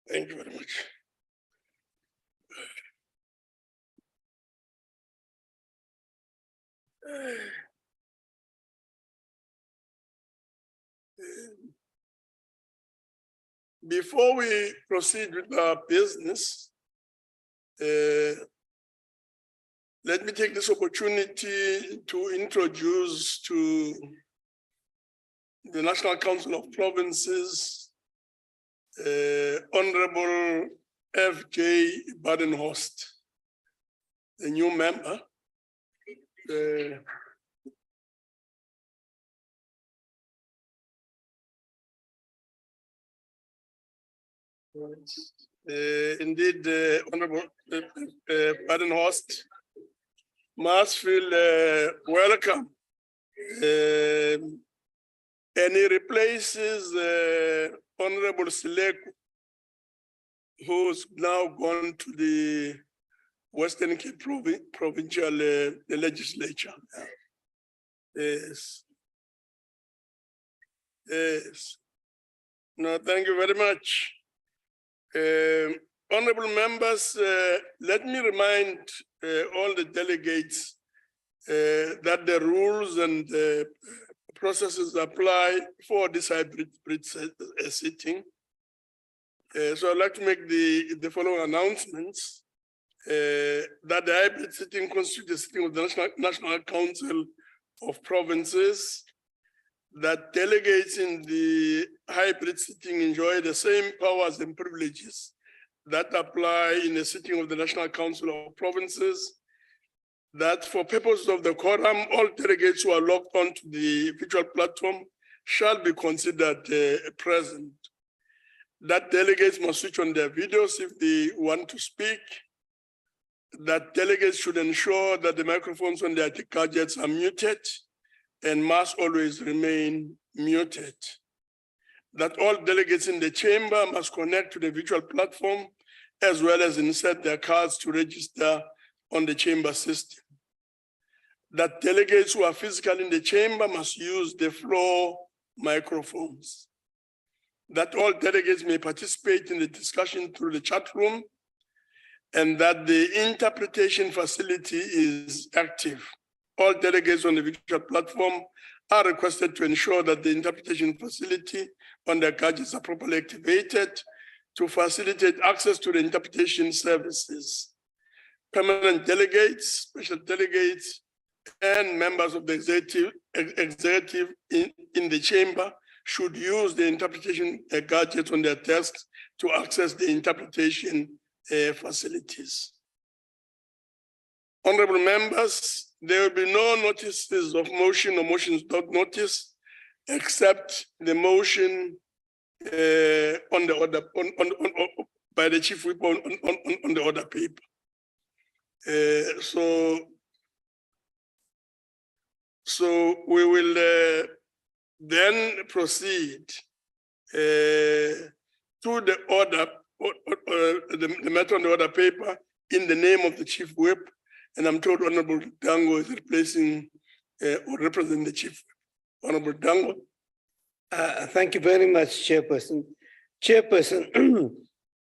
Thank you very much. Before we proceed with our business, let me take this opportunity to introduce to the National Council of Provinces, Honorable F.J. Badenhorst, the new member. Indeed, Honorable Badenhorst must feel welcome. And he replaces Honorable Sileku, who's now gone to the Western Cape Provincial Legislature. Yes. Yes. No, thank you very much. Honorable members, let me remind all the delegates that the rules and processes apply for this hybrid sitting. So I'd like to make the following announcements. That the hybrid sitting constitutes the sitting of the National Council of Provinces, that delegates in the hybrid sitting enjoy the same powers and privileges that apply in the sitting of the National Council of Provinces, that for purposes of the quorum, all delegates who are logged onto the virtual platform shall be considered present. That delegates must switch on their videos if they want to speak. That delegates should ensure that the microphones on their gadgets are muted and must always remain muted. That all delegates in the chamber must connect to the virtual platform as well as insert their cards to register on the chamber system. That delegates who are physically in the chamber must use the floor microphones. That all delegates may participate in the discussion through the chat room, and that the interpretation facility is active. All delegates on the virtual platform are requested to ensure that the interpretation facility on their gadgets are properly activated to facilitate access to the interpretation services. Permanent delegates, special delegates, and members of the executive in the chamber should use the interpretation gadgets on their desks to access the interpretation facilities. Honorable members, there will be no notices of motion or motions not notice, except the motion on the order by the chief whip on the order paper. So we will then proceed to the order, the matter on the order paper in the name of the chief whip, and I'm told Honorable Dango is replacing or representing the chief whip. Honorable Dango. Thank you very much, Chairperson. Chairperson,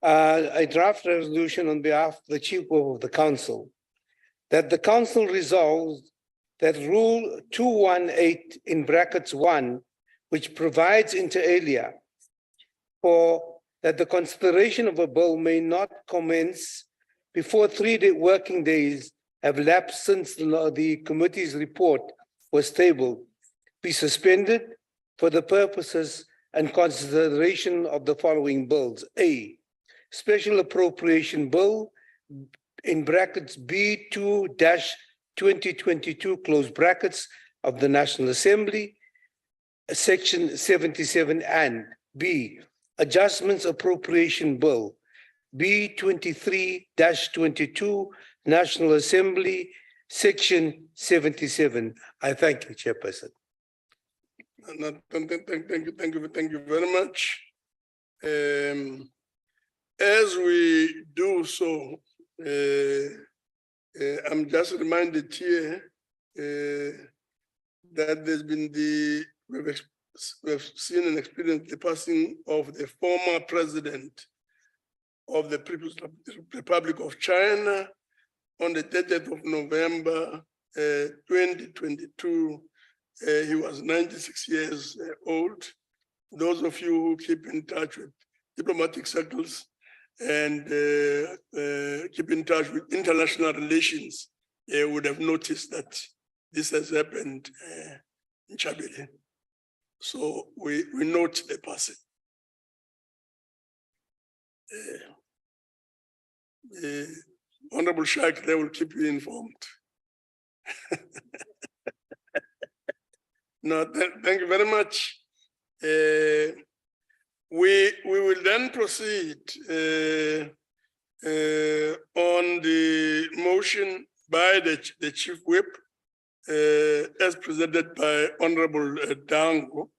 I draft a resolution on behalf of the chief whip of the council that the council resolves that Rule 218 in brackets 1, which provides inter alia for that the consideration of a bill may not commence before 3 working days have lapsed since the committee's report was tabled, be suspended for the purposes and consideration of the following bills. A, Special Appropriation Bill in brackets B2-2022, close brackets, of the National Assembly, Section 77, and B, Adjustments Appropriation Bill B23-22, National Assembly, Section 77. I thank you, Chairperson. Thank you very much. As we do so, I'm just reminded here that there's been we've seen and experienced the passing of the former president of the People's Republic of China on the 30th of November 2022. He was 96 years old. Those of you who keep in touch with diplomatic circles and keep in touch with international relations would have noticed that this has happened in Chabele. So we note the passing. Honorable Sheikh, they will keep you informed. No, thank you very much. We will then proceed on the motion by the Chief Whip as presented by Honorable Dango.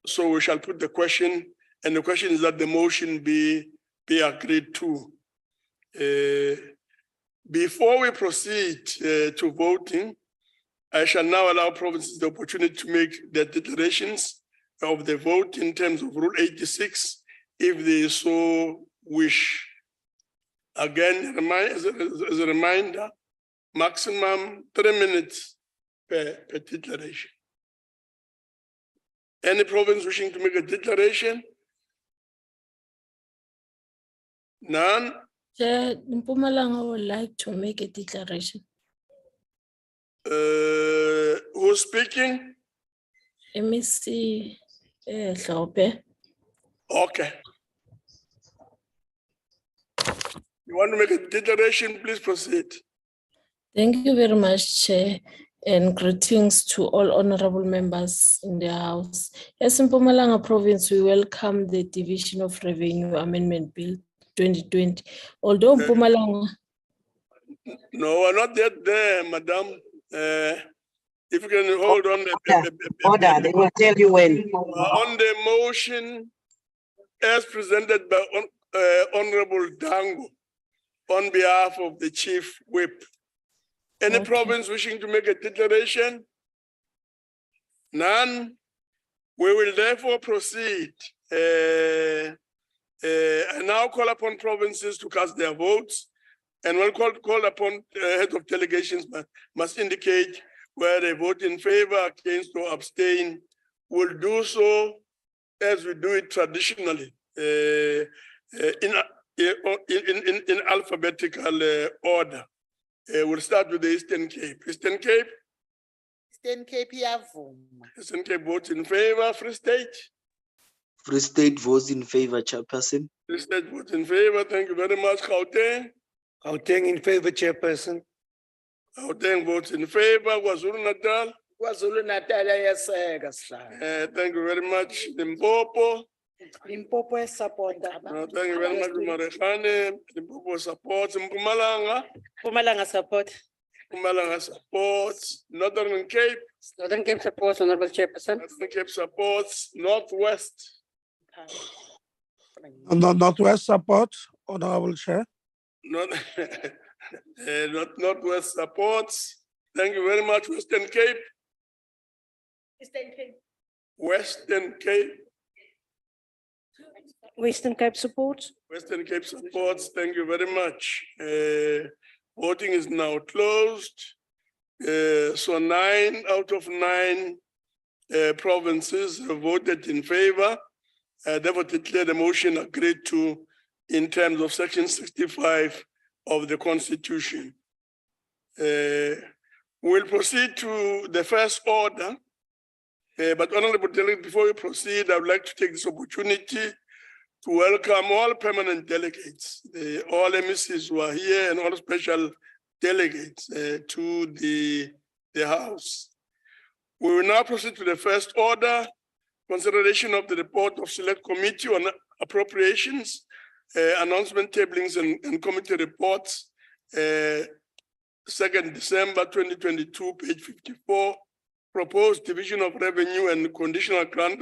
So we shall put the question, and the question is that the motion be agreed to. Before we proceed to voting, I shall now allow provinces the opportunity to make their declarations of the vote in terms of Rule 86, if they so wish. Again, as a reminder, maximum 3 minutes per declaration. Any province wishing to make a declaration? None? Chair, Mpumalanga would like to make a declaration. Who's speaking? MEC Hlaupe. Okay. You want to make a declaration, please proceed. Thank you very much, Chair, and greetings to all honorable members in the House. As in Mpumalanga Province, we welcome the Division of Revenue Amendment Bill 2020. Although Mpumalanga. No, we're not yet there, Madam. If you can hold on. Order, they will tell you when. On the motion as presented by Honorable Dango on behalf of the Chief Whip. Any province wishing to make a declaration? None. We will therefore proceed. I now call upon provinces to cast their votes, and when called upon, head of delegations must indicate where they vote in favor, against, or abstain. Will do so as we do it traditionally in alphabetical order. We'll start with the Eastern Cape. Eastern Cape? Eastern Cape, Eastern Cape votes in favor. Free State? Free State votes in favor, Chairperson. Free State votes in favor. Thank you very much. Gauteng? Gauteng in favor, Chairperson. Gauteng votes in favor. KwaZulu-Natal? KwaZulu-Natal, yes, thank you very much. Limpopo? Limpopo is support. Thank you very much, Marejane. Limpopo supports. Mpumalanga? Mpumalanga support. Mpumalanga supports. Northern Cape? Northern Cape supports, Honorable Chairperson. Northern Cape supports. Northwest? Northwest support, Honorable Chair. Northwest supports. Thank you very much. Western Cape? Eastern Cape. Western Cape? Western Cape supports. Western Cape supports. Thank you very much. Voting is now closed. So 9 out of 9 provinces have voted in favor. Therefore, declare the motion agreed to in terms of Section 65 of the Constitution. We'll proceed to the first order. But Honorable Delegate, before we proceed, I would like to take this opportunity to welcome all permanent delegates, all MECs who are here, and all special delegates to the House. We will now proceed to the first order, consideration of the report of Select Committee on Appropriations, announcement tablings and committee reports, 2nd December 2022, page 54, proposed division of revenue and conditional grant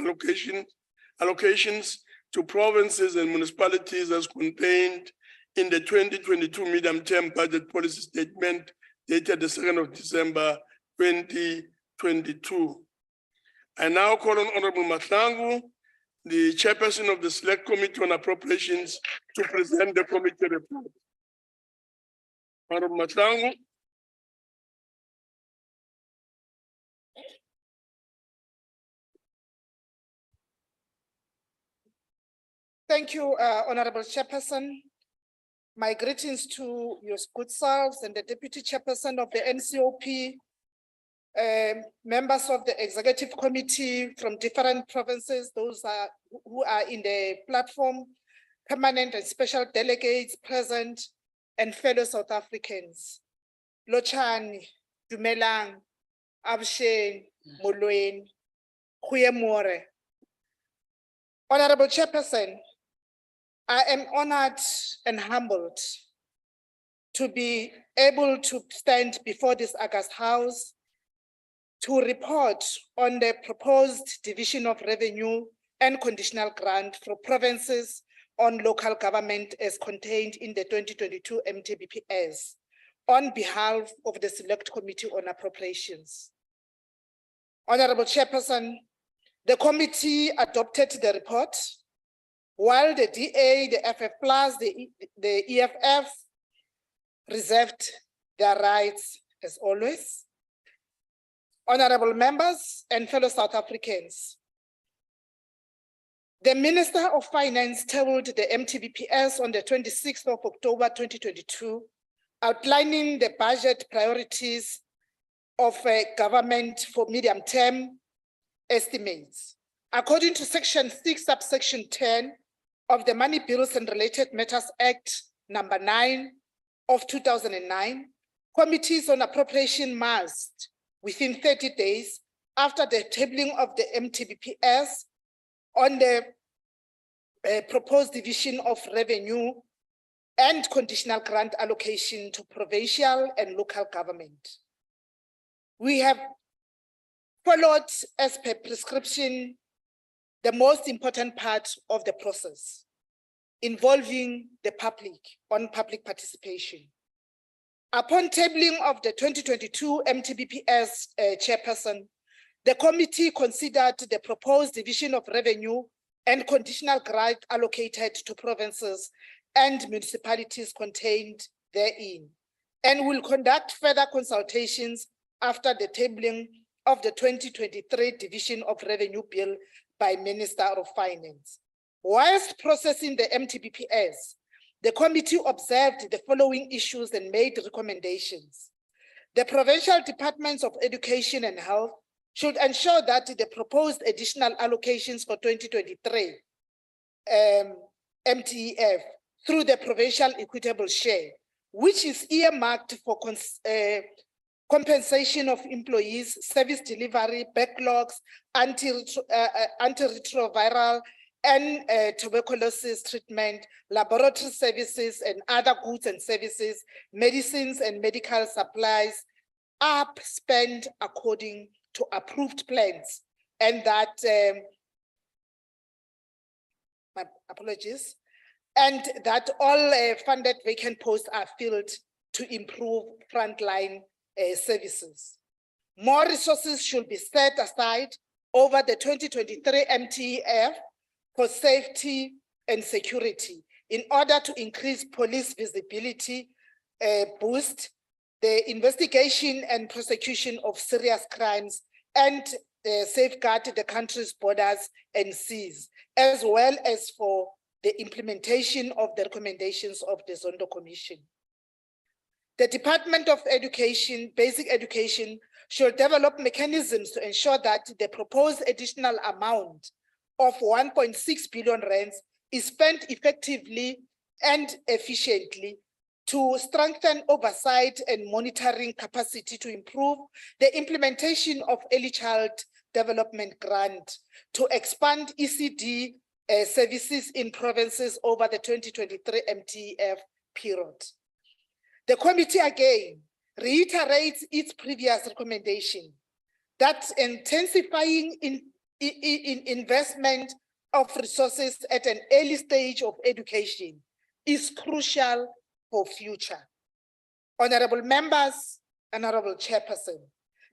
allocations to provinces and municipalities as contained in the 2022 medium-term budget policy statement dated the 2nd of December 2022. I now call on Honorable Mahlangu, the chairperson of the Select Committee on Appropriations to present the committee report. Honorable Matlangu. Thank you, Honorable Chairperson. My greetings to your good selves and the Deputy Chairperson of the NCOP, members of the Executive Committee from different provinces, those who are in the platform, permanent and special delegates present, and fellow South Africans. Lochani, Dumelang, Abshen, Molweni, Kuyemore. Honorable Chairperson, I am honored and humbled to be able to stand before this August House to report on the proposed division of revenue and conditional grant for provinces on local government as contained in the 2022 MTBPS on behalf of the Select Committee on Appropriations. Honorable Chairperson, the committee adopted the report, while the DA, the FF Plus, the EFF reserved their rights as always. Honorable members and fellow South Africans, the Minister of Finance tabled the MTBPS on the 26th of October 2022, outlining the budget priorities of government for medium-term estimates. According to Section 6, subsection 10 of the Money Bills and Related Matters Act number 9 of 2009, committees on appropriation must, within 30 days after the tabling of the MTBPS on the proposed division of revenue and conditional grant allocation to provincial and local government. We have followed, as per prescription, the most important part of the process involving the public on public participation. Upon tabling of the 2022 MTBPS chairperson, the committee considered the proposed division of revenue and conditional grant allocated to provinces and municipalities contained therein, and will conduct further consultations after the tabling of the 2023 division of revenue bill by Minister of Finance. Whilst processing the MTBPS, the committee observed the following issues and made recommendations. The provincial departments of education and health should ensure that the proposed additional allocations for 2023 MTEF through the provincial equitable share, which is earmarked for compensation of employees, service delivery, backlogs, antiretroviral and tuberculosis treatment, laboratory services and other goods and services, medicines and medical supplies are spent according to approved plans, and that, my apologies, and that all funded vacant posts are filled to improve frontline services. More resources should be set aside over the 2023 MTEF for safety and security in order to increase police visibility, boost the investigation and prosecution of serious crimes, and safeguard the country's borders and seas, as well as for the implementation of the recommendations of the Zondo Commission. The Department of Education, Basic Education, should develop mechanisms to ensure that the proposed additional amount of 1.6 billion rands is spent effectively and efficiently to strengthen oversight and monitoring capacity to improve the implementation of early child development grant, to expand ECD services in provinces over the 2023 MTEF period. The committee again reiterates its previous recommendation that intensifying in investment of resources at an early stage of education is crucial for future. Honorable members, Honorable Chairperson,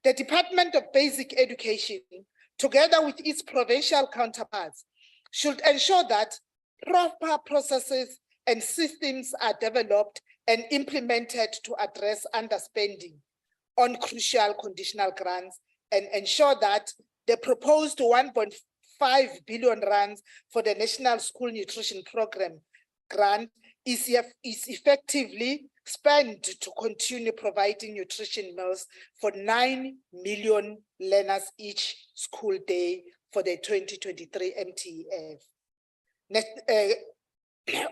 the Department of Basic Education, together with its provincial counterparts, should ensure that proper processes and systems are developed and implemented to address underspending on crucial conditional grants and ensure that the proposed 1.5 billion rands for the National School Nutrition Program grant is effectively spent to continue providing nutrition meals for 9 million learners each school day for the 2023 MTEF.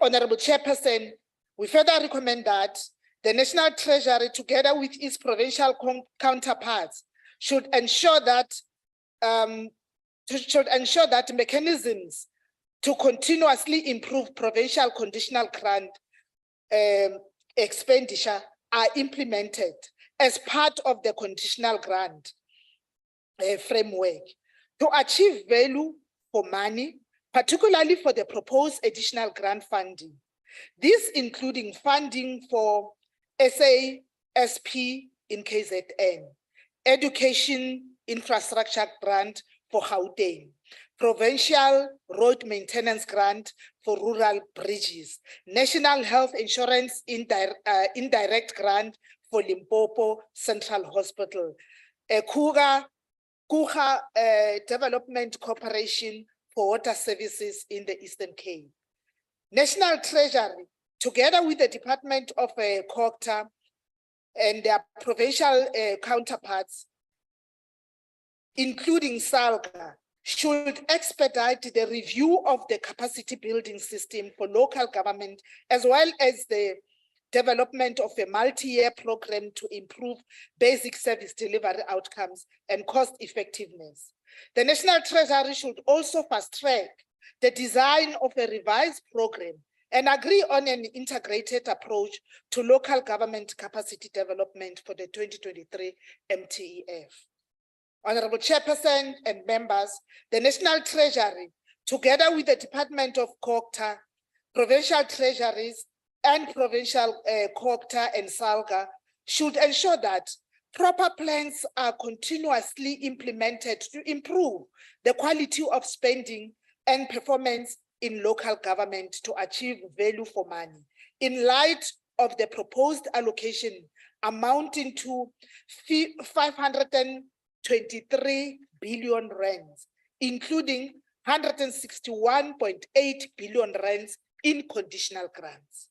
Honorable Chairperson, we further recommend that the National Treasury, together with its provincial counterparts, should ensure that mechanisms to continuously improve provincial conditional grant expenditure are implemented as part of the conditional grant framework to achieve value for money, particularly for the proposed additional grant funding. This including funding for SASP in KZN, education infrastructure grant for Gauteng, provincial road maintenance grant for rural bridges, national health insurance indirect grant for Limpopo Central Hospital, Kuga Development Corporation for water services in the Eastern Cape. National Treasury, together with the Department of COGTA and their provincial counterparts, including SALGA, should expedite the review of the capacity building system for local government, as well as the development of a multi-year program to improve basic service delivery outcomes and cost effectiveness. The National Treasury should also fast-track the design of a revised program and agree on an integrated approach to local government capacity development for the 2023 MTEF. Honorable Chairperson and members, the National Treasury, together with the Department of COGTA, provincial treasuries, and provincial COGTA and SALGA, should ensure that proper plans are continuously implemented to improve the quality of spending and performance in local government to achieve value for money. In light of the proposed allocation amounting to 523 billion rands, including 161.8 billion rands in conditional grants.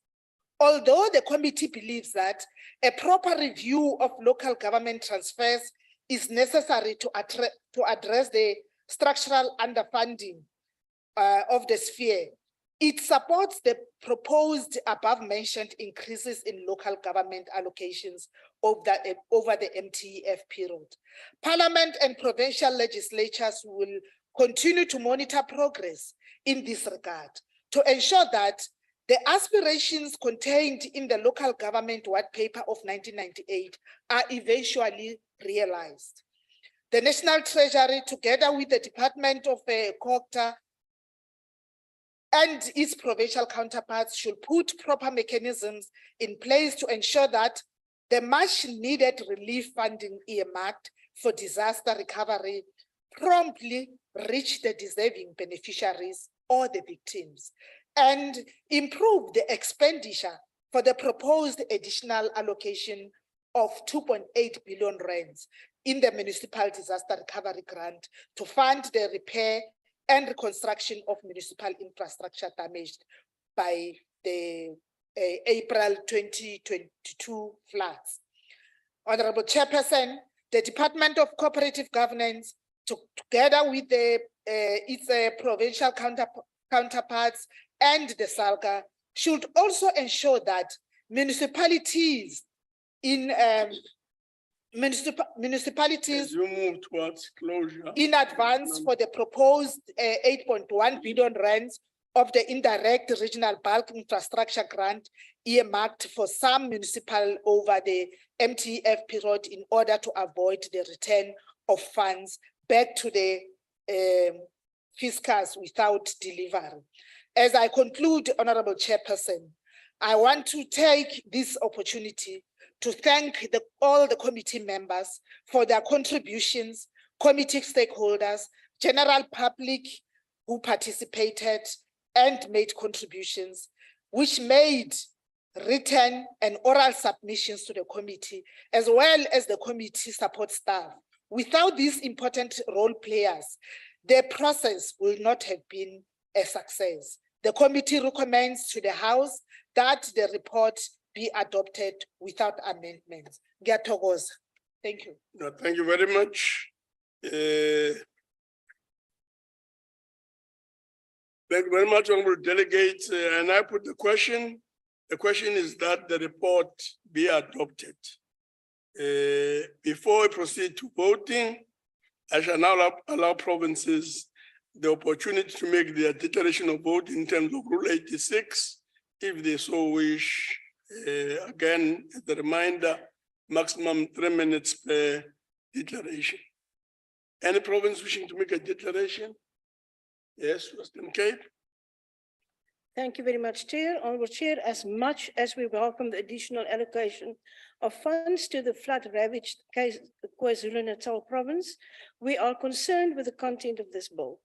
Although the committee believes that a proper review of local government transfers is necessary to address the structural underfunding of the sphere, it supports the proposed above-mentioned increases in local government allocations over the MTEF period. Parliament and provincial legislatures will continue to monitor progress in this regard to ensure that the aspirations contained in the local government white paper of 1998 are eventually realized. The National Treasury, together with the Department of COGTA and its provincial counterparts, should put proper mechanisms in place to ensure that the much needed relief funding earmarked for disaster recovery promptly reach the deserving beneficiaries or the victims, and improve the expenditure for the proposed additional allocation of 2.8 billion rands in the municipal disaster recovery grant to fund the repair and reconstruction of municipal infrastructure damaged by the April 2022 floods. Honorable Chairperson, the Department of Cooperative Governance, together with its provincial counterparts and the SALGA, should also ensure that municipalities municipalities As you move towards closure. in advance for the proposed 8.1 billion rands of the indirect regional bulk infrastructure grant earmarked for some municipal over the MTEF period in order to avoid the return of funds back to the fiscus without delivery. As I conclude, Honorable Chairperson, I want to take this opportunity to thank all the committee members for their contributions, committee stakeholders, general public who participated and made contributions, which made written and oral submissions to the committee, as well as the committee support staff. Without these important role players, the process will not have been a success. The committee recommends to the House that the report be adopted without amendments. Ngiyathokoza. Thank you. No, thank you very much. Thank you very much, honorable delegates. And I put the question. The question is that the report be adopted. Before we proceed to voting, I shall now allow provinces the opportunity to make their declaration of vote in terms of Rule 86, if they so wish. Again, as a reminder, maximum 3 minutes per declaration. Any province wishing to make a declaration? Yes, Western Cape. Thank you very much, Chair. Honorable Chair, as much as we welcome the additional allocation of funds to the flood-ravaged KwaZulu-Natal province, we are concerned with the content of this bill.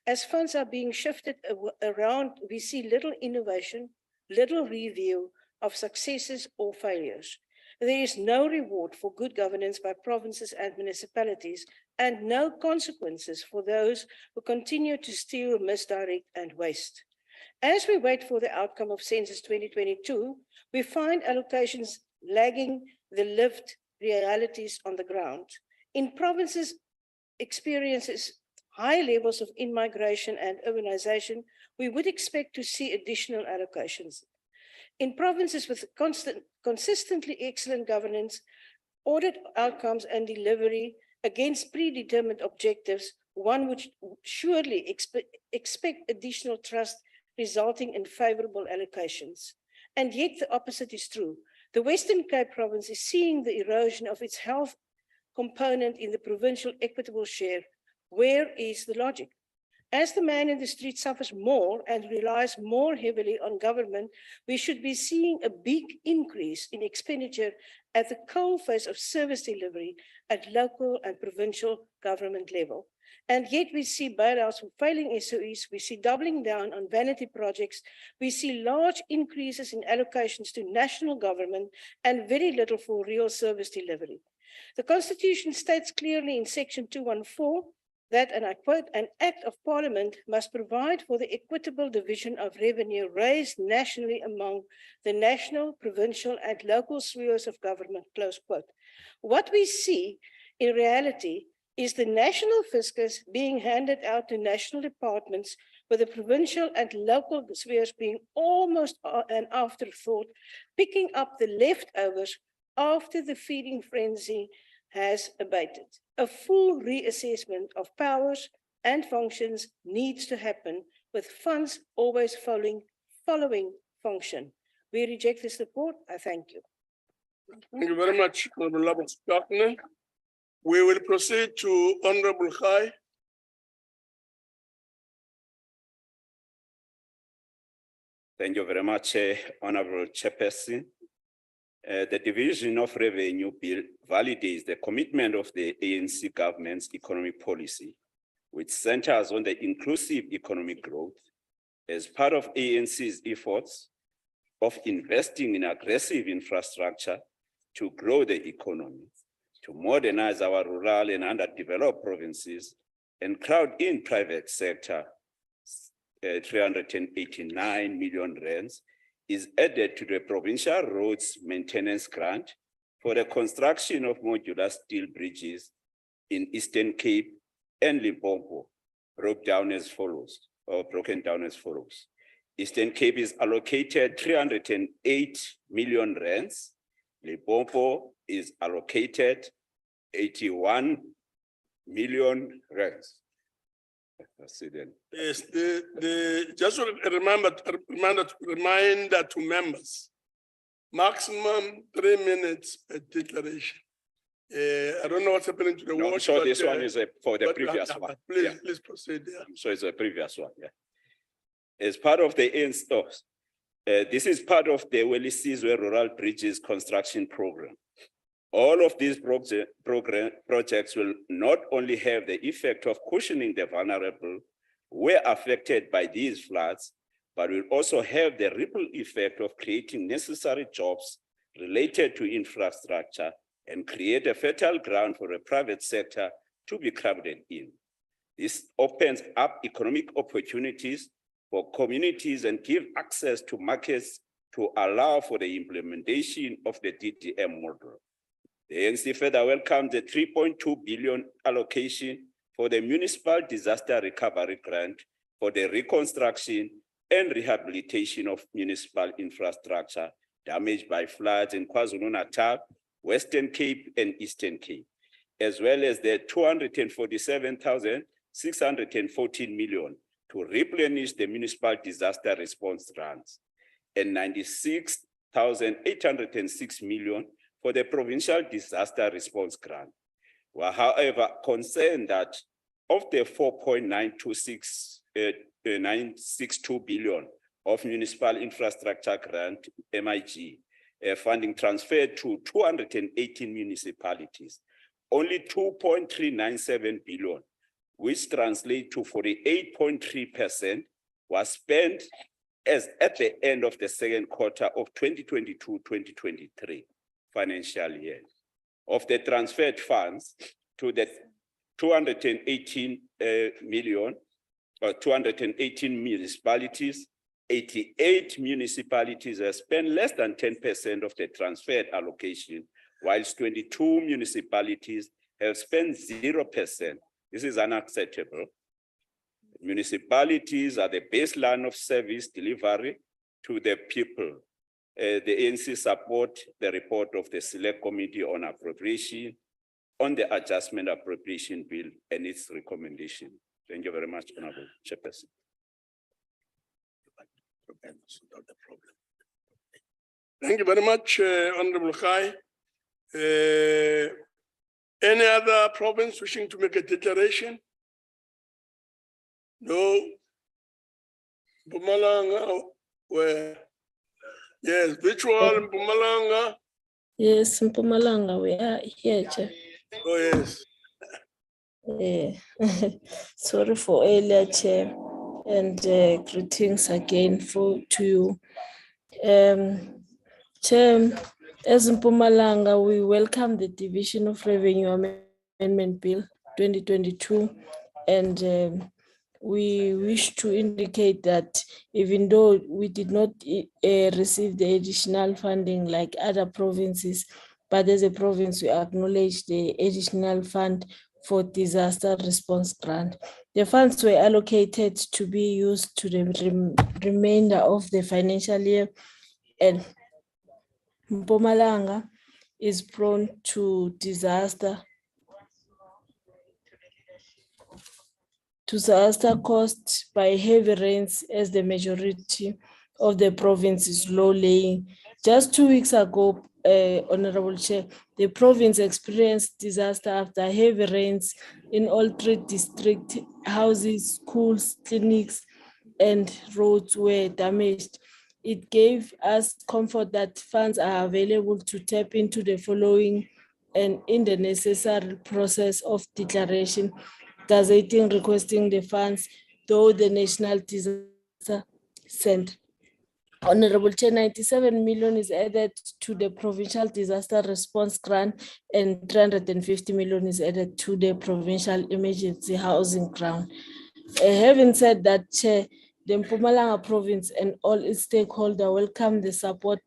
As funds are being shifted around, we see little innovation, little review of successes or failures. There is no reward for good governance by provinces and municipalities, and no consequences for those who continue to steal, misdirect, and waste. As we wait for the outcome of Census 2022, we find allocations lagging the lived realities on the ground. In provinces experiences high levels of in-migration and urbanization, we would expect to see additional allocations. In provinces with consistently excellent governance, audit outcomes and delivery against predetermined objectives, one would surely expect additional trust resulting in favorable allocations. And yet the opposite is true. The Western Cape province is seeing the erosion of its health component in the provincial equitable share. Where is the logic? As the man in the street suffers more and relies more heavily on government, we should be seeing a big increase in expenditure at the coalface of service delivery at local and provincial government level. And yet we see bailouts for failing SOEs, we see doubling down on vanity projects, we see large increases in allocations to national government and very little for real service delivery. The Constitution states clearly in section 214 that, and I quote, an act of parliament must provide for the equitable division of revenue raised nationally among the national, provincial, and local spheres of government, close quote. What we see in reality is the national fiscus being handed out to national departments, with the provincial and local spheres being almost an afterthought, picking up the leftovers after the feeding frenzy has abated. A full reassessment of powers and functions needs to happen, with funds always following function. We reject this report. I thank you. Thank you very much, Honorable Labus. We will proceed to Honorable Khai. Thank you very much, Honorable Chairperson. The Division of Revenue Bill validates the commitment of the ANC government's economic policy, which centers on the inclusive economic growth as part of ANC's efforts of investing in aggressive infrastructure to grow the economy, to modernize our rural and underdeveloped provinces, and crowd in private sector. 389 million rands is added to the provincial roads maintenance grant for the construction of modular steel bridges in Eastern Cape and Limpopo, broken down as follows. Eastern Cape is allocated 308 million rands. Limpopo is allocated 81 million rands. Yes, just a reminder to members, maximum 3 minutes per declaration. I don't know what's happening to the No, watch. so but, this one is for the previous one. Please, Yeah. please proceed. Yeah. So it's a previous one, yeah. As part of the ANC, this is part of the Welisizwe Rural Bridges Construction Program. All of these projects will not only have the effect of cushioning the vulnerable were affected by these floods, but will also have the ripple effect of creating necessary jobs related to infrastructure and create a fertile ground for the private sector to be crowded in. This opens up economic opportunities for communities and give access to markets to allow for the implementation of the DDM model. The ANC further welcomes the 3.2 billion allocation for the Municipal Disaster Recovery Grant for the reconstruction and rehabilitation of municipal infrastructure damaged by floods in KwaZulu-Natal, Western Cape, and Eastern Cape, as well as the 247,614 million to replenish the municipal disaster response grants, and 96,806 million for the provincial disaster response grant. We are, however, concerned that of the 4.962 billion of municipal infrastructure grant MIG funding transferred to 218 municipalities, only 2.397 billion, which translates to 48.3%, was spent as at the end of the second quarter of 2022-2023 financial year. Of the transferred funds to the 218 municipalities, 88 municipalities have spent less than 10% of the transferred allocation, whilst 22 municipalities have spent 0%. This is unacceptable. Municipalities are the baseline of service delivery to the people. The ANC support the report of the Select Committee on Appropriation on the Adjustment Appropriation Bill and its recommendation. Thank you very much, Honorable Chairperson. Thank you very much, Honorable Khai. Any other province wishing to make a declaration? No. Mpumalanga, where? Yes, virtual Mpumalanga. Yes, Mpumalanga, we are here, Chair. Oh, yes. Sorry for earlier, Chair, and greetings again to you. Chair, as Mpumalanga, we welcome the Division of Revenue Amendment Bill 2022, and we wish to indicate that even though we did not receive the additional funding like other provinces, but as a province, we acknowledge the additional fund for disaster response grant. The funds were allocated to be used to the remainder of the financial year, and Mpumalanga is prone to disaster caused by heavy rains, as the majority of the province is low laying. Just 2 weeks ago, Honorable Chair, the province experienced disaster after heavy rains in all 3 districts. Houses, schools, clinics, and roads were damaged. It gave us comfort that funds are available to tap into the following and in the necessary process of declaration, gazetting, requesting the funds, though the National Disaster Center. Honorable Chair, 97 million is added to the Provincial Disaster Response Grant and 350 million is added to the Provincial Emergency Housing Grant. Having said that, Chair, the Mpumalanga Province and all its stakeholders welcome the support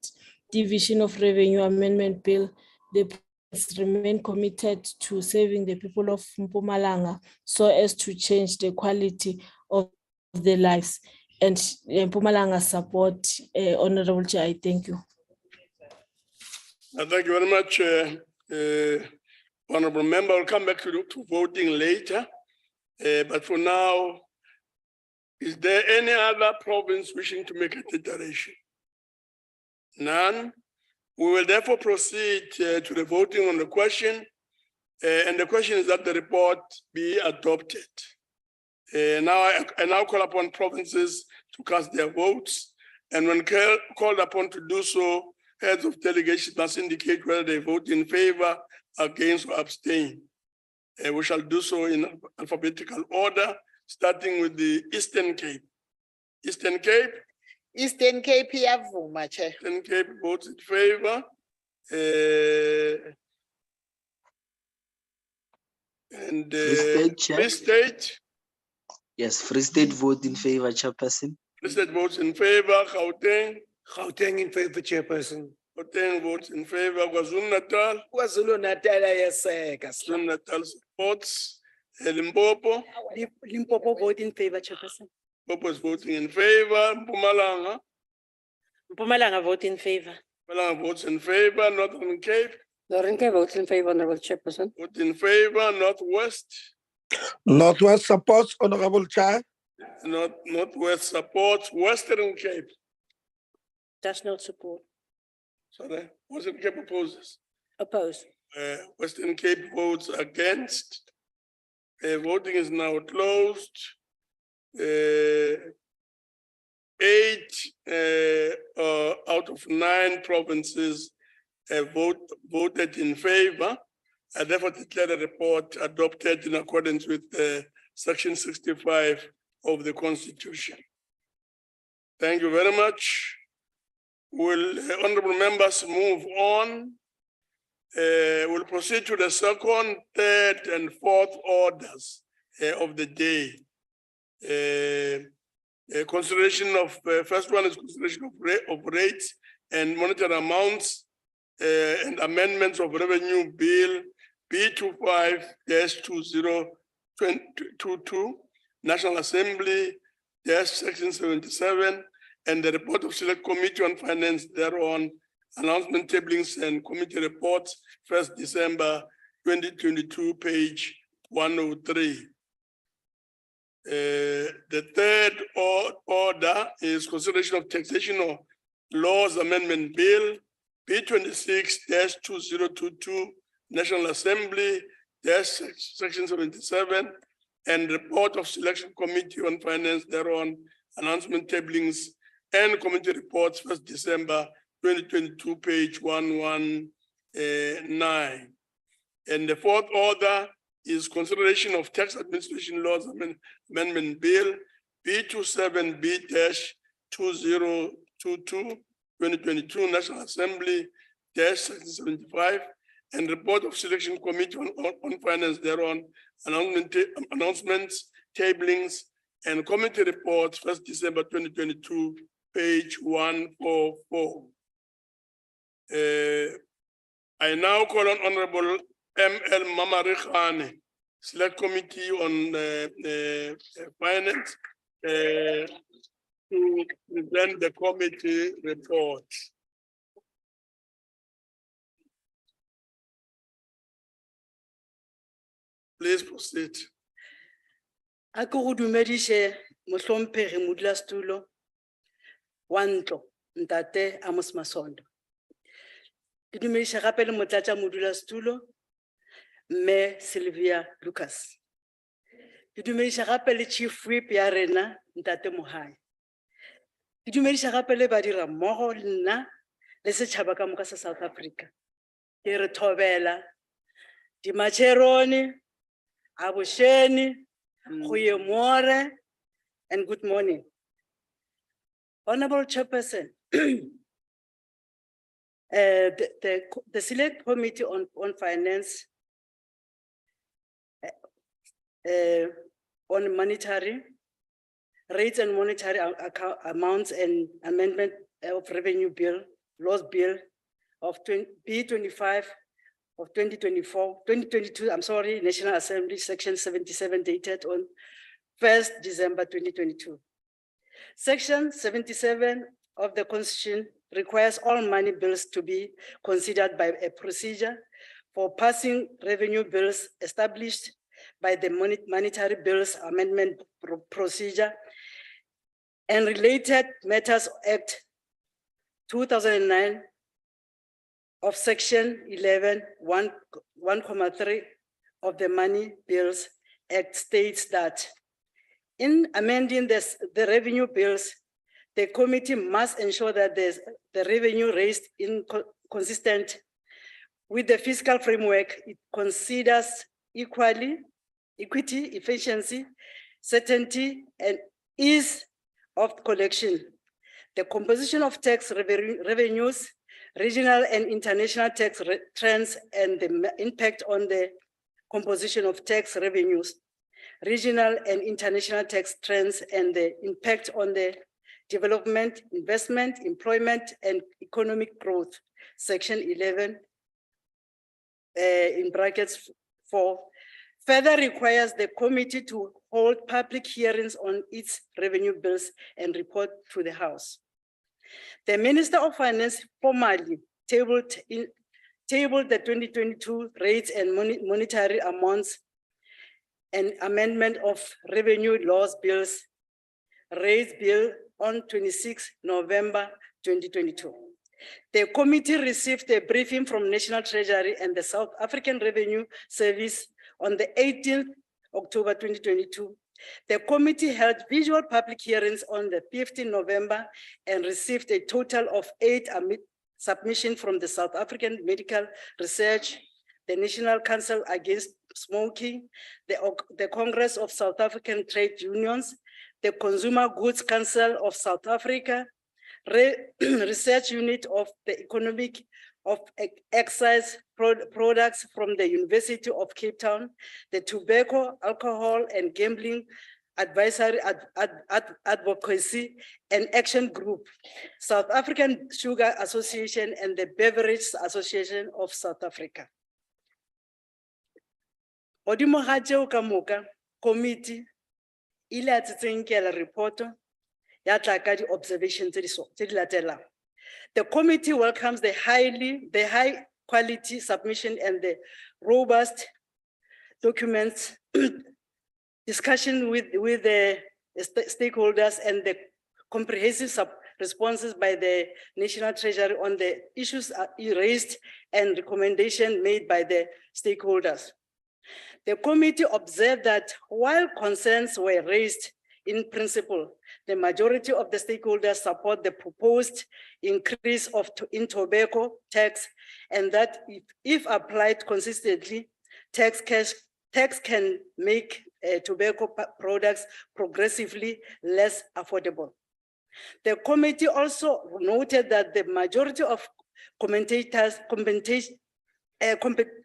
Division of Revenue Amendment Bill. The province remain committed to saving the people of Mpumalanga so as to change the quality of their lives. And Mpumalanga support, Honorable Chair, I thank you. Thank you very much, Honorable Member. I'll come back to voting later. But for now, is there any other province wishing to make a declaration? None. We will therefore proceed to the voting on the question. And the question is that the report be adopted. I now call upon provinces to cast their votes. And when called upon to do so, heads of delegations must indicate whether they vote in favor, against, or abstain. We shall do so in alphabetical order, starting with the Eastern Cape. Eastern Cape, Eastern Cape iyavuma, Chair. Eastern Cape votes in favor. And Free State, Chair. Free State, Yes, Free State vote in favor, Chairperson. Free State votes in favor. Gauteng, Gauteng in favor, Chairperson. Gauteng votes in favor. KwaZulu-Natal, KwaZulu-Natal ayeseka. KwaZulu-Natal supports. Limpopo, Limpopo vote in favor, Chairperson. Limpopo is voting in favor. Mpumalanga, Mpumalanga vote in favor. Mpumalanga votes in favor. Northern Cape, Northern Cape votes in favor, Honorable Chairperson. vote in favor. Northwest, Northwest supports, Honorable Chair. Northwest supports. Western Cape, Does not support. sorry, Western Cape opposes. Oppose. Western Cape votes against. Voting is now closed. 8 out of 9 provinces voted in favor. I therefore declare the report adopted in accordance with Section 65 of the Constitution. Thank you very much. Will honorable members move on? We'll proceed to the second, third, and fourth orders of the day. Consideration of first one is consideration of rates and monetary amounts and amendments of revenue bill B25-2022 National Assembly section 77 and the report of Select Committee on Finance thereon, announcement tablings and committee reports 1st December 2022, page 103. The third order is consideration of taxation of laws amendment bill B26-2022 National Assembly section 77 and report of Selection Committee on Finance thereon, announcement tablings and committee reports 1st December 2022, page 119. And the fourth order is consideration of tax administration laws amendment bill B27B-2022 National Assembly section 75 and report of Selection Committee on Finance thereon, announcements, tablings, and committee reports 1st December 2022, page 144. I now call on Honorable M.L. Mamarikhane, Select Committee on Finance, to present the committee report. Please proceed. A ke go dumediše mohlomphegi modulasetulo wa ntlo Ntate Amos Masondo. Ke dumediša gape le motlatša modulasetulo Mme Sylvia Lucas. Ke dumediša gape le Chief Whip ya rena Ntate Mohai. Ke dumediša gape le badira mmogo le nna le setšhaba ka moka sa South Africa. Ke re thobela Dimacheroni, Abusheni, Goeiemorgen, and good morning. Honorable Chairperson, the Select Committee on Finance on monetary rates and monetary amounts and amendment of revenue bill, laws bill of B25 of 2022, I'm sorry, National Assembly section 77 dated on 1st December 2022. Section 77 of the Constitution requires all money bills to be considered by a procedure for passing revenue bills established by the Monetary Bills Amendment Procedure and Related Matters Act 2009 of Section 11(1)(3) of the Money Bills Act states that in amending the revenue bills, the committee must ensure that the revenue raised in consistent with the fiscal framework. It considers equity, efficiency, certainty, and ease of collection, the composition of tax revenues, regional and international tax trends, and the impact on the composition of tax revenues, regional and international tax trends, and the impact on the development, investment, employment, and economic growth, section 11, in brackets 4, further requires the committee to hold public hearings on its revenue bills and report to the House. The Minister of Finance formally tabled the 2022 rates and monetary amounts and amendment of revenue laws bills, rates bill on 26 November 2022. The committee received a briefing from National Treasury and the South African Revenue Service on the 18th October 2022. The committee held visual public hearings on the 15th November and received a total of 8 submissions from the South African Medical Research, the National Council Against Smoking, the Congress of South African Trade Unions, the Consumer Goods Council of South Africa, Research Unit of the Economic of Excise Products from the University of Cape Town, the Tobacco, Alcohol, and Gambling Advisory Advocacy and Action Group, South African Sugar Association, and the Beverage Association of South Africa. Hodimo ga tseo ka moka, committee ile a tsetsenkela report ya tla ka di observations tse di latelang. The committee welcomes the high quality submission and the robust documents discussion with the stakeholders and the comprehensive responses by the National Treasury on the issues raised and recommendation made by the stakeholders. The committee observed that while concerns were raised in principle, the majority of the stakeholders support the proposed increase in tobacco tax, and that if applied consistently, tax can make tobacco products progressively less affordable. The committee also noted that the majority of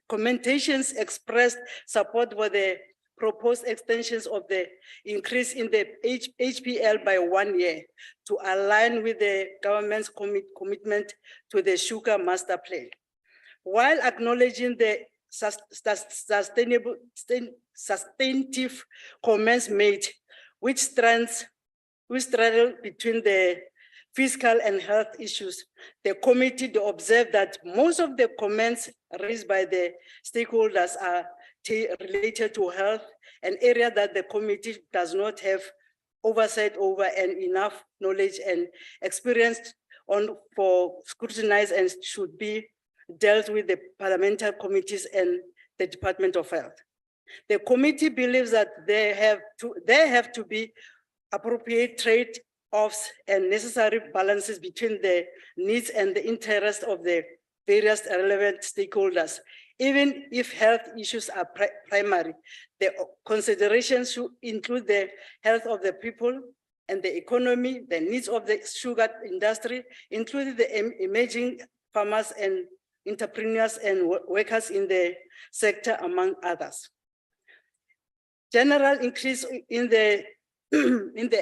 commentations expressed support for the proposed extensions of the increase in the HPL by 1 year to align with the government's commitment to the sugar master plan, while acknowledging the substantive comments made, which straddle between the fiscal and health issues. The committee observed that most of the comments raised by the stakeholders are related to health, an area that the committee does not have oversight over and enough knowledge and experience on for scrutinize and should be dealt with the parliamentary committees and the Department of Health. The committee believes that there have to be appropriate trade-offs and necessary balances between the needs and the interests of the various relevant stakeholders. Even if health issues are primary, the considerations should include the health of the people and the economy, the needs of the sugar industry, including the emerging farmers and entrepreneurs and workers in the sector, among others. General increase in the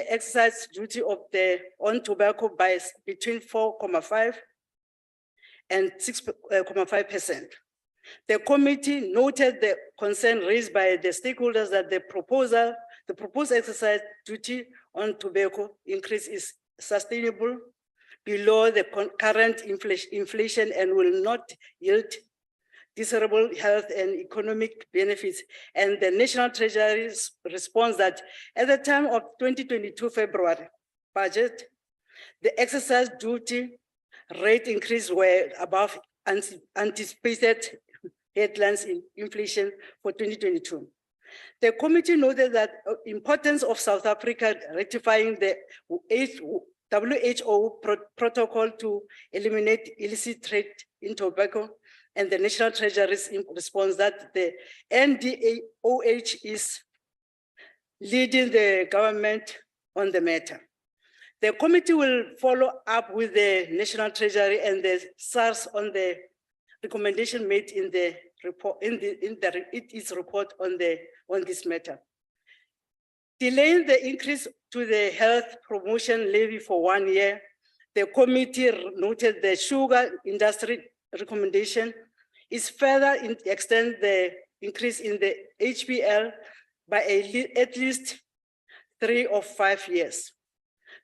excise duty on tobacco by between 4.5 and 6.5%. The committee noted the concern raised by the stakeholders that the proposed excise duty on tobacco increase is sustainable below the current inflation and will not yield desirable health and economic benefits. And the National Treasury responds that at the time of 2022 February budget, the excise duty rate increase were above anticipated headlines in inflation for 2022. The committee noted that importance of South Africa ratifying the WHO protocol to eliminate illicit trade in tobacco, and the National Treasury's response that the NDAOH is leading the government on the matter. The committee will follow up with the National Treasury and the SARS on the recommendation made in the report, its report on this matter. Delaying the increase to the health promotion levy for 1 year, the committee noted the sugar industry recommendation is further extend the increase in the HPL by at least 3 or 5 years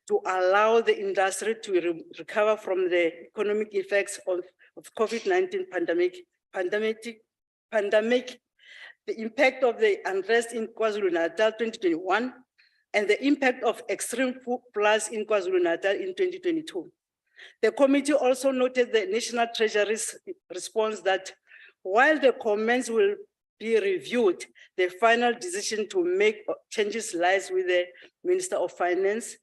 to allow the industry to recover from the economic effects of COVID-19 pandemic, the impact of the unrest in KwaZulu-Natal 2021, and the impact of extreme floods in KwaZulu-Natal in 2022. The committee also noted the National Treasury's response that while the comments will be reviewed, the final decision to make changes lies with the Minister of Finance,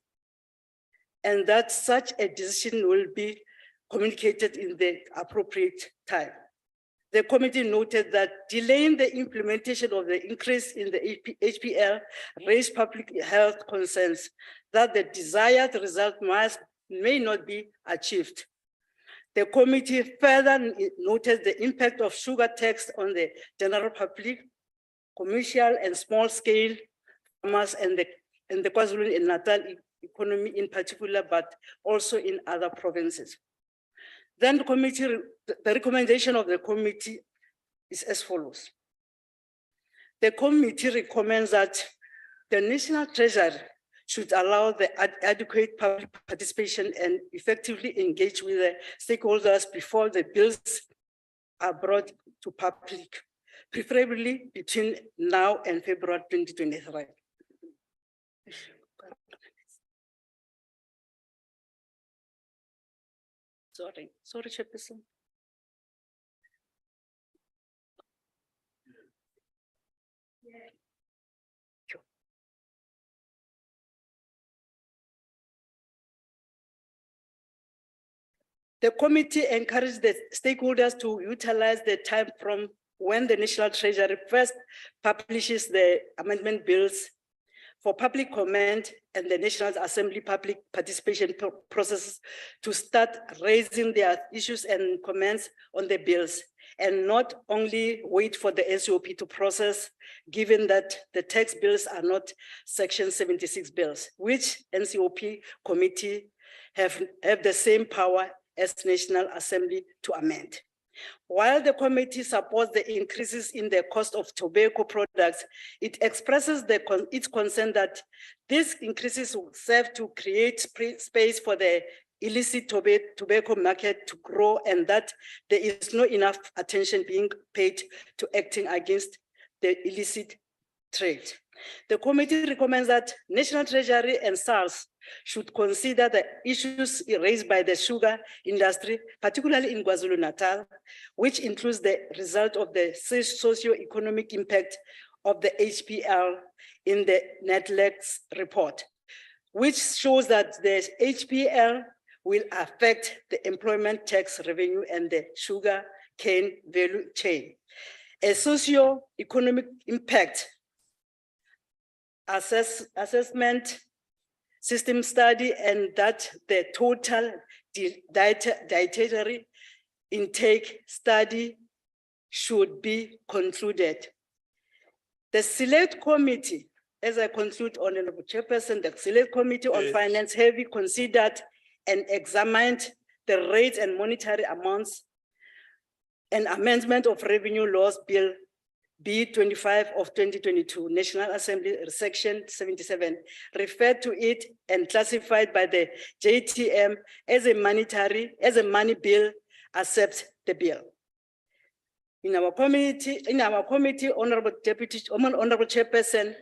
and that such a decision will be communicated in the appropriate time. The committee noted that delaying the implementation of the increase in the HPL raised public health concerns that the desired result may not be achieved. The committee further noted the impact of sugar tax on the general public, commercial and small scale farmers and the KwaZulu-Natal economy in particular, but also in other provinces. Then the recommendation of the committee is as follows. The committee recommends that the National Treasury should allow the adequate public participation and effectively engage with the stakeholders before the bills are brought to public, preferably between now and February 2023. Sorry, Chairperson. The committee encouraged the stakeholders to utilize the time from when the National Treasury first publishes the amendment bills for public comment and the National Assembly public participation process to start raising their issues and comments on the bills, and not only wait for the NCOP to process, given that the tax bills are not Section 76 bills, which NCOP committee have the same power as National Assembly to amend. While the committee supports the increases in the cost of tobacco products, it expresses its concern that these increases will serve to create space for the illicit tobacco market to grow, and that there is not enough attention being paid to acting against the illicit trade. The committee recommends that National Treasury and SARS should consider the issues raised by the sugar industry, particularly in KwaZulu-Natal, which includes the result of the socio-economic impact of the HPL in the NETLEX report, which shows that the HPL will affect the employment tax revenue and the sugar cane value chain. A socio-economic impact assessment system study, and that the total dietary intake study should be concluded. The Select Committee, as I conclude, Honorable Chairperson, the Select Committee on Finance have considered and examined the rates and monetary amounts and amendment of Revenue Laws Bill B25 of 2022, National Assembly Section 77, referred to it and classified by the JTM as a money bill, accept the bill. In our committee, Honorable Chairperson,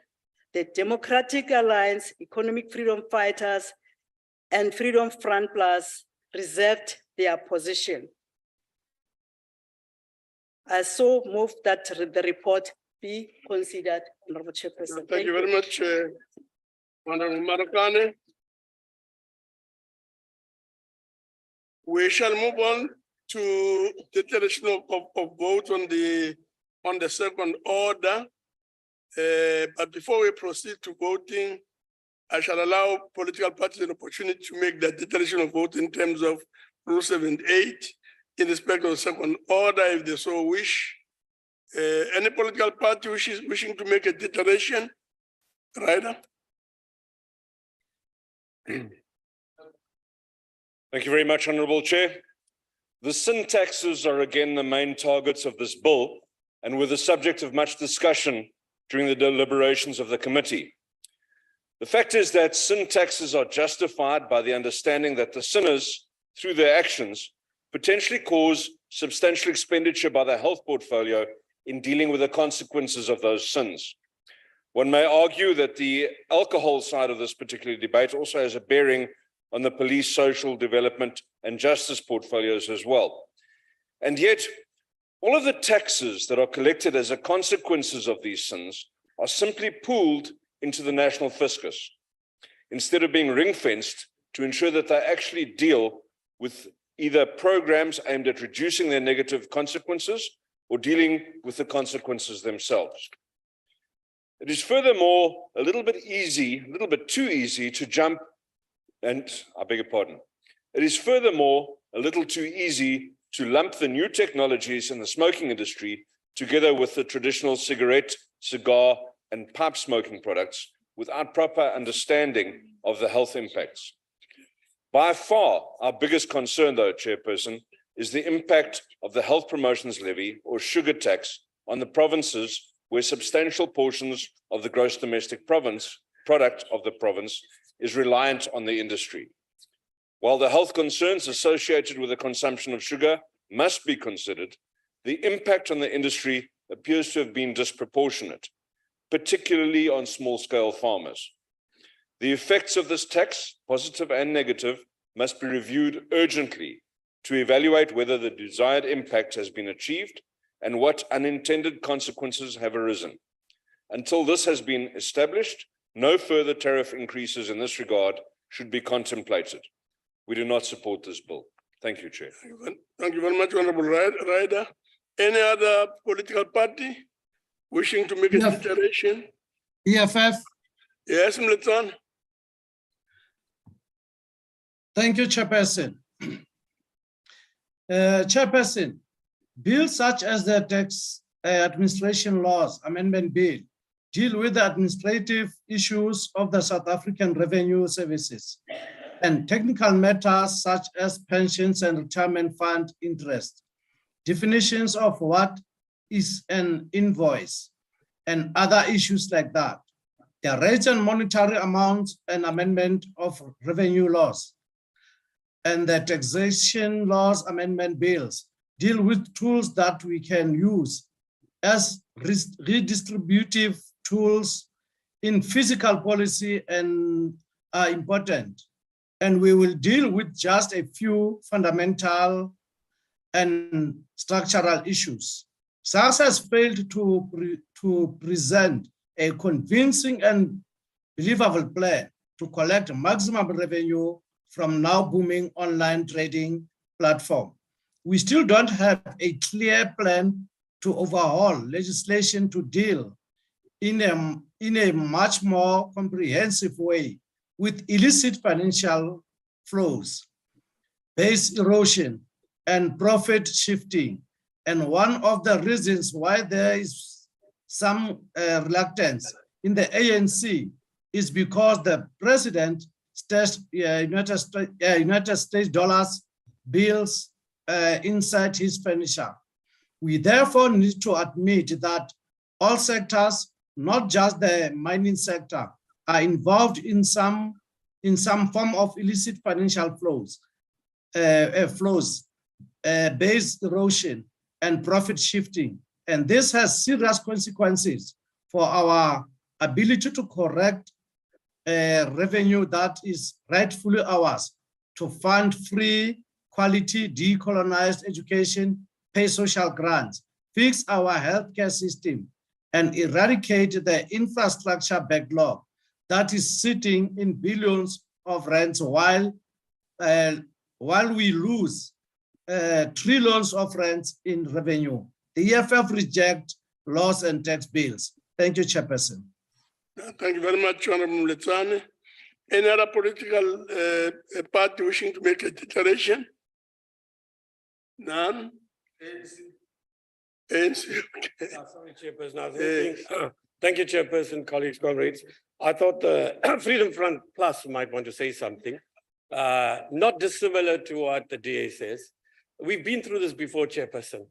the Democratic Alliance, Economic Freedom Fighters, and Freedom Front Plus reserved their position. I so move that the report be considered, Honorable Chairperson. Thank you very much, Honorable Marokane. We shall move on to declaration of vote on the second order. But before we proceed to voting, I shall allow political parties an opportunity to make their declaration of vote in terms of Rule 78 in respect of the second order, if they so wish. Any political party wishing to make a declaration? Ryder? Thank you very much, Honourable Chair. The sin taxes are again the main targets of this bill and were the subject of much discussion during the deliberations of the committee. The fact is that sin taxes are justified by the understanding that the sinners, through their actions, potentially cause substantial expenditure by the health portfolio in dealing with the consequences of those sins. One may argue that the alcohol side of this particular debate also has a bearing on the police, social development and justice portfolios as well. And yet, all of the taxes that are collected as a consequences of these sins are simply pooled into the national fiscus, instead of being ring-fenced to ensure that they actually deal with either programs aimed at reducing their negative consequences or dealing with the consequences themselves. It is furthermore a little bit too easy to jump, and I beg your pardon. It is furthermore a little too easy to lump the new technologies in the smoking industry together with the traditional cigarette, cigar, and pipe smoking products without proper understanding of the health impacts. By far, our biggest concern, though, Chairperson, is the impact of the health promotions levy or sugar tax on the provinces where substantial portions of the gross domestic product of the province is reliant on the industry. While the health concerns associated with the consumption of sugar must be considered, the impact on the industry appears to have been disproportionate, particularly on small-scale farmers. The effects of this tax, positive and negative, must be reviewed urgently to evaluate whether the desired impact has been achieved and what unintended consequences have arisen. Until this has been established, no further tariff increases in this regard should be contemplated. We do not support this bill. Thank you, Chair. Thank you very much, Honorable Ryder. Any other political party wishing to make a declaration? EFF. Yes, Mliton. Thank you, Chairperson. Chairperson, bills such as the Tax Administration Laws Amendment Bill deal with the administrative issues of the South African Revenue Services and technical matters such as pensions and retirement fund interest, definitions of what is an invoice, and other issues like that. The rates and monetary amounts and amendment of revenue laws and the taxation laws amendment bills deal with tools that we can use as redistributive tools in fiscal policy and are important. And we will deal with just a few fundamental and structural issues. SARS has failed to present a convincing and believable plan to collect maximum revenue from now booming online trading platform. We still don't have a clear plan to overhaul legislation to deal in a much more comprehensive way with illicit financial flows, base erosion, and profit shifting. And one of the reasons why there is some reluctance in the ANC is because the president stashed United States dollars bills inside his furniture. We therefore need to admit that all sectors, not just the mining sector, are involved in some form of illicit financial flows, base erosion, and profit shifting. And this has serious consequences for our ability to correct revenue that is rightfully ours, to fund free, quality, decolonized education, pay social grants, fix our healthcare system, and eradicate the infrastructure backlog that is sitting in billions of rands while we lose trillions of rands in revenue. The EFF reject laws and tax bills Thank you, Chairperson. Thank you very much, Honorable Letsane. Any other political party wishing to make a declaration? None? ANC, okay. Sorry, Chairperson. I was thinking, thank you, Chairperson, colleagues, comrades. I thought the Freedom Front Plus might want to say something, not dissimilar to what the DA says. We've been through this before, Chairperson.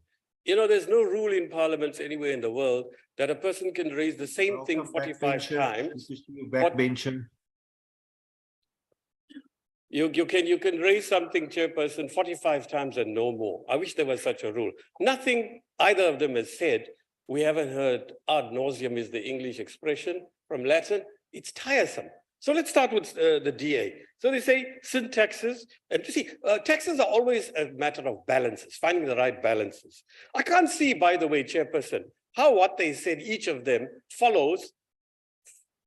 You know, there's no rule in parliaments anywhere in the world that a person can raise the same thing 45 times. Backbencher. You can raise something, Chairperson, 45 times and no more. I wish there was such a rule. Nothing either of them has said. We haven't heard ad nauseum is the English expression from Latin. It's tiresome. So let's start with the DA. So they say syntaxes, and you see, taxes are always a matter of balances, finding the right balances. I can't see, by the way, Chairperson, how what they said, each of them follows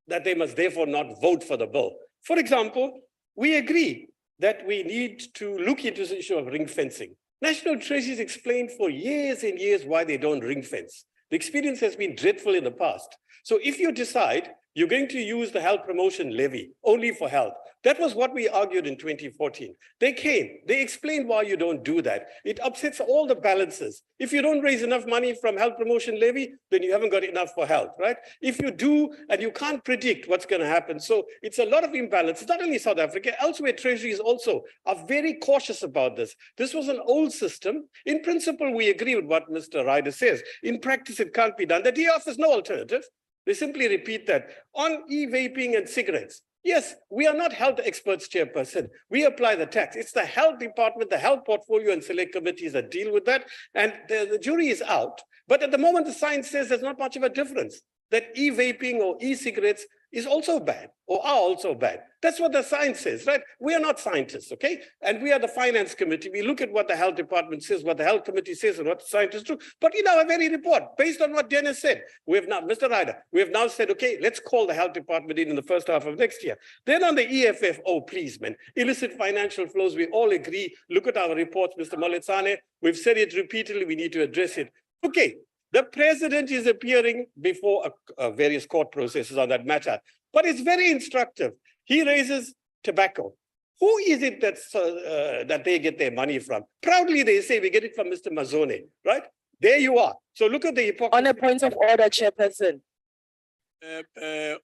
that they must therefore not vote for the bill. For example, we agree that we need to look into the issue of ring fencing. National Treasury's explained for years and years why they don't ring fence. The experience has been dreadful in the past. So if you decide you're going to use the health promotion levy only for health, that was what we argued in 2014. They came, they explained why you don't do that. It upsets all the balances. If you don't raise enough money from health promotion levy, then you haven't got enough for health, right? If you do, and you can't predict what's going to happen. So it's a lot of imbalance. It's not only South Africa, elsewhere treasuries also are very cautious about this. This was an old system. In principle, we agree with what Mr. Ryder says. In practice, it can't be done. The DA offers no alternative. They simply repeat that. On e-vaping and cigarettes, yes, we are not health experts, Chairperson. We apply the tax. It's the health department, the health portfolio and select committees that deal with that. And the jury is out. But at the moment, the science says there's not much of a difference, that e-vaping or e-cigarettes is also bad or are also bad. That's what the science says, right? We are not scientists, okay? And we are the finance committee. We look at what the health department says, what the health committee says, and what the scientists do. But in our very report, based on what Dennis said, we have now, Mr. Ryder, we have now said, okay, let's call the health department in the first half of next year. Then on the EFF, oh, please, man, illicit financial flows, we all agree. Look at our reports, Mr. Moletsane. We've said it repeatedly, we need to address it. Okay. The president is appearing before various court processes on that matter, but it's very instructive. He raises tobacco. Who is it that's, that they get their money from? Proudly, they say we get it from Mr. Mazone, right? There you are. So look at the hypocrisy. On a point of order, Chairperson.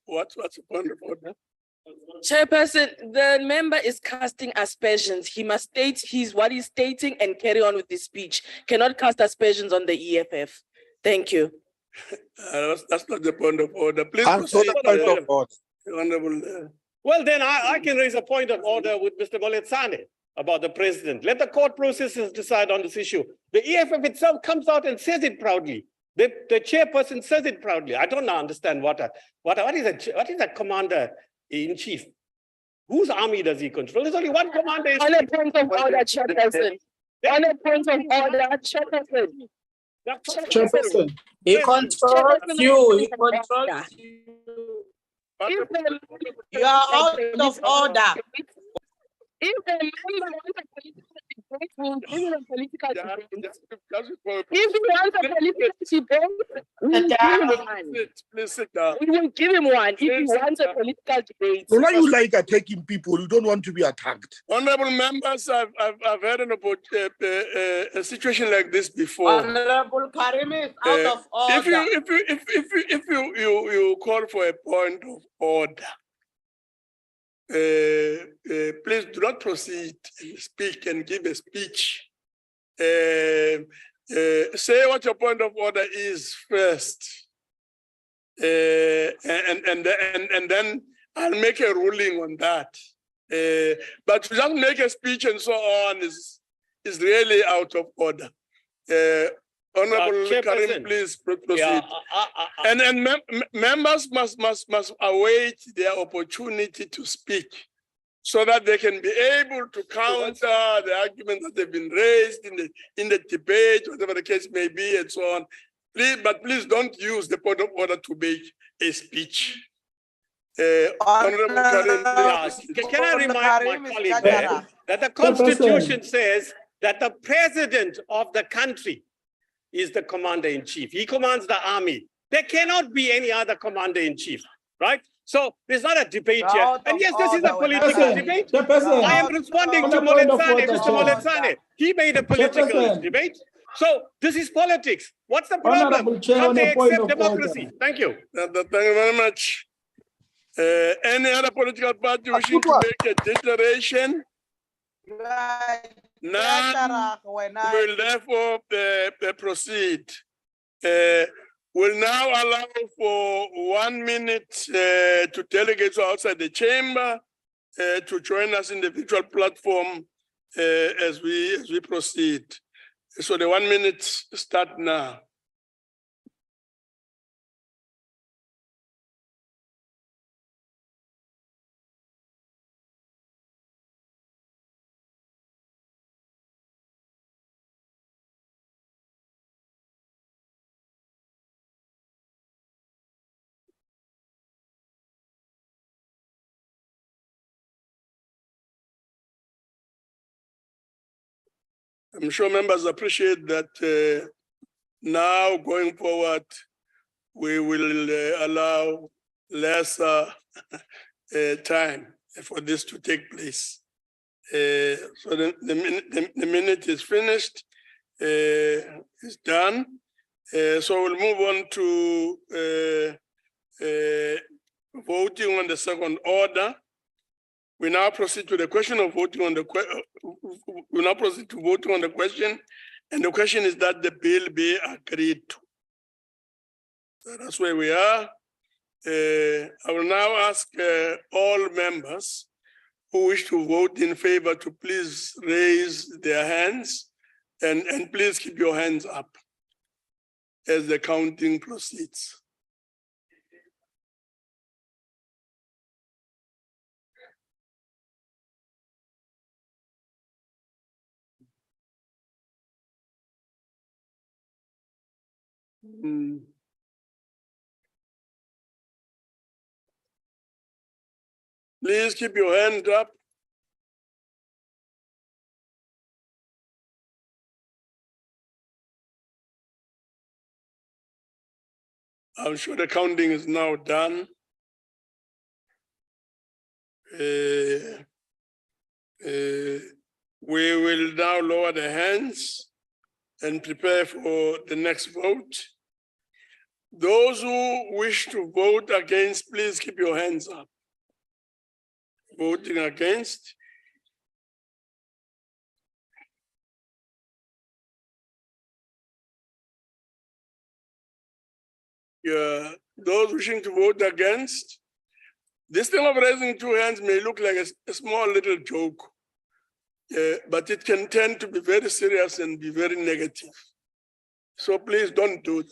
What's the point of order? Chairperson, the member is casting aspersions. He must state what he's stating and carry on with his speech. Cannot cast aspersions on the EFF. Thank you. That's not the point of order. Please Answer the point of order. Honorable. Well, then I can raise a point of order with Mr. Moletsane about the president. Let the court processes decide on this issue. The EFF itself comes out and says it proudly. The chairperson says it proudly. I don't understand what is a commander in chief? Whose army does he control? There's only one commander. On a point of order, Chairperson. On a point of order, Chairperson. Chairperson, he controls you. He controls you. You are out of order. If a member wants a political debate, if he wants a political debate, Please sit down. we will give him one. If he wants a political debate. Why you like attacking people? You don't want to be attacked. Honorable members, I've had a situation like this before. Honorable Karim is out of order. If you call for a point of order, please do not proceed and speak and give a speech. Say what your point of order is first, and then I'll make a ruling on that. But to just make a speech and so on is really out of order. Honorable Karim, please proceed. Yeah, And members must await their opportunity to speak so that they can be able to counter the arguments that have been raised in the debate, whatever the case may be, and so on. Please don't use the point of order to make a speech. Honorable Karim, can I remind my colleague there that the Constitution says that the president of the country is the commander-in-chief. He commands the army. There cannot be any other commander-in-chief, right? So there's not a debate You're here. out And of yes, this is a order, political Chairperson. debate. Chairperson, I am responding to on a point of Moletsane, order, Mr. Chair. Moletsane. He made a political Chairperson. debate. So this is politics. What's the Honorable problem? Chair, Can't on they a point accept of democracy? order. Thank you. Thank you very much. Any other political party wishing good to one. make a declaration? None. When Will therefore proceed. Will now allow for 1 minute to delegates outside the chamber to join us in the virtual platform as we proceed. So the 1 minute start now. I'm sure members appreciate that now going forward, we will allow lesser time for this to take place. So the minute is finished, it's done. So we'll move on to voting on the second order. We now proceed to the question of voting on the we now proceed to voting on the question, and the question is that the bill be agreed to. So that's where we are. I will now ask all members who wish to vote in favor to please raise their hands, and please keep your hands up as the counting proceeds. Please keep your hand up. I'm sure the counting is now done. We will now lower the hands and prepare for the next vote. Those who wish to vote against, please keep your hands up. Voting against. Yeah, those wishing to vote against. This thing of raising two hands may look like a small little joke, but it can tend to be very serious and be very negative. So please don't do that.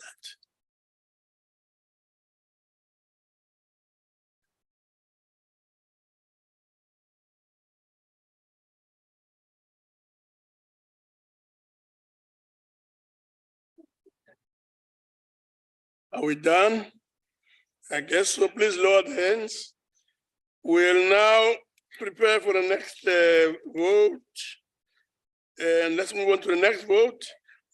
Are we done? I guess so. Please lower the hands. We'll now prepare for the next vote. And let's move on to the next vote.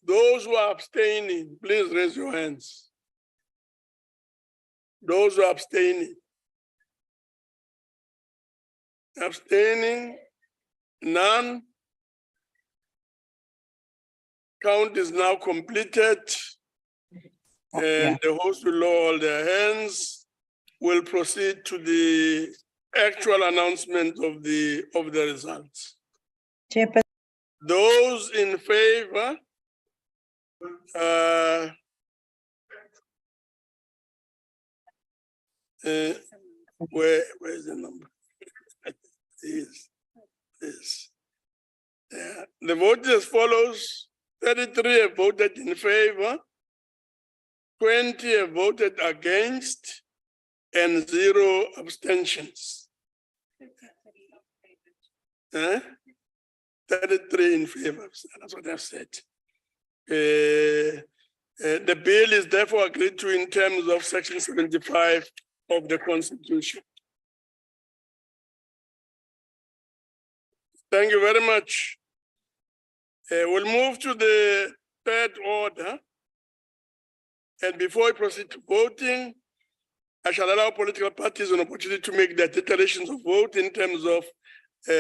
Those who are abstaining, please raise your hands. Those who are abstaining. Abstaining, none. Count is now completed. And the host will lower all their hands. We'll proceed to the actual announcement of the results. Those in favor, where's the number? This. Yeah. The vote as follows: 33 have voted in favor, 20 have voted against, and 0 abstentions. 33 in favor, that's what I've said. The bill is therefore agreed to in terms of Section 75 of the Constitution. Thank you very much. We'll move to the third order. And before I proceed to voting, I shall allow political parties an opportunity to make their declarations of vote in terms of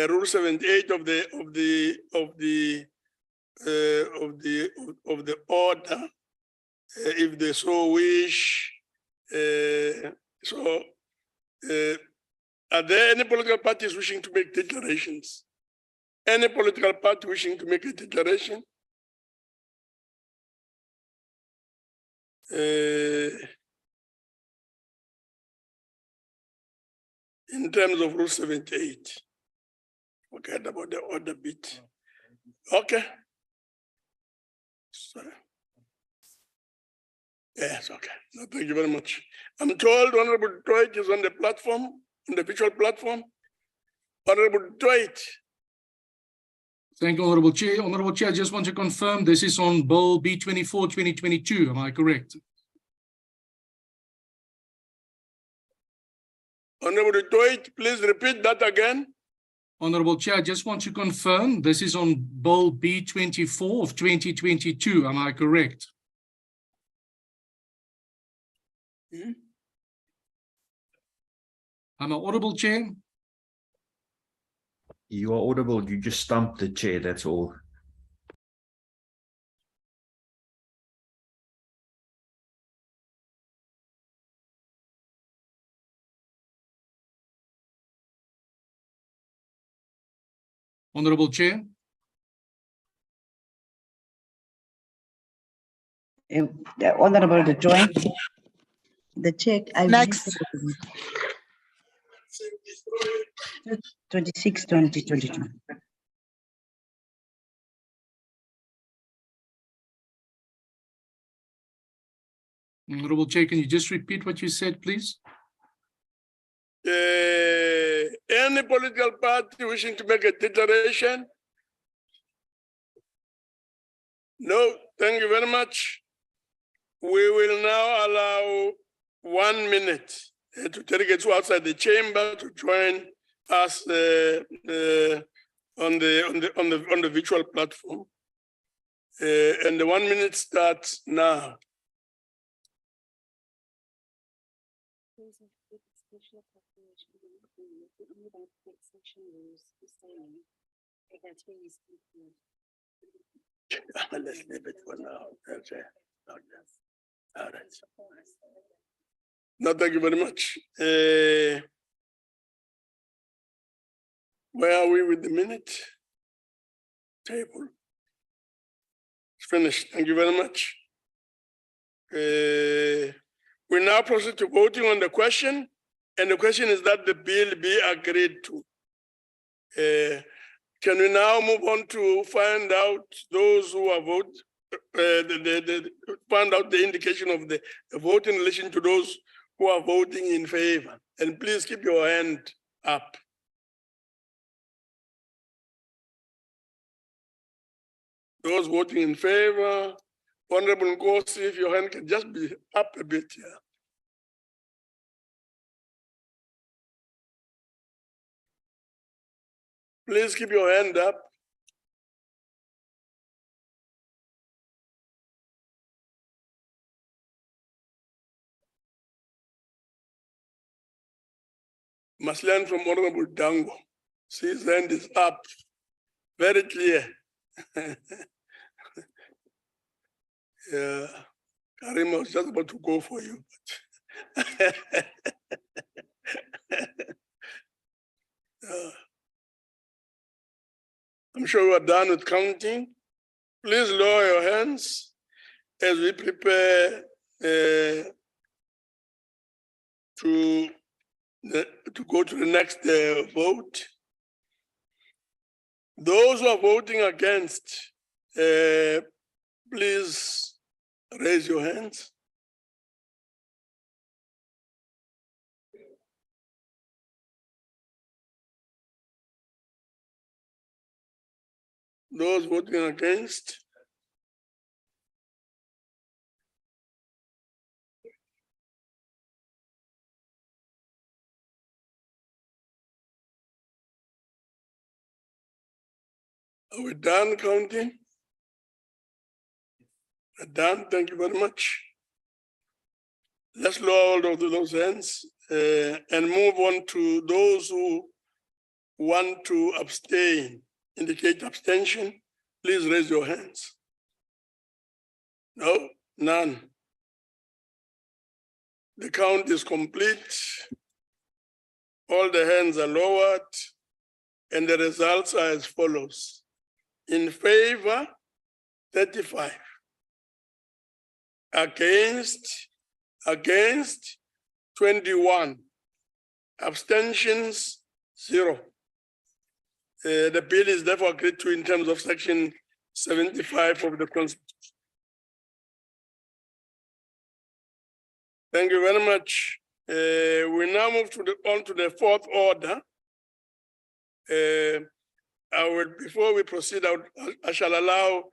Rule 78 of the order, if they so wish. Are there any political parties wishing to make declarations? Any political party wishing to make a declaration? In terms of Rule 78. Forget about the other bit. Okay. Sorry. Yes, okay. No, thank you very much. I'm told Honorable Dwight is on the platform, on the virtual platform. Honorable Dwight. Thank you, Honorable Chair. Honorable Chair, I just want to confirm this is on Bill B24, 2022. Am I correct? Honorable Dwight, please repeat that again. Honorable Chair, I just want to confirm this is on Bill B24 of 2022. Am I correct? Am I audible, Chair? You are audible. You just stumped the chair. That's all. Honorable Chair. The Honorable the Joint. The check. Next. 2022. Honorable Chair, can you just repeat what you said, please? Any political party wishing to make a declaration? No, thank you very much. We will now allow 1 minute to delegates who are outside the chamber to join us on the virtual platform. And the 1 minute starts now. Let's leave it for now. Okay. All right. No, thank you very much. Where are we with the minute? Table. It's finished. Thank you very much. We now proceed to voting on the question, and the question is that the bill be agreed to. Can we now move on to find out those who are vote, find out the indication of the vote in relation to those who are voting in favor? And please keep your hand up. Those voting in favor, Honorable Nkosi, if your hand can just be up a bit here. Please keep your hand up. Must learn from Honorable Dango. See, his hand is up. Very clear. Yeah. Karim was just about to go for you. I'm sure we are done with counting. Please lower your hands as we prepare to go to the next vote. Those who are voting against, please raise your hands. Those voting against. Are we done counting? We're done. Thank you very much. Let's lower all of those hands and move on to those who want to abstain, indicate abstention. Please raise your hands. No, none. The count is complete. All the hands are lowered and the results are as follows. In favor, 35. Against, 21. Abstentions, 0. The bill is therefore agreed to in terms of section 75 of the Constitution. Thank you very much. We now move on to the fourth order. Before we proceed, I shall allow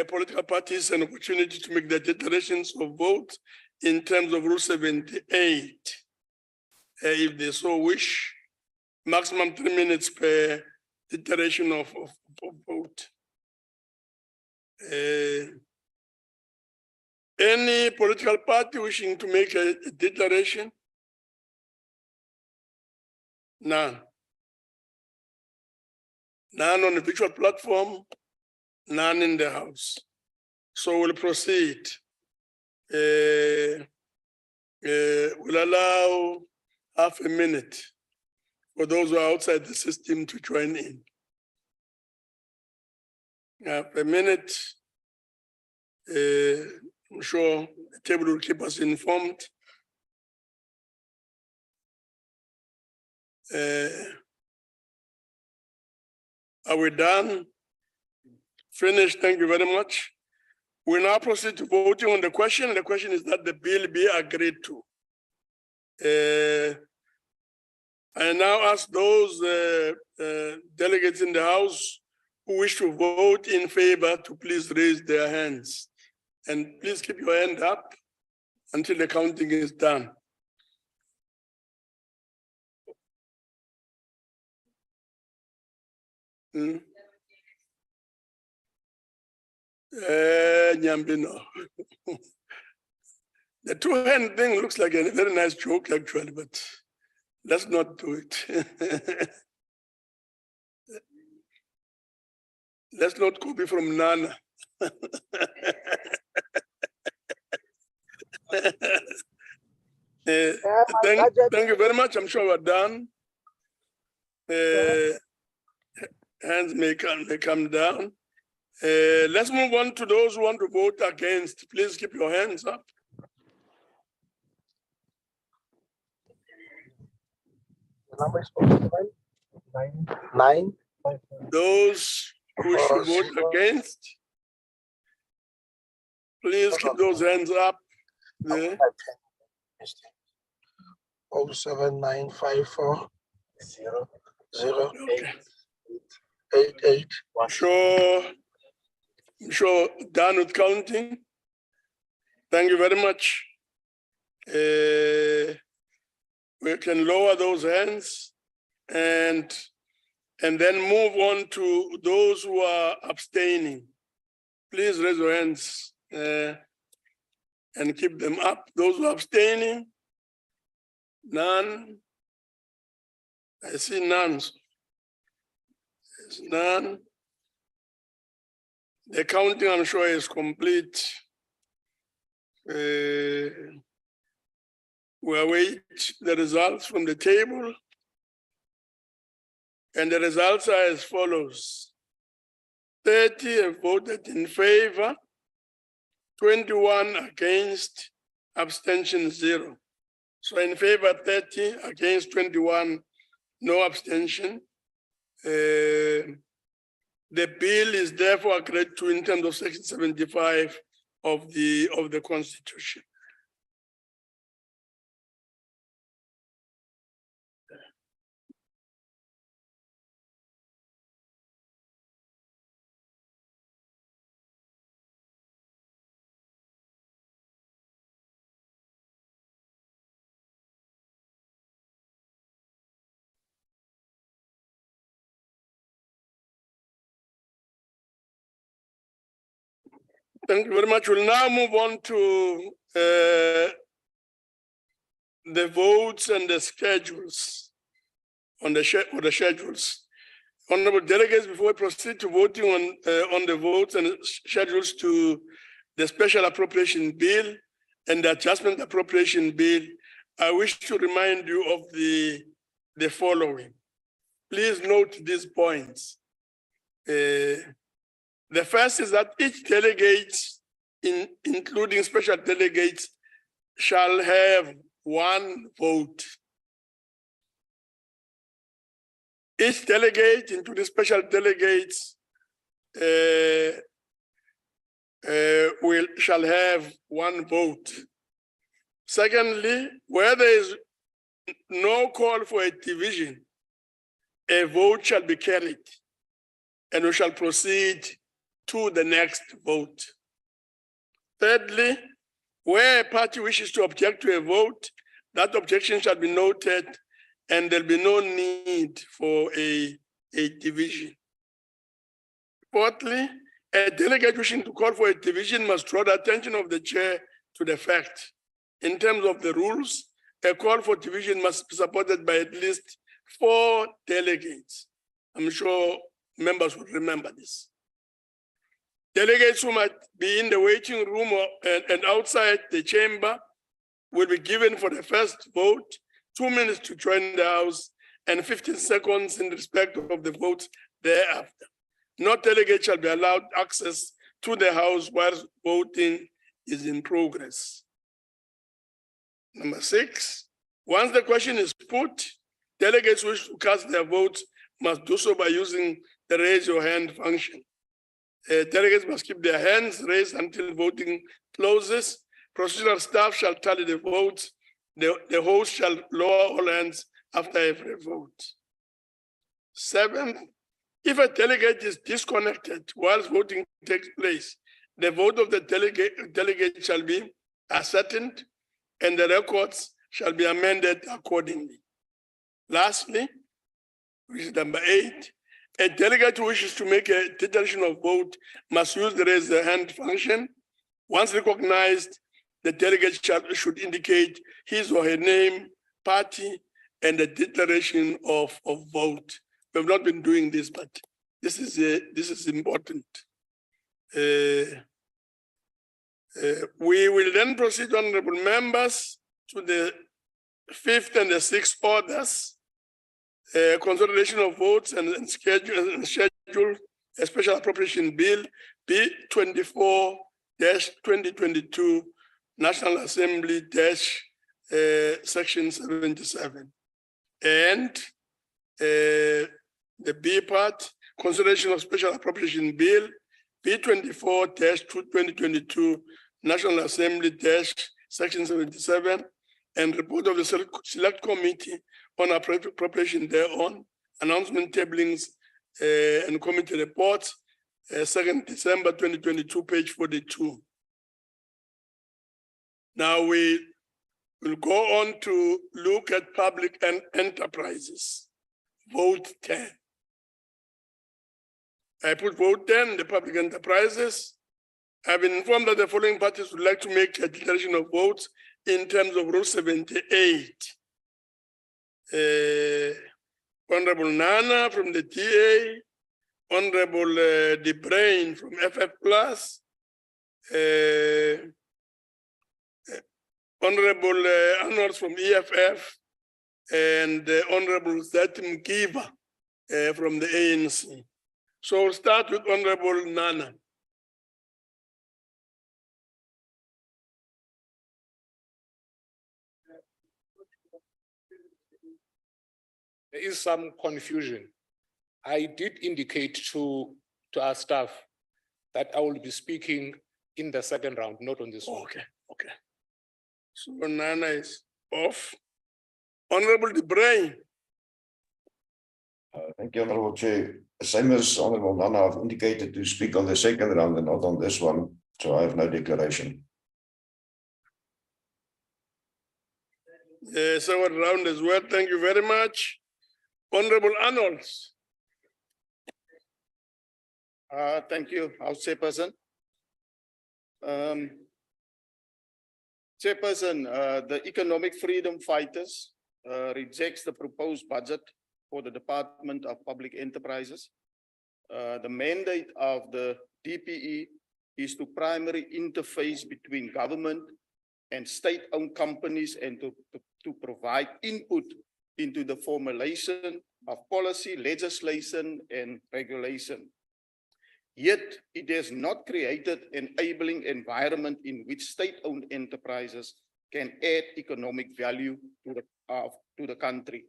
political parties an opportunity to make their declarations of vote in terms of Rule 78. If they so wish, maximum 3 minutes per declaration of vote. Any political party wishing to make a declaration? None. None on the virtual platform, none in the House. So we'll proceed. We'll allow half a minute for those who are outside the system to join in. Half a minute. I'm sure the table will keep us informed. Are we done? Finished, thank you very much. We now proceed to voting on the question. The question is that the bill be agreed to. I now ask those delegates in the House who wish to vote in favor to please raise their hands. And please keep your hand up until the counting is done. Nyambino. The two-hand thing looks like a very nice joke, actually, but let's not do it. Let's not copy from Nana. Thank you very much. I'm sure we're done. Hands may come down. Let's move on to those who want to vote against. Please keep your hands up. The number is 9. Those who wish to vote against, please keep those hands up. There. 07954 88. I'm sure done with counting. Thank you very much. We can lower those hands and then move on to those who are abstaining. Please raise your hands and keep them up. Those who are abstaining, none. I see none. There's none. The counting, I'm sure, is complete. We await the results from the table. And the results are as follows. 30 have voted in favor, 21 against, abstention 0. So in favor 30, against 21, no abstention. The bill is therefore agreed to in terms of section 75 of the Constitution. Thank you very much. We'll now move on to the votes and the schedules on the schedules. Honorable delegates, before we proceed to voting on the votes and schedules to the special appropriation bill and the adjustment appropriation bill, I wish to remind you of the following. Please note these points. The first is that each delegate, including special delegates, shall have one vote. Each delegate, including special delegates, shall have one vote. Secondly, where there is no call for a division, a vote shall be carried, and we shall proceed to the next vote. Thirdly, where a party wishes to object to a vote, that objection shall be noted, and there'll be no need for a division. Fourthly, a delegate wishing to call for a division must draw the attention of the chair to the fact. In terms of the rules, a call for division must be supported by at least 4 delegates. I'm sure members would remember this. Delegates who might be in the waiting room and outside the chamber will be given for the first vote 2 minutes to join the House and 15 seconds in respect of the votes thereafter. No delegate shall be allowed access to the House while voting is in progress. Number 6, once the question is put, delegates who wish to cast their votes must do so by using the raise your hand function. Delegates must keep their hands raised until voting closes. Procedural staff shall tally the votes. The host shall lower all hands after every vote. 7th, if a delegate is disconnected whilst voting takes place, the vote of the delegate shall be ascertained and the records shall be amended accordingly. Lastly, which is number 8, a delegate who wishes to make a declaration of vote must use the raise the hand function. Once recognized, the delegate should indicate his or her name, party, and a declaration of vote. We have not been doing this, but this is important. We will then proceed, honorable members, to the 5th and the 6th orders. Consolidation of votes and schedule a special appropriation bill B24-2022 National Assembly section 77 and the B part consideration of special appropriation bill B24-2022 National Assembly section 77 and report of the select committee on appropriation thereon, announcement tablings and committee reports, 2nd December 2022, page 42. Now we will go on to look at public and enterprises. Vote 10. I put vote 10, the public enterprises. I've been informed that the following parties would like to make a declaration of votes in terms of Rule 78. Honorable Nana from the TA, Honorable De Brain from FF Plus, Honorable Arnold from EFF, and Honorable Zatim Kiva from the ANC. So we'll start with Honorable Nana. There is some confusion. I did indicate to our staff that I will be speaking in the second round, not on this one. Okay. So Nana is off. Honorable De Brain. Thank you, Honorable Chair. Same as Honorable Nana, I've indicated to speak on the second round and not on this one, so I have no declaration. Second round as well. Thank you very much. Honorable Arnold. Thank you, House Chairperson. Chairperson, the economic freedom fighters rejects the proposed budget for the Department of Public Enterprises. The mandate of the DPE is to primarily interface between government and state-owned companies and to provide input into the formulation of policy, legislation, and regulation. Yet it has not created an enabling environment in which state-owned enterprises can add economic value to the country.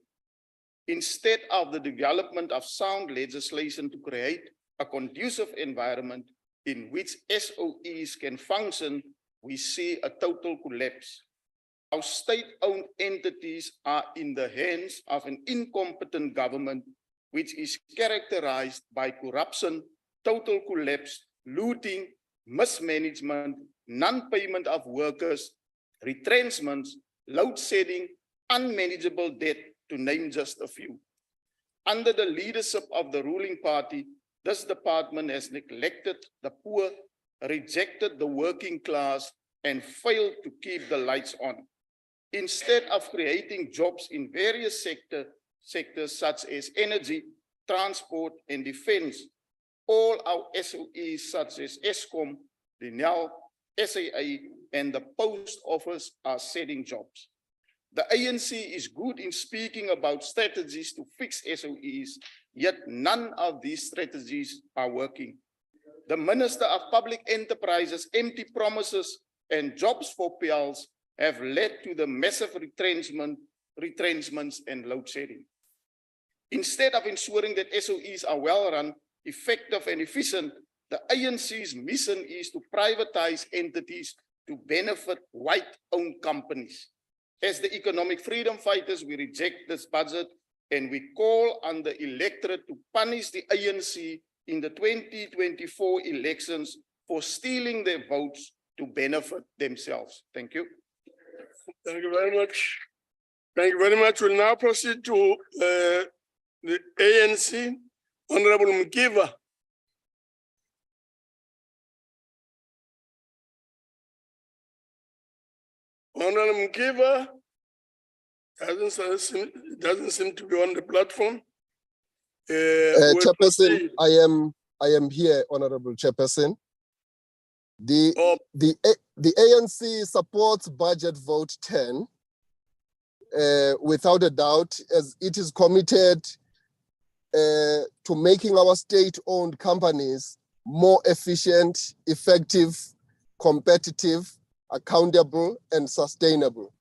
Instead of the development of sound legislation to create a conducive environment in which SOEs can function, we see a total collapse. Our state-owned entities are in the hands of an incompetent government, which is characterized by corruption, total collapse, looting, mismanagement, non-payment of workers, retrenchments, load shedding, unmanageable debt, to name just a few. Under the leadership of the ruling party, this department has neglected the poor, rejected the working class, and failed to keep the lights on. Instead of creating jobs in various sectors such as energy, transport, and defense, all our SOEs such as ESCOM, the NEL, SAA, and the post office are setting jobs. The ANC is good in speaking about strategies to fix SOEs, yet none of these strategies are working. The Minister of Public Enterprises' empty promises and jobs for PLs have led to the massive retrenchments and load shedding. Instead of ensuring that SOEs are well run, effective and efficient, the ANC's mission is to privatize entities to benefit white-owned companies. As the economic freedom fighters, we reject this budget and we call on the electorate to punish the ANC in the 2024 elections for stealing their votes to benefit themselves. Thank you. Thank you very much. Thank you very much. We'll now proceed to the ANC. Honorable Mkiva. Honorable Mkiva doesn't seem to be on the platform. Chairperson, I am here, Honorable Chairperson. The ANC supports budget vote 10 without a doubt, as it is committed to making our state-owned companies more efficient, effective, competitive, accountable, and sustainable.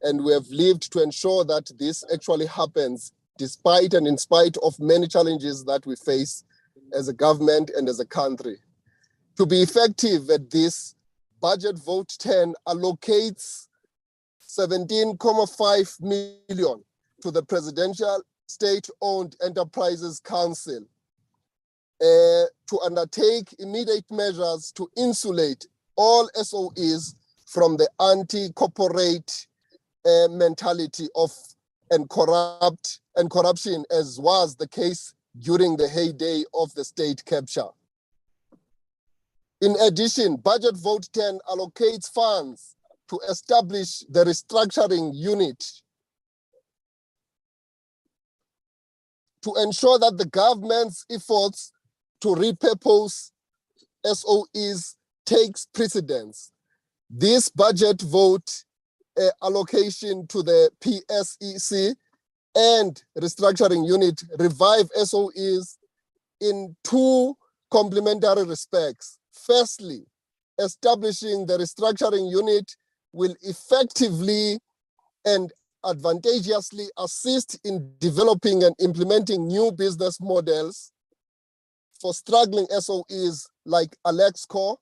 And we have lived to ensure that this actually happens despite and in spite of many challenges that we face as a government and as a country. To be effective at this, budget vote 10 allocates 17.5 million to the Presidential State-Owned Enterprises Council to undertake immediate measures to insulate all SOEs from the anti-corporate mentality of and corruption, as was the case during the heyday of the state capture. In addition, budget vote 10 allocates funds to establish the restructuring unit to ensure that the government's efforts to repurpose SOEs takes precedence. This budget vote allocation to the PSEC and restructuring unit revive SOEs in two complementary respects. Firstly, establishing the restructuring unit will effectively and advantageously assist in developing and implementing new business models for struggling SOEs like Alexco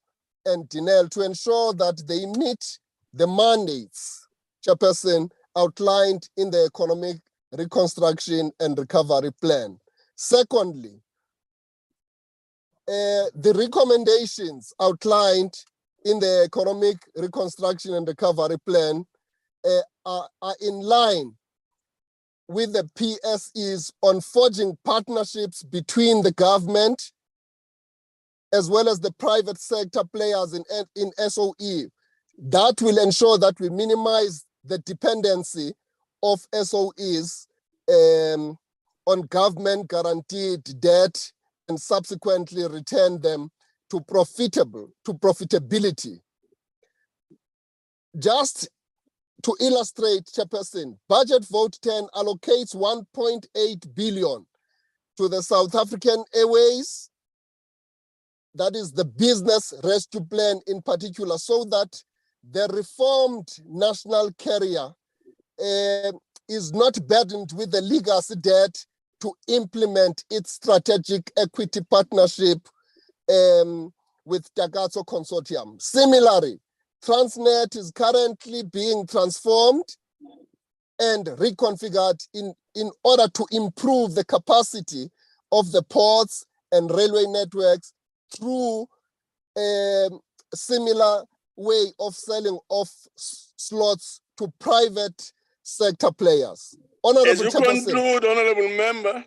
and Dinel to ensure that they meet the mandates, Chairperson, outlined in the Economic Reconstruction and Recovery Plan. Secondly, the recommendations outlined in the Economic Reconstruction and Recovery Plan are in line with the PSEs on forging partnerships between the government as well as the private sector players in SOE That will ensure that we minimize the dependency of SOEs on government guaranteed debt and subsequently return them to profitability. Just to illustrate, Chairperson, Budget Vote 10 allocates 1.8 billion to the South African Airways, that is the business rescue plan in particular, so that the reformed national carrier is not burdened with the legacy debt to implement its strategic equity partnership with Takatso Consortium. Similarly, Transnet is currently being transformed and reconfigured in order to improve the capacity of the ports and railway networks through a similar way of selling off slots to private sector players. As you conclude, Honorable Member.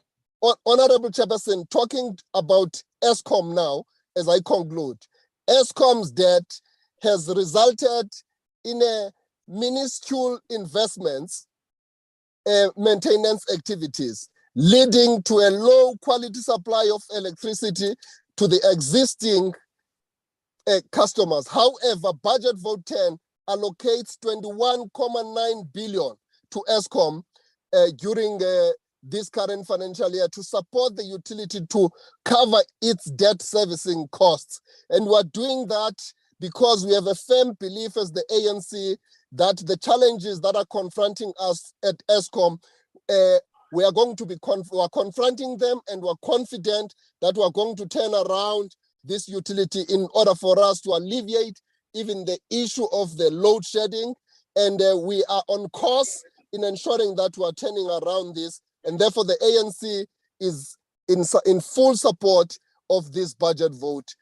Honorable Chairperson, talking about ESCOM now, as I conclude, ESCOM's debt has resulted in a minuscule investments, maintenance activities, leading to a low quality supply of electricity to the existing customers. However, Budget Vote 10 allocates 21.9 billion to ESCOM during this current financial year to support the utility to cover its debt servicing costs. And we're doing that because we have a firm belief as the ANC that the challenges that are confronting us at ESCOM, we are going to be confronting them, and we're confident that we're going to turn around this utility in order for us to alleviate even the issue of the load shedding. And we are on course in ensuring that we are turning around this. And therefore the ANC is in full support of this budget vote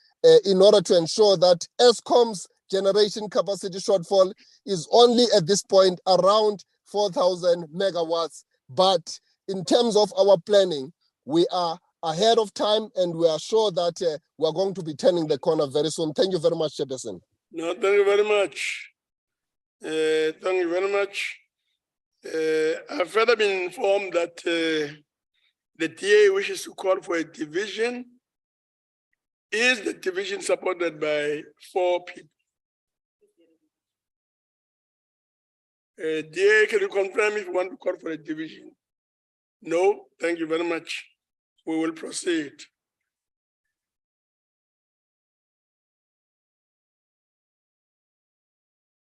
in order to ensure that ESCOM's generation capacity shortfall is only at this point around 4,000 megawatts. But in terms of our planning, we are ahead of time, and we are sure that we are going to be turning the corner very soon. Thank you very much, Chairperson. No, thank you very much. Thank you very much. I've further been informed that the TA wishes to call for a division. Is the division supported by 4 people? DA, can you confirm if you want to call for a division? No, thank you very much. We will proceed.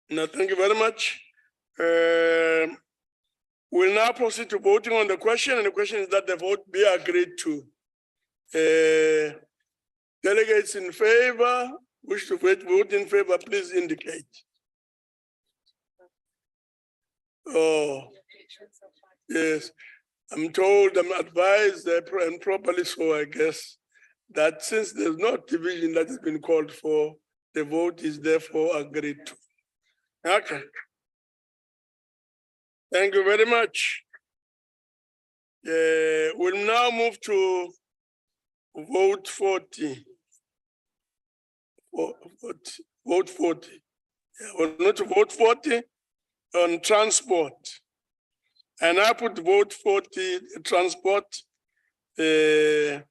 No, thank you very much. We'll now proceed to voting on the question, and the question is that the vote be agreed to. Delegates in favor, wish to vote in favor, please indicate. Oh, yes. I'm told, I'm advised and properly so, I guess, that since there's no division that has been called for, the vote is therefore agreed to. Okay. Thank you very much. We'll now move to vote 40. Vote 40. Yeah, we'll not to vote 40 on transport. And I put vote 40 transport. Again,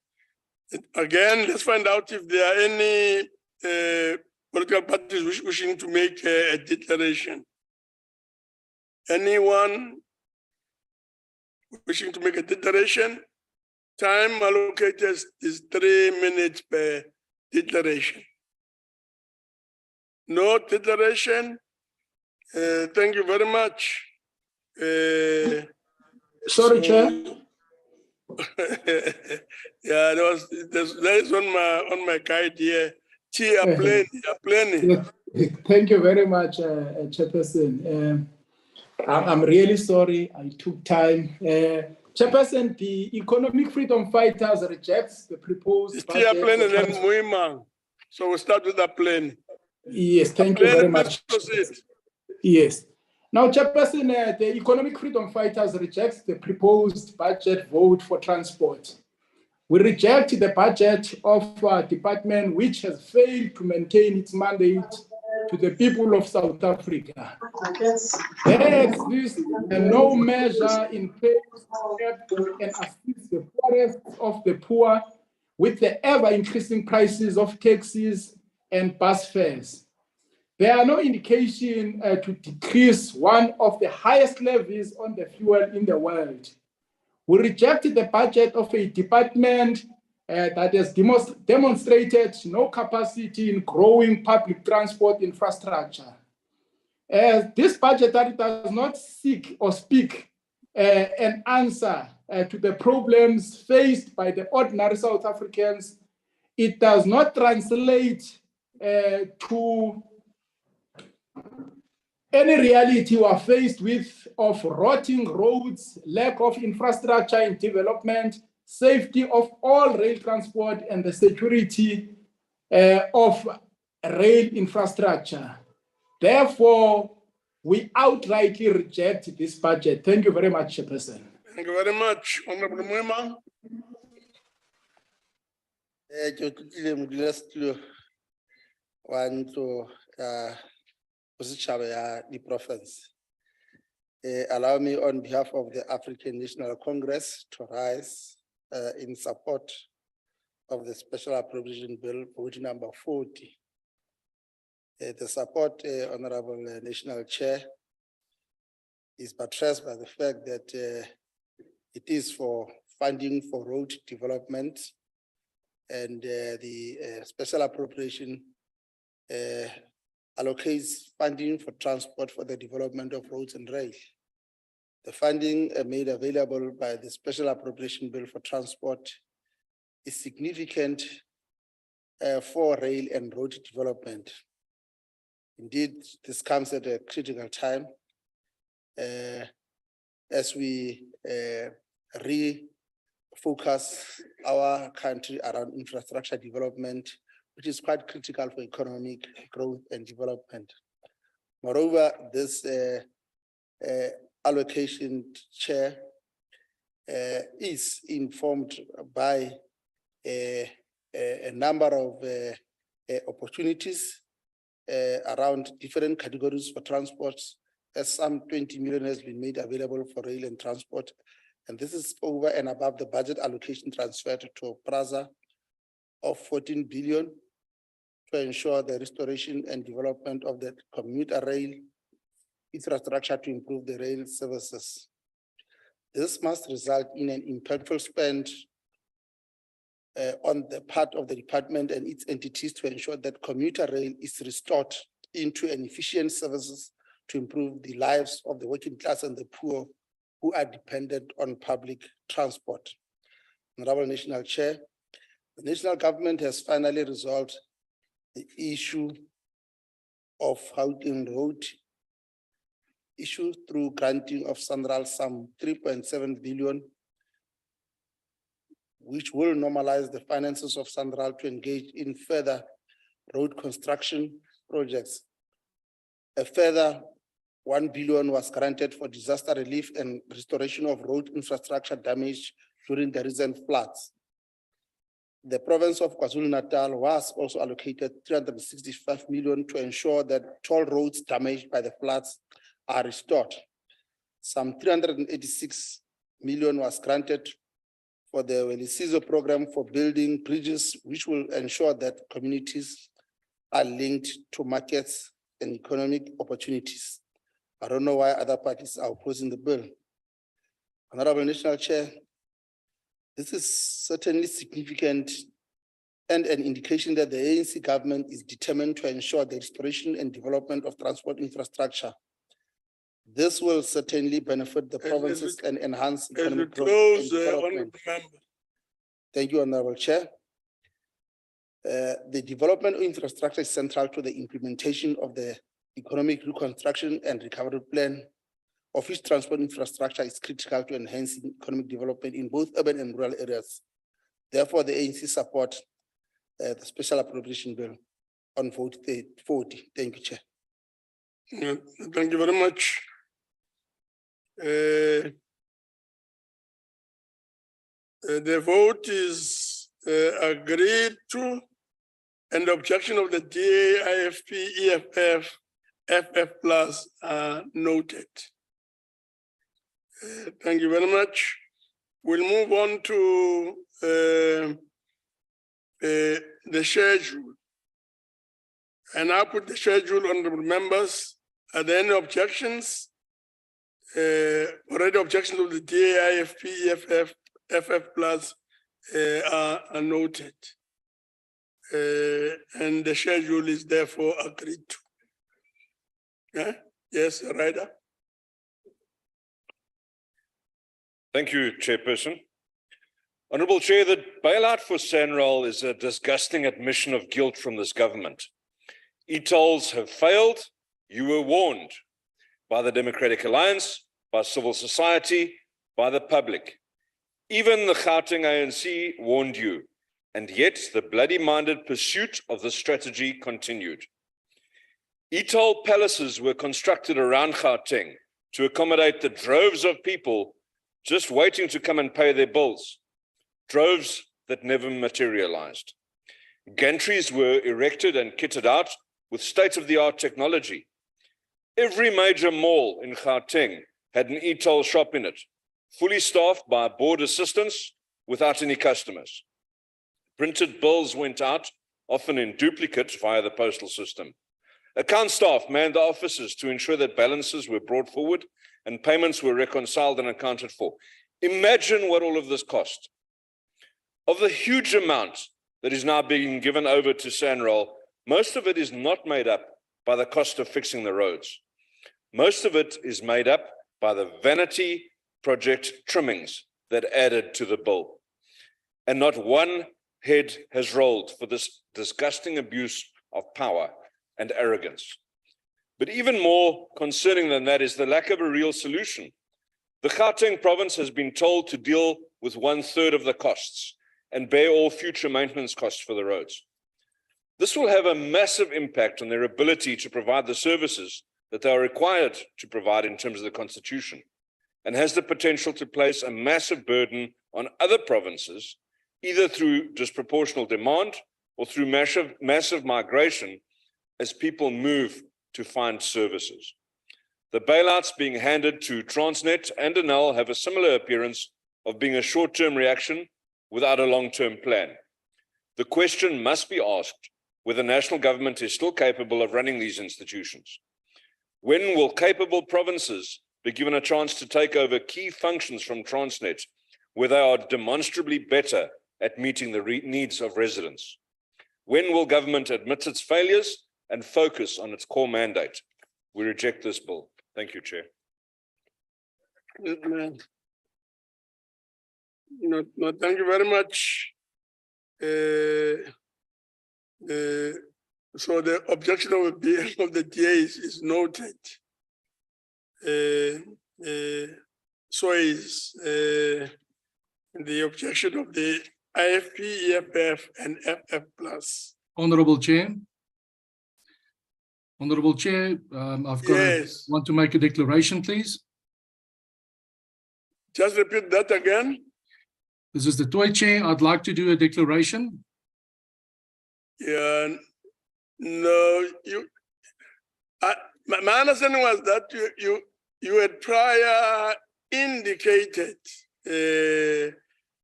let's find out if there are any political parties wishing to make a declaration. Anyone wishing to make a declaration? Time allocated is 3 minutes per declaration. No declaration. Thank you very much. Sorry, Chair. Yeah, that is on my guide here. Plenty. Thank you very much, Chairperson. I'm really sorry I took time. Chairperson, the economic freedom fighters rejects the proposed budget. So we'll start with the plan. Yes, thank you very much. Yes. Now, Chairperson, the economic freedom fighters rejects the proposed budget vote for transport. We reject the budget of our department, which has failed to maintain its mandate to the people of South Africa. There exists no measure in place to help and assist the poorest of the poor with the ever-increasing prices of taxis and bus fares. There are no indication to decrease one of the highest levies on the fuel in the world. We rejected the budget of a department that has demonstrated no capacity in growing public transport infrastructure. This budget that does not seek or speak an answer to the problems faced by the ordinary South Africans. It does not translate to any reality we are faced with of rotting roads, lack of infrastructure and development, safety of all rail transport, and the security of rail infrastructure. Therefore, we outrightly reject this budget. Thank you very much, Chairperson. Thank you very much, Honorable Mwema. One to the province. Allow me on behalf of the African National Congress to rise in support of the Special Appropriation Bill, vote number 40. The support, Honorable National Chair, is buttressed by the fact that it is for funding for road development, and the special appropriation allocates funding for transport for the development of roads and rail. The funding made available by the Special Appropriation Bill for transport is significant for rail and road development. Indeed, this comes at a critical time as we refocus our country around infrastructure development, which is quite critical for economic growth and development. Moreover, this allocation, Chair, is informed by a number of opportunities around different categories for transports, as some 20 million has been made available for rail and transport. And this is over and above the budget allocation transferred to PRAZA of 14 billion to ensure the restoration and development of the commuter rail infrastructure to improve the rail services. This must result in an impactful spend on the part of the department and its entities to ensure that commuter rail is restored into an efficient services to improve the lives of the working class and the poor who are dependent on public transport. Honorable National Chair, the national government has finally resolved the issue of housing road issue through granting of SANRAL some 3.7 billion, which will normalize the finances of SANRAL to engage in further road construction projects. A further 1 billion was granted for disaster relief and restoration of road infrastructure damage during the recent floods. The province of KwaZulu-Natal was also allocated 365 million to ensure that toll roads damaged by the floods are restored. Some 386 million was granted for the Welisizo program for building bridges, which will ensure that communities are linked to markets and economic opportunities. I don't know why other parties are opposing the bill. Honorable National Chair, this is certainly significant and an indication that the ANC government is determined to ensure the restoration and development of transport infrastructure. This will certainly benefit the provinces and enhance economic growth and development. Thank you, Honorable Chair. The development of infrastructure is central to the implementation of the Economic Reconstruction and Recovery Plan, of which transport infrastructure is critical to enhancing economic development in both urban and rural areas. Therefore, the ANC support the Special Appropriation Bill on vote 40. Thank you, Chair. Thank you very much. The vote is agreed to. and the objection of the DA, IFP, EFF, FF plus are noted. Thank you very much. We'll move on to the schedule. And I put the schedule, honorable members. Are there any objections? Already objections of the DA, IFP, EFF, FF plus are noted. And the schedule is therefore agreed to. Yeah? Yes, Ryder. Thank you, Chairperson. Honourable Chair, the bailout for Sanral is a disgusting admission of guilt from this government. E-tolls have failed. You were warned by the Democratic Alliance, by civil society, by the public. Even the Gauteng ANC warned you, and yet the bloody-minded pursuit of the strategy continued. E-toll palaces were constructed around Gauteng to accommodate the droves of people just waiting to come and pay their bills, droves that never materialized. Gantries were erected and kitted out with state-of-the-art technology. Every major mall in Gauteng had an e-toll shop in it, fully staffed by board assistants without any customers. Printed bills went out, often in duplicate via the postal system. Account staff manned the offices to ensure that balances were brought forward and payments were reconciled and accounted for. Imagine what all of this cost. Of the huge amount that is now being given over to Sanral, most of it is not made up by the cost of fixing the roads. Most of it is made up by the vanity project trimmings that added to the bill. And not one head has rolled for this disgusting abuse of power and arrogance. But even more concerning than that is the lack of a real solution. The Gauteng province has been told to deal with 1/3 of the costs and bear all future maintenance costs for the roads. This will have a massive impact on their ability to provide the services that they are required to provide in terms of the Constitution, and has the potential to place a massive burden on other provinces, either through disproportional demand or through massive migration as people move to find services. The bailouts being handed to Transnet and Enel have a similar appearance of being a short-term reaction without a long-term plan. The question must be asked whether the national government is still capable of running these institutions. When will capable provinces be given a chance to take over key functions from Transnet, where they are demonstrably better at meeting the needs of residents? When will government admit its failures and focus on its core mandate? We reject this bill. Thank you, Chair. No, thank you very much. So the objection of the DA is noted. So is the objection of the IFP, EFF, and FF plus. Honorable Chair. Honorable Chair, I've got want to make a declaration, please. Just repeat that again. This is the Toy Chair. I'd like to do a declaration. Yeah, no, my understanding was that you had prior indicated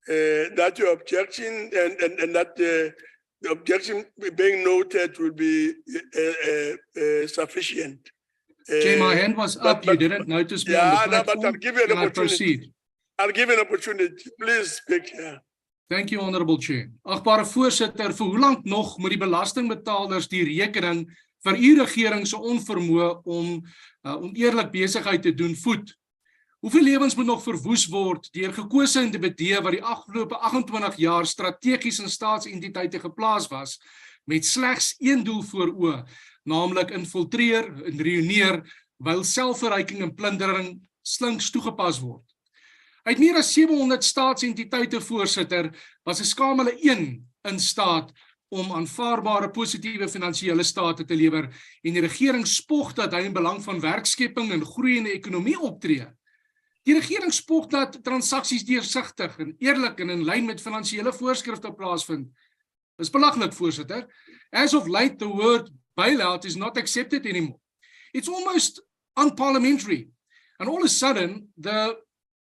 that your objection and that the objection being noted will be sufficient. Chair, my hand was up. You didn't notice me on the platform. But I'll give you an opportunity. I'll give you an opportunity. Please speak here. Thank you, Honorable Chair. Agbare voorsitter, vir hoe lank nog moet die belastingbetalers die rekening vir u regering se onvermoë om oneerlik besigheid te doen voed? Hoeveel lewens moet nog verwoes word deur gekose individue wat die afgelope 28 jaar strategies in staatsentiteite geplaas was met slegs een doel voor oë, naamlik infiltreer en reuneer, wyl selfverryking en plundering slinks toegepas word? Uit meer as 700 staatsentiteite, voorsitter, was 'n skamele 1 in staat om aanvaarbare positiewe finansiële state te lewer en die regering spog dat hy in belang van werkskepping en groeiende ekonomie optree. Die regering spog dat transaksies deursigtig en eerlik en in lyn met finansiële voorskrifte plaasvind. Dis belaglik, voorsitter. As of late, the word bailout is not accepted anymore. It's almost unparliamentary. And all of a sudden, the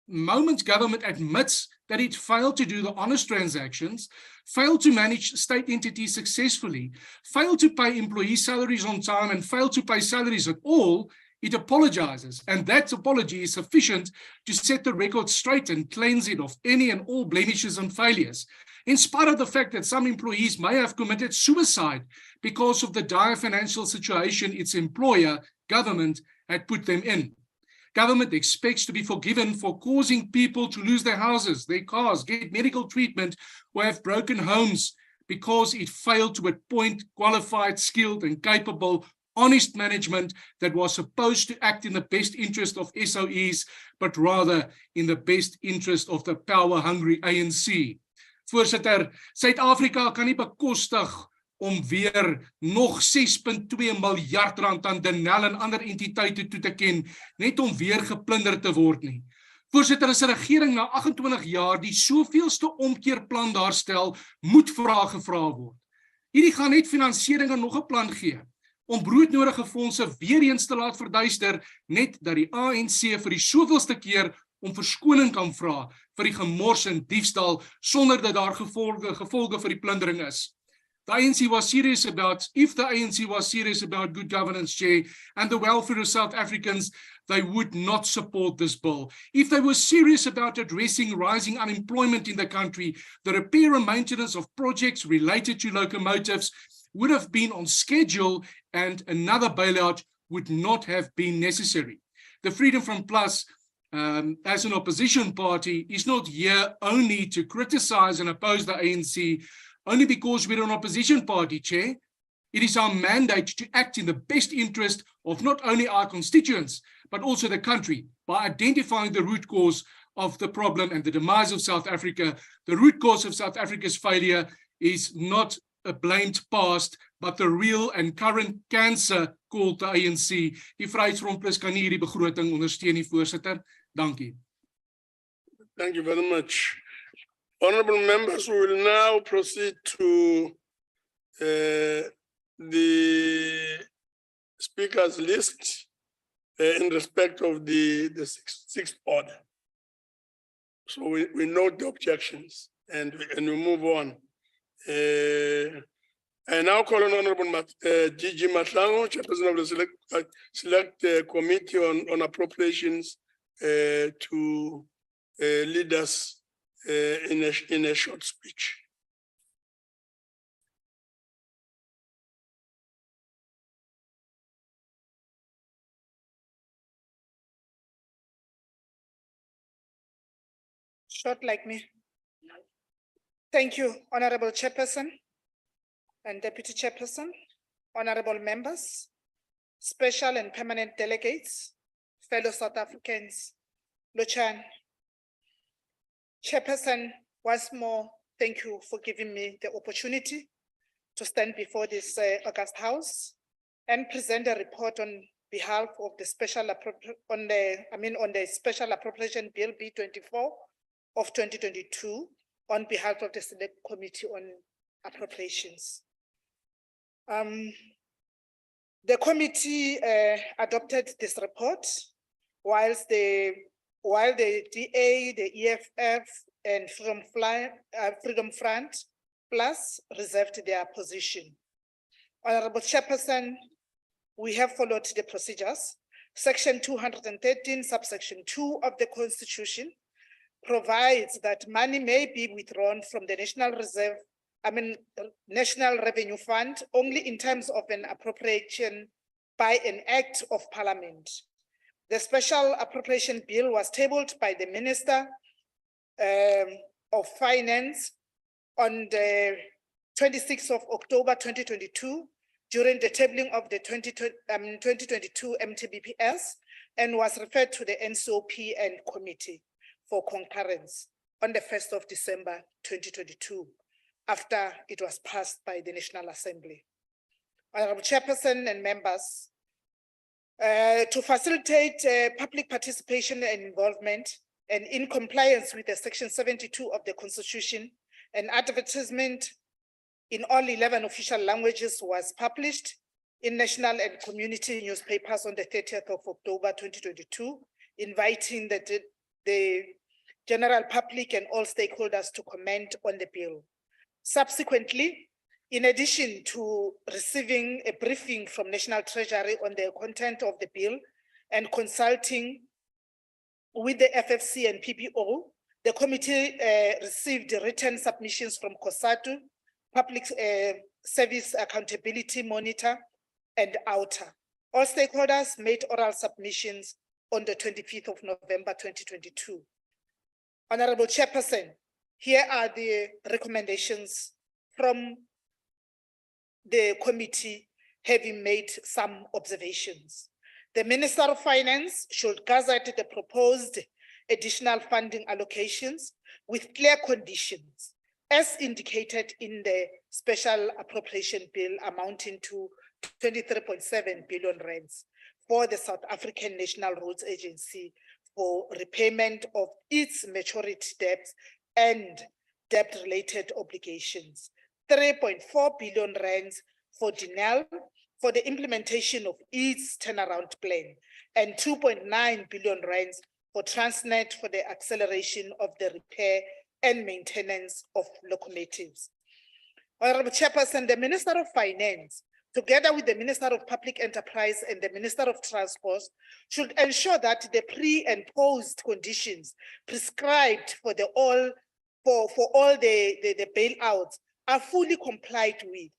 moment government admits that it failed to do the honest transactions, failed to manage state entities successfully, failed to pay employee salaries on time, and failed to pay salaries at all, it apologizes. And that apology is sufficient to set the record straight and cleanse it of any and all blemishes and failures, in spite of the fact that some employees may have committed suicide because of the dire financial situation its employer, government, had put them in. Government expects to be forgiven for causing people to lose their houses, their cars, get medical treatment, or have broken homes because it failed to appoint qualified, skilled, and capable, honest management that was supposed to act in the best interest of SOEs, but rather in the best interest of the power-hungry ANC. Voorsitter, Suid-Afrika kan nie bekostig om weer nog 6.2 miljard rand aan Denel en ander entiteite toe te ken, net om weer geplunder te word nie. Voorsitter, as 'n regering na 28 jaar die soveelste omkeerplan daar stel, moet vrae gevra word. Hierdie gaan net finansiering en nog 'n plan gee, om broodnodige fondse weer eens te laat verduister, net dat die ANC vir die soveelste keer om verskoning kan vra vir die gemors en diefstal, sonder dat daar gevolge vir die plundering is. The ANC was serious about, if the ANC was serious about good governance, Chair, and the welfare of South Africans, they would not support this bill. If they were serious about addressing rising unemployment in the country, the repair and maintenance of projects related to locomotives would have been on schedule and another bailout would not have been necessary. The Freedom from Plus, as an opposition party, is not here only to criticize and oppose the ANC, only because we're an opposition party, Chair. It is our mandate to act in the best interest of not only our constituents, but also the country, by identifying the root cause of the problem and the demise of South Africa. The root cause of South Africa's failure is not a blamed past, but the real and current cancer called the ANC. Die Vryheidsfront Plus kan nie hierdie begroting ondersteun nie, voorsitter. Dankie. Thank you very much. Honorable members, we will now proceed to the speakers list in respect of the sixth order. So we note the objections and we move on. I now call on Honorable Gigi Matlango, Chairperson of the Select Committee on Appropriations, to lead us in a short speech. Short like me. Thank you, Honorable Chairperson and Deputy Chairperson, honorable members, special and permanent delegates, fellow South Africans, Luchan. Chairperson, once more, thank you for giving me the opportunity to stand before this August House and present a report on behalf of the Special Appropriation Bill B24 of 2022 on behalf of the Select Committee on Appropriations. The committee adopted this report while the DA, the EFF, and Freedom Front Plus reserved their position. Honorable Chairperson, we have followed the procedures. Section 213, subsection 2 of the Constitution provides that money may be withdrawn from the National Revenue Fund only in terms of an appropriation by an act of Parliament. The Special Appropriation Bill was tabled by the Minister of Finance on the 26th of October 2022 during the tabling of the 2022 MTBPS and was referred to the NCOP and committee for concurrence on the 1st of December 2022 after it was passed by the National Assembly. Honorable Chairperson and members, to facilitate public participation and involvement and in compliance with the Section 72 of the Constitution, an advertisement in all 11 official languages was published in national and community newspapers on the 30th of October 2022, inviting the general public and all stakeholders to comment on the bill. Subsequently, in addition to receiving a briefing from National Treasury on the content of the bill and consulting with the FFC and PPO, the committee received written submissions from COSATU, Public Service Accountability Monitor, and OUTA. All stakeholders made oral submissions on the 25th of November 2022. Honorable Chairperson, here are the recommendations from the committee, having made some observations. The Minister of Finance should gazette the proposed additional funding allocations with clear conditions, as indicated in the special appropriation bill amounting to 23.7 billion rands for the South African National Roads Agency for repayment of its maturity debts and debt-related obligations, 3.4 billion rands for DENEL for the implementation of its turnaround plan, and 2.9 billion rands for Transnet for the acceleration of the repair and maintenance of locomotives. Honorable Chairperson, the Minister of Finance, together with the Minister of Public Enterprise and the Minister of Transport, should ensure that the pre and post conditions prescribed for all the bailouts are fully complied with,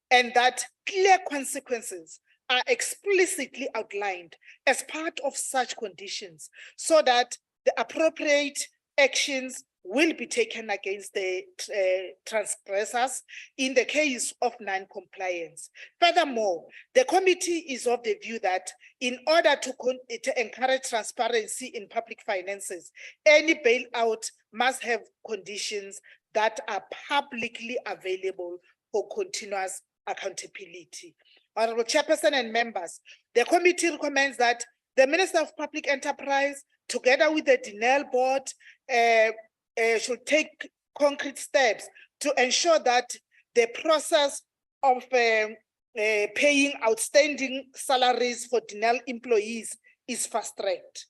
and that clear consequences are explicitly outlined as part of such conditions, so that the appropriate actions will be taken against the transgressors in the case of non-compliance. Furthermore, the committee is of the view that in order to encourage transparency in public finances, any bailout must have conditions that are publicly available for continuous accountability. Honorable Chairperson and members, the committee recommends that the Minister of Public Enterprise, together with the DENEL board, should take concrete steps to ensure that the process of paying outstanding salaries for DENEL employees is fast-tracked.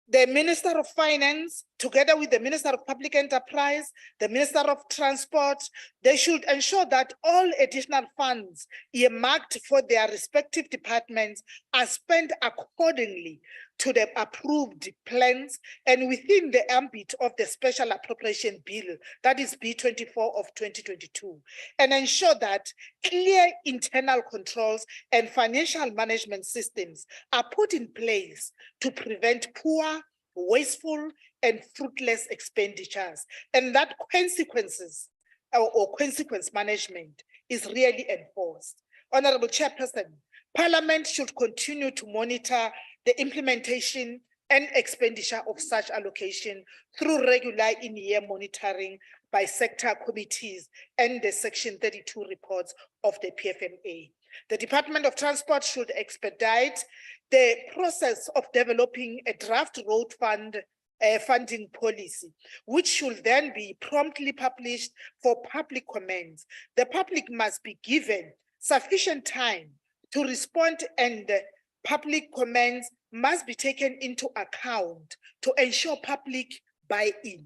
The Minister of Finance, together with the Minister of Public Enterprise, the Minister of Transport, they should ensure that all additional funds earmarked for their respective departments are spent accordingly to the approved plans and within the ambit of the special appropriation bill, that is B24 of 2022, and ensure that clear internal controls and financial management systems are put in place to prevent poor, wasteful, and fruitless expenditures, and that consequences or consequence management is really enforced. Honorable Chairperson, Parliament should continue to monitor the implementation and expenditure of such allocation through regular in-year monitoring by sector committees and the Section 32 reports of the PFMA. The Department of Transport should expedite the process of developing a draft road funding policy, which should then be promptly published for public comment. The public must be given sufficient time to respond, and public comments must be taken into account to ensure public buy-in.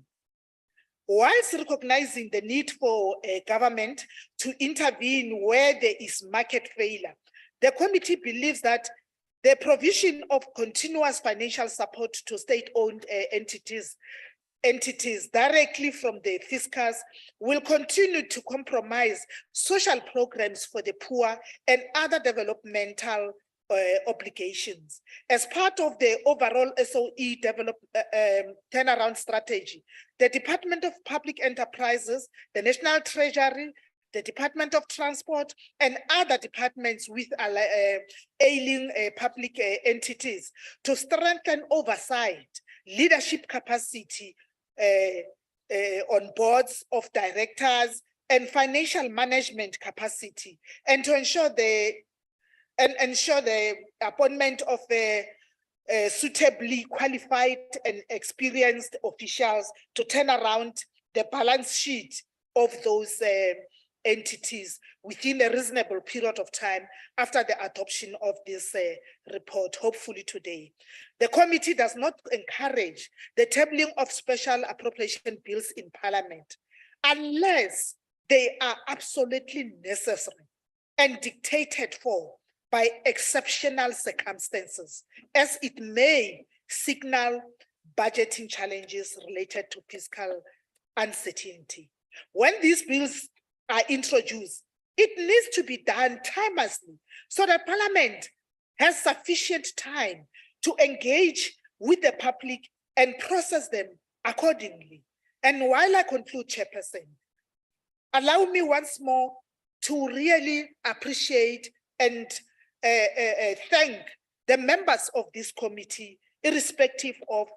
Whilst recognizing the need for a government to intervene where there is market failure, the committee believes that the provision of continuous financial support to state-owned entities directly from the fiscus will continue to compromise social programs for the poor and other developmental obligations. As part of the overall SOE turnaround strategy, the Department of Public Enterprises, the National Treasury, the Department of Transport, and other departments with ailing public entities to strengthen oversight, leadership capacity on boards of directors, and financial management capacity, and to ensure the appointment of suitably qualified and experienced officials to turn around the balance sheet of those entities within a reasonable period of time after the adoption of this report, hopefully today. The committee does not encourage the tabling of special appropriation bills in Parliament unless they are absolutely necessary and dictated for by exceptional circumstances, as it may signal budgeting challenges related to fiscal uncertainty. When these bills are introduced, it needs to be done timelessly so that Parliament has sufficient time to engage with the public and process them accordingly. And while I conclude, Chairperson, allow me once more to really appreciate and thank the members of this committee, irrespective of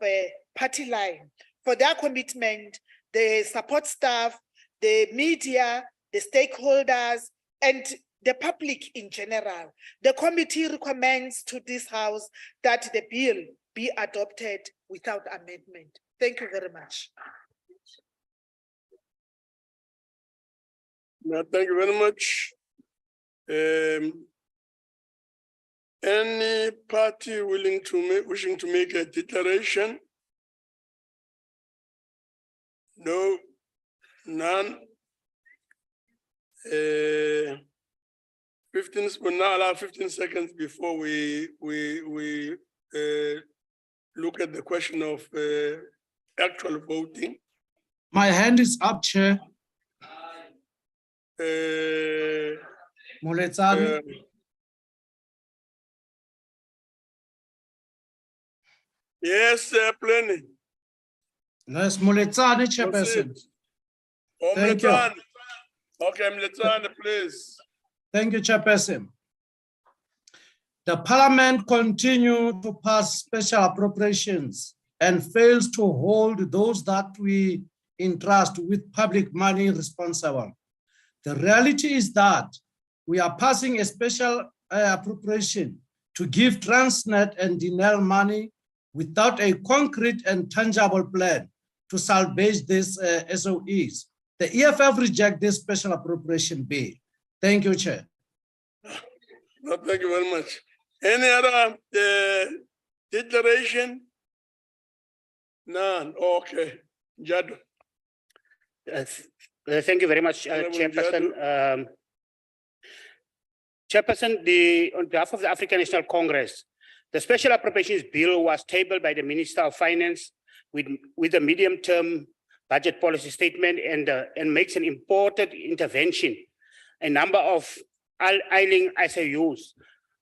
party line, for their commitment, the support staff, the media, the stakeholders, and the public in general. The committee recommends to this House that the bill be adopted without amendment. Thank you very much. No, thank you very much. Any party wishing to make a declaration? No, none. 15, we'll now allow 15 seconds before we look at the question of actual voting. My hand is up, Chair. Moletsane. Yes, Plenary. Yes, Moletsane, Chairperson. Thank you. Okay, Moletsane, please. Thank you, Chairperson. The Parliament continue to pass special appropriations and fails to hold those that we entrust with public money responsible. The reality is that we are passing a special appropriation to give Transnet and Denel money without a concrete and tangible plan to salvage these SOEs. The EFF reject this special appropriation bill. Thank you, Chair. No, thank you very much. Any other declaration? None. Okay. Jadu. Thank you very much, Chairperson. Chairperson, on behalf of the African National Congress, the Special Appropriations Bill was tabled by the Minister of Finance with a medium-term budget policy statement and makes an important intervention, a number of ailing SAUs.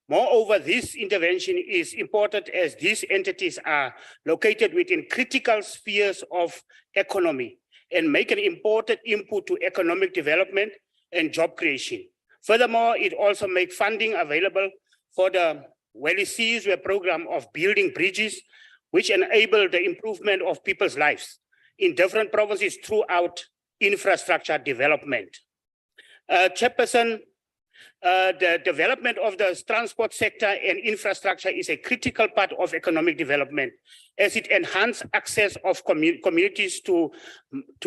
Moreover, this intervention is important as these entities are located within critical spheres of economy and make an important input to economic development and job creation. Furthermore, it also makes funding available for the Well-Seized program of building bridges, which enable the improvement of people's lives in different provinces throughout infrastructure development. Chairperson, the development of the transport sector and infrastructure is a critical part of economic development as it enhances access of communities to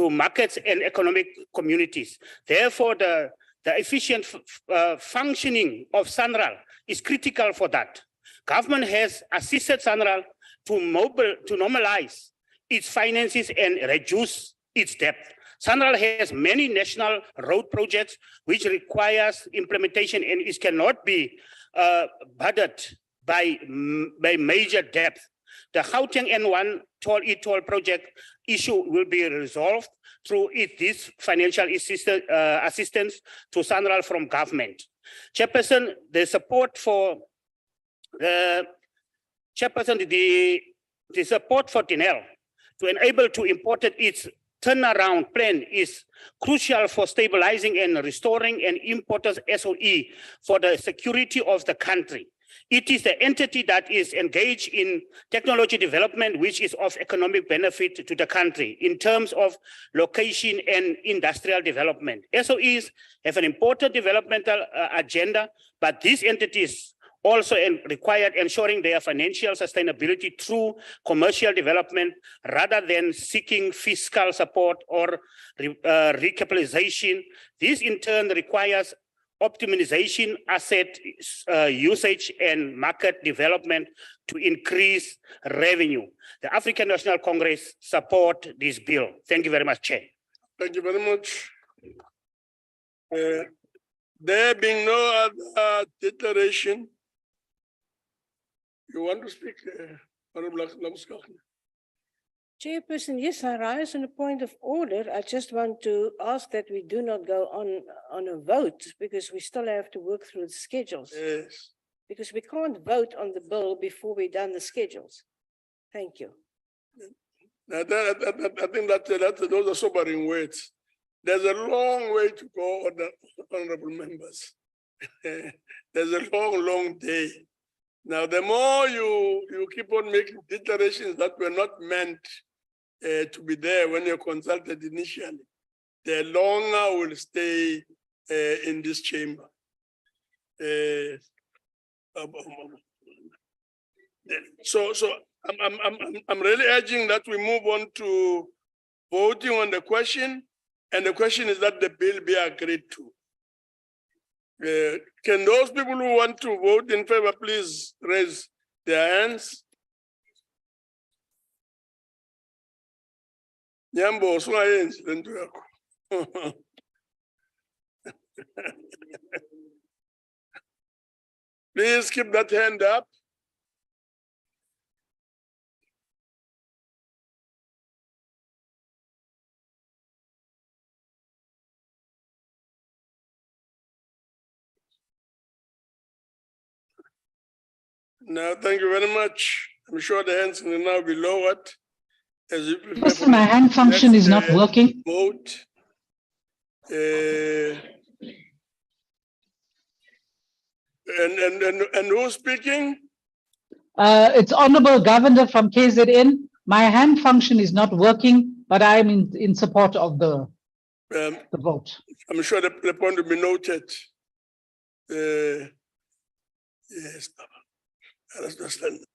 markets and economic communities. Therefore, the efficient functioning of SANRAL is critical for that. Government has assisted SANRAL to normalize its finances and reduce its debt. SANRAL has many national road projects which requires implementation and it cannot be burdened by major debt. The Gauteng N1 toll project issue will be resolved through this financial assistance to SANRAL from government. Chairperson, the support for the support for Denel to enable to import its turnaround plan is crucial for stabilizing and restoring an importer's SOE for the security of the country. It is the entity that is engaged in technology development, which is of economic benefit to the country in terms of location and industrial development. SOEs have an important developmental agenda, but these entities also required ensuring their financial sustainability through commercial development rather than seeking fiscal support or recapitalization. This in turn requires optimization, asset usage, and market development to increase revenue. The African National Congress support this bill. Thank you very much, Chair. Thank you very much. There being no other declaration, you want to speak, Honorable Lamskagh? Chairperson, yes, I rise on a point of order. I just want to ask that we do not go on a vote because we still have to work through the schedules. Yes. Because we can't vote on the bill before we've done the schedules. Thank you. Now, I think that those are sobering words. There's a long way to go, honorable members. There's a long day. Now, the more you keep on making declarations that were not meant to be there when you consulted initially, the longer will stay in this chamber. So I'm really urging that we move on to voting on the question, and the question is that the bill be agreed to. Can those people who want to vote in favor please raise their hands? Nyambo, swayenzi lento yakho. Please keep that hand up. No, thank you very much. I'm sure the hands will now be lowered as you prepare for My hand function is not working. Vote. And who's speaking? It's Honorable Governor from KZN. My hand function is not working, but I am in support of the vote. I'm sure the point will be noted. Yes, I understand.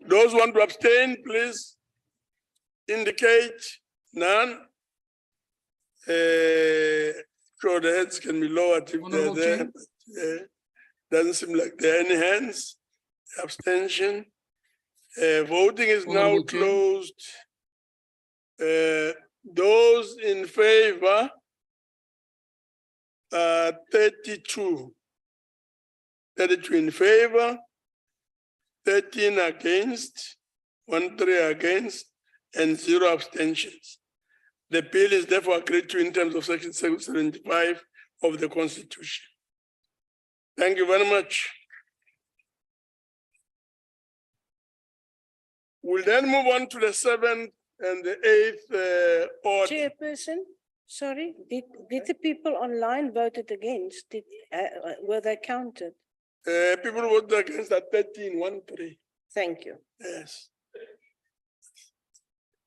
Those who want to abstain, please indicate. None. Sure, the heads can be lowered if they're there. But, doesn't seem like there are any hands. Abstention. Voting is now closed. Those in favor, 32. 32 in favor. 13 against, 13 against, and 0 abstentions. The bill is therefore agreed to in terms of Section 75 of the Constitution. Thank you very much. We'll then move on to the 7th and the 8th order. Chairperson, sorry, did the people online voted against? Were they counted? People voted against at 13-1-3. Thank you. Yes.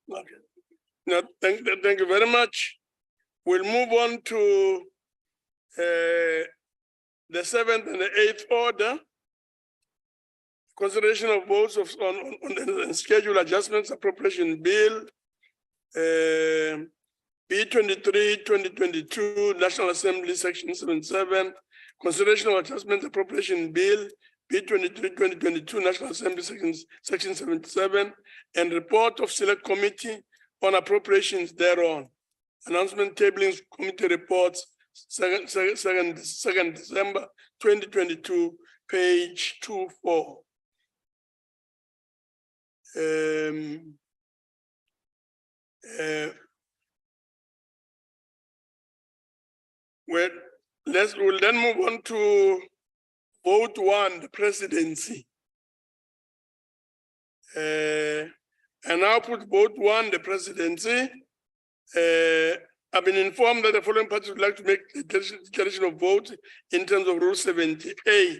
Okay. No, thank you very much. We'll move on to the 7th and the 8th order. Consideration of votes on the schedule adjustments appropriation bill. B23-2022 National Assembly Section 77. Consideration of adjustment appropriation bill B23-2022 National Assembly Section 77 and report of select committee on appropriations thereon. Announcement tabling committee reports, 2nd December 2022, page 24. We'll then move on to vote 1, the presidency. I now put vote 1, the presidency. I've been informed that the following parties would like to make the declaration of vote in terms of Rule 78.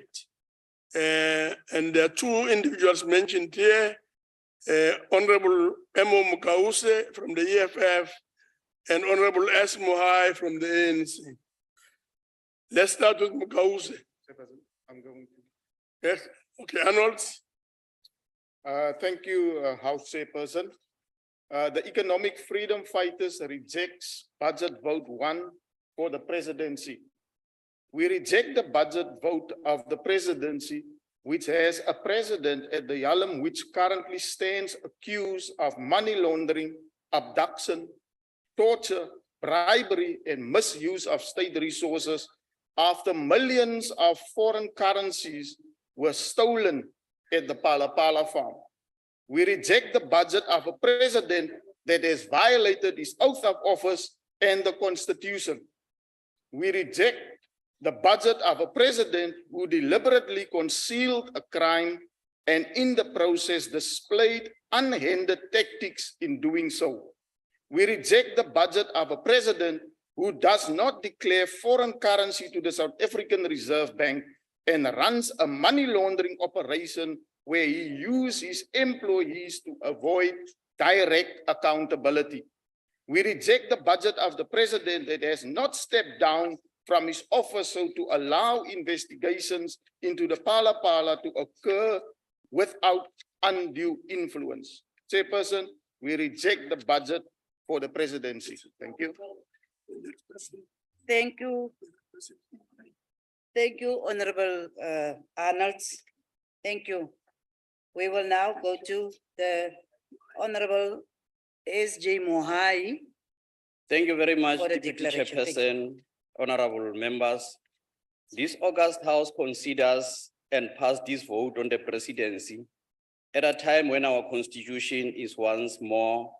And there are 2 individuals mentioned here, Honorable Emo Mukause from the EFF and Honorable S. Mohai from the ANC. Let's start with Mukause. I'm going to. Yes, okay, Arnold. Thank you, House Chairperson. The Economic Freedom Fighters rejects budget vote 1 for the presidency. We reject the budget vote of the presidency, which has a president at the helm which currently stands accused of money laundering, abduction, torture, bribery, and misuse of state resources after millions of foreign currencies were stolen at the Palapala farm. We reject the budget of a president that has violated his oath of office and the Constitution. We reject the budget of a president who deliberately concealed a crime and in the process displayed unhindered tactics in doing so. We reject the budget of a president who does not declare foreign currency to the South African Reserve Bank and runs a money laundering operation where he uses his employees to avoid direct accountability. We reject the budget of the president that has not stepped down from his office so to allow investigations into the Palapala to occur without undue influence. Chairperson, we reject the budget for the presidency. Thank you. Thank you. Thank you, Honorable Arnold. Thank you. We will now go to the Honorable S.J. Mohai. Thank you very much, For the Deputy declaration. Thank Chairperson, honorable members. This August House considers and pass this vote on the presidency at a time when our constitution is once more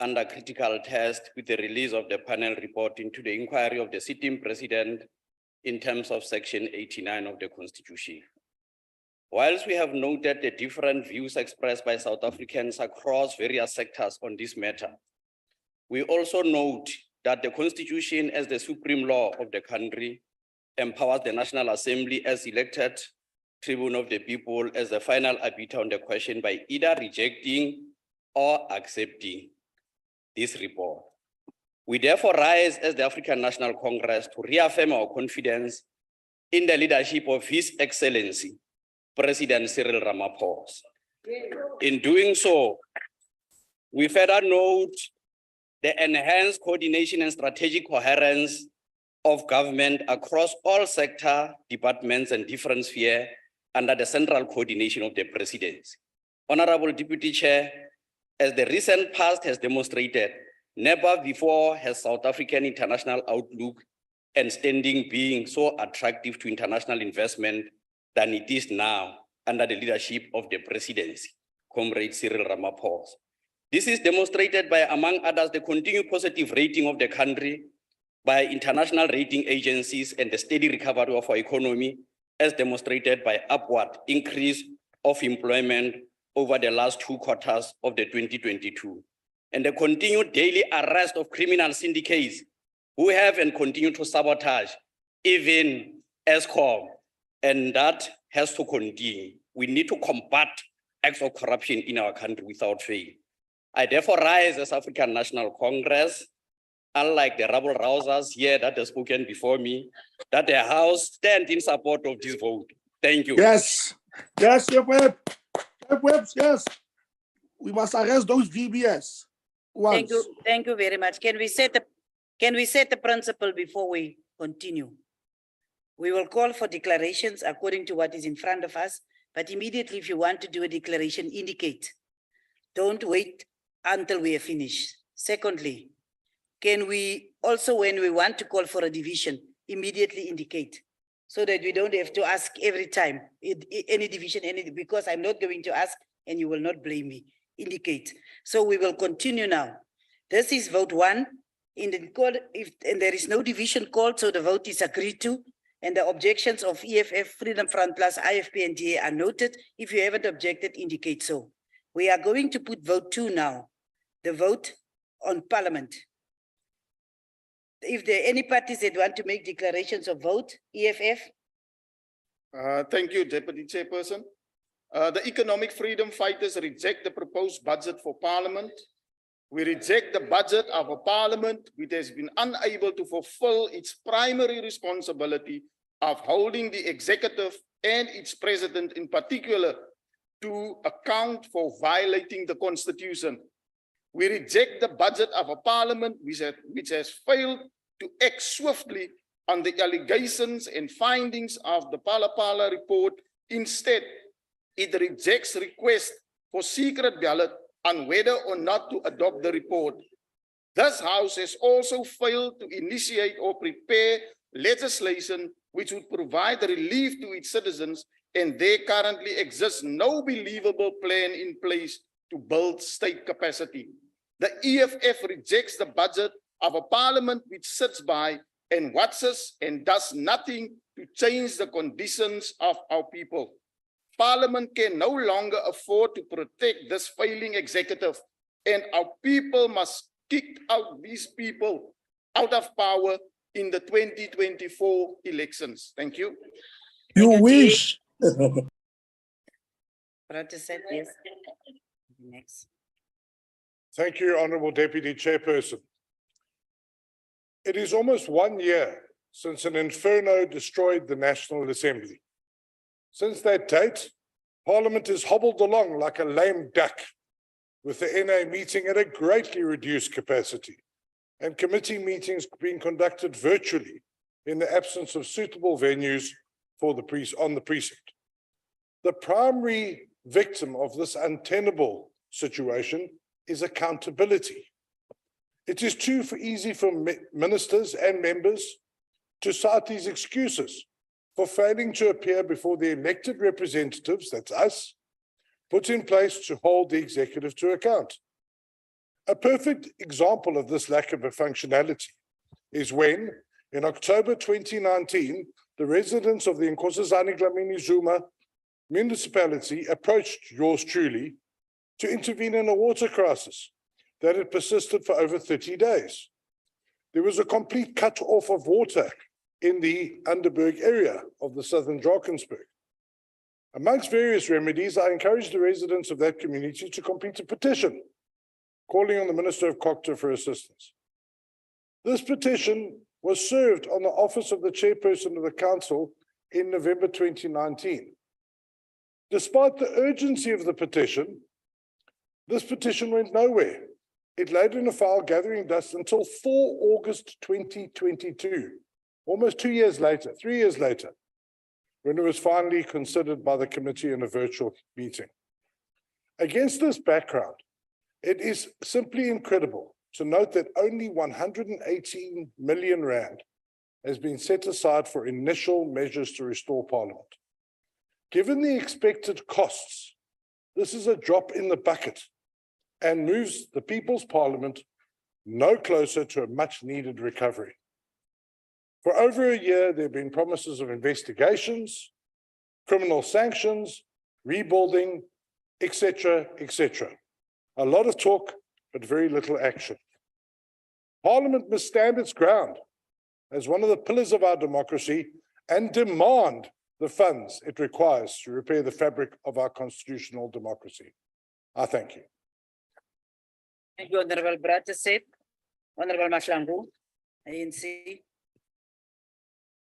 under critical test with the release of the panel report into the inquiry of the sitting president in terms of Section 89 of the Constitution. Whilst we have noted the different views expressed by South Africans across various sectors on this matter, we also note that the Constitution as the supreme law of the country empowers the National Assembly as elected tribune of the people as the final arbiter on the question by either rejecting or accepting this report. We therefore rise as the African National Congress to reaffirm our confidence in the leadership of His Excellency, President Cyril Ramaphosa. In doing so, we further note the enhanced coordination and strategic coherence of government across all sector, departments, and different spheres under the central coordination of the presidency. Honorable Deputy Chair, as the recent past has demonstrated, never before has South African international outlook and standing being so attractive to international investment than it is now under the leadership of the presidency, Comrade Cyril Ramaphosa. This is demonstrated by, among others, the continued positive rating of the country by international rating agencies and the steady recovery of our economy, as demonstrated by upward increase of employment over the last 2 quarters of the 2022, and the continued daily arrest of criminal syndicates who have and continue to sabotage even NCOP, and that has to continue. We need to combat acts of corruption in our country without fail. I therefore rise as African National Congress, unlike the rabble-rousers here that have spoken before me, that the House stand in support of this vote. Thank you. Yes, yes, yes. We must arrest those VBS. Thank you very much. Can we set the principle before we continue? We will call for declarations according to what is in front of us, but immediately if you want to do a declaration, indicate. Don't wait until we are finished. Secondly, can we also, when we want to call for a division, immediately indicate? So that we don't have to ask every time, any division, because I'm not going to ask and you will not blame me, indicate. So we will continue now. This is vote 1. In the call, and there is no division called, so the vote is agreed to. And the objections of EFF, Freedom Front Plus, IFP and DA are noted. If you haven't objected, indicate so. We are going to put vote 2 now. The vote on Parliament. If there are any parties that want to make declarations of vote, EFF. Thank you, Deputy Chairperson. The economic freedom fighters reject the proposed budget for Parliament. We reject the budget of a Parliament which has been unable to fulfill its primary responsibility of holding the executive and its president in particular to account for violating the Constitution. We reject the budget of a Parliament which has failed to act swiftly on the allegations and findings of the Pala report. Instead, it rejects requests for secret ballot on whether or not to adopt the report. This House has also failed to initiate or prepare legislation which would provide relief to its citizens, and there currently exists no believable plan in place to build state capacity. The EFF rejects the budget of a Parliament which sits by and watches and does nothing to change the conditions of our people. Parliament can no longer afford to protect this failing executive, and our people must kick out these people out of power in the 2024 elections. Thank you. You wish. Yes. Next. Thank you, Honourable Deputy Chairperson. It is almost 1 year since an inferno destroyed the National Assembly. Since that date, Parliament has hobbled along like a lame duck, with the NA meeting at a greatly reduced capacity and committee meetings being conducted virtually in the absence of suitable venues for on the precinct. The primary victim of this untenable situation is accountability. It is too easy for ministers and members to cite these excuses for failing to appear before the elected representatives, that's us, put in place to hold the executive to account. A perfect example of this lack of a functionality is when, in October 2019, the residents of the Nkosazana Dlamini Zuma municipality approached yours truly to intervene in a water crisis that had persisted for over 30 days. There was a complete cut-off of water in the Underberg area of the southern Drakensberg. Amongst various remedies, I encouraged the residents of that community to complete a petition calling on the Minister of Cocta for assistance. This petition was served on the office of the chairperson of the council in November 2019. Despite the urgency of the petition, this petition went nowhere. It laid in a file gathering dust until 4 August 2022, almost 2 years later, 3 years later, when it was finally considered by the committee in a virtual meeting. Against this background, it is simply incredible to note that only 118 million rand has been set aside for initial measures to restore Parliament. Given the expected costs, this is a drop in the bucket and moves the People's Parliament no closer to a much-needed recovery. For over a year, there have been promises of investigations, criminal sanctions, rebuilding, etc., etc. A lot of talk, but very little action. Parliament must stand its ground as one of the pillars of our democracy and demand the funds it requires to repair the fabric of our constitutional democracy. I thank you. Thank you, Honorable Brataseth. Honorable Mashlangu, ANC.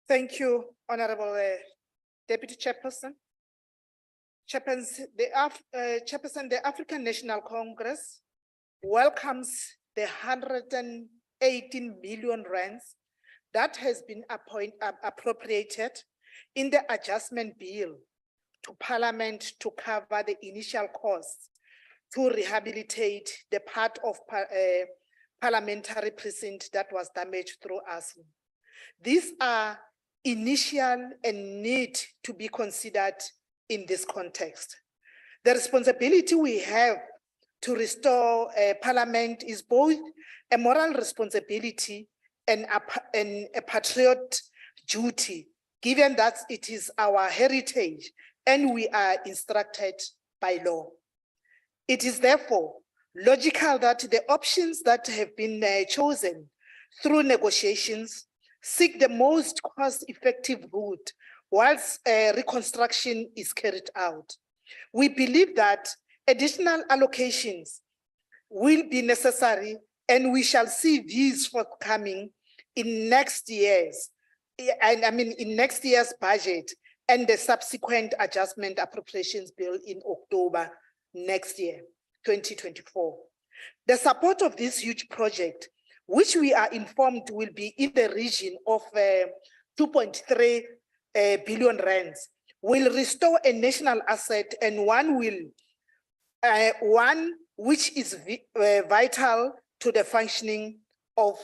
Thank you, Honorable Deputy Chairperson. Chairperson, the African National Congress welcomes the 118 million rands that has been appropriated in the adjustment bill to Parliament to cover the initial costs to rehabilitate the part of parliamentary precinct that was damaged through arson. These are initial and need to be considered in this context. The responsibility we have to restore parliament is both a moral responsibility and a patriot duty, given that it is our heritage and we are instructed by law. It is therefore logical that the options that have been chosen through negotiations seek the most cost-effective route whilst reconstruction is carried out. We believe that additional allocations will be necessary and we shall see these forthcoming in next year's, in next year's budget and the subsequent adjustment appropriations bill in October next year, 2024. The support of this huge project, which we are informed will be in the region of 2.3 billion rands, will restore a national asset and one which is vital to the functioning of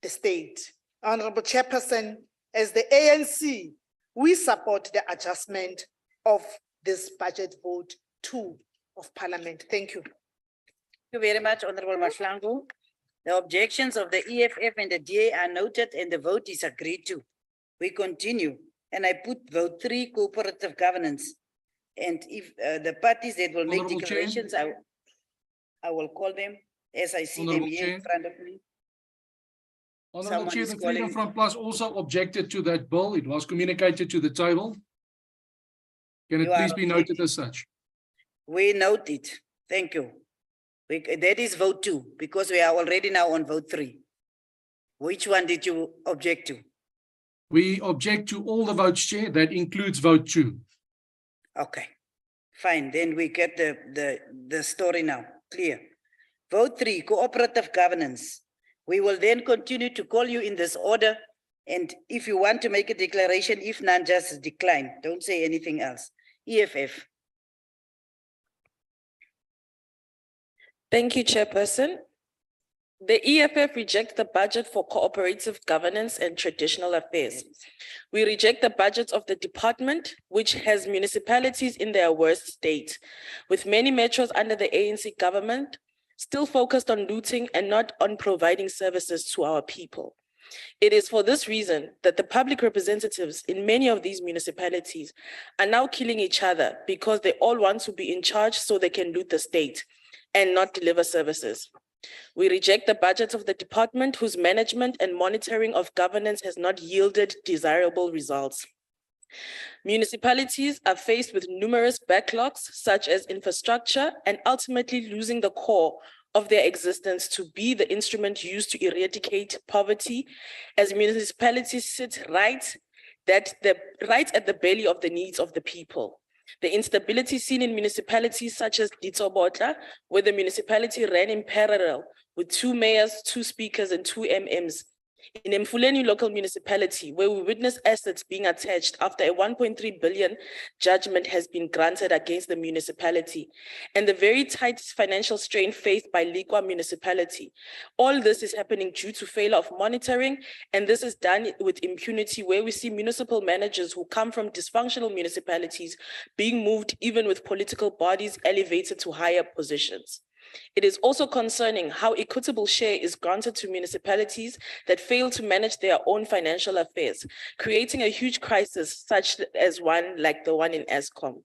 the state. Honorable Chairperson, as the ANC, we support the adjustment of this budget vote 2 of Parliament. Thank you. Thank you very much, Honorable Mashlangu. The objections of the EFF and the DA are noted and the vote is agreed to. We continue, and I put vote 3, cooperative governance. And if the parties that will make Honorable declarations, Chair. I will call them as I see Honorable them here Chair. in front of me. Honorable Someone Chair, is the Freedom calling. Front Plus also objected to that bill. It was communicated to the table. Can it You are please be noted as such? We note it. Thank you. That is vote 2, because we are already now on vote 3. Which one did you object to? We object to all the votes, Chair. That includes vote 2. Okay, fine. Then we get the story now. Clear. Vote 3, cooperative governance. We will then continue to call you in this order. And if you want to make a declaration, if none, just decline. Don't say anything else. EFF. Thank you, Chairperson. The EFF rejects the budget for cooperative governance and traditional affairs. We reject the budget of the department, which has municipalities in their worst state, with many metros under the ANC government still focused on looting and not on providing services to our people. It is for this reason that the public representatives in many of these municipalities are now killing each other because they all want to be in charge so they can loot the state and not deliver services. We reject the budget of the department whose management and monitoring of governance has not yielded desirable results. Municipalities are faced with numerous backlogs, such as infrastructure, and ultimately losing the core of their existence to be the instrument used to eradicate poverty, as municipalities sit right at the belly of the needs of the people. The instability seen in municipalities such as Ditsobotla, where the municipality ran in parallel with 2 mayors, 2 speakers, and 2 MMs. In Mfuleni local municipality, where we witnessed assets being attached after a 1.3 billion judgment has been granted against the municipality, and the very tight financial strain faced by Likwa municipality. All this is happening due to failure of monitoring, and this is done with impunity, where we see municipal managers who come from dysfunctional municipalities being moved even with political bodies elevated to higher positions. It is also concerning how equitable share is granted to municipalities that fail to manage their own financial affairs, creating a huge crisis such as one like the one in ESCOM.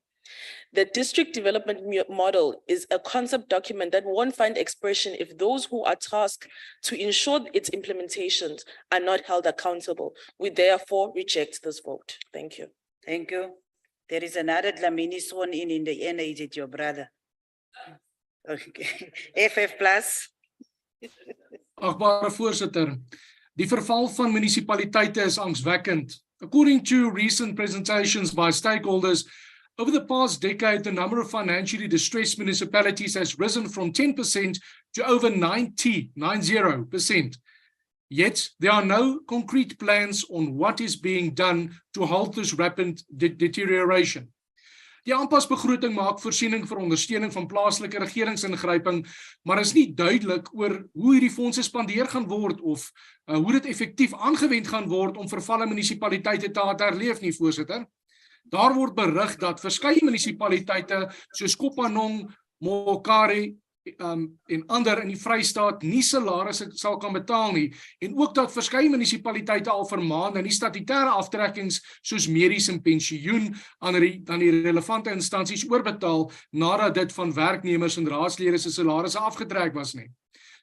The district development model is a concept document that won't find expression if those who are tasked to ensure its implementations are not held accountable. We therefore reject this vote. Thank you. Thank you. There is another Dlamini sworn in the end. Is it your brother? Okay. FF plus. Agbare voorsitter, die verval van munisipaliteite is angswekkend. According to recent presentations by stakeholders, over the past decade, the number of financially distressed municipalities has risen from 10% to over 90%. Yet, there are no concrete plans on what is being done to halt this rapid deterioration. Die aanpasbegroting maak voorsiening vir ondersteuning van plaaslike regeringsingryping, maar is nie duidelik oor hoe hierdie fondse spandeer gaan word of hoe dit effektief aangewend gaan word om vervalle munisipaliteite te herleef nie, voorsitter. Daar word berig dat verskeie munisipaliteite soos Kopanong, Mokari en ander in die Vrystaat nie salarisse sal kan betaal nie, en ook dat verskeie munisipaliteite al vir maande nie statutêre aftrekkings soos medies en pensioen aan die relevante instansies oorbetaal nadat dit van werknemers en raadslede se salarisse afgetrek was nie.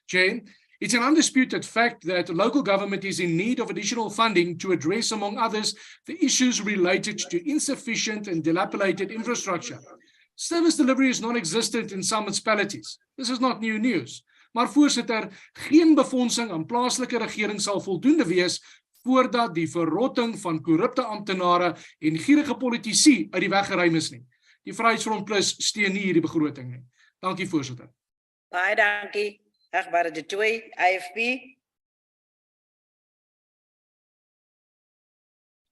Chair, it's an undisputed fact that local government is in need of additional funding to address, among others, the issues related to insufficient and dilapidated infrastructure. Service delivery is non-existent in some municipalities. This is not new news. Maar voorsitter, geen befondsing aan plaaslike regering sal voldoende wees voordat die verrotting van korrupte amptenare en gierige politici uit die weg geruim is nie. Die Vryheidsfront Plus steun nie hierdie begroting nie. Dankie, voorsitter. Baie dankie. Agbare de Tooi, IFP.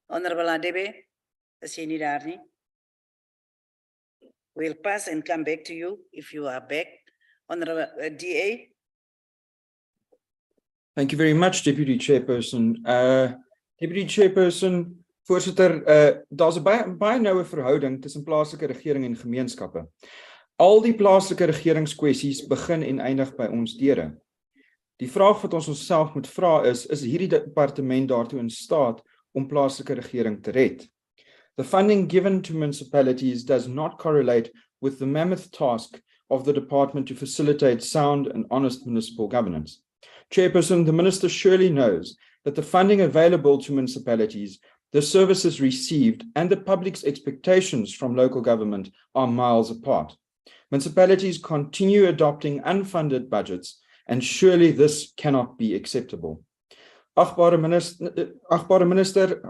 Honorable Adebe, is jy nie daar nie? We'll pass and come back to you if you are back. Honorable DA. Thank you very much, Deputy Chairperson. Deputy Chairperson, voorsitter, daar's 'n baie noue verhouding tussen plaaslike regering en gemeenskappe. Al die plaaslike regeringskwessies begin en eindig by ons deure. Die vraag wat ons onsself moet vra is hierdie departement daartoe in staat om plaaslike regering te red? The funding given to municipalities does not correlate with the mammoth task of the department to facilitate sound and honest municipal governance. Chairperson, the Minister surely knows that the funding available to municipalities, the services received, and the public's expectations from local government are miles apart. Municipalities continue adopting unfunded budgets, and surely this cannot be acceptable. Agbare minister,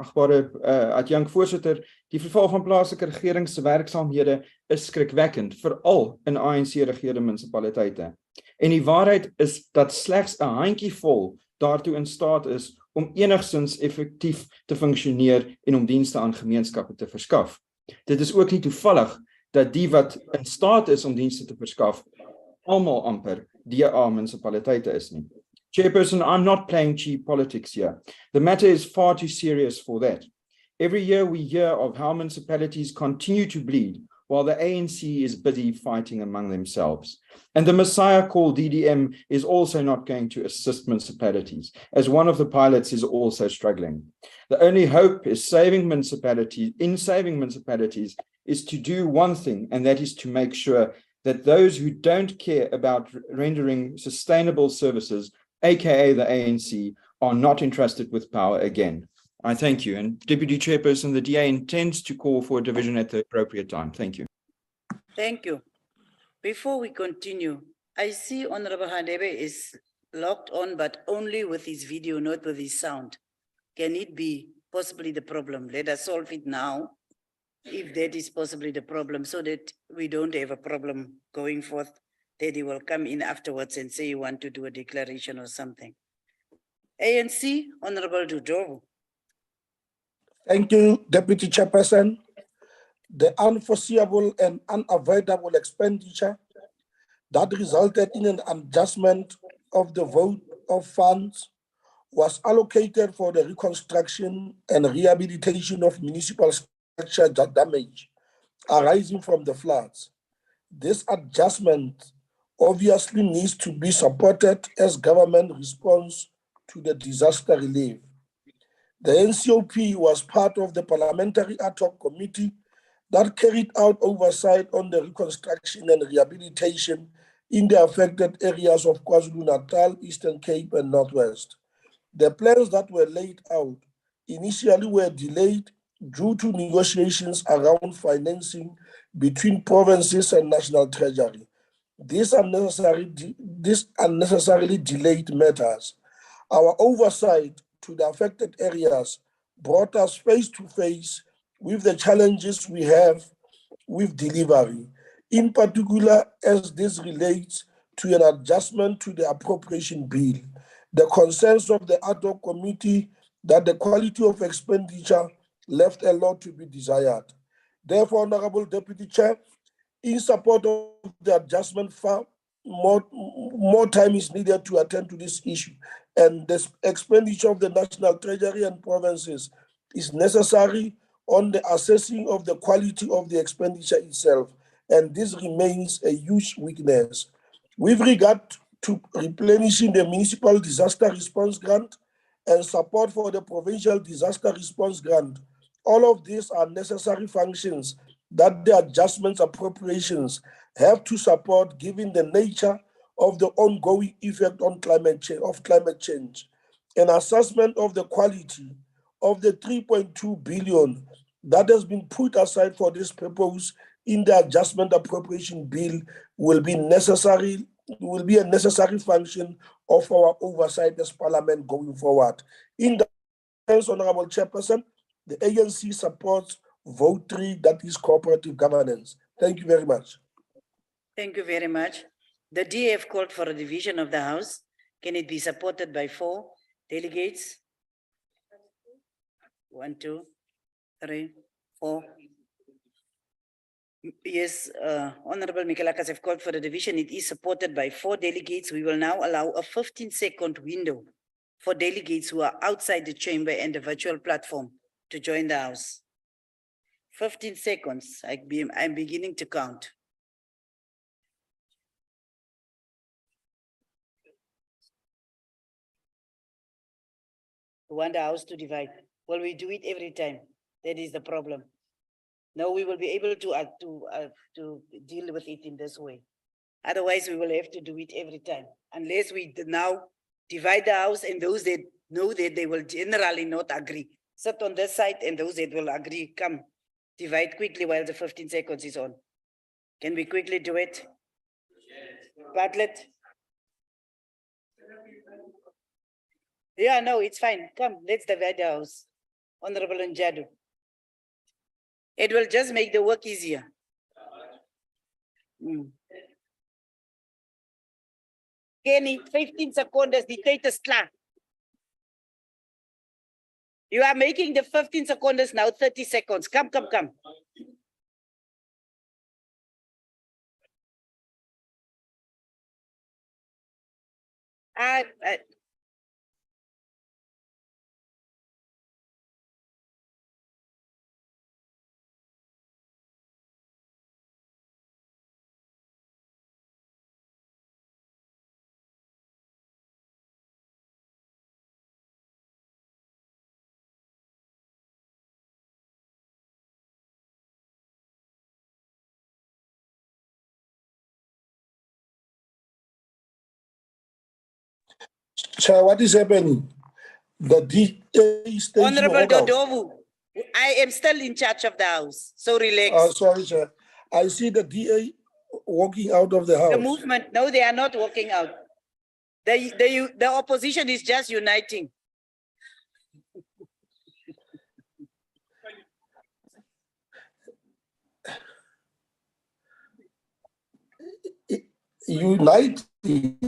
adjunct voorsitter, die verval van plaaslike regering se werksaamhede is skrikwekkend, veral in ANC-regeerde munisipaliteite. En die waarheid is dat slegs 'n handjievol daartoe in staat is om enigstens effektief te funksioneer en om dienste aan gemeenskappe te verskaf. Dit is ook nie toevallig dat die wat in staat is om dienste te verskaf, almal amper DA munisipaliteite is nie. Chairperson, I'm not playing cheap politics here. The matter is far too serious for that. Every year we hear of how municipalities continue to bleed while the ANC is busy fighting among themselves. And the Messiah called DDM is also not going to assist municipalities, as one of the pilots is also struggling. The only hope is saving municipalities is to do one thing, and that is to make sure that those who don't care about rendering sustainable services, aka the ANC, are not entrusted with power again. I thank you. And Deputy Chairperson, the DA intends to call for a division at the appropriate time. Thank you. Thank you. Before we continue, I see Honorable Hadebe is logged on, but only with his video, not with his sound. Can it be possibly the problem? Let us solve it now, if that is possibly the problem, so that we don't have a problem going forth, that he will come in afterwards and say you want to do a declaration or something. ANC, Honorable Dujobu. Thank you, Deputy Chairperson. The unforeseeable and unavoidable expenditure that resulted in an adjustment of the vote of funds was allocated for the reconstruction and rehabilitation of municipal structure damage arising from the floods. This adjustment obviously needs to be supported as government response to the disaster relief. The NCOP was part of the Parliamentary Ad hoc Committee that carried out oversight on the reconstruction and rehabilitation in the affected areas of KwaZulu-Natal, Eastern Cape, and Northwest. The plans that were laid out initially were delayed due to negotiations around financing between provinces and National Treasury. This unnecessarily delayed matters. Our oversight to the affected areas brought us face to face with the challenges we have with delivery, in particular as this relates to an adjustment to the appropriation bill. The concerns of the ad hoc committee that the quality of expenditure left a lot to be desired. Therefore, Honorable Deputy Chair, in support of the adjustment fund, more time is needed to attend to this issue. And the expenditure of the National Treasury and provinces is necessary on the assessing of the quality of the expenditure itself. And this remains a huge weakness. With regard to replenishing the municipal disaster response grant and support for the provincial disaster response grant, all of these are necessary functions that the adjustments appropriations have to support, given the nature of the ongoing effect on climate change. An assessment of the quality of the 3.2 billion that has been put aside for this purpose in the adjustment appropriation bill will be a necessary function of our oversight as Parliament going forward. In the sense, Honorable Chairperson, the ANC supports vote 3, that is cooperative governance. Thank you very much. Thank you very much. The DF called for a division of the House. Can it be supported by 4 delegates? 1, 2, 3, 4. Yes, Honorable Michelakas have called for the division. It is supported by 4 delegates. We will now allow a 15-second window for delegates who are outside the chamber and the virtual platform to join the House. 15 seconds. I'm beginning to count. We want the House to divide. Well, we do it every time. That is the problem. No, we will be able to deal with it in this way. Otherwise, we will have to do it every time. Unless we now divide the House, and those that know that they will generally not agree. Sit on this side, and those that will agree, come. Divide quickly while the 15 seconds is on. Can we quickly do it? Bartlett? Yeah, no, it's fine. Come, let's divide the House. Honorable Njadu. It will just make the work easier. Kenny, 15 seconds, the date is clear. You are making the 15 seconds now 30 seconds. Come. Chair, what is happening? The DA is taking Honorable order. Dodovu, I am still in charge of the House, so relax. Sorry, Chair. I see the DA walking out of the House. The movement, no, they are not walking out. The opposition is just uniting. Uniting.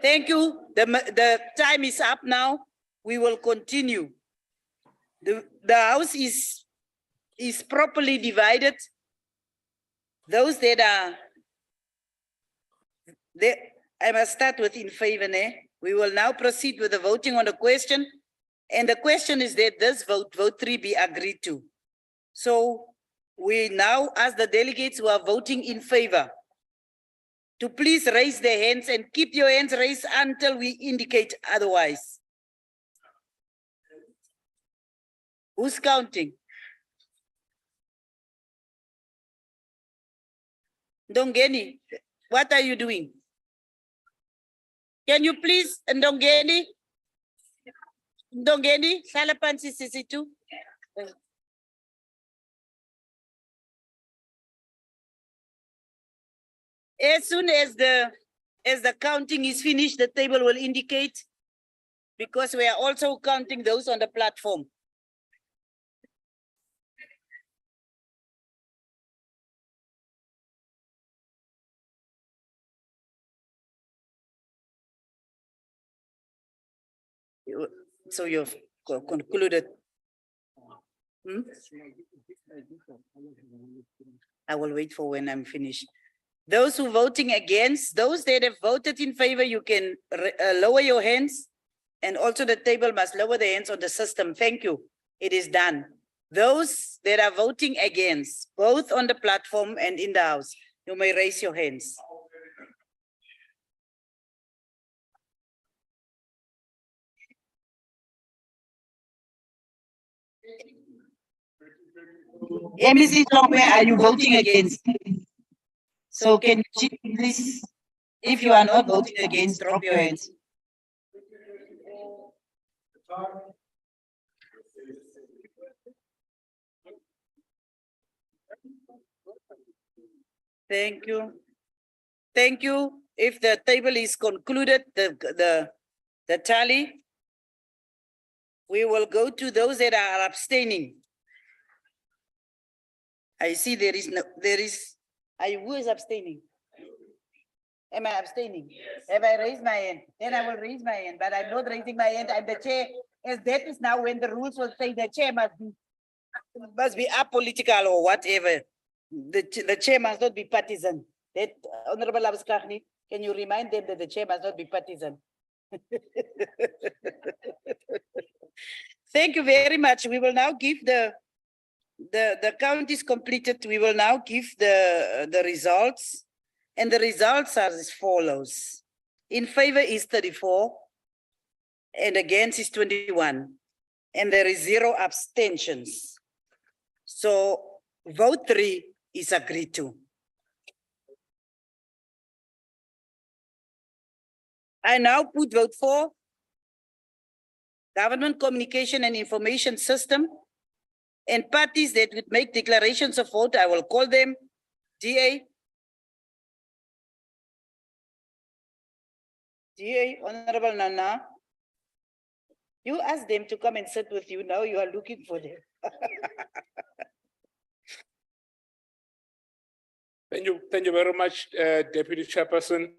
Thank you. The time is up now. We will continue. The House is properly divided. Those that are there, I must start with in favor. We will now proceed with the voting on the question. And the question is that this vote 3 be agreed to. So we now ask the delegates who are voting in favor to please raise their hands and keep your hands raised until we indicate otherwise. Who's counting? Ndongeni, what are you doing? Can you please, Ndongeni? Ndongeni, Salapansi CC2. As soon as the counting is finished, the table will indicate, because we are also counting those on the platform. So you've concluded. Hmm? I will wait for when I'm finished. Those who voting against, those that have voted in favor, you can lower your hands. And also the table must lower the hands on the system. Thank you. It is done. Those that are voting against, both on the platform and in the house, you may raise your hands. Mrs. Longwe, are you voting against? So can you please, if you are not voting against, drop your hands. Thank you. Thank you. If the table is concluded, the tally, we will go to those that are abstaining. I see who is abstaining? Am I abstaining? Have I raised my hand? Then I will raise my hand, but I'm not raising my hand. I'm the chair. As that is now when the rules will say the chair must be apolitical or whatever. The chair must not be partisan. That Honorable Abskagni, can you remind them that the chair must not be partisan? Thank you very much. We will now give the count is completed. We will now give the results, and the results are as follows. In favor is 34 and against is 21, and there is 0 abstentions. So vote 3 is agreed to. I now put vote 4, Government Communication and Information System, and parties that would make declarations of vote. I will call them. DA, Honorable Nana, you ask them to come and sit with you. Now you are looking for them. Thank you very much, Deputy Chairperson.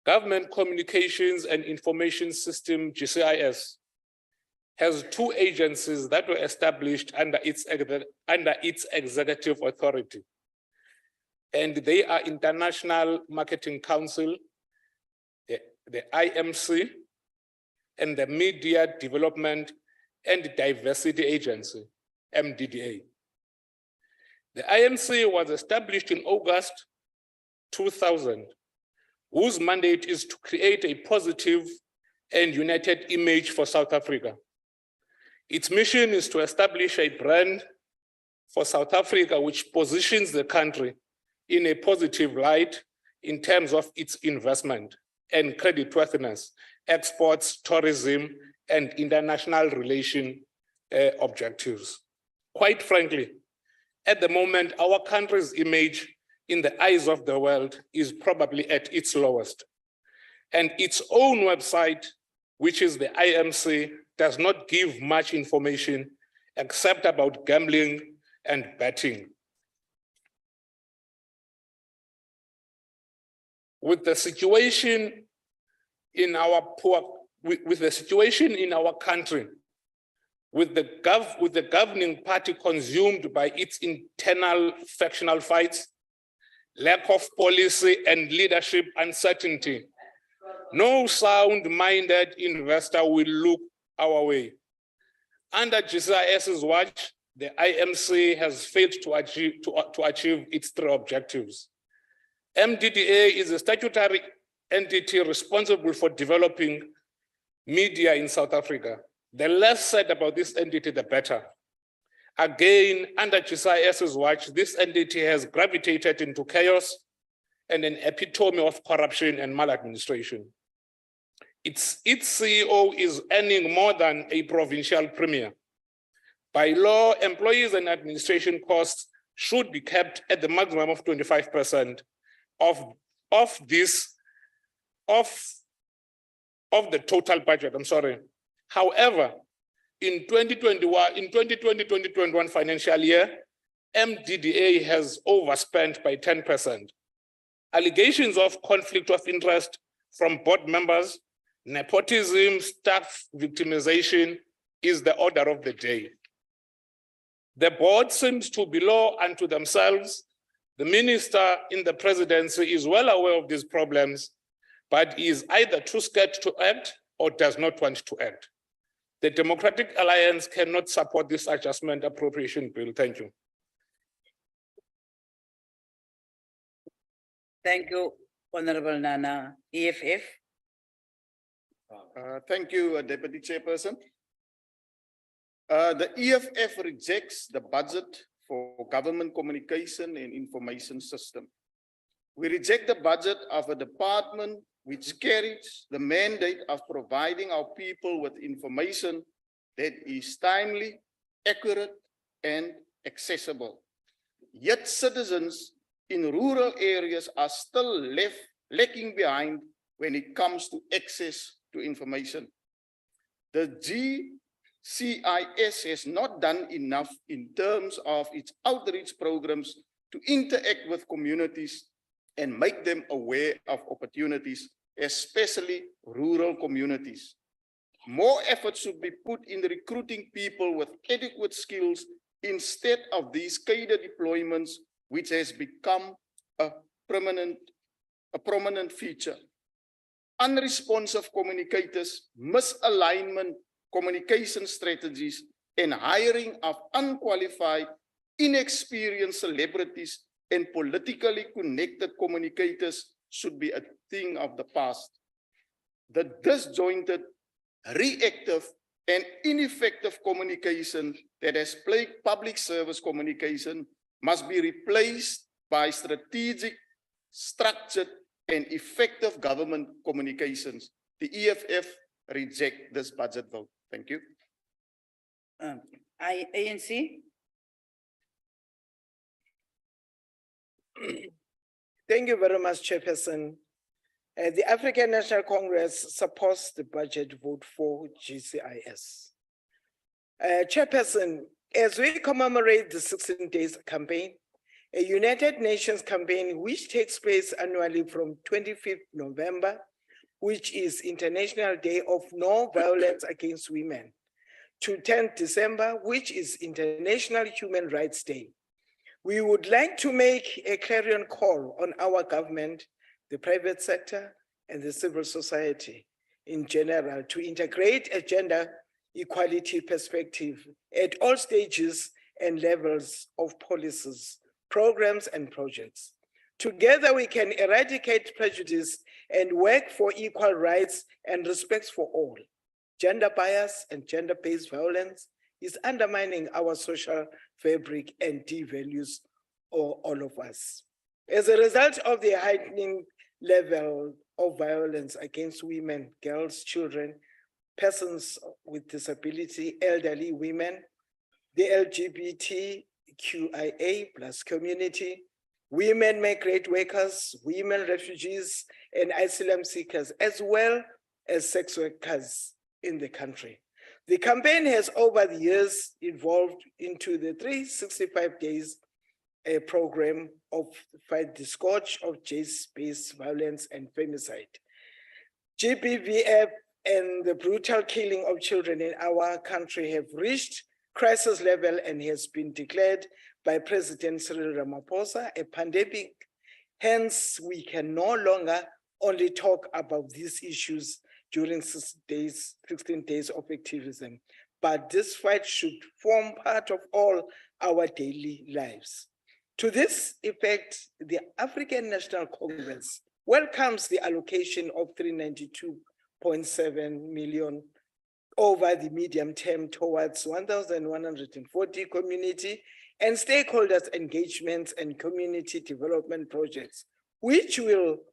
Government Communications and Information System, GCIS, has 2 agencies that were established under its executive authority. And they are International Marketing Council, the IMC, and the Media Development and Diversity Agency, MDDA. The IMC was established in August 2000, whose mandate is to create a positive and united image for South Africa. Its mission is to establish a brand for South Africa which positions the country in a positive light in terms of its investment and creditworthiness, exports, tourism, and international relation objectives. Quite frankly, at the moment, our country's image in the eyes of the world is probably at its lowest. And its own website, which is the IMC, does not give much information except about gambling and betting. With the situation in our country, with the governing party consumed by its internal factional fights, lack of policy and leadership uncertainty, no sound-minded investor will look our way. Under GCIS's watch, the IMC has failed to achieve its 3 objectives. MDDA is a statutory entity responsible for developing media in South Africa. The less said about this entity, the better. Again, under GCIS's watch, this entity has gravitated into chaos and an epitome of corruption and maladministration. Its CEO is earning more than a provincial premier. By law, employees and administration costs should be kept at the maximum of 25% of the total budget, I'm sorry. However, in 2020-2021 financial year, MDDA has overspent by 10%. Allegations of conflict of interest from board members Nepotism, staff victimization is the order of the day. The board seems to be law unto themselves. The minister in the presidency is well aware of these problems, but is either too scared to act or does not want to act. The Democratic Alliance cannot support this adjustment appropriation bill. Thank you. Thank you, Honorable Nana. EFF. Thank you, Deputy Chairperson. The EFF rejects the budget for government communication and information system. We reject the budget of a department which carries the mandate of providing our people with information that is timely, accurate, and accessible. Yet citizens in rural areas are still lacking behind when it comes to access to information. The GCIS has not done enough in terms of its outreach programs to interact with communities and make them aware of opportunities, especially rural communities. More effort should be put in recruiting people with adequate skills instead of these cadre deployments, which has become a prominent feature. Unresponsive communicators, misalignment communication strategies, and hiring of unqualified, inexperienced celebrities and politically connected communicators should be a thing of the past. The disjointed, reactive, and ineffective communication that has plagued public service communication must be replaced by strategic, structured, and effective government communications. The EFF reject this budget vote. Thank you. ANC. Thank you very much, Chairperson. The African National Congress supports the budget vote for GCIS. Chairperson, as we commemorate the 16 days campaign, a United Nations campaign which takes place annually from 25th November, which is International Day of No Violence Against Women, to 10th December, which is International Human Rights Day. We would like to make a clarion call on our government, the private sector, and the civil society in general to integrate a gender equality perspective at all stages and levels of policies, programs, and projects. Together, we can eradicate prejudice and work for equal rights and respect for all. Gender bias and gender-based violence is undermining our social fabric and devalues all of us. As a result of the heightening level of violence against women, girls, children, persons with disability, elderly women, the LGBTQIA+ community, women migrant workers, women refugees, and asylum seekers, as well as sex workers in the country. The campaign has over the years evolved into the 365 days program of fight the scourge of gender-based violence and femicide. GBVF and the brutal killing of children in our country have reached crisis level and has been declared by President Cyril Ramaphosa a pandemic. Hence, we can no longer only talk about these issues during 16 days of activism, but this fight should form part of all our daily lives. To this effect, the African National Congress welcomes the allocation of 392.7 million over the medium term towards 1,140 community and stakeholders engagements and community development projects, which will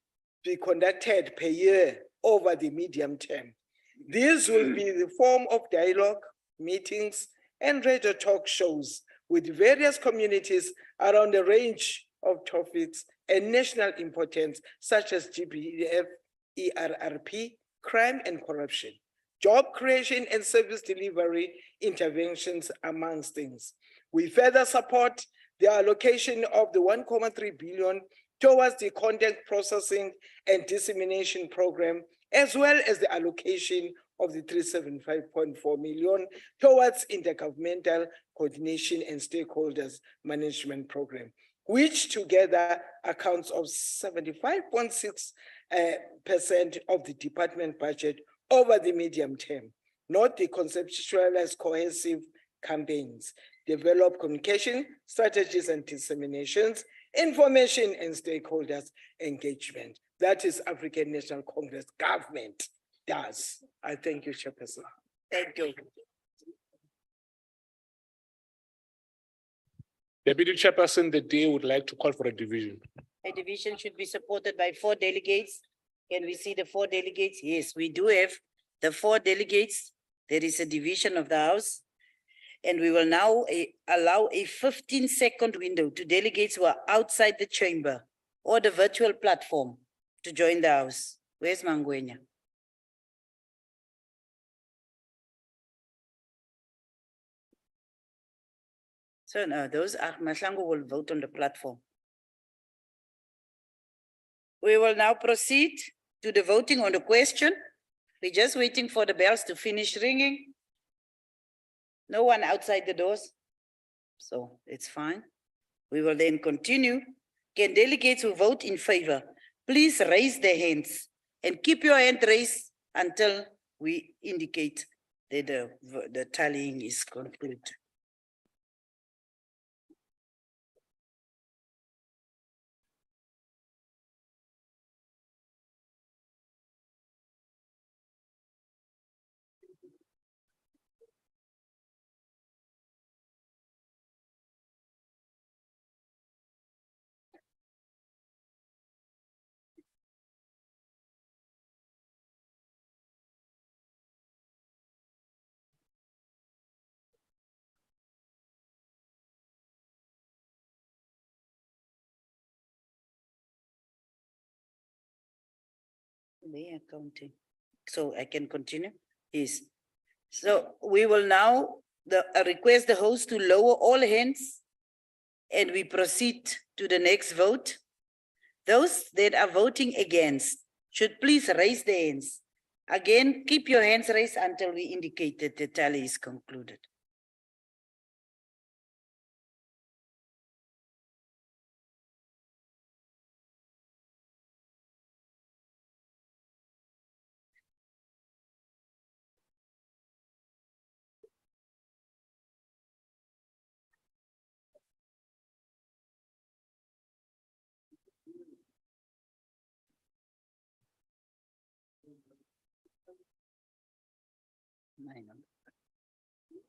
be conducted per year over the medium term. These will be the form of dialogue, meetings, and radio talk shows with various communities around a range of topics and national importance, such as GBF, ERRP, crime and corruption, job creation and service delivery interventions, amongst things. We further support the allocation of the 1.3 billion towards the content processing and dissemination program as well as the allocation of the 375.4 million towards intergovernmental coordination and stakeholders management program, which together accounts of 75.6% of the department budget over the medium term. Not the conceptualized cohesive campaigns, develop communication strategies and disseminations, information and stakeholders engagement. That is African National Congress government does. I thank you, Chairperson. Thank you. Deputy Chairperson, the day would like to call for a division. A division should be supported by 4 delegates. Can we see the 4 delegates? Yes, we do have the 4 delegates. There is a division of the House. And we will now allow a 15-second window to delegates who are outside the chamber or the virtual platform to join the House. Where's Mangwenya? So now those are Mahlangu will vote on the platform. We will now proceed to the voting on the question. We're just waiting for the bells to finish ringing. No one outside the doors, so it's fine. We will then continue. Can delegates who vote in favor, please raise their hands and keep your hand raised until we indicate that the tallying is concluded. They are counting. So I can continue? Yes. So we will now request the host to lower all hands and we proceed to the next vote. Those that are voting against should please raise their hands. Again, keep your hands raised until we indicate that the tally is concluded.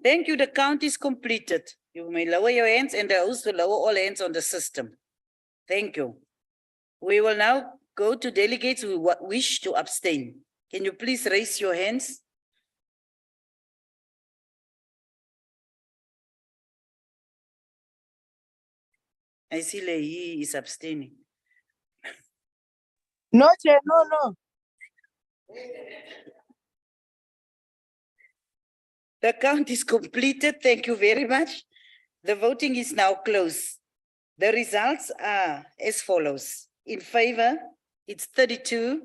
Thank you. The count is completed. You may lower your hands and the host will lower all hands on the system. Thank you. We will now go to delegates who wish to abstain. Can you please raise your hands? I see Lehi is abstaining. No, Chair, no. The count is completed. Thank you very much. The voting is now closed. The results are as follows. In favor, it's 32.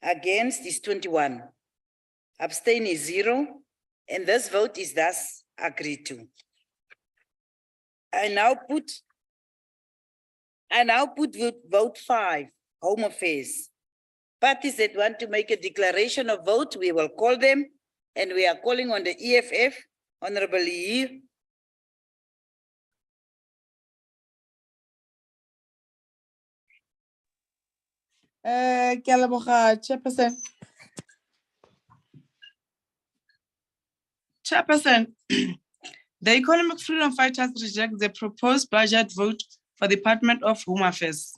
Against is 21. Abstain is 0. And this vote is thus agreed to. I now put vote 5, Home Affairs. Parties that want to make a declaration of vote, we will call them. And we are calling on the EFF, Honorable Lee. Chairperson. Chairperson, the Economic Freedom Fighters reject the proposed budget vote for the Department of Home Affairs.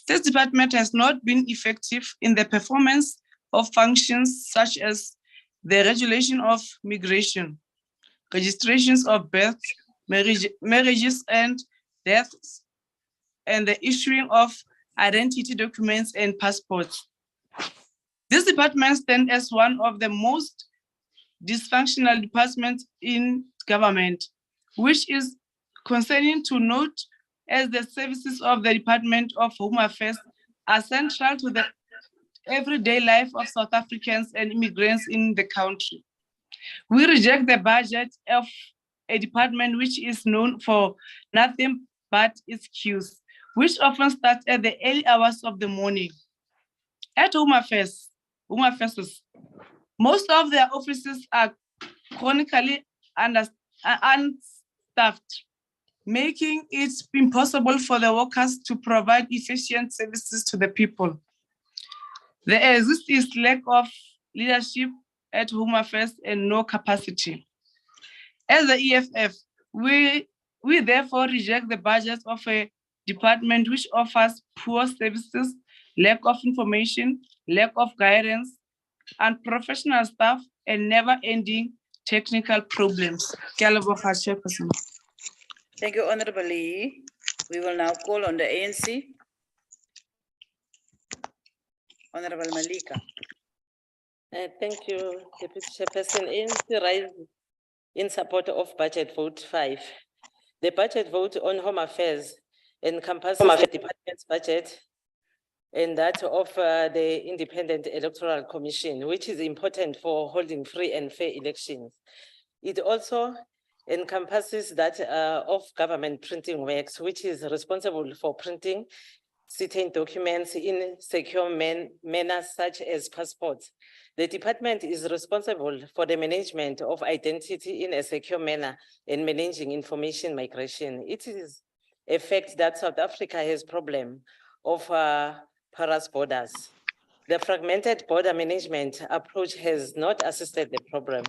This department has not been effective in the performance of functions such as the regulation of migration, registrations of birth, marriages and deaths, and the issuing of identity documents and passports. This department stands as one of the most dysfunctional departments in government, which is concerning to note as the services of the Department of Home Affairs are central to the everyday life of South Africans and immigrants in the country. We reject the budget of a department which is known for nothing but its queues, which often start at the early hours of the morning. At Home Affairs, most of their offices are chronically unstaffed, making it impossible for the workers to provide efficient services to the people. There exists lack of leadership at Home Affairs and no capacity. As the EFF, we therefore reject the budget of a department which offers poor services, lack of information, lack of guidance, unprofessional staff, and never-ending technical problems. Chairperson. Thank you, Honorable Lee. We will now call on the ANC. Honorable Malika. Thank you, Deputy Chairperson. ANC rise in support of budget vote 5. The budget vote on Home Affairs encompasses the department's budget and that of the Independent Electoral Commission, which is important for holding free and fair elections. It also encompasses that of government printing works, which is responsible for printing certain documents in secure manners such as passports. The department is responsible for the management of identity in a secure manner and managing information migration. It is a fact that South Africa has problem of porous borders. The fragmented border management approach has not assisted the problem.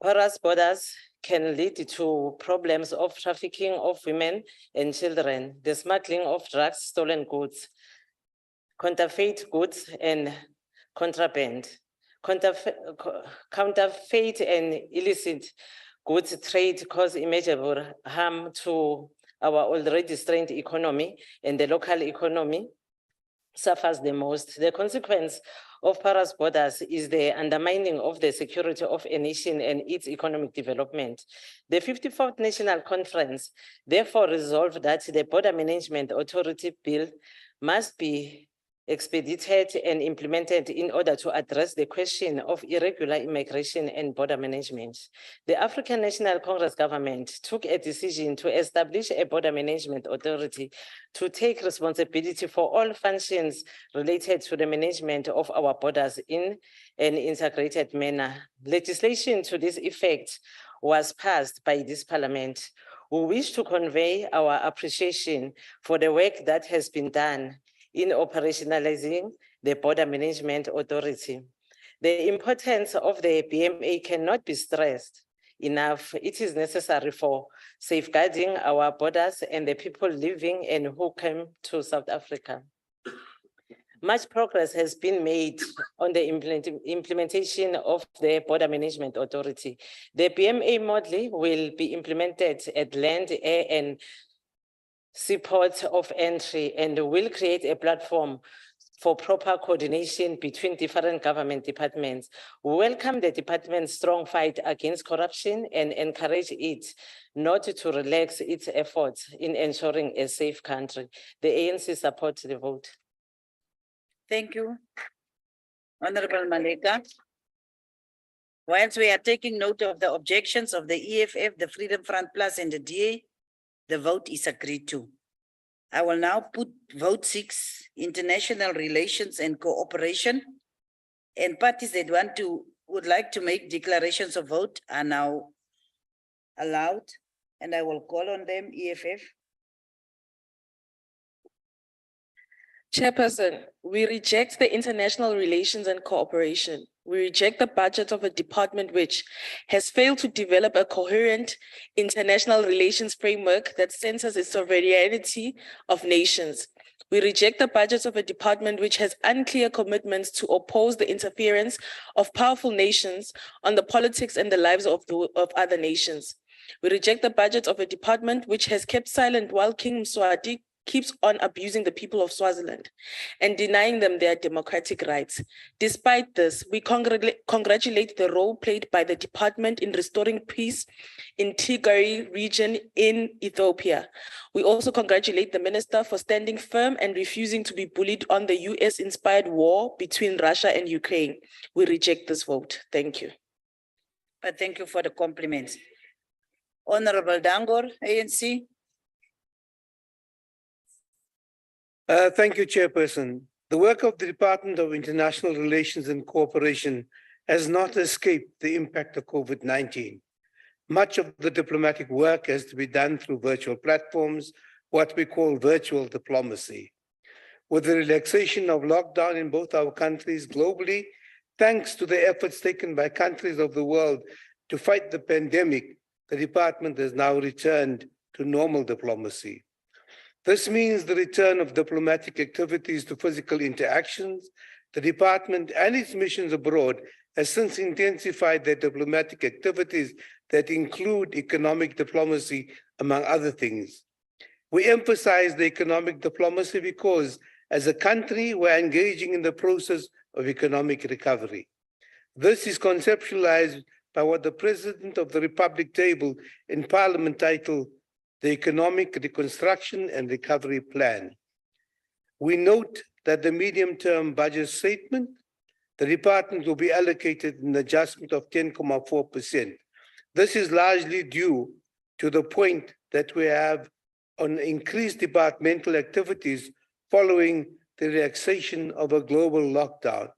Porous borders can lead to problems of trafficking of women and children, the smuggling of drugs, stolen goods, counterfeit goods, and contraband. Counterfeit and illicit goods trade cause immeasurable harm to our already strained economy, and the local economy suffers the most. The consequence of porous borders is the undermining of the security of a nation and its economic development. The 54th National Conference therefore resolved that the Border Management Authority Bill must be expedited and implemented in order to address the question of irregular immigration and border management. The African National Congress government took a decision to establish a border management authority to take responsibility for all functions related to the management of our borders in an integrated manner. Legislation to this effect was passed by this parliament. We wish to convey our appreciation for the work that has been done in operationalizing the Border Management Authority. The importance of the BMA cannot be stressed enough. It is necessary for safeguarding our borders and the people living and who come to South Africa. Much progress has been made on the implementation of the Border Management Authority. The BMA model will be implemented at land, air, and seaport of entry and will create a platform for proper coordination between different government departments. We welcome the department's strong fight against corruption and encourage it not to relax its efforts in ensuring a safe country. The ANC supports the vote. Thank you. Honorable Malika. Whilst we are taking note of the objections of the EFF, the Freedom Front Plus and the DA, the vote is agreed to. I will now put vote 6, international relations and cooperation. And parties that would like to make declarations of vote are now allowed. And I will call on them, EFF. Chairperson, we reject the international relations and cooperation. We reject the budget of a department which has failed to develop a coherent international relations framework that centers the sovereignty of nations. We reject the budget of a department which has unclear commitments to oppose the interference of powerful nations on the politics and the lives of other nations. We reject the budget of a department which has kept silent while King Mswati keeps on abusing the people of Swaziland and denying them their democratic rights. Despite this, we congratulate the role played by the department in restoring peace in Tigray region in Ethiopia. We also congratulate the minister for standing firm and refusing to be bullied on the US-inspired war between Russia and Ukraine. We reject this vote. Thank you. Thank you for the compliments. Honorable Dangor, ANC. Thank you, Chairperson. The work of the Department of International Relations and Cooperation has not escaped the impact of COVID-19. Much of the diplomatic work has to be done through virtual platforms, what we call virtual diplomacy. With the relaxation of lockdown in both our countries globally, thanks to the efforts taken by countries of the world to fight the pandemic, the department has now returned to normal diplomacy. This means the return of diplomatic activities to physical interactions. The department and its missions abroad has since intensified their diplomatic activities that include economic diplomacy, among other things. We emphasize the economic diplomacy because, as a country, we're engaging in the process of economic recovery. This is conceptualized by what the President of the Republic tabled in Parliament titled the Economic Reconstruction and Recovery Plan. We note that the medium-term budget statement, the department will be allocated an adjustment of 10.4%. This is largely due to the point that we have on increased departmental activities following the relaxation of a global lockdown.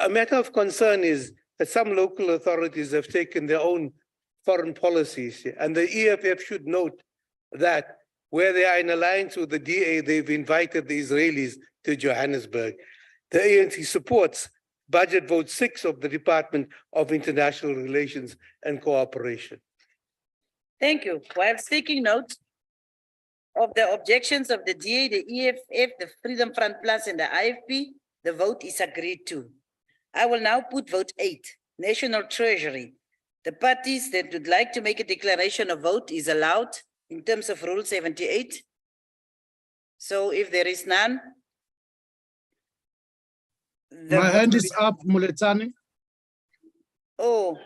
A matter of concern is that some local authorities have taken their own foreign policies, and the EFF should note that where they are in alliance with the DA, they've invited the Israelis to Johannesburg. The ANC supports Budget Vote 6 of the Department of International Relations and Cooperation. Thank you. While taking note of the objections of the DA, the EFF, the Freedom Front Plus, and the IFP, the vote is agreed to. I will now put vote 8, National Treasury. The parties that would like to make a declaration of vote is allowed in terms of Rule 78. So if there is none. My hand is up, Muletsane. Oh,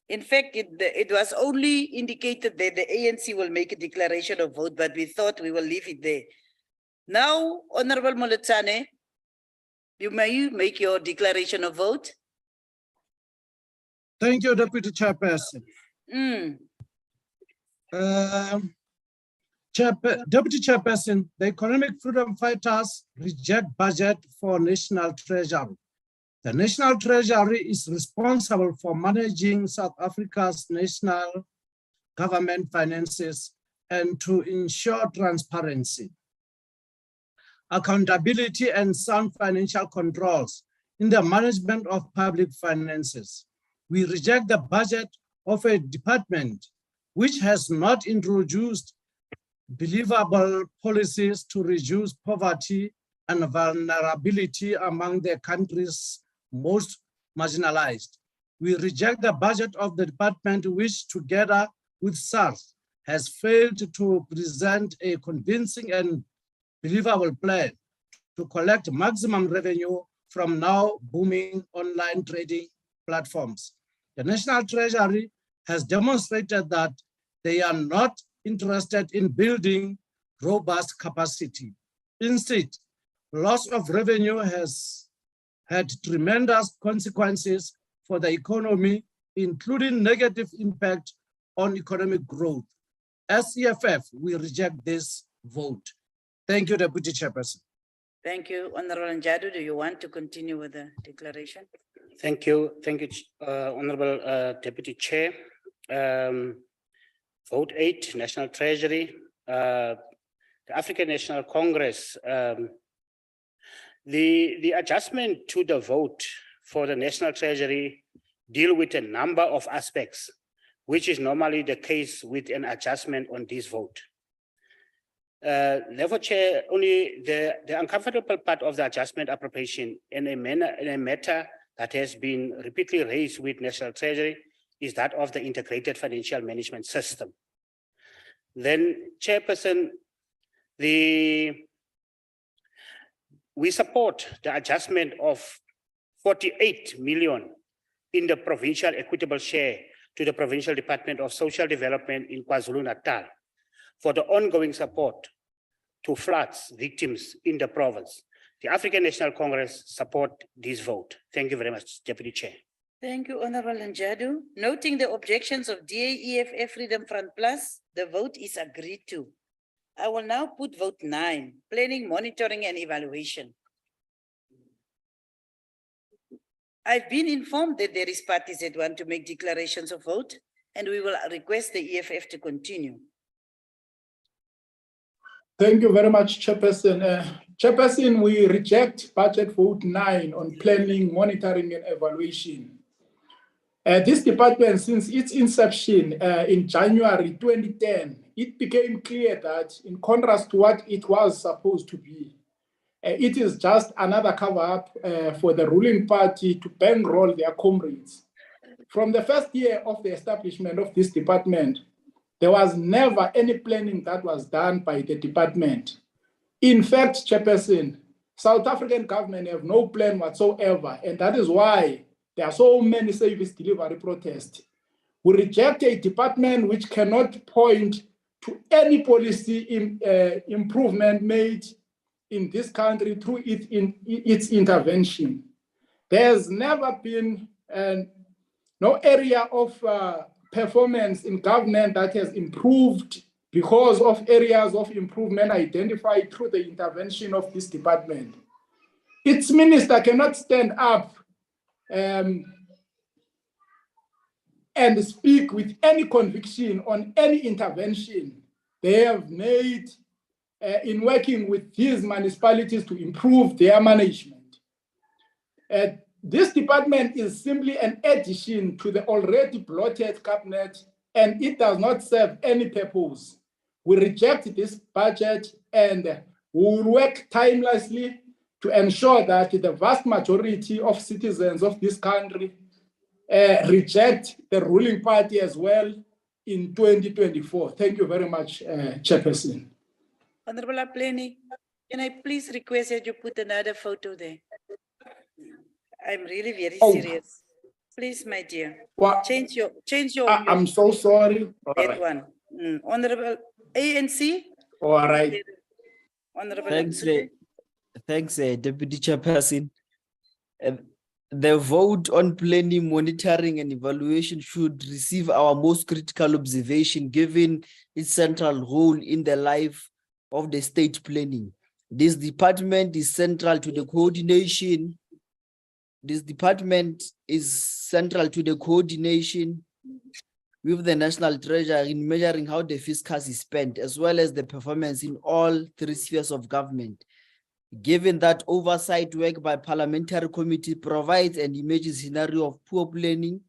in fact, it was only indicated that the ANC will make a declaration of vote, but we thought we will leave it there. Now, Honorable Muletsane, you may make your declaration of vote. Thank you, Deputy Chairperson. Deputy Chairperson, the Economic Freedom Fighters reject budget for National Treasury. The National Treasury is responsible for managing South Africa's national government finances and to ensure transparency, accountability, and sound financial controls in the management of public finances. We reject the budget of a department which has not introduced believable policies to reduce poverty and vulnerability among the country's most marginalized. We reject the budget of the department which, together with SARS, has failed to present a convincing and believable plan to collect maximum revenue from now booming online trading platforms. The National Treasury has demonstrated that they are not interested in building robust capacity. Instead, loss of revenue has had tremendous consequences for the economy, including negative impact on economic growth. As EFF, we reject this vote. Thank you, Deputy Chairperson. Thank you, Honorable Njadu. Do you want to continue with the declaration? Thank you, Honorable Deputy Chair. Vote 8, National Treasury. The African National Congress, the adjustment to the vote for the National Treasury deal with a number of aspects, which is normally the case with an adjustment on this vote. Therefore, Chair, only the uncomfortable part of the adjustment appropriation in a matter that has been repeatedly raised with National Treasury is that of the integrated financial management system. Then, Chairperson, We support the adjustment of 48 million in the provincial equitable share to the Provincial Department of Social Development in KwaZulu-Natal for the ongoing support to floods victims in the province. The African National Congress support this vote. Thank you very much, Deputy Chair. Thank you, Honorable Njadu. Noting the objections of DA-EFF Freedom Front Plus, the vote is agreed to. I will now put vote 9, planning, monitoring and evaluation. I've been informed that there is parties that want to make declarations of vote, and we will request the EFF to continue. Thank you very much, Chairperson. Chairperson, we reject budget vote 9 on planning, monitoring and evaluation. This department, since its inception in January 2010, it became clear that in contrast to what it was supposed to be, it is just another cover-up for the ruling party to bankroll their comrades. From the first year of the establishment of this department, there was never any planning that was done by the department. In fact, Chairperson, South African government have no plan whatsoever, and that is why there are so many service delivery protests. We reject a department which cannot point to any policy improvement made in this country through its intervention. There's never been no area of performance in government that has improved because of areas of improvement identified through the intervention of this department. Its minister cannot stand up and speak with any conviction on any intervention they have made in working with these municipalities to improve their management. This department is simply an addition to the already bloated cabinet, and it does not serve any purpose. We reject this budget and we will work tirelessly to ensure that the vast majority of citizens of this country reject the ruling party as well in 2024. Thank you very much, Chairperson. Honorable Aplenny, can I please request that you put another photo there? I'm really very serious. Please, my dear. What? Change your. I'm so sorry. That one. Honorable ANC. All right. Honorable. Thanks, Deputy Chairperson. The vote on planning, monitoring and evaluation should receive our most critical observation given its central role in the life of the state planning. This department is central to the coordination. This department is central to the coordination with the National Treasury in measuring how the fiscus is spent, as well as the performance in all 3 spheres of government. Given that oversight work by parliamentary committee provides an emerging scenario of poor planning,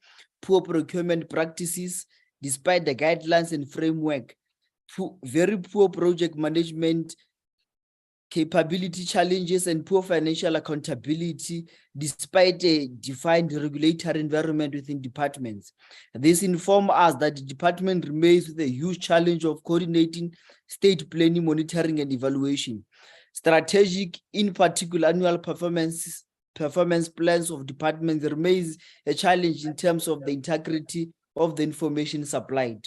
poor procurement practices, despite the guidelines and framework, very poor project management capability challenges and poor financial accountability despite a defined regulatory environment within departments. This informs us that the department remains with a huge challenge of coordinating state planning, monitoring and evaluation. Strategic, in particular, annual performance plans of departments remains a challenge in terms of the integrity of the information supplied.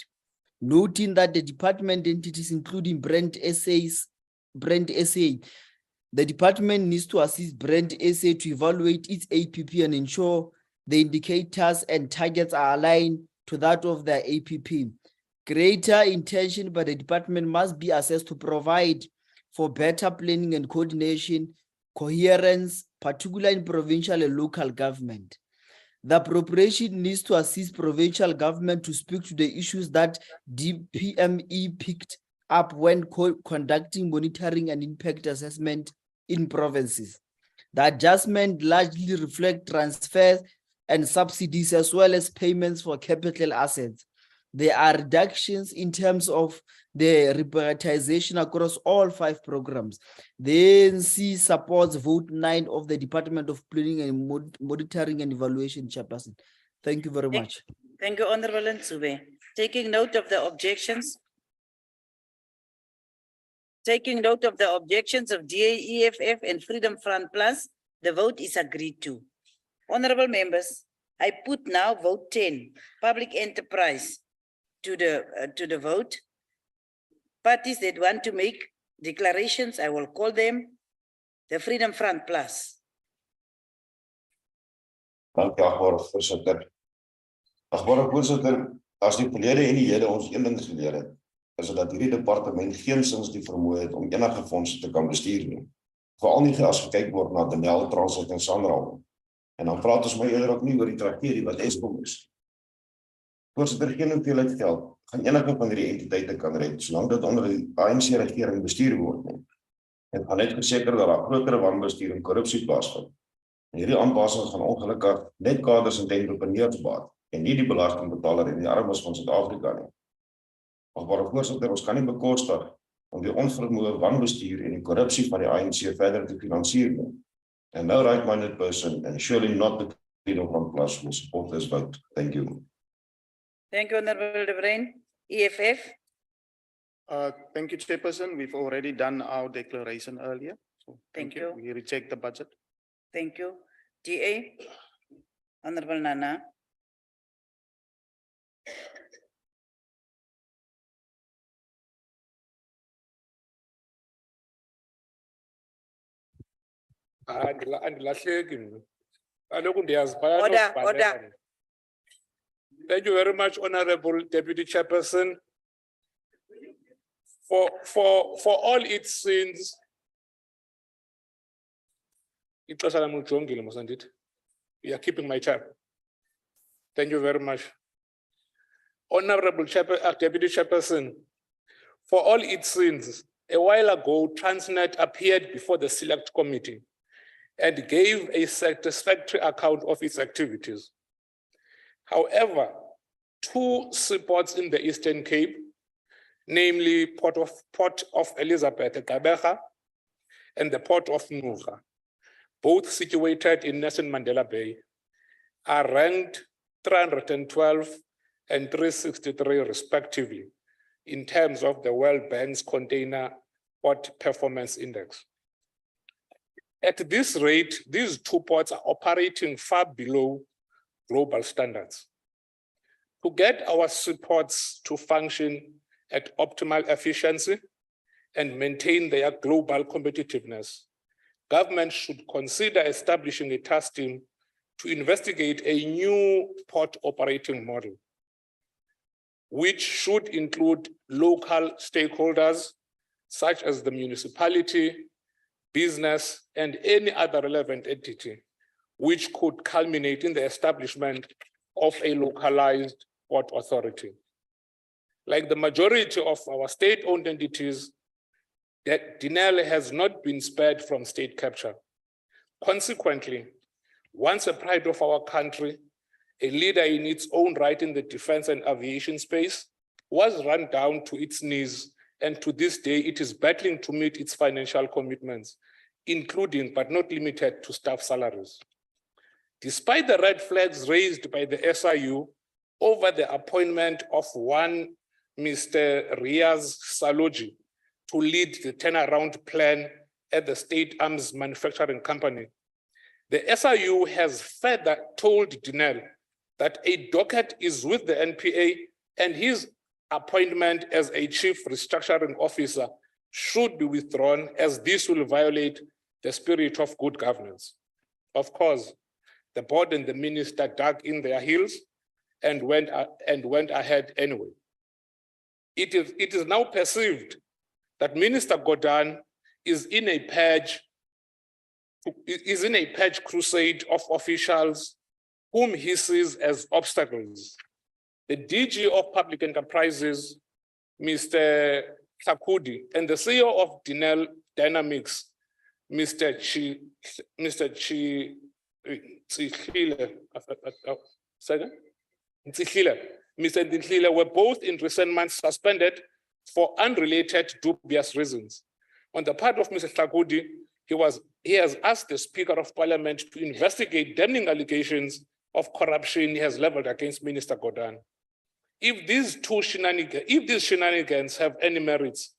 Noting that the department entities, including brand SA, the department needs to assist brand SA to evaluate its APP and ensure the indicators and targets are aligned to that of the APP. Greater intention by the department must be assessed to provide for better planning and coordination, coherence, particularly in provincial and local government. The appropriation needs to assist provincial government to speak to the issues that DPME picked up when conducting monitoring and impact assessment in provinces. The adjustment largely reflect transfers and subsidies as well as payments for capital assets. There are reductions in terms of the reprioritization across all 5 programs. The ANC supports vote 9 of the Department of Planning and Monitoring and Evaluation, Chairperson. Thank you very much. Thank you, Honorable Nsube. Taking note of the objections, Taking note of the objections of DA, EFF and Freedom Front Plus, the vote is agreed to. Honorable members, I put now vote 10, public enterprise, to the vote. Parties that want to make declarations, I will call them the Freedom Front Plus. Dank u, agbare voorsitter. Agbare voorsitter, as die verlede en die hede ons een ding geleer het, is dat hierdie departement geensins die vermoë het om enige fondse te kan bestuur nie. Veral nie as gekyk word na Denel, Transit en Sanral. En dan praat ons maar eerder ook nie oor die tragedie wat Eskom is. Voorsitter, geen hoeveelheid geld gaan enige van hierdie entiteite kan red, solank dit onder die ANC regering bestuur word nie. En gaan net verseker dat daar groter wanbestuur en korrupsie plaasvind. En hierdie aanpassings gaan ongelukkig net kaders en entrepreneurs baat en nie die belastingbetaler en die armes van Suid-Afrika nie. Agbare voorsitter, ons kan nie bekostig om die onvermoë wanbestuur en die korrupsie van die ANC verder te finansier nie. And no right-minded person, and surely not the Freedom Front Plus, will support this vote. Thank you. Thank you, Honorable De Bruin. EFF. Thank you, Chairperson. We've already done our declaration earlier. So Thank you. We reject the budget. Thank you. DA. Honorable Nana. Order. Thank you very much, Honorable Deputy Chairperson. For all its sins. We are keeping my chair. Thank you very much. Honorable Deputy Chairperson, for all its sins, a while ago, Transnet appeared before the Select Committee and gave a satisfactory account of its activities. However, two seaports in the Eastern Cape, namely Port of Elizabeth Gqeberha and the Port of Ngqura, both situated in Nelson Mandela Bay, are ranked 312 and 363 respectively in terms of the World Bank's Container Port Performance Index. At this rate, these two ports are operating far below global standards. To get our seaports to function at optimal efficiency and maintain their global competitiveness, government should consider establishing a task team to investigate a new port operating model, which should include local stakeholders, such as the municipality, business, and any other relevant entity, which could culminate in the establishment of a localized port authority. Like the majority of our state-owned entities, that Denel has not been spared from state capture. Consequently, once a pride of our country, a leader in its own right in the defense and aviation space, was run down to its knees, and to this day, it is battling to meet its financial commitments, including but not limited to staff salaries. Despite the red flags raised by the SIU over the appointment of one Mr. Riaz Saloji to lead the turnaround plan at the State Arms Manufacturing Company, the SIU has further told Denel that a docket is with the NPA and his appointment as a chief restructuring officer should be withdrawn, as this will violate the spirit of good governance. Of course, the board and the minister dug in their heels and went ahead anyway. It is now perceived that Minister Gordhan is in a purge crusade of officials whom he sees as obstacles. The DG of Public Enterprises, Mr. Tlhakudi, and the CEO of Denel Dynamics, Mr. Ntsihlile, were both in recent months suspended for unrelated dubious reasons. On the part of Mr. Tlhakudi, he has asked the Speaker of Parliament to investigate damning allegations of corruption he has leveled against Minister Gordhan. If these shenanigans have any merits,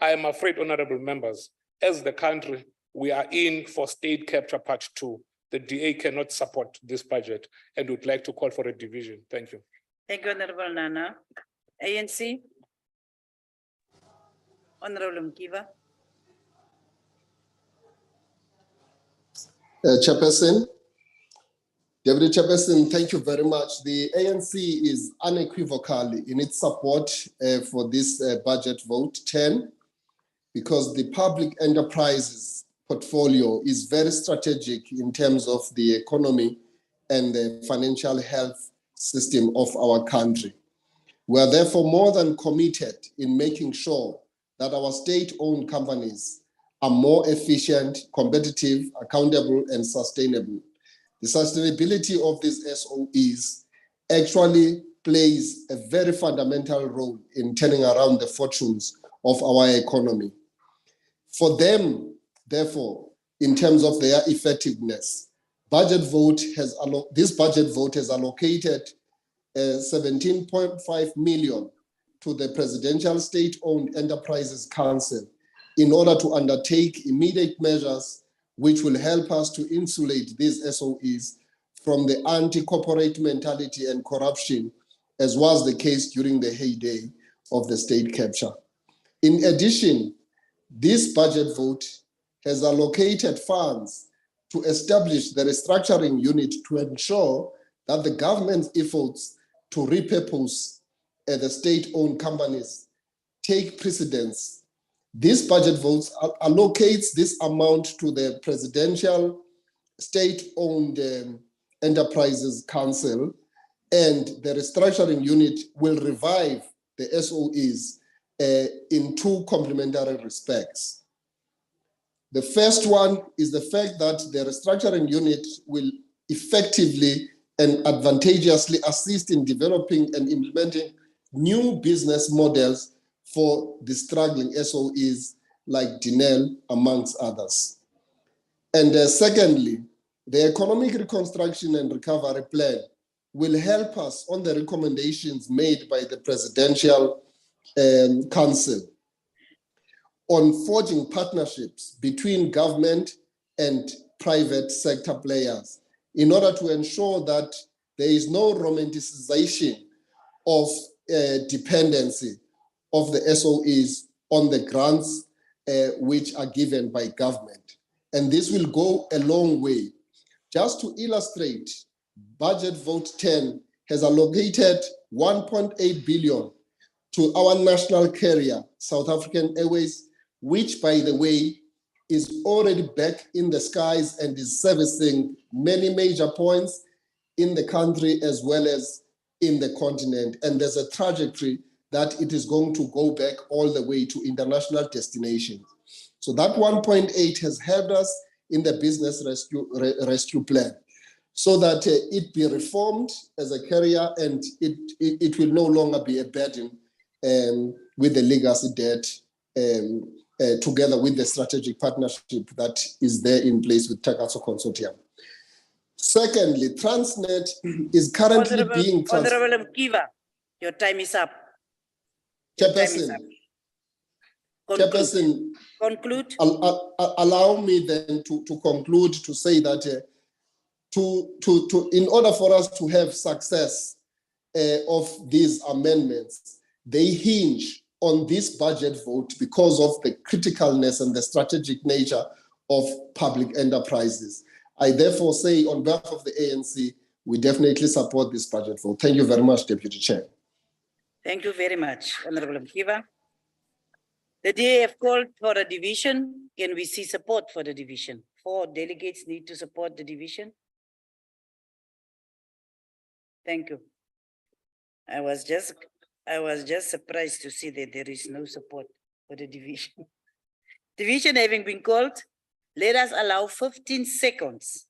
I am afraid, honorable members, as the country, we are in for state capture part 2. The DA cannot support this budget and would like to call for a division. Thank you. Thank you, Honorable Nana. ANC. Honorable Mkiva. Chairperson, Deputy Chairperson, thank you very much. The ANC is unequivocal in its support for this budget vote 10, because the public enterprises portfolio is very strategic in terms of the economy and the financial health system of our country. We are therefore more than committed in making sure that our state-owned companies are more efficient, competitive, accountable, and sustainable. The sustainability of these SOEs actually plays a very fundamental role in turning around the fortunes of our economy. For them, therefore, in terms of their effectiveness, this budget vote has allocated 17.5 million to the Presidential State-Owned Enterprises Council in order to undertake immediate measures which will help us to insulate these SOEs from the anti-corporate mentality and corruption, as was the case during the heyday of the state capture. In addition, this budget vote has allocated funds to establish the restructuring unit to ensure that the government's efforts to repurpose the state-owned companies take precedence. This budget vote allocates this amount to the Presidential State-Owned Enterprises Council, and the restructuring unit will revive the SOEs in two complementary respects. The first one is the fact that the restructuring unit will effectively and advantageously assist in developing and implementing new business models for the struggling SOEs like Dinel, amongst others. And secondly, the Economic Reconstruction and Recovery Plan will help us on the recommendations made by the Presidential Council on forging partnerships between government and private sector players in order to ensure that there is no romanticization of dependency of the SOEs on the grants which are given by government. And this will go a long way. Just to illustrate, Budget Vote 10 has allocated 1.8 billion to our national carrier, South African Airways, which, by the way, is already back in the skies and is servicing many major points in the country as well as in the continent. And there's a trajectory that it is going to go back all the way to international destinations. So that 1.8 has helped us in the business rescue plan so that it be reformed as a carrier and it will no longer be a burden with the legacy debt together with the strategic partnership that is there in place with Takaso Consortium. Secondly, Transnet is currently being Honorable Mkiva, your time is up. Chairperson, conclude. Allow me then to conclude to say that in order for us to have success of these amendments, they hinge on this budget vote because of the criticalness and the strategic nature of public enterprises. I therefore say on behalf of the ANC, we definitely support this budget vote. Thank you very much, Deputy Chair. Thank you very much, Honorable Mkiva. The DA have called for a division. Can we see support for the division? 4 delegates need to support the division. Thank you. I was just surprised to see that there is no support for the division. Division having been called, let us allow 15 seconds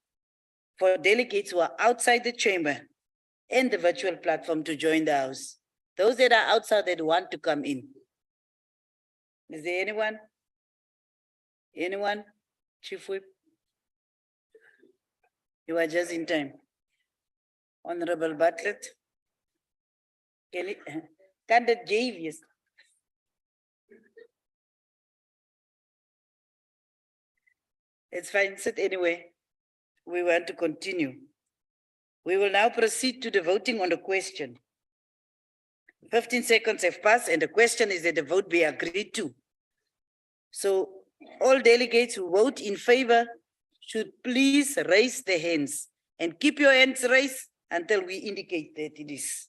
for delegates who are outside the chamber and the virtual platform to join the House. Those that are outside that want to come in. Is there anyone? Anyone? Chief Whip? You are just in time. Honorable Bartlett? Candidate Javius. It's fine, sit anyway. We want to continue. We will now proceed to the voting on the question. 15 seconds have passed and the question is that the vote be agreed to. So all delegates who vote in favor should please raise their hands and keep your hands raised until we indicate that it is.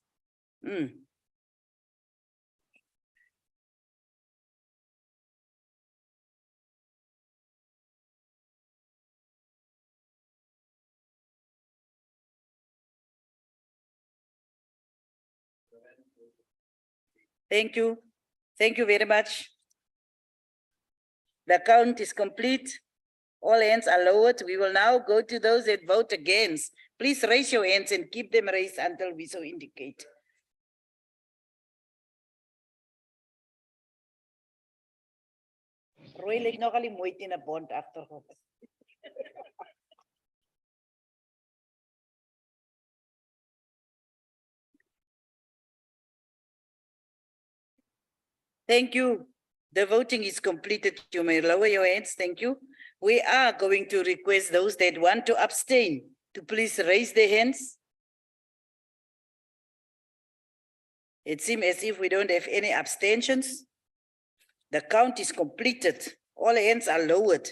Thank you. Thank you very much. The count is complete. All hands are lowered. We will now go to those that vote against. Please raise your hands and keep them raised until we so indicate. Roy ligt nogal die moeite in 'n bond agtergrond. Thank you. The voting is completed. You may lower your hands. Thank you. We are going to request those that want to abstain to please raise their hands. It seems as if we don't have any abstentions. The count is completed. All hands are lowered.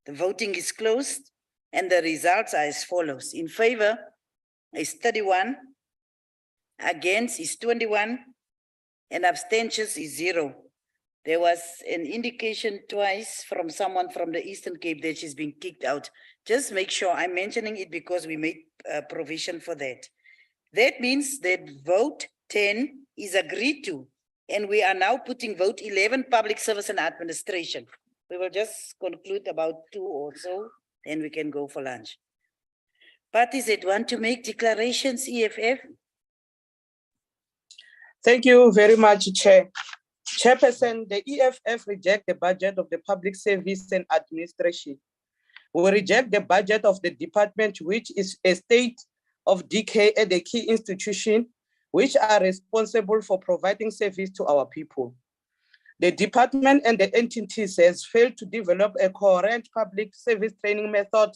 The voting is closed and the results are as follows. In favor is 31, against is 21, and abstentions is 0. There was an indication twice from someone from the Eastern Cape that she's been kicked out. Just make sure I'm mentioning it because we made provision for that. That means that vote 10 is agreed to, and we are now putting vote 11, public service and administration. We will just conclude about 2 or so, then we can go for lunch. Parties that want to make declarations, EFF? Thank you very much, Chair. Chairperson, the EFF reject the budget of the Public Service and Administration. We reject the budget of the department, which is a state of decay at the key institution, which are responsible for providing service to our people. The department and the entities has failed to develop a coherent public service training method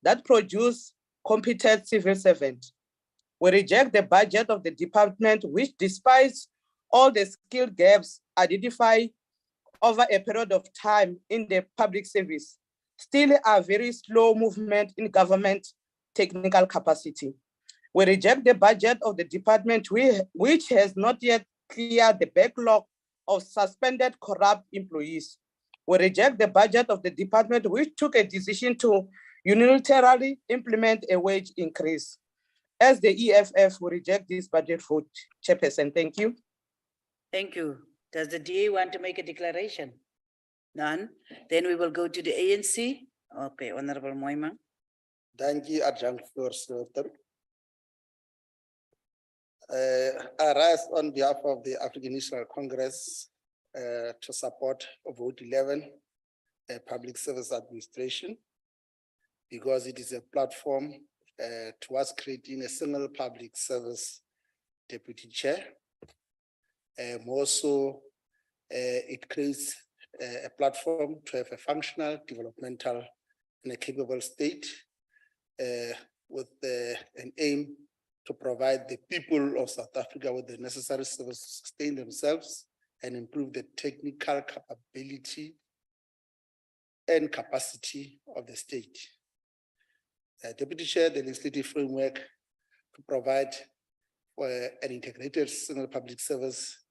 that produce competent civil servants. We reject the budget of the department, which despite all the skill gaps identified over a period of time in the public service, still a very slow movement in government technical capacity. We reject the budget of the department, which has not yet cleared the backlog of suspended corrupt employees. We reject the budget of the department, which took a decision to unilaterally implement a wage increase. As the EFF, we reject this budget vote. Chairperson, thank you. Thank you. Does the DA want to make a declaration? None. Then we will go to the ANC. Okay, Honorable Moima. Thank you, Adjunct Voorsitter. I rise on behalf of the African National Congress to support vote 11, Public Service Administration, because it is a platform towards creating a single public service deputy chair. More so, it creates a platform to have a functional, developmental, and a capable state with an aim to provide the people of South Africa with the necessary services to sustain themselves and improve the technical capability and capacity of the state. Deputy Chair, the legislative framework to provide for an integrated single public service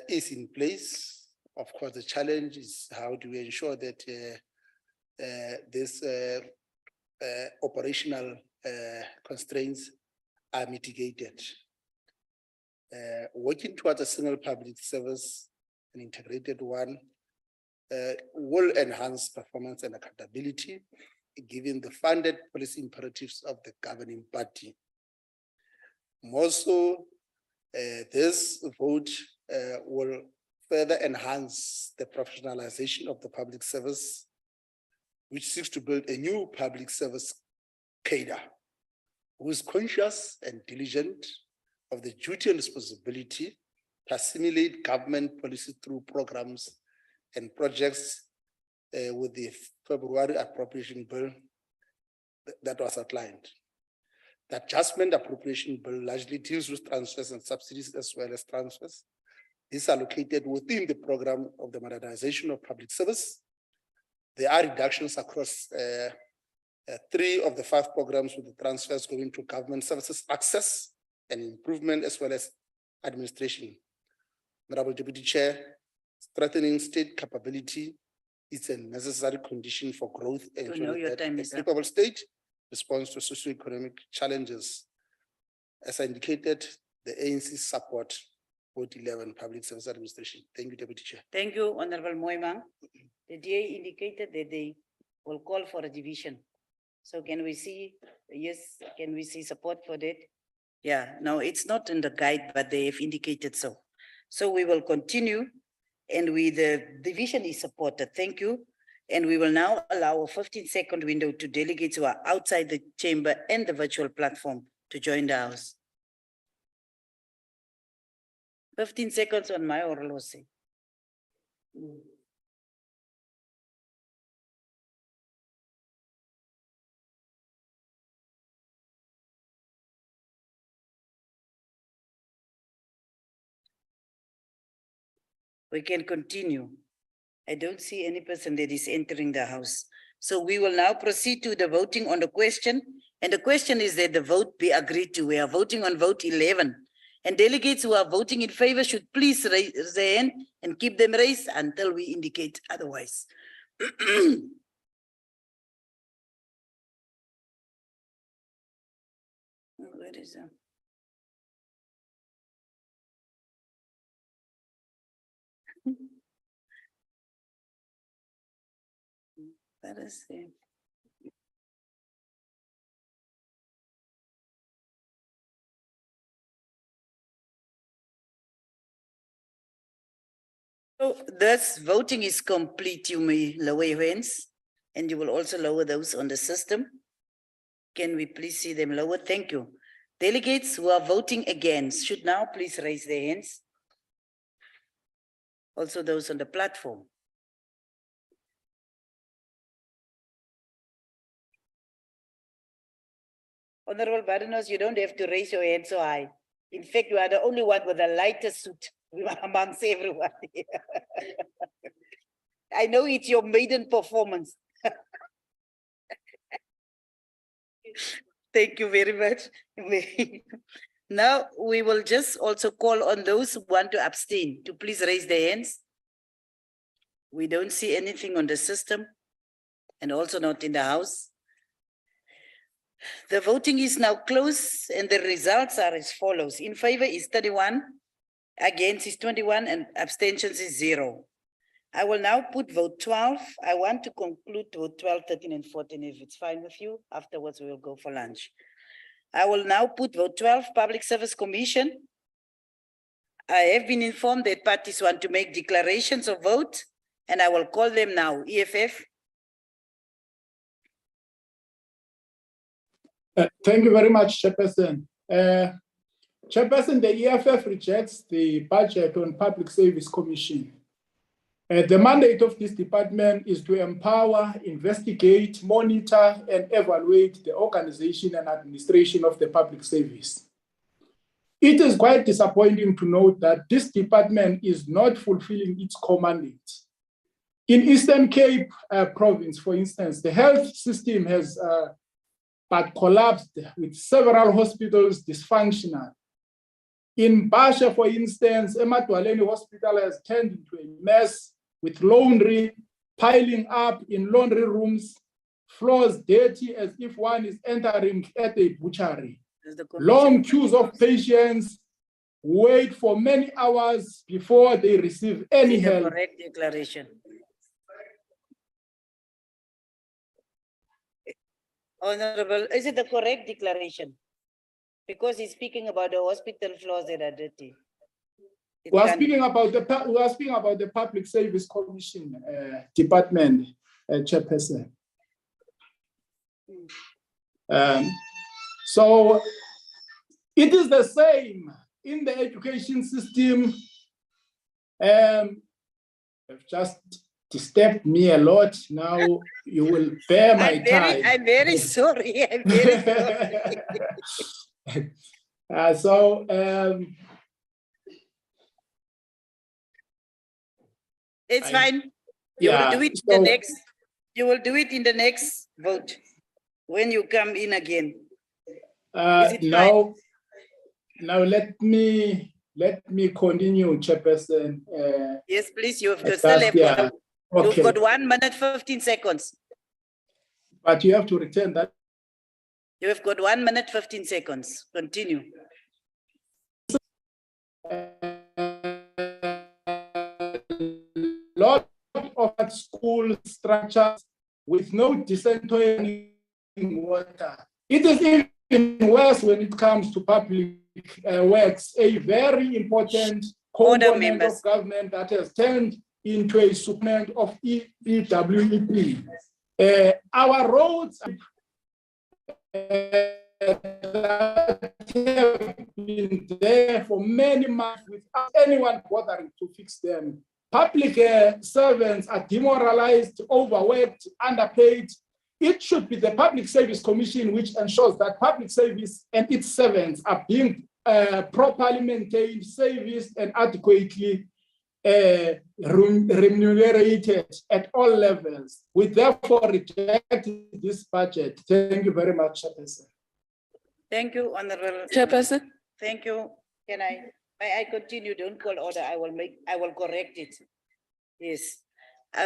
is in place. Of course, the challenge is how do we ensure that these operational constraints are mitigated. Working towards a single public service, an integrated one, will enhance performance and accountability, given the funded policy imperatives of the governing party. More so, this vote will further enhance the professionalization of the public service, which seeks to build a new public service cadre, who is conscious and diligent of the duty and responsibility to assimilate government policy through programs and projects with the February appropriation bill that was outlined. The adjustment appropriation bill largely deals with transfers and subsidies as well as transfers. These are located within the program of the modernization of public service. There are reductions across 3 of the 5 programs, with the transfers going to government services access and improvement as well as administration. Honorable Deputy Chair, strengthening state capability is a necessary condition for growth and a capable state response to socioeconomic challenges. As I indicated, the ANC support Vote 11 Public Service Administration. Thank you, Deputy Chair. Thank you, Honorable Moimang. The DA indicated that they will call for a division. So can we see, yes, can we see support for that? Yeah, no, it's not in the guide, but they have indicated so. So we will continue, and the division is supported. Thank you. And we will now allow a 15-second window to delegates who are outside the chamber and the virtual platform to join the House. 15 seconds on my horologe. We can continue. I don't see any person that is entering the House. So we will now proceed to the voting on the question. And the question is that the vote be agreed to. We are voting on vote 11. And delegates who are voting in favor should please raise their hand and keep them raised until we indicate otherwise. Where is that? Let us see. So this voting is complete. You may lower your hands, and you will also lower those on the system. Can we please see them lower? Thank you. Delegates who are voting against should now please raise their hands. Also those on the platform. Honorable Baronos, you don't have to raise your hand so high. In fact, you are the only one with the lightest suit amongst everyone. I know it's your maiden performance. Thank you very much. Now we will just also call on those who want to abstain to please raise their hands. We don't see anything on the system and also not in the House. The voting is now closed and the results are as follows. In favor is 31, against is 21, and abstentions is 0. I will now put vote 12. I want to conclude vote 12, 13, and 14 if it's fine with you. Afterwards, we will go for lunch. I will now put vote 12, Public Service Commission. I have been informed that parties want to make declarations of vote, and I will call them now. EFF. Thank you very much, Chairperson. Chairperson, the EFF rejects the budget on Public Service Commission. The mandate of this department is to empower, investigate, monitor, and evaluate the organization and administration of the public service. It is quite disappointing to note that this department is not fulfilling its mandate. In Eastern Cape province, for instance, the health system has but collapsed with several hospitals dysfunctional. In Basha, for instance, Emadwaleni Hospital has turned into a mess with laundry piling up in laundry rooms, floors dirty as if one is entering at a butchery. Long queues of patients wait for many hours before they receive any help. Correct declaration. Honorable, is it the correct declaration? Because he's speaking about the hospital floors that are dirty. We are speaking about the Public Service Commission department, Chairperson. So it is the same in the education system. I've just disturbed me a lot. Now you will bear my time. I'm very sorry. I'm very sorry. So it's fine. You will do it in the next. You will do it in the next vote when you come in again. Is it now let me continue, Chairperson. Yes, please. You have to still have got, you've got 1 minute 15 seconds. But you have to return that. You have got 1 minute 15 seconds. Continue. Lot of school structures with no decent water. It is even worse when it comes to public works, a very important component of government that has turned into a supplement of EWEP. Our roads that have been there for many months without anyone bothering to fix them. Public servants are demoralized, overworked, underpaid. It should be the Public Service Commission which ensures that public service and its servants are being properly maintained, serviced, and adequately remunerated at all levels. We therefore reject this budget. Thank you very much, Chairperson. Thank you, Honorable Chairperson. Thank you. May I continue? Don't call order. I will correct it. Yes.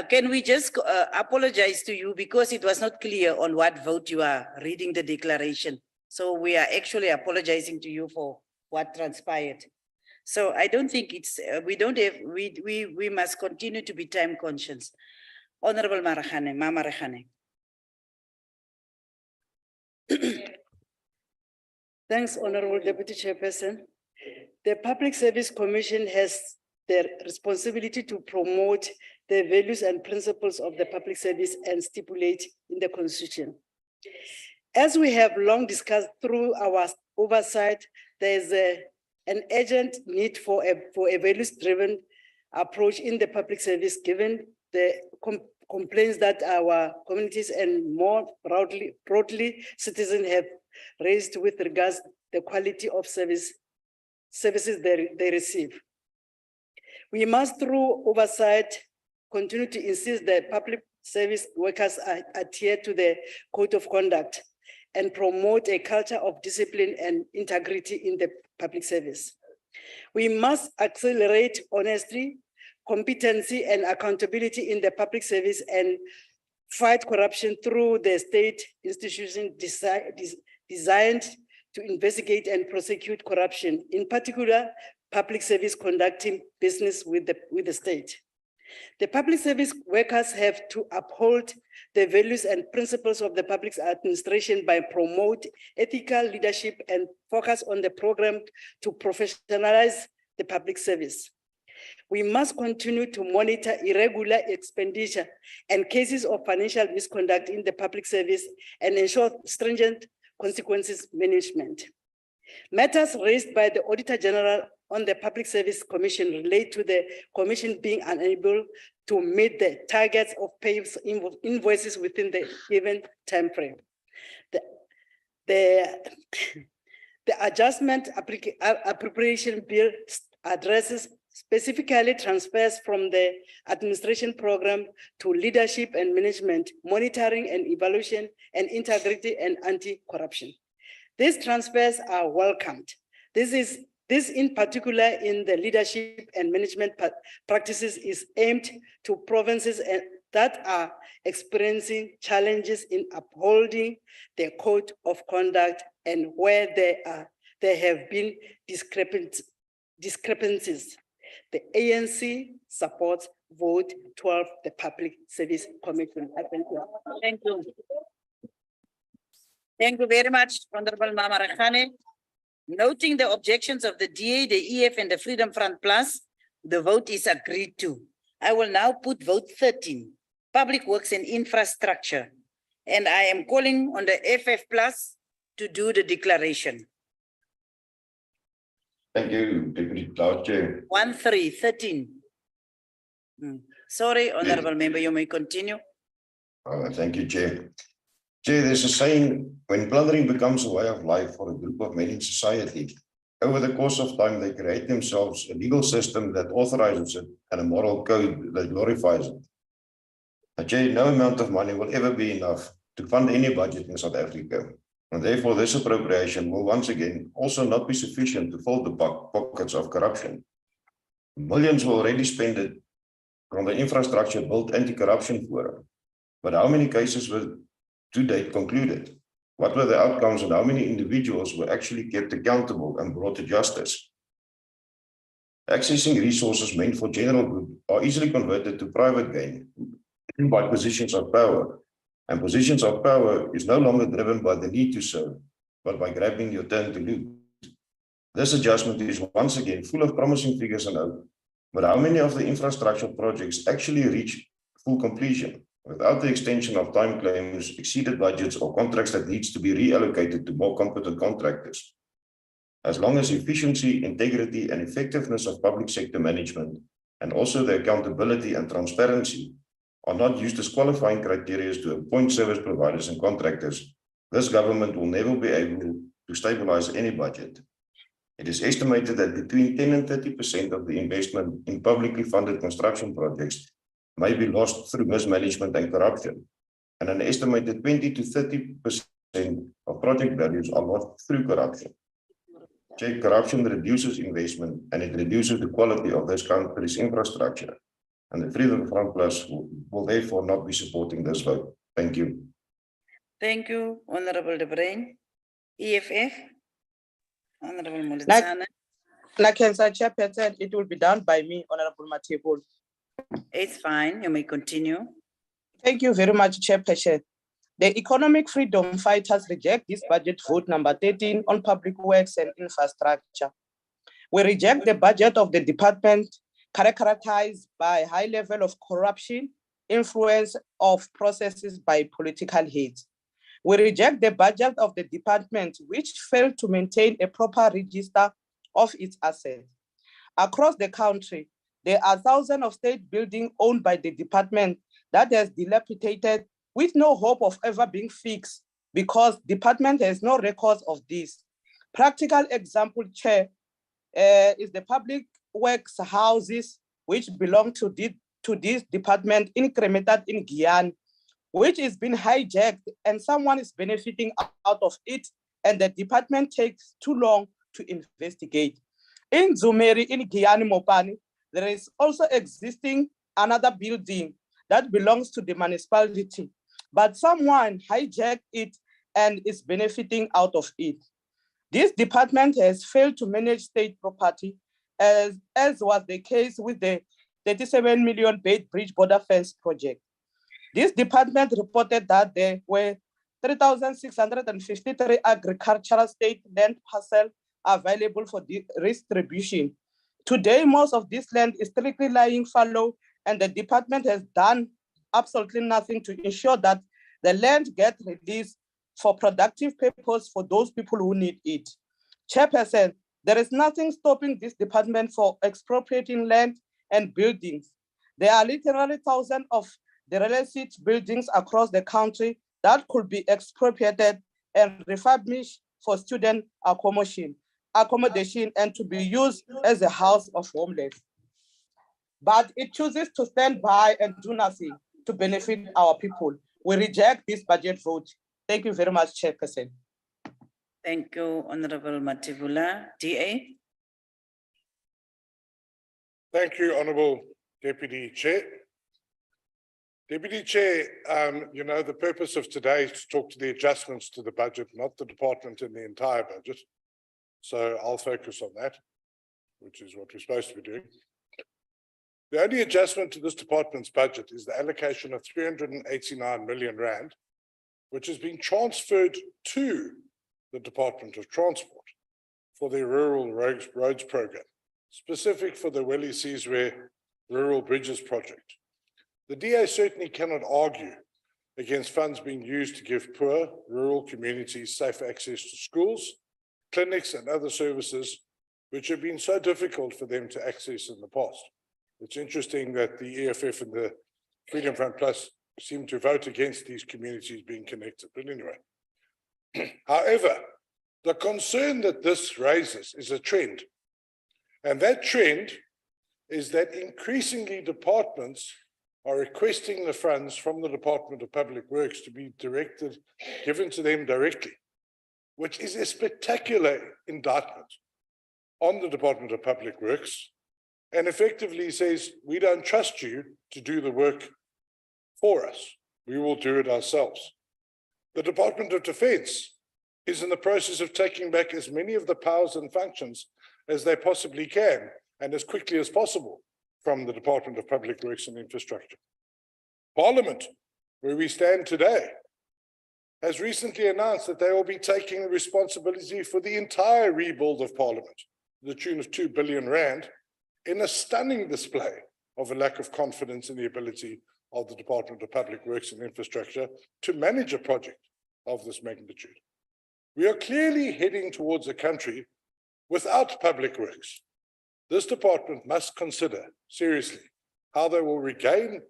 Can we just apologize to you because it was not clear on what vote you are reading the declaration. So we are actually apologizing to you for what transpired. So I don't think it's, we must continue to be time conscious. Honorable Marachane, Mama Marachane. Thanks, Honorable Deputy Chairperson. The Public Service Commission has the responsibility to promote the values and principles of the public service and stipulate in the Constitution. As we have long discussed through our oversight, there is an urgent need for a values-driven approach in the public service, given the complaints that our communities and more broadly citizens have raised with regards to the quality of services they receive. We must, through oversight, continue to insist that public service workers adhere to the code of conduct and promote a culture of discipline and integrity in the public service. We must accelerate honesty, competency, and accountability in the public service and fight corruption through the state institutions designed to investigate and prosecute corruption, in particular, public service conducting business with the state. The public service workers have to uphold the values and principles of the public administration by promote ethical leadership and focus on the program to professionalize the public service. We must continue to monitor irregular expenditure and cases of financial misconduct in the public service and ensure stringent consequences management. Matters raised by the Auditor General on the Public Service Commission relate to the Commission being unable to meet the targets of paying invoices within the given time frame. The adjustment appropriation bill addresses specifically transfers from the administration program to leadership and management, monitoring and evaluation, and integrity and anti-corruption. These transfers are welcomed. This in particular in the leadership and management practices is aimed to provinces that are experiencing challenges in upholding the code of conduct and where there have been discrepancies. The ANC supports vote 12, the Public Service Commission. Thank you. Thank you. Thank you very much, Honorable Mama Rakhane. Noting the objections of the DA, the EF, and the Freedom Front Plus, the vote is agreed to. I will now put vote 13, Public Works and Infrastructure. And I am calling on the FF Plus to do the declaration. Thank you, Deputy Cloud Chair. 13. Sorry, Honorable Member, you may continue. Thank you, Chair. Chair, there's a saying, when plundering becomes a way of life for a group of men in society, over the course of time, they create themselves a legal system that authorizes it and a moral code that glorifies it. Chair, no amount of money will ever be enough to fund any budget in South Africa. And therefore, this appropriation will once again also not be sufficient to fill the pockets of corruption. Millions were already spent on the infrastructure built anti-corruption forum. But how many cases were to date concluded? What were the outcomes and how many individuals were actually kept accountable and brought to justice? Accessing resources meant for general good are easily converted to private gain by positions of power. And positions of power is no longer driven by the need to serve, but by grabbing your turn to loot. This adjustment is once again full of promising figures and hope, but how many of the infrastructure projects actually reach full completion without the extension of time claims, exceeded budgets, or contracts that needs to be reallocated to more competent contractors? As long as efficiency, integrity, and effectiveness of public sector management, and also the accountability and transparency, are not used as qualifying criteria to appoint service providers and contractors, this government will never be able to stabilize any budget. It is estimated that between 10 and 30% of the investment in publicly funded construction projects may be lost through mismanagement and corruption, and an estimated 20 to 30% of project values are lost through corruption. Corruption reduces investment and it reduces the quality of this country's infrastructure. And the Freedom Front Plus will therefore not be supporting this vote. Thank you. Thank you, Honorable De Bruin. EFF, Honorable Moletsane. Chairperson, it will be done by me, Honorable Matebul. It's fine, you may continue. Thank you very much, Chairperson. The Economic Freedom Fighters reject this budget vote number 13 on public works and infrastructure. We reject the budget of the department characterized by high level of corruption, influence of processes by political heads. We reject the budget of the department which failed to maintain a proper register of its assets. Across the country, there are thousands of state buildings owned by the department that has dilapidated with no hope of ever being fixed because department has no records of this. Practical example, Chair, is the public works houses which belong to this department in Kremeta in Guyana, which is being hijacked and someone is benefiting out of it and the department takes too long to investigate. In Zumeri in Guyana Mopani, there is also existing another building that belongs to the municipality, but someone hijacked it and is benefiting out of it. This department has failed to manage state property, as was the case with the 37 million Bait Bridge border fence project. This department reported that there were 3,653 agricultural state land parcels available for redistribution. Today, most of this land is strictly lying fallow, and the department has done absolutely nothing to ensure that the land gets released for productive purpose for those people who need it. Chairperson, there is nothing stopping this department for expropriating land and buildings. There are literally thousands of derelict buildings across the country that could be expropriated and refurbished for student accommodation and to be used as a house of homeless. But it chooses to stand by and do nothing to benefit our people. We reject this budget vote. Thank you very much, Chairperson. Thank you, Honorable Matebula. DA. Thank you, Honorable Deputy Chair. Deputy Chair, you know, the purpose of today is to talk to the adjustments to the budget, not the department and the entire budget. So I'll focus on that, which is what we're supposed to be doing. The only adjustment to this department's budget is the allocation of 389 million rand, which has been transferred to the Department of Transport for their rural roads program, specific for the Welly Sizwe Rural Bridges project. The DA certainly cannot argue against funds being used to give poor rural communities safe access to schools, clinics, and other services which have been so difficult for them to access in the past. It's interesting that the EFF and the Freedom Front Plus seem to vote against these communities being connected, but anyway. However, the concern that this raises is a trend. And that trend is that increasingly departments are requesting the funds from the Department of Public Works to be given to them directly, which is a spectacular indictment on the Department of Public Works, and effectively says, we don't trust you to do the work for us. We will do it ourselves. The Department of Defense is in the process of taking back as many of the powers and functions as they possibly can and as quickly as possible from the Department of Public Works and Infrastructure. Parliament, where we stand today, has recently announced that they will be taking the responsibility for the entire rebuild of Parliament, to the tune of 2 billion rand, in a stunning display of a lack of confidence in the ability of the Department of Public Works and Infrastructure to manage a project of this magnitude. We are clearly heading towards a country without public works. This department must consider seriously how they will regain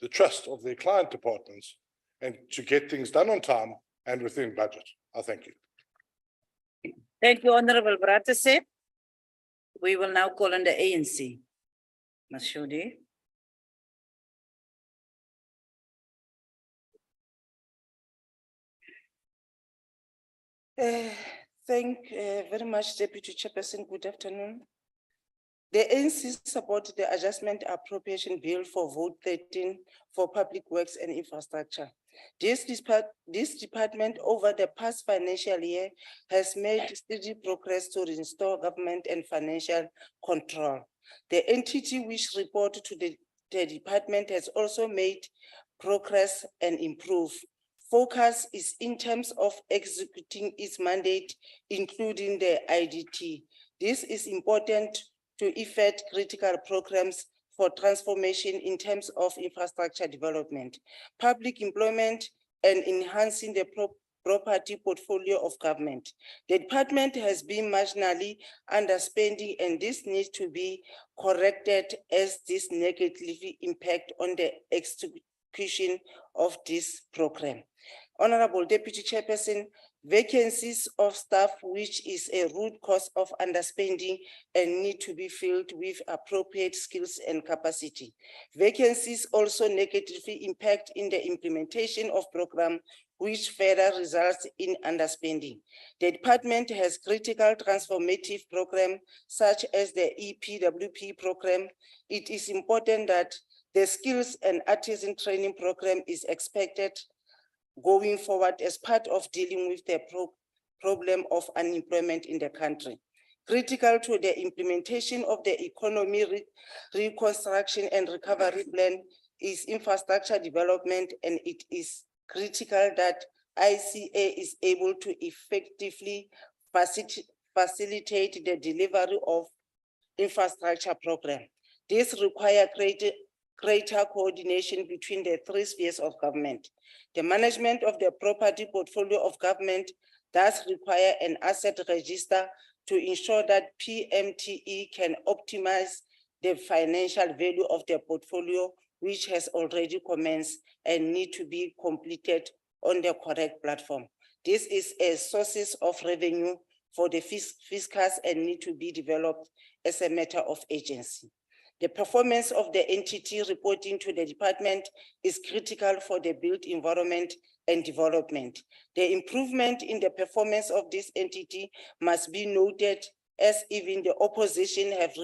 the trust of their client departments and to get things done on time and within budget. I thank you. Thank you, Honorable Bratase. We will now call on the ANC. Ms. Shodi. Thank very much, Deputy Chairperson. Good afternoon. The ANC support the adjustment appropriation bill for vote 13 for public works and infrastructure. This department over the past financial year has made steady progress to restore government and financial control. The entity which reported to the department has also made progress and improved. Focus is in terms of executing its mandate, including the IDT. This is important to effect critical programs for transformation in terms of infrastructure development, public employment, and enhancing the property portfolio of government. The department has been marginally underspending, and this needs to be corrected as this negatively impact on the execution of this program. Honorable Deputy Chairperson, vacancies of staff, which is a root cause of underspending and need to be filled with appropriate skills and capacity. Vacancies also negatively impact in the implementation of program, which further results in underspending. The department has critical transformative program such as the EPWP program. It is important that the skills and artisan training program is expected going forward as part of dealing with the problem of unemployment in the country. Critical to the implementation of the economy reconstruction and recovery plan is infrastructure development, and it is critical that ICA is able to effectively facilitate the delivery of infrastructure program. This requires greater coordination between the three spheres of government. The management of the property portfolio of government does require an asset register to ensure that PMTE can optimize the financial value of the portfolio, which has already commenced and need to be completed on the correct platform. This is a source of revenue for the fiscus and need to be developed as a matter of agency. The performance of the entity reporting to the department is critical for the built environment and development. The improvement in the performance of this entity must be noted, as even the opposition have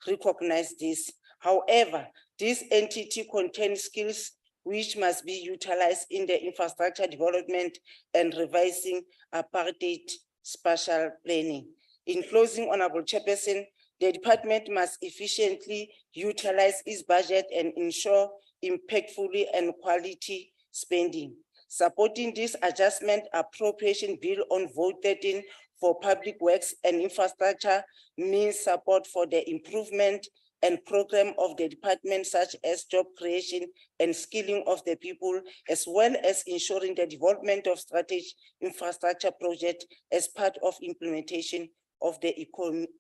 recognized this. However, this entity contains skills which must be utilized in the infrastructure development and revising apartheid spatial planning. In closing, Honorable Chairperson, the department must efficiently utilize its budget and ensure impactfully and quality spending. Supporting this adjustment appropriation bill on vote 13 for public works and infrastructure means support for the improvement and program of the department, such as job creation and skilling of the people, as well as ensuring the development of strategic infrastructure projects as part of implementation of the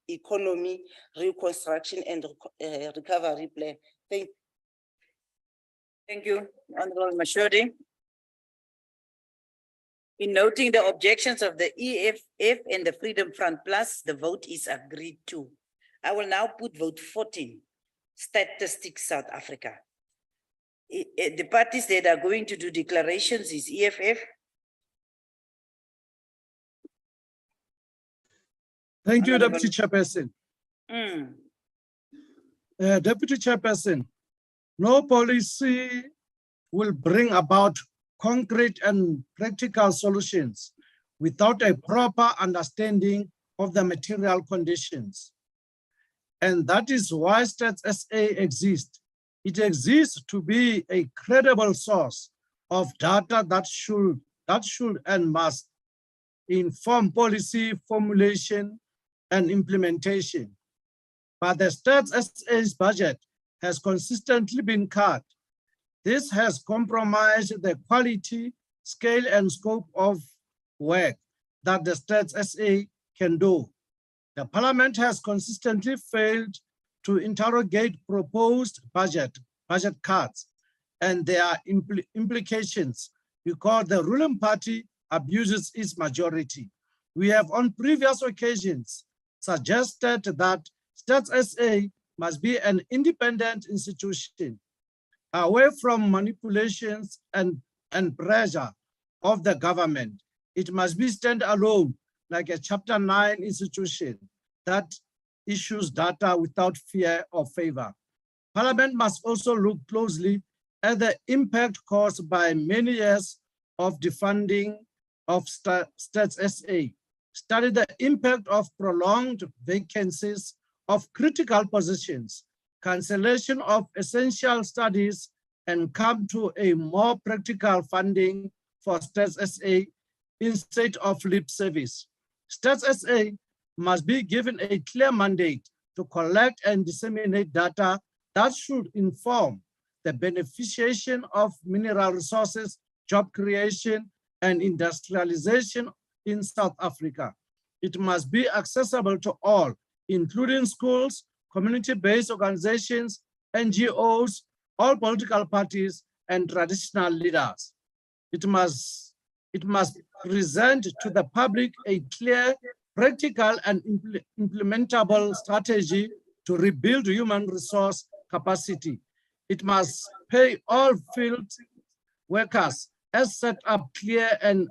economy reconstruction and recovery plan. Thank you, Honorable Mashodi. In noting the objections of the EFF and the Freedom Front Plus, the vote is agreed to. I will now put vote 14, Statistics South Africa. The parties that are going to do declarations is EFF. Thank you, Honorable- Deputy Chairperson. Mm. Deputy Chairperson, no policy will bring about concrete and practical solutions without a proper understanding of the material conditions. And that is why Stats SA exists. It exists to be a credible source of data that should and must inform policy formulation and implementation. But the Stats SA's budget has consistently been cut. This has compromised the quality, scale, and scope of work that the Stats SA can do. The Parliament has consistently failed to interrogate proposed budget cuts and their implications because the ruling party abuses its majority. We have on previous occasions suggested that Stats SA must be an independent institution away from manipulations and pressure of the government. It must be standalone, like a Chapter 9 institution that issues data without fear or favor. Parliament must also look closely at the impact caused by many years of defunding of Stats SA. Study the impact of prolonged vacancies of critical positions, cancellation of essential studies, and come to a more practical funding for Stats SA instead of lip service. Stats SA must be given a clear mandate to collect and disseminate data that should inform the beneficiation of mineral resources, job creation, and industrialization in South Africa. It must be accessible to all, including schools, community-based organizations, NGOs, all political parties, and traditional leaders. It must present to the public a clear, practical, and implementable strategy to rebuild human resource capacity. It must pay all field workers as set up clear and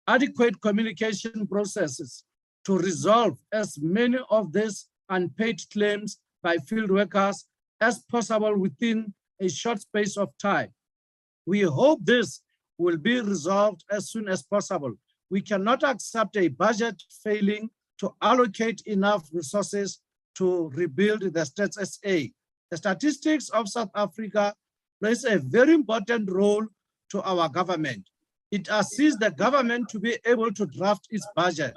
adequate communication processes to resolve as many of these unpaid claims by field workers as possible within a short space of time. We hope this will be resolved as soon as possible. We cannot accept a budget failing to allocate enough resources to rebuild the Stats SA. The statistics of South Africa plays a very important role to our government. It assists the government to be able to draft its budget.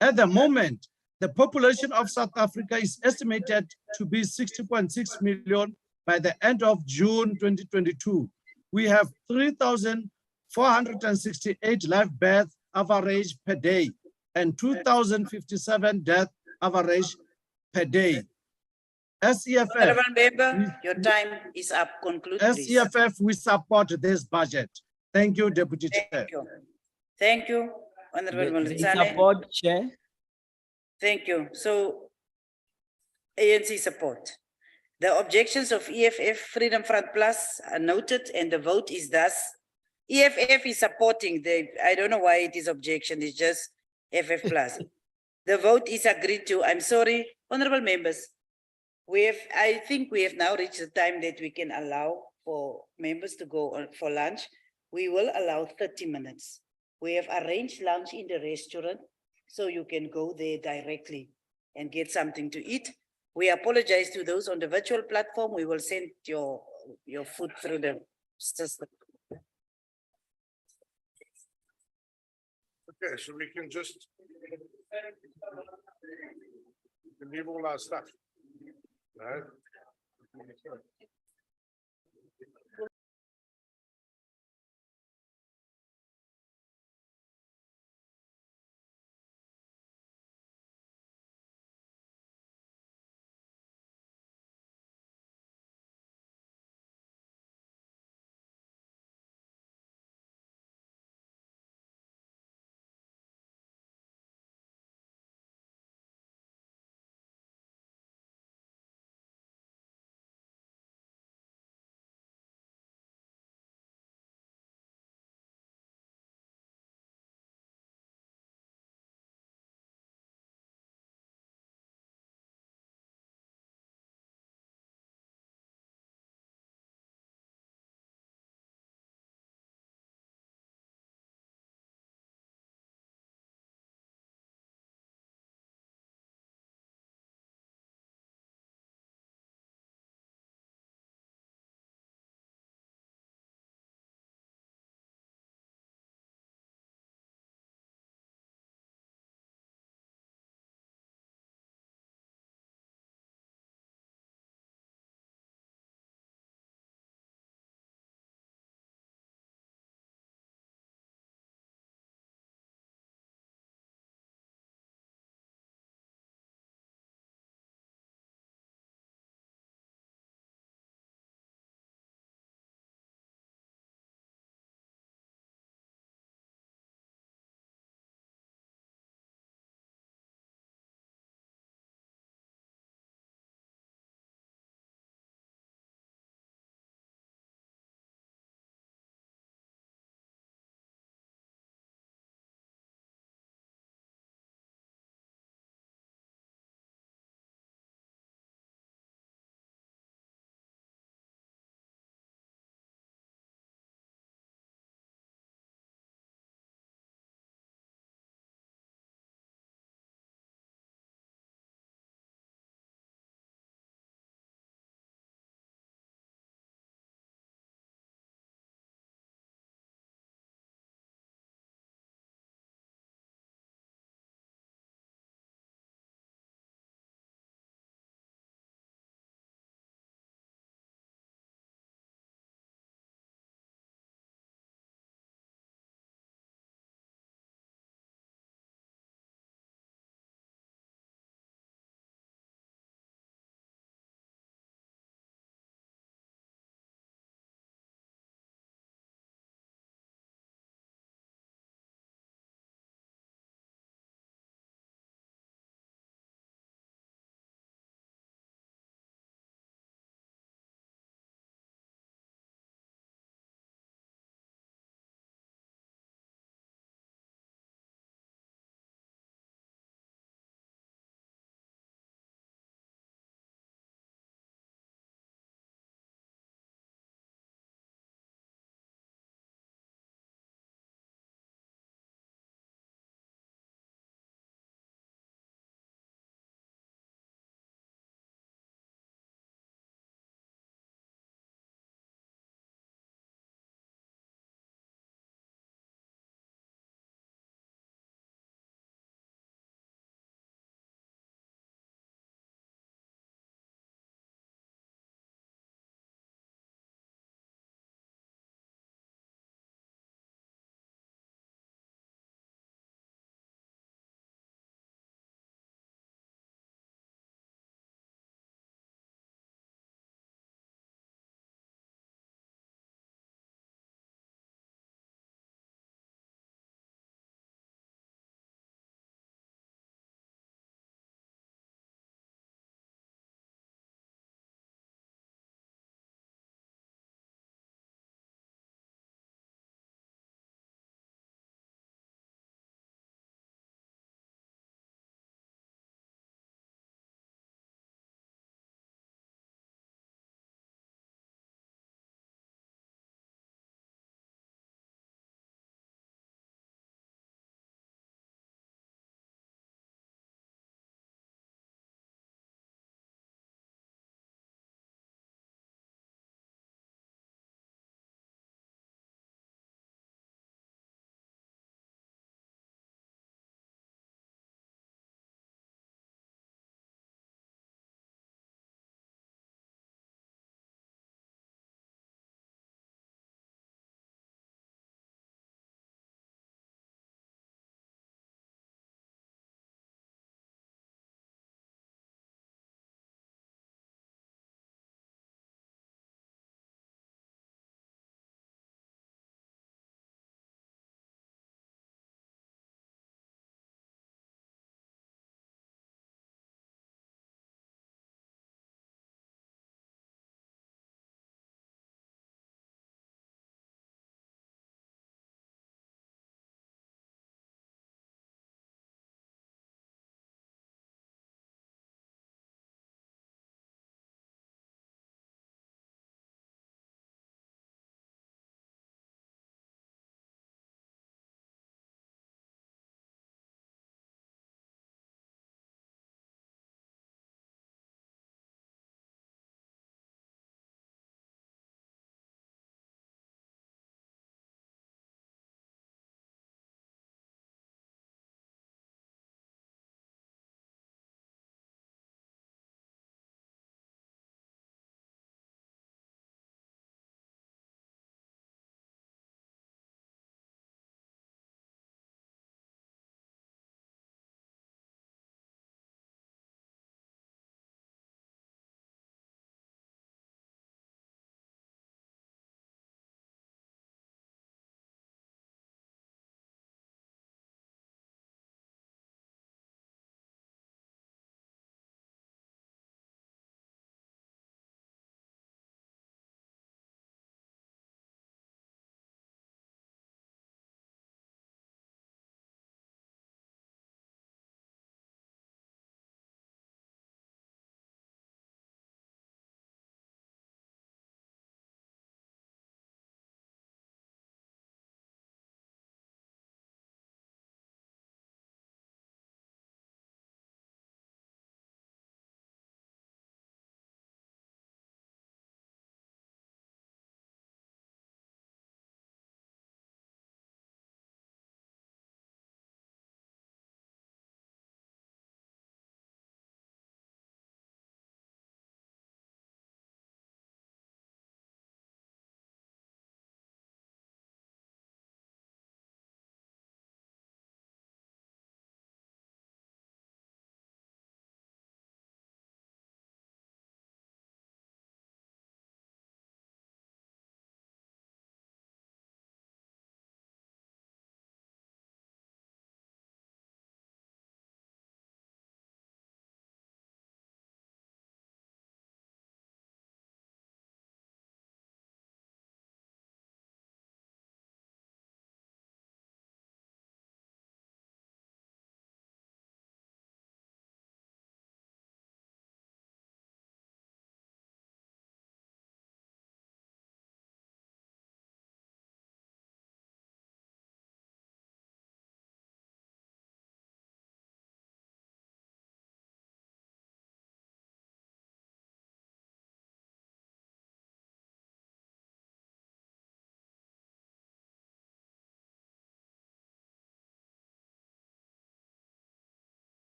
At the moment, the population of South Africa is estimated to be 60.6 million by the end of June 2022. We have 3,468 live births average per day and 2,057 death average per day. SEFF, Honorable Member, your time is up. Conclude, please. SEFF, we support this budget. Thank you, Deputy Chair. Thank you. Thank you, Honorable The Malisane. support, Chair. Thank you. So, ANC support. The objections of EFF, Freedom Front Plus are noted and the vote is thus. EFF is supporting the, I don't know why it is objection, it's just FF Plus. The vote is agreed to. I'm sorry, honorable members. I think we have now reached the time that we can allow for members to go on for lunch. We will allow 30 minutes. We have arranged lunch in the restaurant, so you can go there directly and get something to eat. We apologize to those on the virtual platform. We will send your food through the system. Okay, so we can just leave all our stuff. Right?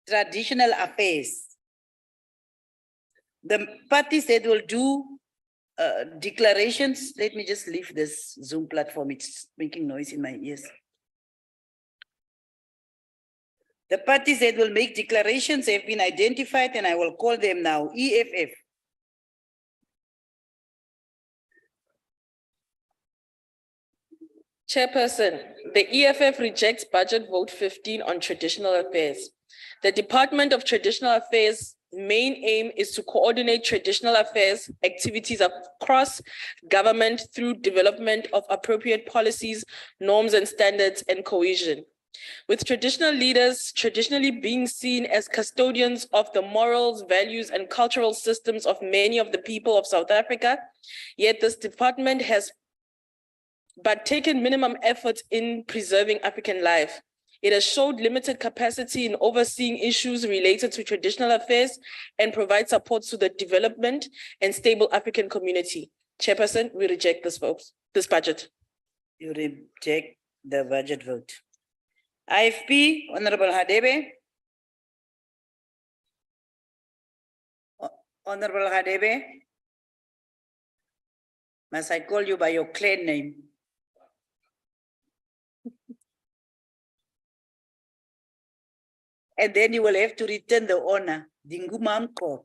traditional affairs. The parties that will do declarations, let me just leave this Zoom platform, it's making noise in my ears. The parties that will make declarations have been identified and I will call them now. EFF. Chairperson, the EFF rejects budget vote 15 on traditional affairs. The Department of Traditional Affairs' main aim is to coordinate traditional affairs activities across government through development of appropriate policies, norms and standards, and cohesion. With traditional leaders traditionally being seen as custodians of the morals, values, and cultural systems of many of the people of South Africa, yet this department has but taken minimum effort in preserving African life. It has showed limited capacity in overseeing issues related to traditional affairs and provides support to the development and stable African community. Chairperson, we reject this budget. You reject the budget vote. IFP, Honorable Hadebe. Honorable Hadebe. Must I call you by your clan name? And then you will have to return the honor. Dingumamko.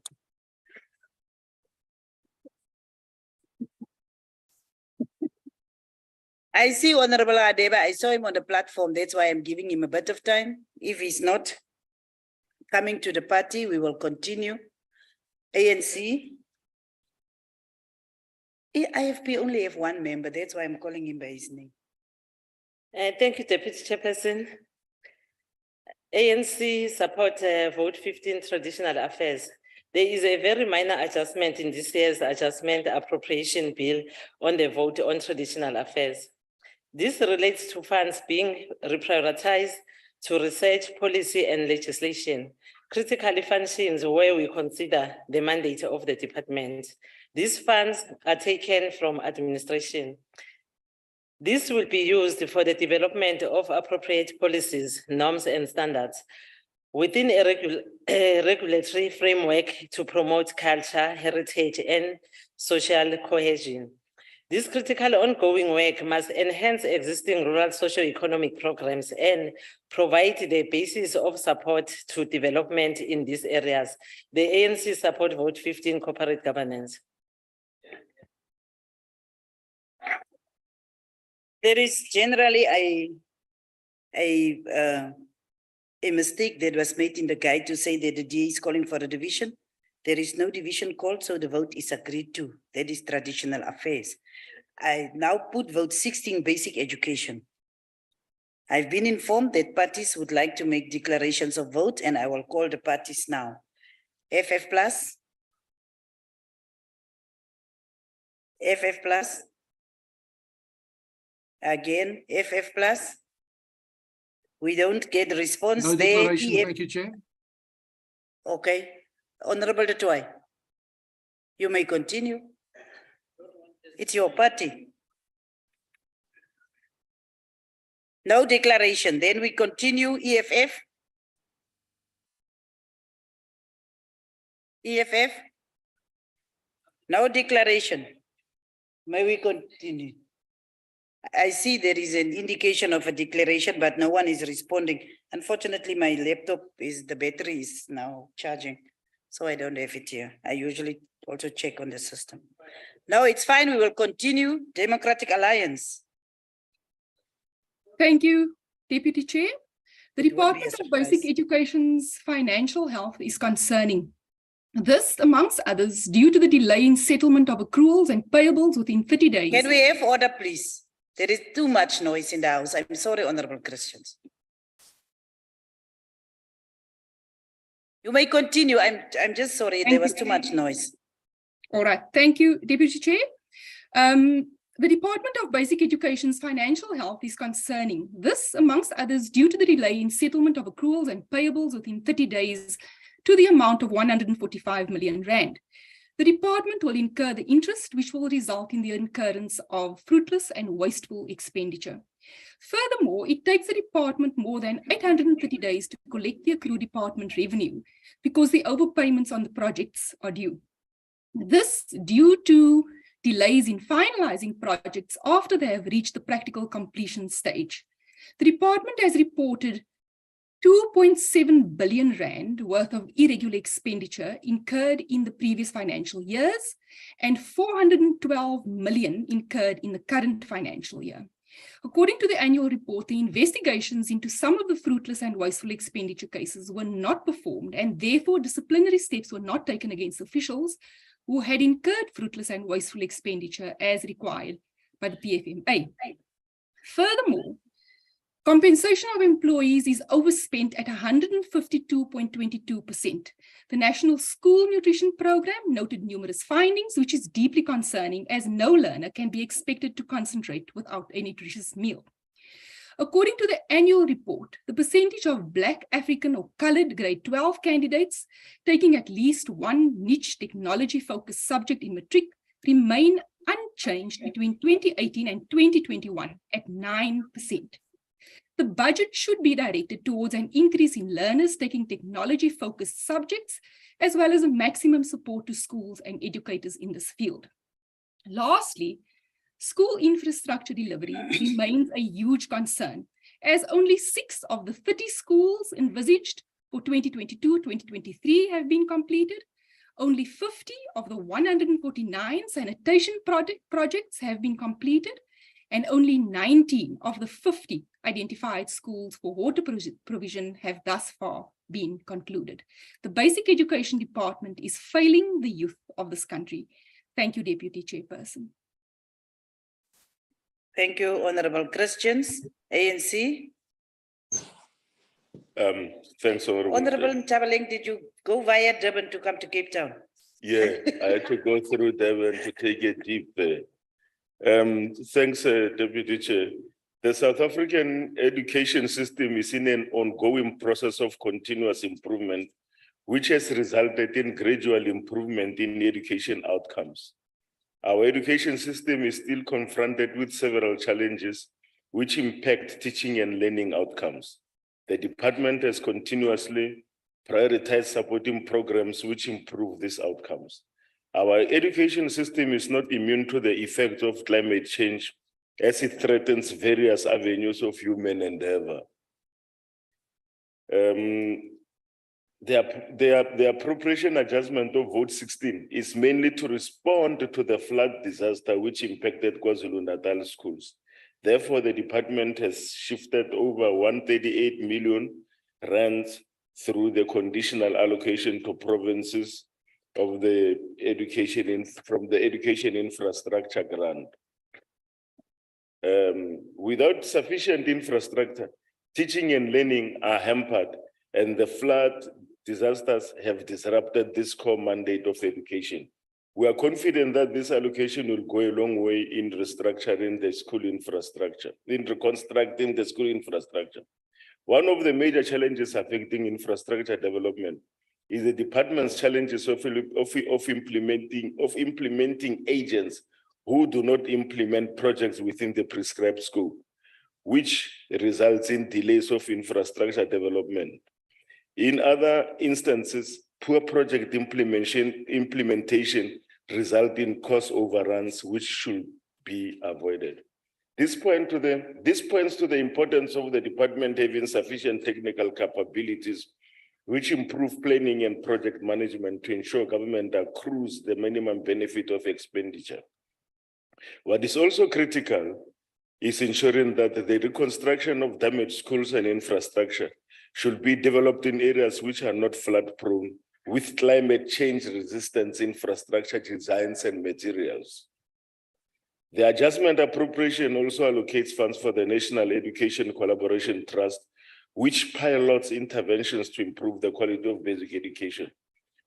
I see Honorable Adeba. I saw him on the platform. That's why I'm giving him a bit of time. If he's not coming to the party, we will continue. ANC. IFP only have one member. That's why I'm calling him by his name. Thank you, Deputy Chairperson. ANC support vote 15 traditional affairs. There is a very minor adjustment in this year's adjustment appropriation bill on the vote on traditional affairs. This relates to funds being reprioritized to research, policy, and legislation, critical functions where we consider the mandate of the department. These funds are taken from administration. This will be used for the development of appropriate policies, norms, and standards within a regulatory framework to promote culture, heritage, and social cohesion. This critical ongoing work must enhance existing rural socio-economic programs and provide the basis of support to development in these areas. The ANC support vote 15 corporate governance. There is generally a mistake that was made in the guide to say that the DA is calling for a division. There is no division called, so the vote is agreed to. That is traditional affairs. I now put vote 16, basic education. I've been informed that parties would like to make declarations of vote, and I will call the parties now. FF plus. FF plus. Again, FF plus. We don't get response No there. declaration, thank you, Chair. Okay. Honorable Detoy, you may continue. It's your party. No declaration. Then we continue. EFF. EFF. No declaration. May we continue? I see there is an indication of a declaration, but no one is responding. Unfortunately, my laptop the battery is now charging, so I don't have it here. I usually also check on the system. No, it's fine. We will continue. Democratic Alliance. Thank you, Deputy Chair. The Department of Basic Education's financial health is concerning. This, amongst others, due to the delay in settlement of accruals and payables within 30 days. Can we have order, please? There is too much noise in the house. I'm sorry, Honorable Christians. You may continue. I'm just sorry. There was too much noise. All right. Thank you, Deputy Chair. The Department of Basic Education's financial health is concerning. This, amongst others, due to the delay in settlement of accruals and payables within 30 days to the amount of 145 million rand. The department will incur the interest, which will result in the incurrence of fruitless and wasteful expenditure. Furthermore, it takes the department more than 830 days to collect the accrued department revenue because the overpayments on the projects are due. This due to delays in finalizing projects after they have reached the practical completion stage. The department has reported 2.7 billion rand worth of irregular expenditure incurred in the previous financial years and 412 million incurred in the current financial year. According to the annual report, the investigations into some of the fruitless and wasteful expenditure cases were not performed, and therefore disciplinary steps were not taken against officials who had incurred fruitless and wasteful expenditure as required by the PFMA. Furthermore, compensation of employees is overspent at 152.22%. The National School Nutrition Program noted numerous findings, which is deeply concerning as no learner can be expected to concentrate without a nutritious meal. According to the annual report, the percentage of Black, African or colored grade 12 candidates taking at least one niche technology-focused subject in matric remain unchanged between 2018 and 2021 at 9%. The budget should be directed towards an increase in learners taking technology-focused subjects, as well as a maximum support to schools and educators in this field. Lastly, school infrastructure delivery remains a huge concern, as only 6 of the 30 schools envisaged for 2022-2023 have been completed. Only 50 of the 149 sanitation projects have been completed, and only 19 of the 50 identified schools for water provision have thus far been concluded. The Basic Education Department is failing the youth of this country. Thank you, Deputy Chairperson. Thank you, Honorable Christians. ANC. Thanks, Honorable Ntabaleng, did you go via Durban to come to Cape Town? Yeah, I had to go through Durban to take a jeep there. Thanks, Deputy Chair. The South African education system is in an ongoing process of continuous improvement, which has resulted in gradual improvement in education outcomes. Our education system is still confronted with several challenges which impact teaching and learning outcomes. The department has continuously prioritized supporting programs which improve these outcomes. Our education system is not immune to the effect of climate change as it threatens various avenues of human endeavor. The appropriation adjustment of Vote 16 is mainly to respond to the flood disaster which impacted KwaZulu-Natal schools. Therefore, the department has shifted over 138 million rands through the conditional allocation to provinces of the education from the education infrastructure grant. Without sufficient infrastructure, teaching and learning are hampered, and the flood disasters have disrupted this core mandate of education. We are confident that this allocation will go a long way in restructuring the school infrastructure, in reconstructing the school infrastructure. One of the major challenges affecting infrastructure development is the department's challenges of implementing agents who do not implement projects within the prescribed scope, which results in delays of infrastructure development. In other instances, poor project implementation result in cost overruns, which should be avoided. This points to the importance of the department having sufficient technical capabilities, which improve planning and project management to ensure government accrues the minimum benefit of expenditure. What is also critical is ensuring that the reconstruction of damaged schools and infrastructure should be developed in areas which are not flood prone, with climate change resistance infrastructure designs and materials. The adjustment appropriation also allocates funds for the National Education Collaboration Trust, which pilots interventions to improve the quality of basic education.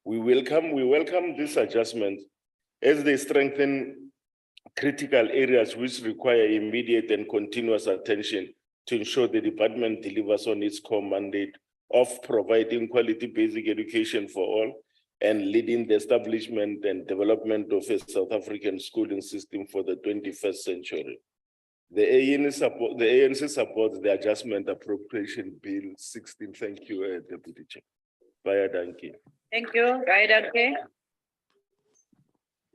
We welcome this adjustment as they strengthen critical areas which require immediate and continuous attention to ensure the department delivers on its core mandate of providing quality basic education for all and leading the establishment and development of a South African schooling system for the 21st century. The ANC supports the adjustment appropriation bill 16. Thank you, Deputy Chair. Via Danke. Thank you, Guy Danke.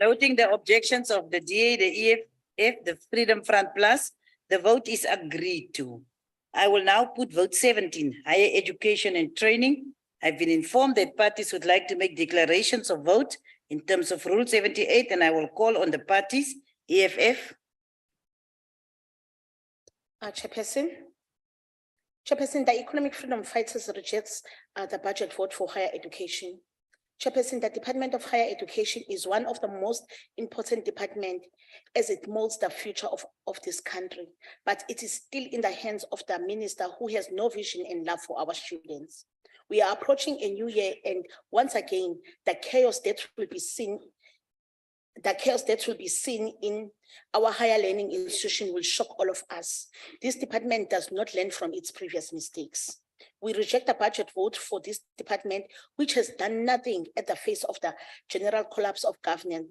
Noting the objections of the DA, the EFF, the Freedom Front Plus, the vote is agreed to. I will now put vote 17, higher education and training. I've been informed that parties would like to make declarations of vote in terms of Rule 78, and I will call on the parties. EFF. Chairperson, the Economic Freedom Fighters rejects the budget vote for higher education. Chairperson, the Department of Higher Education is one of the most important departments as it molds the future of this country, but it is still in the hands of the minister who has no vision and love for our students. We are approaching a new year, and once again, the chaos that will be seen in our higher learning institution will shock all of us. This department does not learn from its previous mistakes. We reject the budget vote for this department, which has done nothing at the face of the general collapse of governance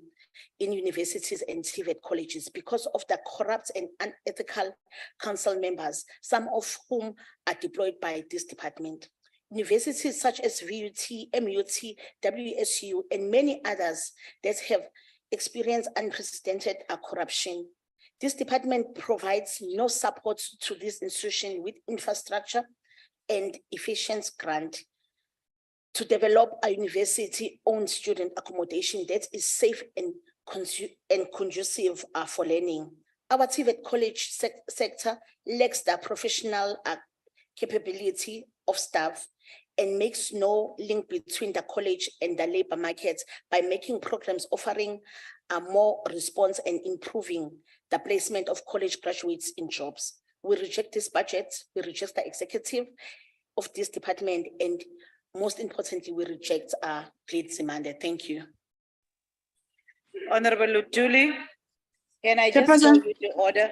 in universities and TVET colleges because of the corrupt and unethical council members, some of whom are deployed by this department. Universities such as VUT, MUT, WSU, and many others that have experienced unprecedented corruption. This department provides no support to this institution with infrastructure and efficient grant to develop a university-owned student accommodation that is safe and conducive for learning. Our TVET college sector lacks the professional capability of staff and makes no link between the college and the labor market by making programs offering a more response and improving the placement of college graduates in jobs. We reject this budget, we reject the executive of this department, and most importantly, we reject Plate Simande. Thank you. Honorable Lutuli, can I just call you to order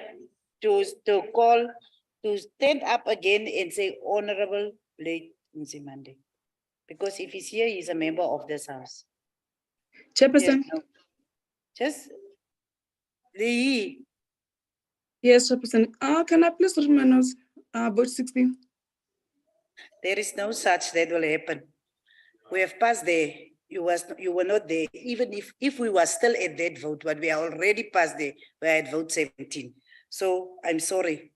to stand up again and say Honorable Plate Simande? Because if he's here, he's a member of this house. Chairperson. Yes, no. Just Lee. Yes, Chairperson. Can I please read my notes? Vote 16. There is no such that will happen. We have passed there. You were not there. Even if we were still at that vote, but we are already past there. We are at vote 17. So I'm sorry.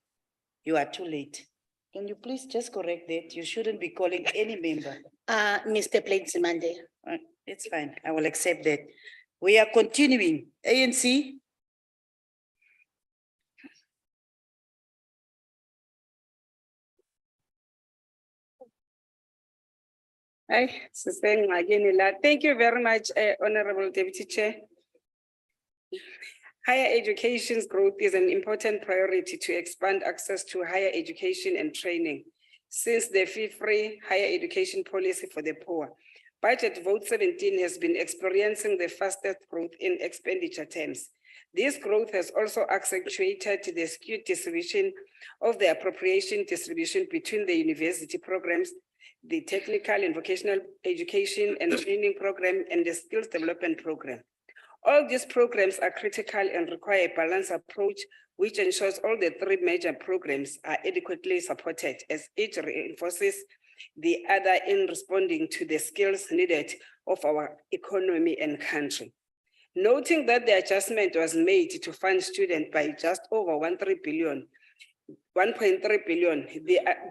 You are too late. Can you please just correct that? You shouldn't be calling any member. Mr. Plate Simande. It's fine. I will accept that. We are continuing. ANC. Thank you very much, Honorable Deputy Chair. Higher education's growth is an important priority to expand access to higher education and training. Since the fee-free higher education policy for the poor, budget vote 17 has been experiencing the fastest growth in expenditure terms. This growth has also accentuated the skewed distribution of the appropriation distribution between the university programs, the technical and vocational education and training program, and the skills development program. All these programs are critical and require a balanced approach, which ensures all the three major programs are adequately supported as each reinforces the other in responding to the skills needed of our economy and country. Noting that the adjustment was made to fund students by just over 1.3 billion,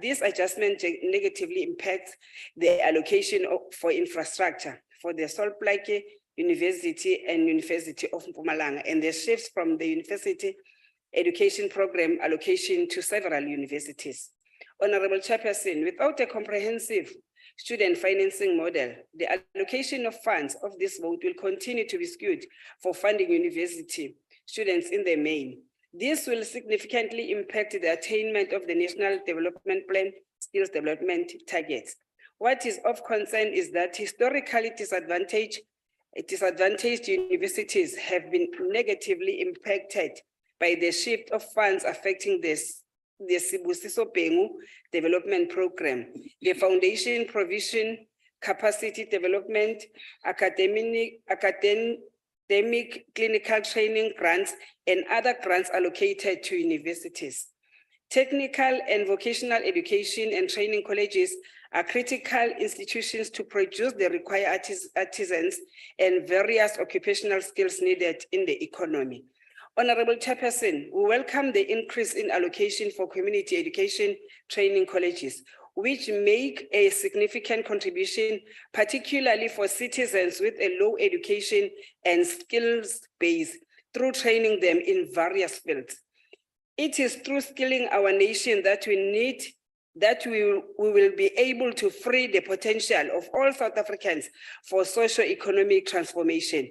this adjustment negatively impacts the allocation for infrastructure for the Sol Plaatje University and University of Mpumalanga, and the shifts from the university education program allocation to several universities. Honorable Chairperson, without a comprehensive student financing model, the allocation of funds of this vote will continue to be skewed for funding university students in the main. This will significantly impact the attainment of the National Development Plan skills development targets. What is of concern is that historically disadvantaged universities have been negatively impacted by the shift of funds affecting the Sibusiso Bengu development program, the foundation provision, capacity development, academic clinical training grants, and other grants allocated to universities. Technical and vocational education and training colleges are critical institutions to produce the required artisans and various occupational skills needed in the economy. Honorable Chairperson, we welcome the increase in allocation for community education training colleges, which make a significant contribution, particularly for citizens with a low education and skills base, through training them in various fields. It is through skilling our nation that we will be able to free the potential of all South Africans for socio-economic transformation.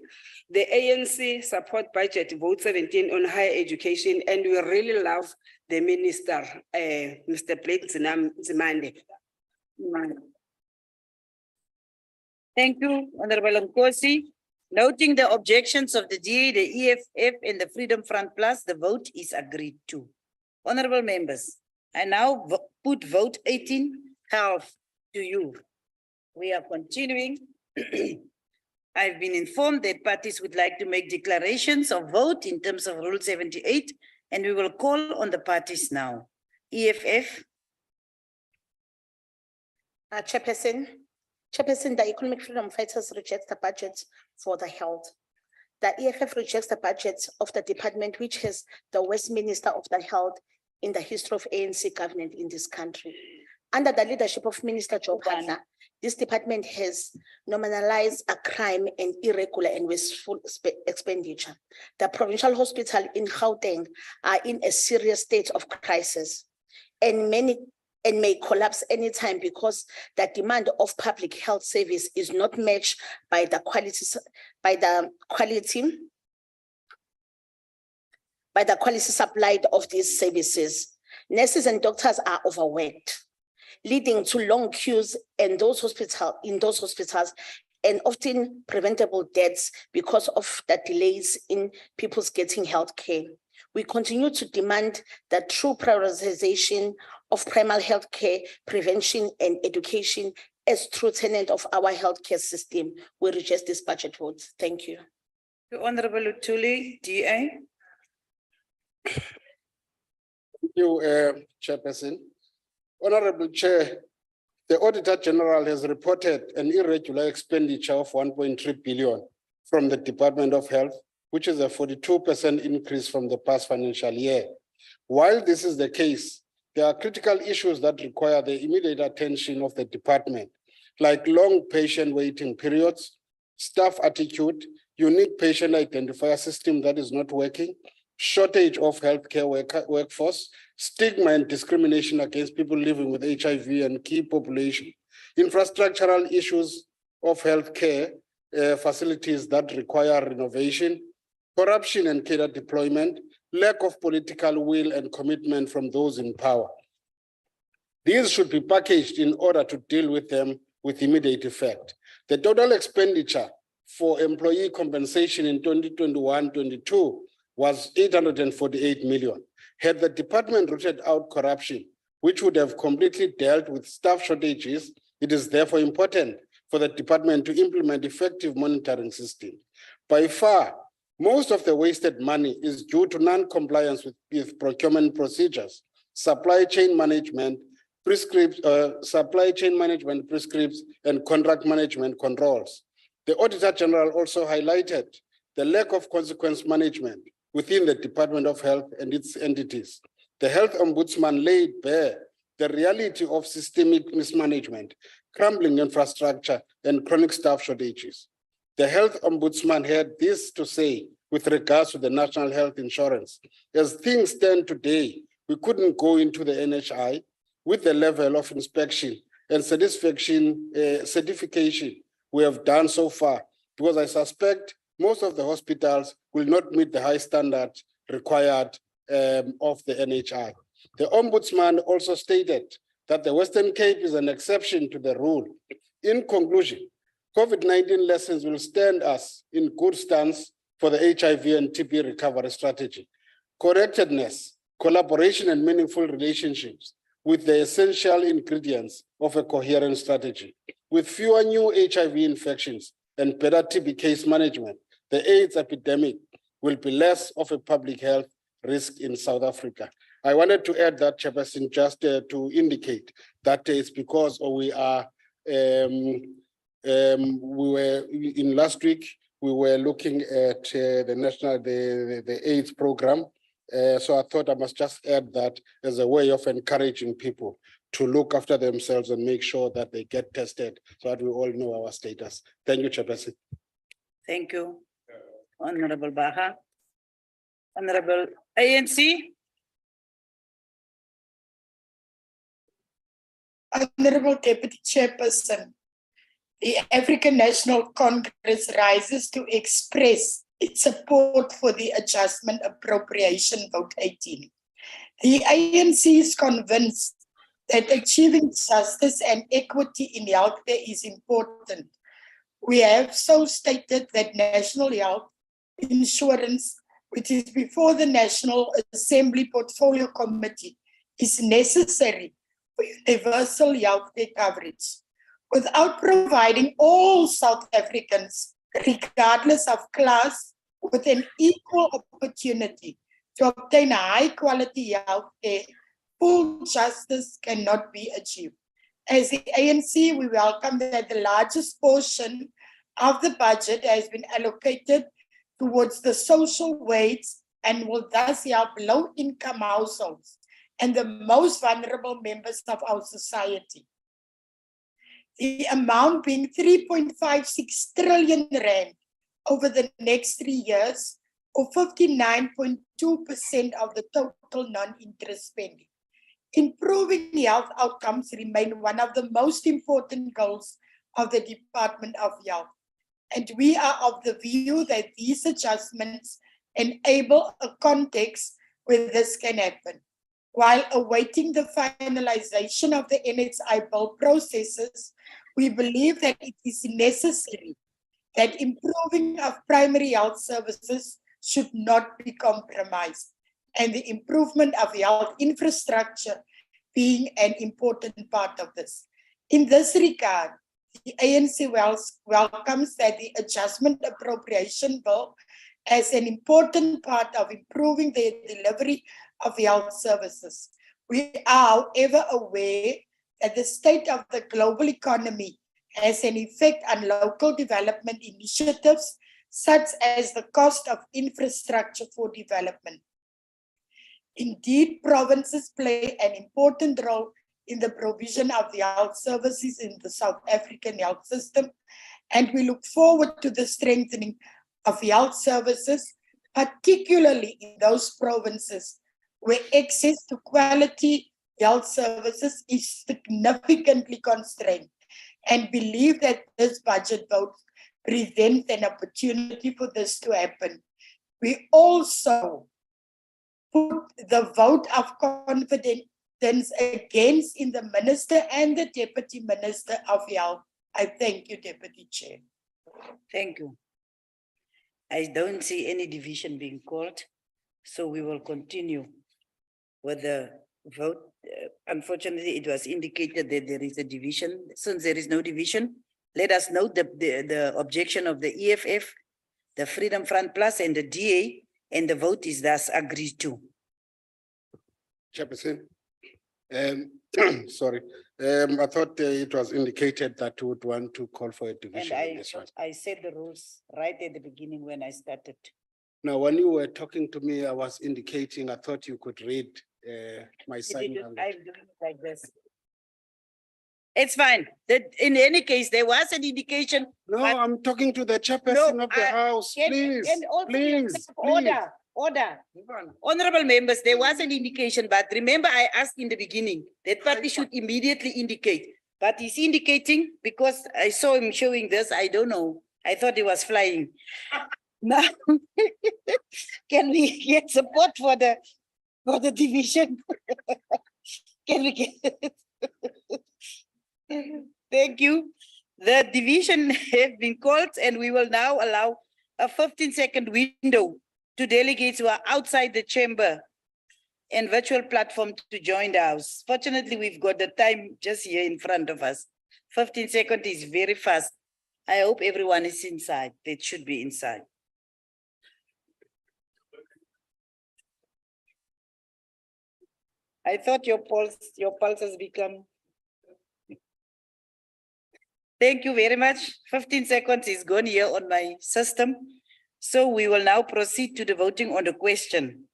The ANC support budget vote 17 on higher education, and we really love the minister, Mr. Blake Zimande. Thank you, Honorable Nkosi. Noting the objections of the DA, the EFF, and the Freedom Front Plus, the vote is agreed to. Honorable members, I now put vote 18, health, to you. We are continuing. I've been informed that parties would like to make declarations of vote in terms of Rule 78, and we will call on the parties now. EFF. Chairperson, the Economic Freedom Fighters reject the budget for the health. The EFF rejects the budget of the department, which has the worst minister of the health in the history of ANC government in this country. Under the leadership of Minister Joe Panda, this department has nominalized a crime and irregular and wasteful expenditure. The provincial hospital in Gauteng are in a serious state of crisis, and may collapse anytime because the demand of public health service is not matched by the quality supplied of these services. Nurses and doctors are overworked, leading to long queues in those hospitals and often preventable deaths because of the delays in people's getting health care. We continue to demand the true prioritization of primary health care, prevention, and education as true tenet of our healthcare system. We reject this budget vote. Thank you. Honorable Lutuli, DA. Thank you, Chairperson. Honorable Chair, the Auditor General has reported an irregular expenditure of 1.3 billion from the Department of Health, which is a 42% increase from the past financial year. While this is the case, there are critical issues that require the immediate attention of the department, like long patient waiting periods, staff attitude, unique patient identifier system that is not working, shortage of healthcare workforce, stigma and discrimination against people living with HIV and key population, infrastructural issues of healthcare facilities that require renovation, corruption and cadre deployment, lack of political will and commitment from those in power. These should be packaged in order to deal with them with immediate effect. The total expenditure for employee compensation in 2021-22 was 848 million. Had the department rooted out corruption, which would have completely dealt with staff shortages, it is therefore important for the department to implement effective monitoring system. By far, most of the wasted money is due to non-compliance with procurement procedures, supply chain management prescripts, and contract management controls. The Auditor General also highlighted the lack of consequence management within the Department of Health and its entities. The Health Ombudsman laid bare the reality of systemic mismanagement, crumbling infrastructure, and chronic staff shortages. The Health Ombudsman had this to say with regards to the National Health Insurance. As things stand today, we couldn't go into the NHI with the level of inspection and certification we have done so far, because I suspect most of the hospitals will not meet the high standards required of the NHI. The Ombudsman also stated that the Western Cape is an exception to the rule. In conclusion, COVID-19 lessons will stand us in good stance for the HIV and TB recovery strategy. Correctedness, collaboration, and meaningful relationships with the essential ingredients of a coherent strategy. With fewer new HIV infections and better TB case management, the AIDS epidemic will be less of a public health risk in South Africa. I wanted to add that, Chairperson, just to indicate that it's because we are, we were in last week, we were looking at the AIDS program. So I thought I must just add that as a way of encouraging people to look after themselves and make sure that they get tested so that we all know our status. Thank you, Chairperson. Thank you, Honorable Baha. Honorable ANC. Honorable Deputy Chairperson, the African National Congress rises to express its support for the adjustment appropriation vote 18. The ANC is convinced that achieving justice and equity in healthcare is important. We have so stated that National Health Insurance, which is before the National Assembly Portfolio Committee, is necessary for universal healthcare coverage. Without providing all South Africans, regardless of class, with an equal opportunity to obtain high quality healthcare, full justice cannot be achieved. As the ANC, we welcome that the largest portion of the budget has been allocated towards the social weights and will thus help low-income households and the most vulnerable members of our society. The amount being 3.56 trillion rand over the next 3 years, or 59.2% of the total non-interest spending. Improving health outcomes remain one of the most important goals of the Department of Health. And we are of the view that these adjustments enable a context where this can happen. While awaiting the finalization of the NHI bill processes, we believe that it is necessary that improving of primary health services should not be compromised, and the improvement of health infrastructure being an important part of this. In this regard, the ANC welcomes that the adjustment appropriation bill as an important part of improving the delivery of health services. We are, however, aware that the state of the global economy has an effect on local development initiatives, such as the cost of infrastructure for development. Indeed, provinces play an important role in the provision of the health services in the South African health system, and we look forward to the strengthening of health services, particularly in those provinces where access to quality health services is significantly constrained, and believe that this budget vote presents an opportunity for this to happen. We also put the vote of confidence against in the Minister and the Deputy Minister of Health. I thank you, Deputy Chair. Thank you. I don't see any division being called, so we will continue with the vote. Unfortunately, it was indicated that there is a division. Since there is no division, let us note the objection of the EFF, the Freedom Front Plus, and the DA, and the vote is thus agreed to. Chairperson, sorry, I thought it was indicated that we would want to call for a division. And I said the rules right at the beginning when I started. Now, when you were talking to me, I was indicating, I thought you could read my sign. I'm doing it like this. It's fine. In any case, there was an indication. No, I'm talking to the chairperson of the House. Please. Order. Honorable members, there was an indication, but remember I asked in the beginning that party should immediately indicate. But he's indicating because I saw him showing this. I don't know. I thought he was flying. Now, can we get support for the division? Can we get it? Thank you. The division has been called, and we will now allow a 15-second window to delegates who are outside the chamber and virtual platform to join the House. Fortunately, we've got the time just here in front of us. 15 seconds is very fast. I hope everyone is inside. They should be inside. I thought your pulse has become. Thank you very much. 15 seconds is gone here on my system. So we will now proceed to the voting on the question.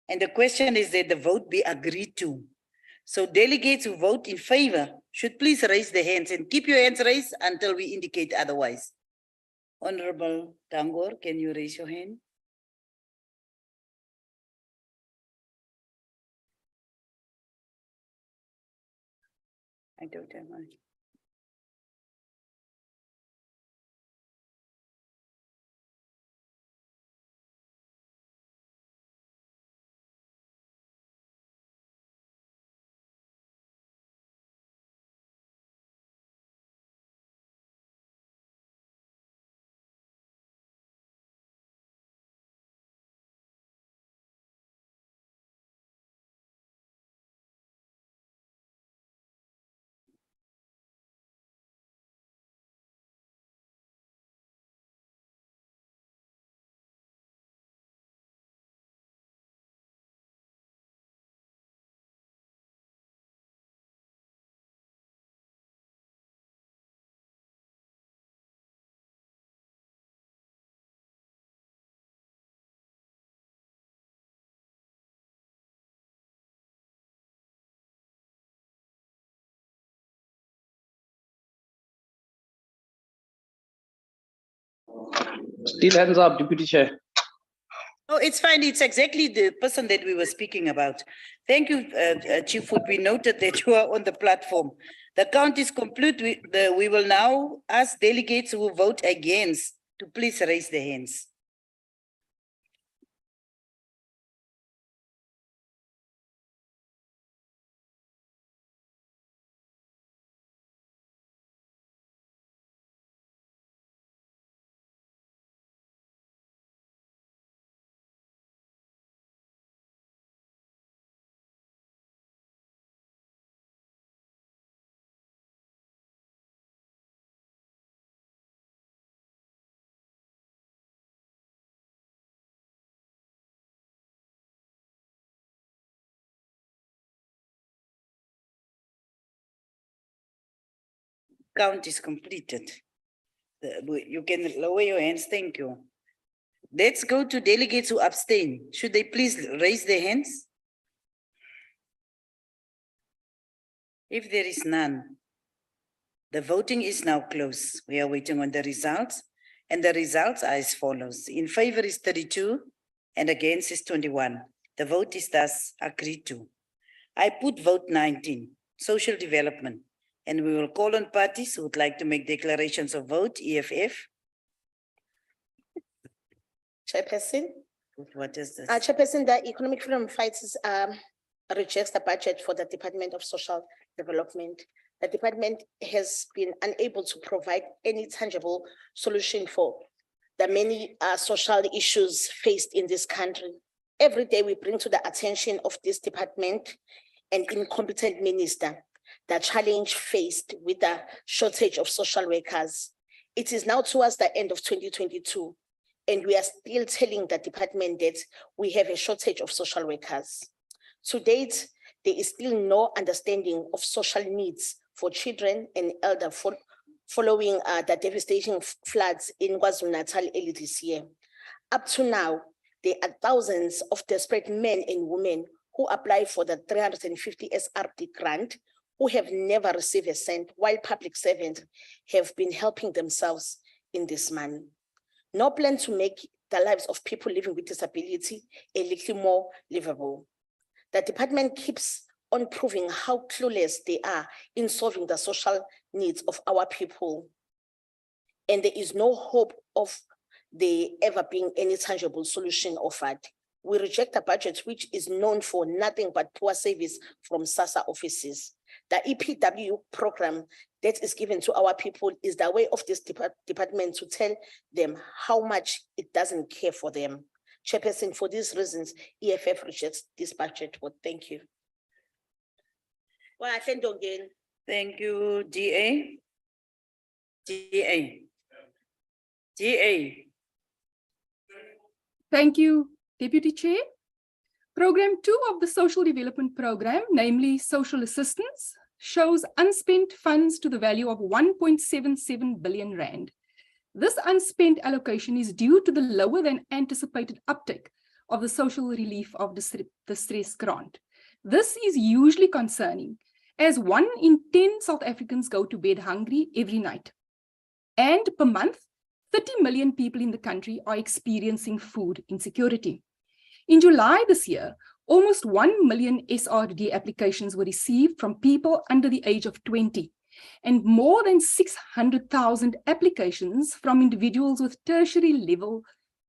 And the question is that the vote be agreed to. So delegates who vote in favor should please raise their hands and keep your hands raised until we indicate otherwise. Honorable Tangor, can you raise your hand? I don't have one. Still hands up, Deputy Chair. Oh, it's fine. It's exactly the person that we were speaking about. Thank you, Chief Wood. We noted that you are on the platform. The count is complete. We will now ask delegates who vote against to please raise their hands. Count is completed. You can lower your hands. Thank you. Let's go to delegates who abstain. Should they please raise their hands? If there is none, the voting is now closed. We are waiting on the results, and the results are as follows. In favor is 32 and against is 21. The vote is thus agreed to. I put vote 19, social development, and we will call on parties who would like to make declarations of vote, EFF. Chairperson. What is this? Chairperson, the Economic Freedom Fighters rejects the budget for the Department of Social Development. The department has been unable to provide any tangible solution for the many social issues faced in this country. Every day we bring to the attention of this department an incompetent minister the challenge faced with the shortage of social workers. It is now towards the end of 2022, and we are still telling the department that we have a shortage of social workers. To date, there is still no understanding of social needs for children and elders following the devastating floods in KwaZulu-Natal early this year. Up to now, there are thousands of desperate men and women who apply for the 350 SRD grant who have never received a cent, while public servants have been helping themselves in this money. No plan to make the lives of people living with disability a little more livable. The department keeps on proving how clueless they are in solving the social needs of our people. And there is no hope of there ever being any tangible solution offered. We reject a budget which is known for nothing but poor service from SASSA offices. The EPW program that is given to our people is the way of this department to tell them how much it doesn't care for them. Chairperson, for these reasons, EFF rejects this budget. Well, thank you. Well, I thank you again. Thank you, DA. DA. Thank you, Deputy Chair. Program 2 of the Social Development Program, namely Social Assistance, shows unspent funds to the value of 1.77 billion rand. This unspent allocation is due to the lower than anticipated uptake of the social relief of distress grant. This is usually concerning, as 1 in 10 South Africans go to bed hungry every night. And per month, 30 million people in the country are experiencing food insecurity. In July this year, almost 1 million SRD applications were received from people under the age of 20, and more than 600,000 applications from individuals with tertiary level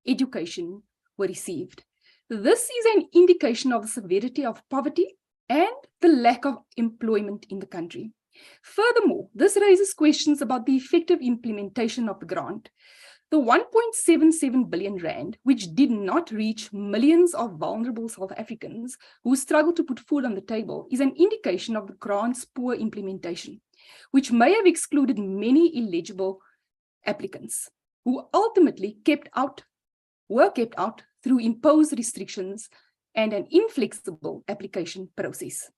education were received. This is an indication of the severity of poverty and the lack of employment in the country. Furthermore, this raises questions about the effective implementation of the grant. The 1.77 billion rand, which did not reach millions of vulnerable South Africans who struggle to put food on the table, is an indication of the grant's poor implementation, which may have excluded many eligible applicants who ultimately were kept out through imposed restrictions and an inflexible application process.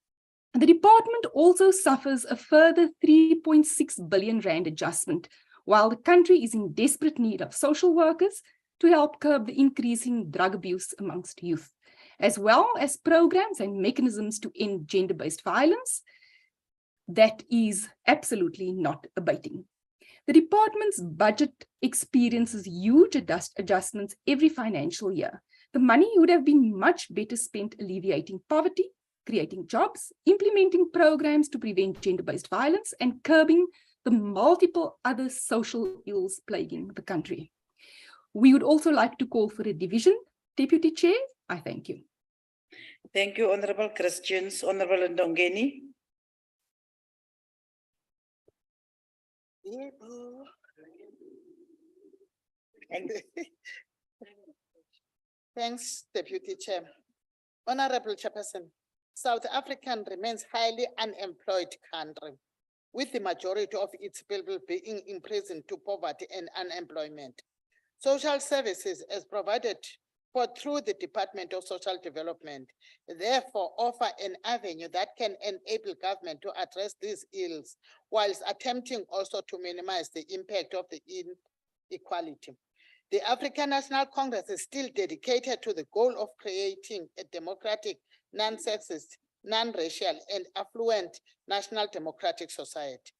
The department also suffers a further 3.6 billion rand adjustment, while the country is in desperate need of social workers to help curb the increasing drug abuse amongst youth, as well as programs and mechanisms to end gender-based violence that is absolutely not abating. The department's budget experiences huge adjustments every financial year. The money would have been much better spent alleviating poverty, creating jobs, implementing programs to prevent gender-based violence, and curbing the multiple other social ills plaguing the country. We would also like to call for a division. Deputy Chair, I thank you. Thank you, Honorable Christians. Honorable Ndongeni. Thanks, Deputy Chair. Honorable Chairperson, South Africa remains highly unemployed country, with the majority of its people being imprisoned to poverty and unemployment. Social services as provided for through the Department of Social Development, therefore offer an avenue that can enable government to address these ills, whilst attempting also to minimize the impact of the inequality. The African National Congress is still dedicated to the goal of creating a democratic, non-sexist, non-racial, and affluent national democratic society.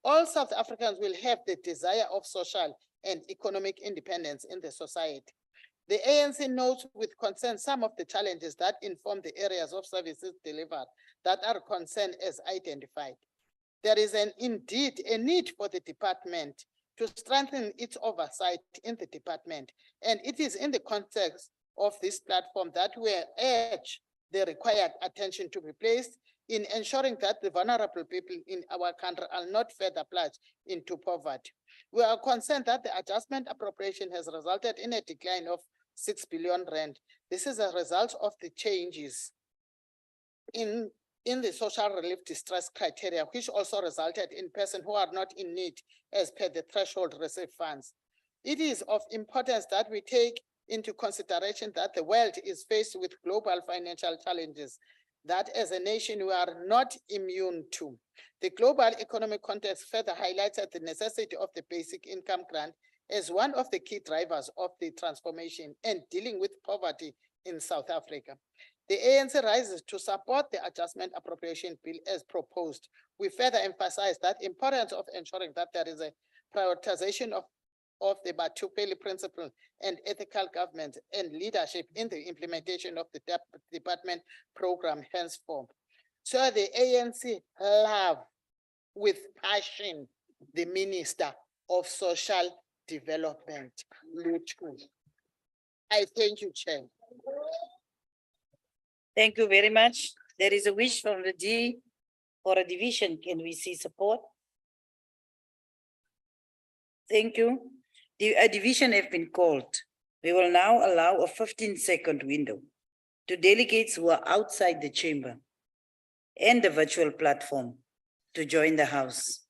All South Africans will have the desire of social and economic independence in the society. The ANC notes with concern some of the challenges that inform the areas of services delivered that are concerned as identified. There is indeed a need for the department to strengthen its oversight in the department, and it is in the context of this platform that we urge the required attention to be placed in ensuring that the vulnerable people in our country are not further plunged into poverty. We are concerned that the adjustment appropriation has resulted in a decline of 6 billion rand. This is a result of the changes in the social relief distress criteria, which also resulted in persons who are not in need as per the threshold receive funds. It is of importance that we take into consideration that the world is faced with global financial challenges that as a nation we are not immune to. The global economic context further highlighted the necessity of the basic income grant as one of the key drivers of the transformation and dealing with poverty in South Africa. The ANC rises to support the adjustment appropriation bill as proposed. We further emphasize that importance of ensuring that there is a prioritization of the Batupeli principle and ethical government and leadership in the implementation of the department program henceforth. So the ANC love with passion the Minister of Social Development, Lutu. I thank you, Chair. Thank you very much. There is a wish from the D for a division. Can we see support? Thank you. A division have been called. We will now allow a 15-second window to delegates who are outside the chamber and the virtual platform to join the House.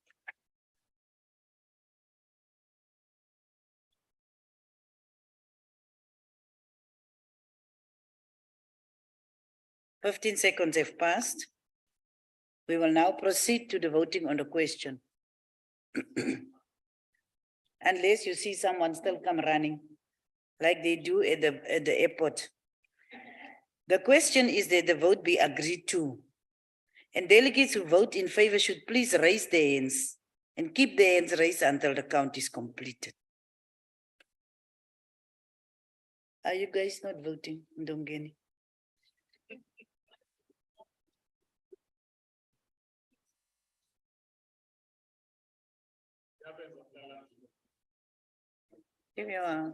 15 seconds have passed. We will now proceed to the voting on the question. Unless you see someone still come running, like they do at the airport. The question is that the vote be agreed to. And delegates who vote in favor should please raise their hands and keep their hands raised until the count is completed. Are you guys not voting, Ndongeni? If you are,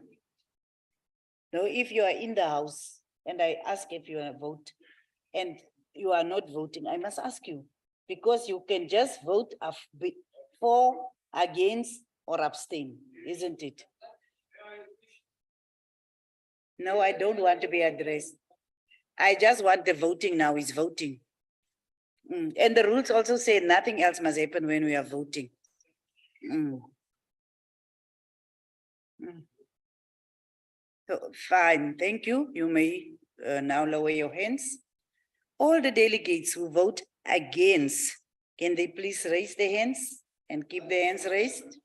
no, if you are in the house and I ask if you are vote and you are not voting, I must ask you, because you can just vote for, against, or abstain, isn't it? No, I don't want to be addressed. I just want the voting now is voting. And the rules also say nothing else must happen when we are voting. So, fine, thank you. You may now lower your hands. All the delegates who vote against, can they please raise their hands and keep their hands raised?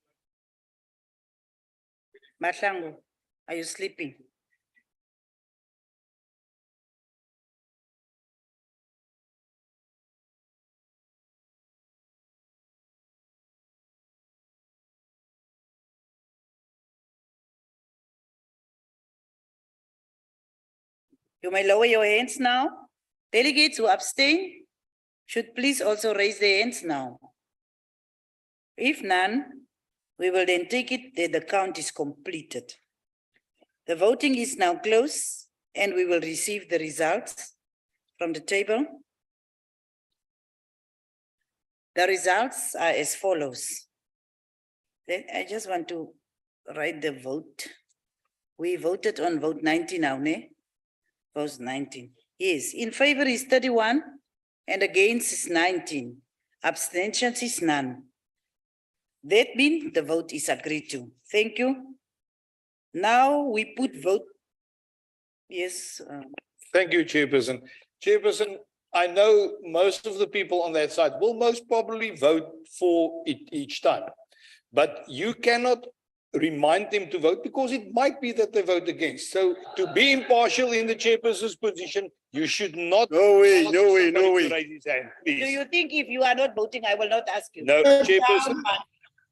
Mahlangu, are you sleeping? You may lower your hands now. Delegates who abstain should please also raise their hands now. If none, we will then take it that the count is completed. The voting is now closed and we will receive the results from the table. The results are as follows. Then I just want to write the vote. We voted on vote 90 now, ne? Vote 19. Yes, in favor is 31 and against is 19. Abstentions is none. That means the vote is agreed to. Thank you. Now we put vote. Yes. Thank you, Chairperson. Chairperson, I know most of the people on that side will most probably vote for it each time, but you cannot remind them to vote because it might be that they vote against. So to be impartial in the chairperson's position, you should not. No way. Raise his hand, please. Do you think if you are not voting, I will not ask you? No, Chairperson.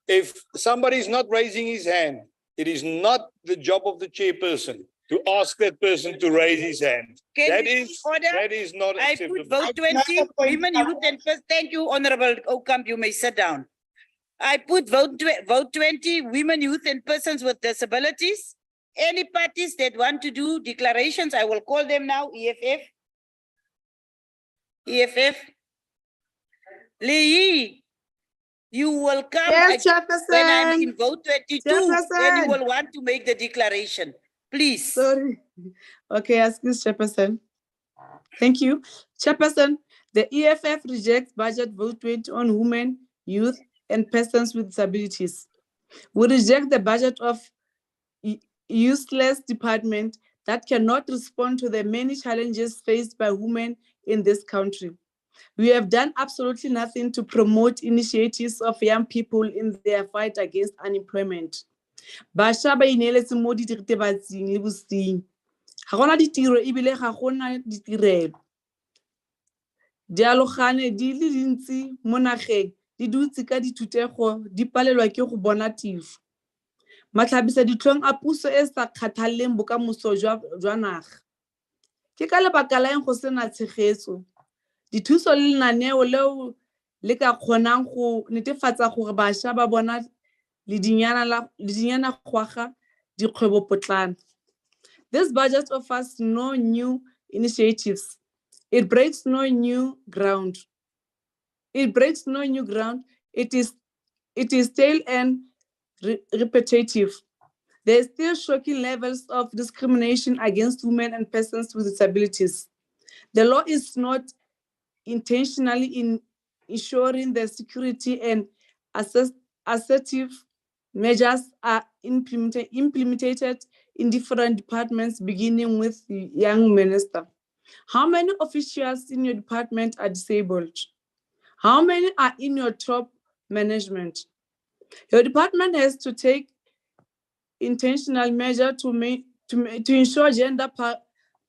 If somebody is not raising his hand, it is not the job of the chairperson to ask that person to raise his hand. That is not acceptable. I put vote 20, women, youth, and first. Thank you, Honorable Okamp. You may sit down. I put vote 20, women, youth, and persons with disabilities. Any parties that want to do declarations, I will call them now. EFF. Lee, you will come. Yes, when I'm Chairperson. in vote 22, then you will want to make the declaration. Please. Sorry. Okay, excuse Chairperson. Thank you. Chairperson, the EFF rejects budget vote 20 on women, youth, and persons with disabilities. We reject the budget of useless department that cannot respond to the many challenges faced by women in this country. We have done absolutely nothing to promote initiatives of young people in their fight against unemployment. Bašwa ba ineeletse mo diritibatsing le bosenyi. Ga gona ditiro ebile ga gona ditirelo. Dialogane di le dintsi mo nageng di dutse ka dithutego di palelwa ke go bona tiro. Matlhabisa ditlhong a puso e sa kgathaleng bokamoso jwa naga. Ke ka lebaka la eng go sena tshegetso. Dithuso le lenaneo leo le ka kgonang go netefatsa gore bašwa ba bona ledinyana go aga dikgwebo potlana. This budget offers no new initiatives. It breaks no new ground. It is stale and repetitive. There are still shocking levels of discrimination against women and persons with disabilities. The law is not intentionally in ensuring the security and assertive measures are implemented in different departments, beginning with the young minister. How many officials in your department are disabled? How many are in your top management? Your department has to take intentional measure to ensure gender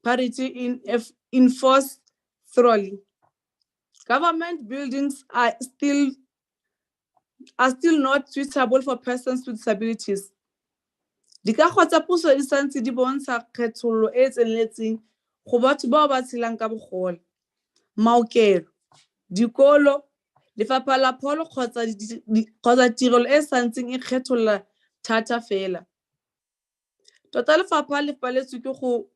parity enforced thoroughly. Government buildings are still not suitable for persons with disabilities. Dikago tsa puso di santse di bontsha kgethololo e e tseneletseng go batho bao ba tshelang ka bogole. Maokelo, dikolo, lefapha la pholo kgotsa tirelo e santseng e kgetholola thata fela. Tota lefapha le paletswe ke go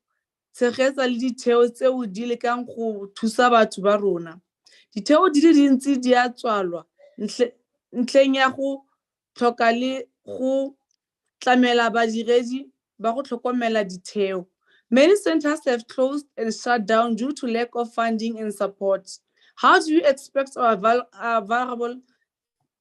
tshegetsa le ditheo tseo di lekang go thusa batho ba rona. Ditheo di le dintsi di a tswalwa ntlheng ya go tlhoka le go tlamela badiredi ba go tlhokomela ditheo. Many centers have closed and shut down due to lack of funding and support. How do you expect our vulnerable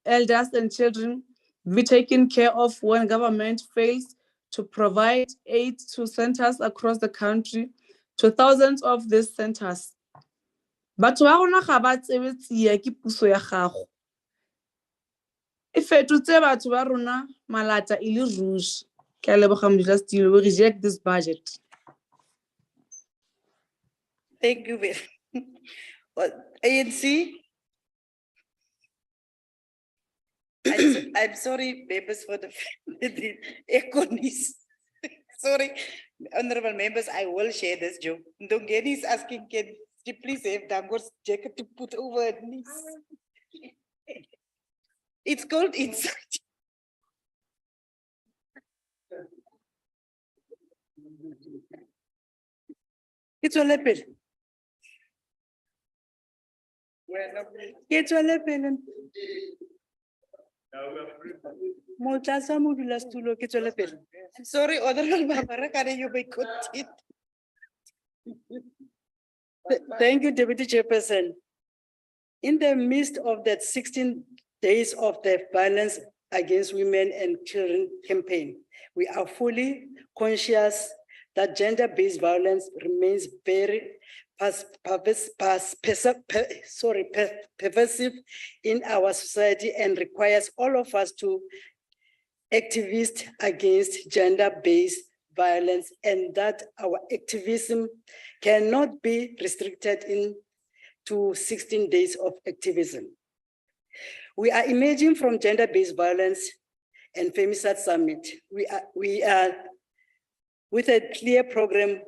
elders and children be taken care of when government fails to provide aid to centers across the country, to thousands of these centers? Batho ba rona ga ba tsebe tsia ke puso ya gago. E fetotse batho ba rona malata e le ruri. Ke a leboga Modulasetulo. We reject this budget. Thank you very much. ANC? I'm sorry, members, for the economies. Sorry, honorable members, I will share this joke. Ndongeni is asking, can you please have Dango's jacket to put over her knees? It's cold inside. It's all level. It's all level. I'm sorry, honorable Barbara, can you be continued? Thank you, Deputy Chairperson. In the midst of that 16 days of the Violence Against Women and Children campaign, we are fully conscious that gender-based violence remains very pervasive in our society and requires all of us to activist against gender-based violence, and that our activism cannot be restricted to 16 days of activism. We are emerging from gender-based violence and Femicide Summit. We are with a clear program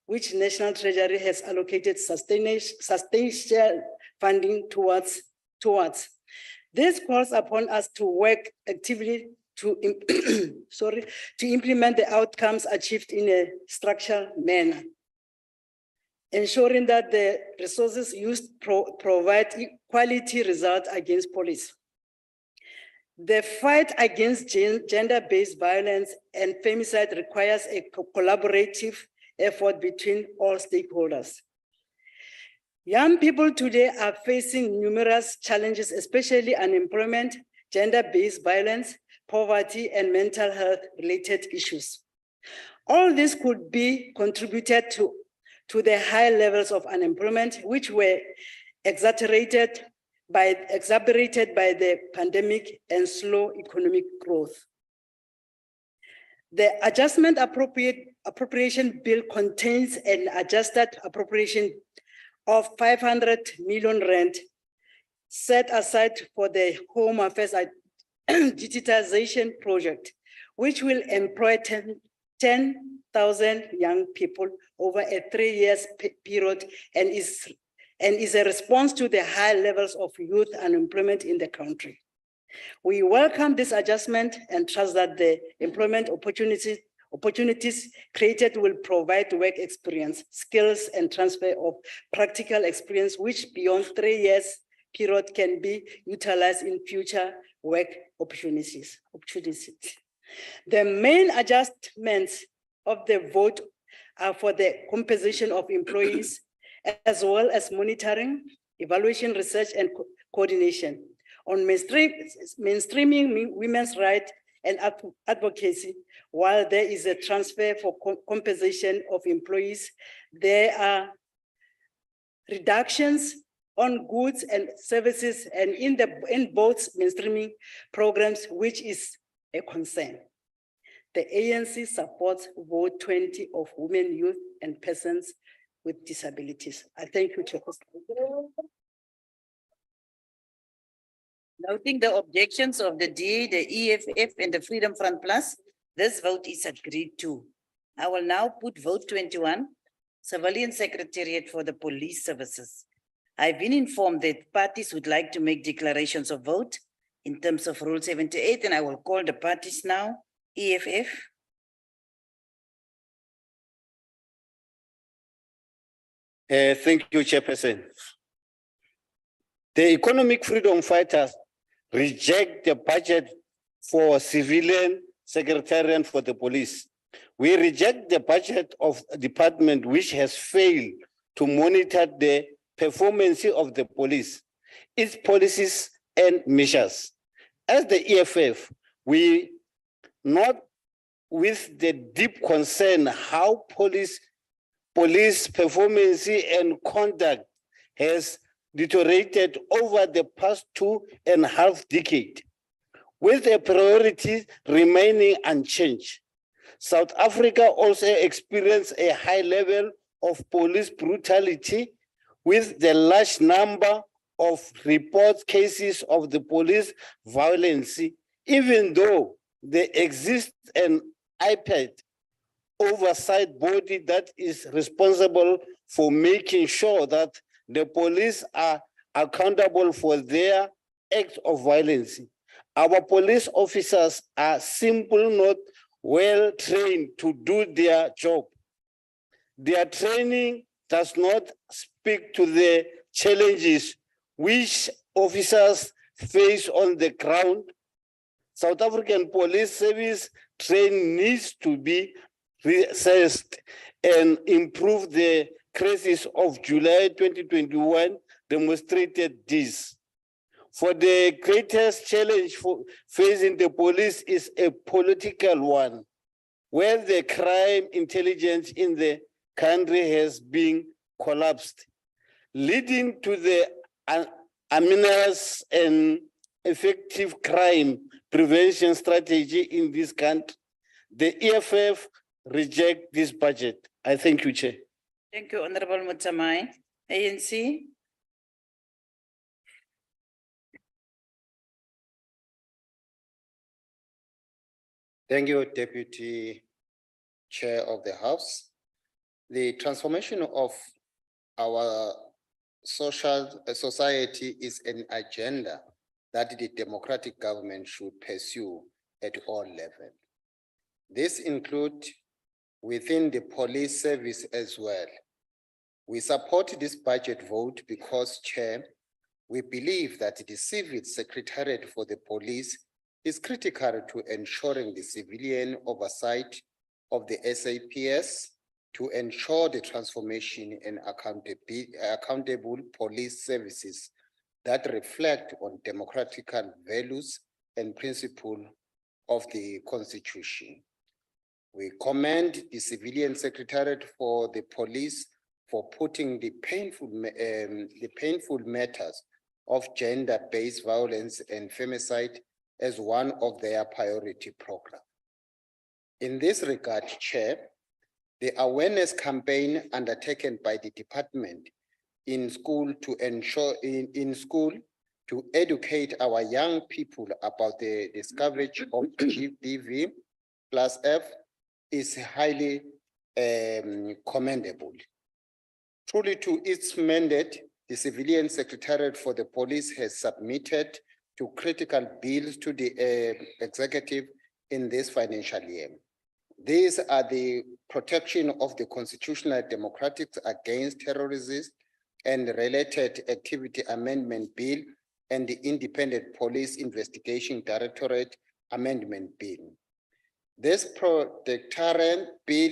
which National Treasury has allocated substantial funding towards. This calls upon us to work actively to implement the outcomes achieved in a structured manner, ensuring that the resources used provide quality results against police. The fight against gender-based violence and femicide requires a collaborative effort between all stakeholders. Young people today are facing numerous challenges, especially unemployment, gender-based violence, poverty, and mental health related issues. All this could be contributed to the high levels of unemployment, which were exacerbated by the pandemic and slow economic growth. The adjustment appropriation bill contains an adjusted appropriation of 500 million rand set aside for the Home Affairs digitization project, which will employ 10,000 young people over a 3 years period and is a response to the high levels of youth unemployment in the country. We welcome this adjustment and trust that the employment opportunities created will provide work experience, skills, and transfer of practical experience, which beyond 3 years period can be utilized in future work opportunities. The main adjustments of the vote are for the compensation of employees, as well as monitoring, evaluation, research, and coordination on mainstreaming women's rights and advocacy. While there is a transfer for compensation of employees, there are reductions on goods and services and in both mainstreaming programs, which is a concern. The ANC supports vote 20 of women, youth, and persons with disabilities. I thank you, Chairperson. Noting the objections of the DA, the EFF, and the Freedom Front Plus, this vote is agreed to. I will now put vote 21, Civilian Secretariat for the Police Services. I've been informed that parties would like to make declarations of vote in terms of Rule 78, and I will call the parties now. EFF. Thank you, Chairperson. The economic freedom fighters reject the budget for civilian secretariat for the police. We reject the budget of a department which has failed to monitor the performance of the police, its policies and measures. As the EFF, we note with the deep concern how police performance and conduct has deteriorated over the past 2.5 decades, with the priorities remaining unchanged. South Africa also experienced a high level of police brutality, with the large number of report cases of the police violence, even though there exists an IPAD oversight body that is responsible for making sure that the police are accountable for their acts of violence. Our police officers are simply not well trained to do their job. Their training does not speak to the challenges which officers face on the ground. South African Police Service training needs to be reassessed and improve. The crisis of July 2021 demonstrated this. For the greatest challenge facing the police is a political one, where the crime intelligence in the country has been collapsed, leading to the ominous and effective crime prevention strategy in this country. The EFF reject this budget. I thank you, Chair. Thank you, Honorable Mutsamai. ANC. Thank you, Deputy Chair of the House. The transformation of our society is an agenda that the democratic government should pursue at all levels. This includes within the police service as well. We support this budget vote because, Chair, we believe that the Civil Secretariat for the Police is critical to ensuring the civilian oversight of the SAPS to ensure the transformation and accountable police services that reflect on democratic values and principles of the Constitution. We commend the Civilian Secretariat for the Police for putting the painful matters of gender-based violence and femicide as one of their priority programs. In this regard, Chair, the awareness campaign undertaken by the department in school to educate our young people about the discovery of GBV+F is highly commendable. Truly, to its mandate, the Civilian Secretariat for the Police has submitted to critical bills to the executive in this financial year. These are the protection of the constitutional democratic against terrorism and related activity amendment bill and the Independent Police Investigation Directorate Amendment Bill. This protectorate bill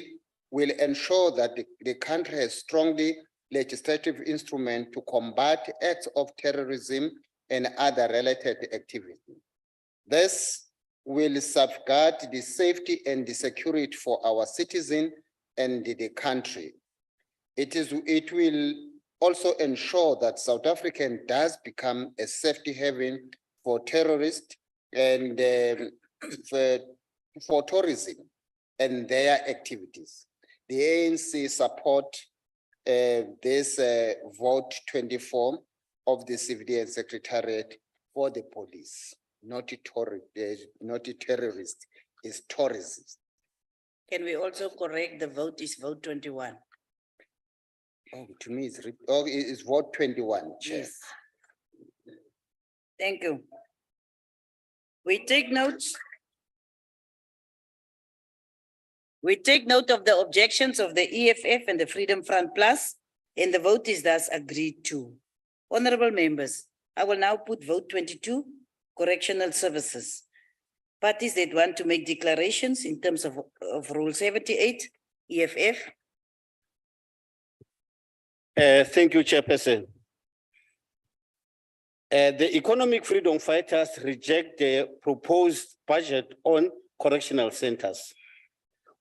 will ensure that the country has strongly legislative instrument to combat acts of terrorism and other related activities. This will safeguard the safety and the security for our citizens and the country. It will also ensure that South Africa does become a safety haven for terrorists and for tourism and their activities. The ANC support this vote 24 of the Civilian Secretariat for the police, not terrorist, is tourists. Can we also correct the vote is vote 21? Oh, to me, it's vote 21, Chair. Yes. Thank you. We take notes. We take note of the objections of the EFF and the Freedom Front Plus, and the vote is thus agreed to. Honorable members, I will now put vote 22, correctional services. Parties that want to make declarations in terms of Rule 78, EFF. Thank you, Chairperson. The economic freedom fighters reject the proposed budget on correctional centers.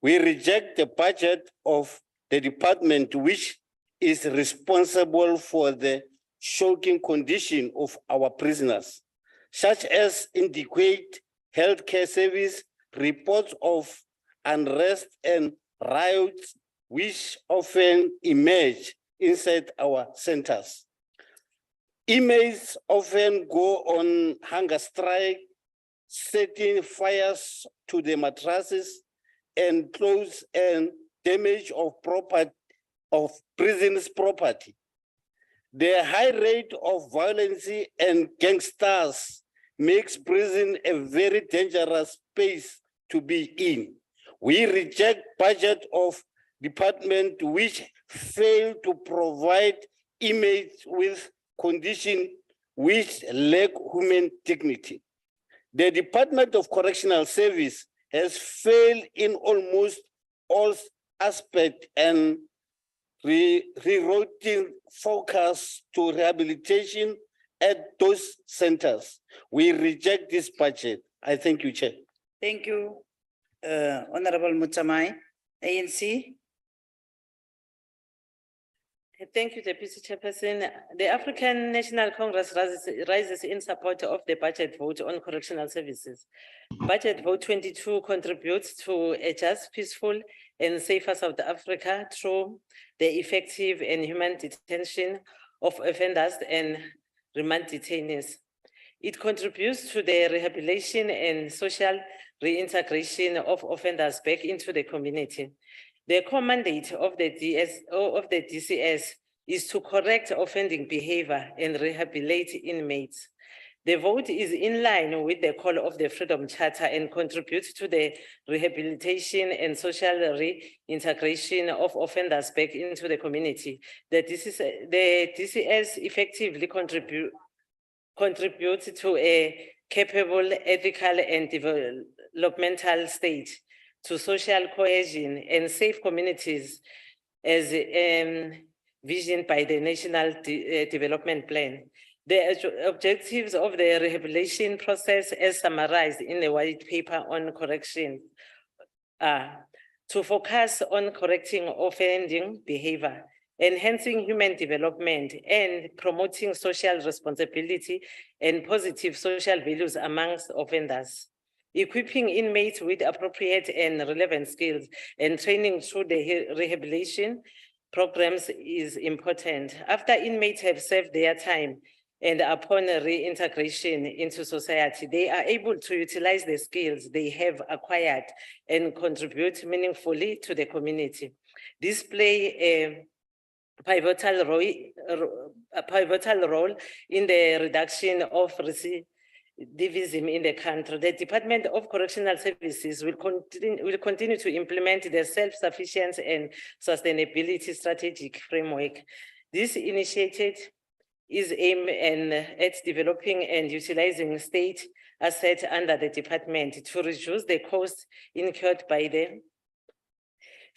We reject the budget of the department which is responsible for the shocking condition of our prisoners, such as inadequate healthcare service, reports of unrest and riots which often emerge inside our centers. Inmates often go on hunger strike, setting fires to the mattresses and clothes and damage of property, of prison's property. The high rate of violence and gangsters makes prison a very dangerous space to be in. We reject budget of department which fail to provide inmates with conditions which lack human dignity. The Department of Correctional Service has failed in almost all aspects and rerouting focus to rehabilitation at those centers. We reject this budget. I thank you, Chair. Thank you, Honorable Mutsamai, ANC. Thank you, Deputy Chairperson. The African National Congress rises in support of the budget vote on correctional services. Budget vote 22 contributes to a just, peaceful, and safer South Africa through the effective and human detention of offenders and remand detainees. It contributes to the rehabilitation and social reintegration of offenders back into the community. The core mandate of the DCS is to correct offending behavior and rehabilitate inmates. The vote is in line with the call of the Freedom Charter and contributes to the rehabilitation and social reintegration of offenders back into the community. The DCS effectively contributes to a capable, ethical, and developmental state, to social cohesion and safe communities as visioned by the National Development Plan. The objectives of the rehabilitation process, as summarized in the white paper on correction, are to focus on correcting offending behavior, enhancing human development, and promoting social responsibility and positive social values amongst offenders. Equipping inmates with appropriate and relevant skills and training through the rehabilitation programs is important. After inmates have served their time and upon reintegration into society, they are able to utilize the skills they have acquired and contribute meaningfully to the community. This play a pivotal role in the reduction of recidivism in the country. The Department of Correctional Services will continue to implement the self-sufficiency and sustainability strategic framework. This initiative is aimed at developing and utilizing state assets under the department to reduce the cost incurred by the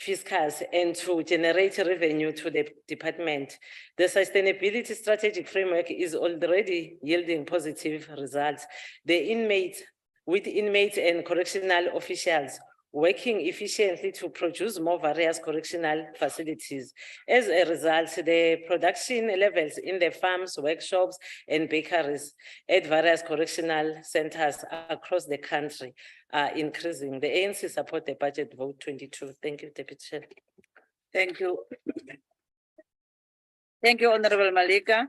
fiscals and to generate revenue to the department. The sustainability strategic framework is already yielding positive results. With inmates and correctional officials working efficiently to produce more various correctional facilities. As a result, the production levels in the farms, workshops, and bakeries at various correctional centers across the country are increasing. The ANC support the budget vote 22. Thank you, Deputy Chair. Thank you. Thank you, Honorable Malika.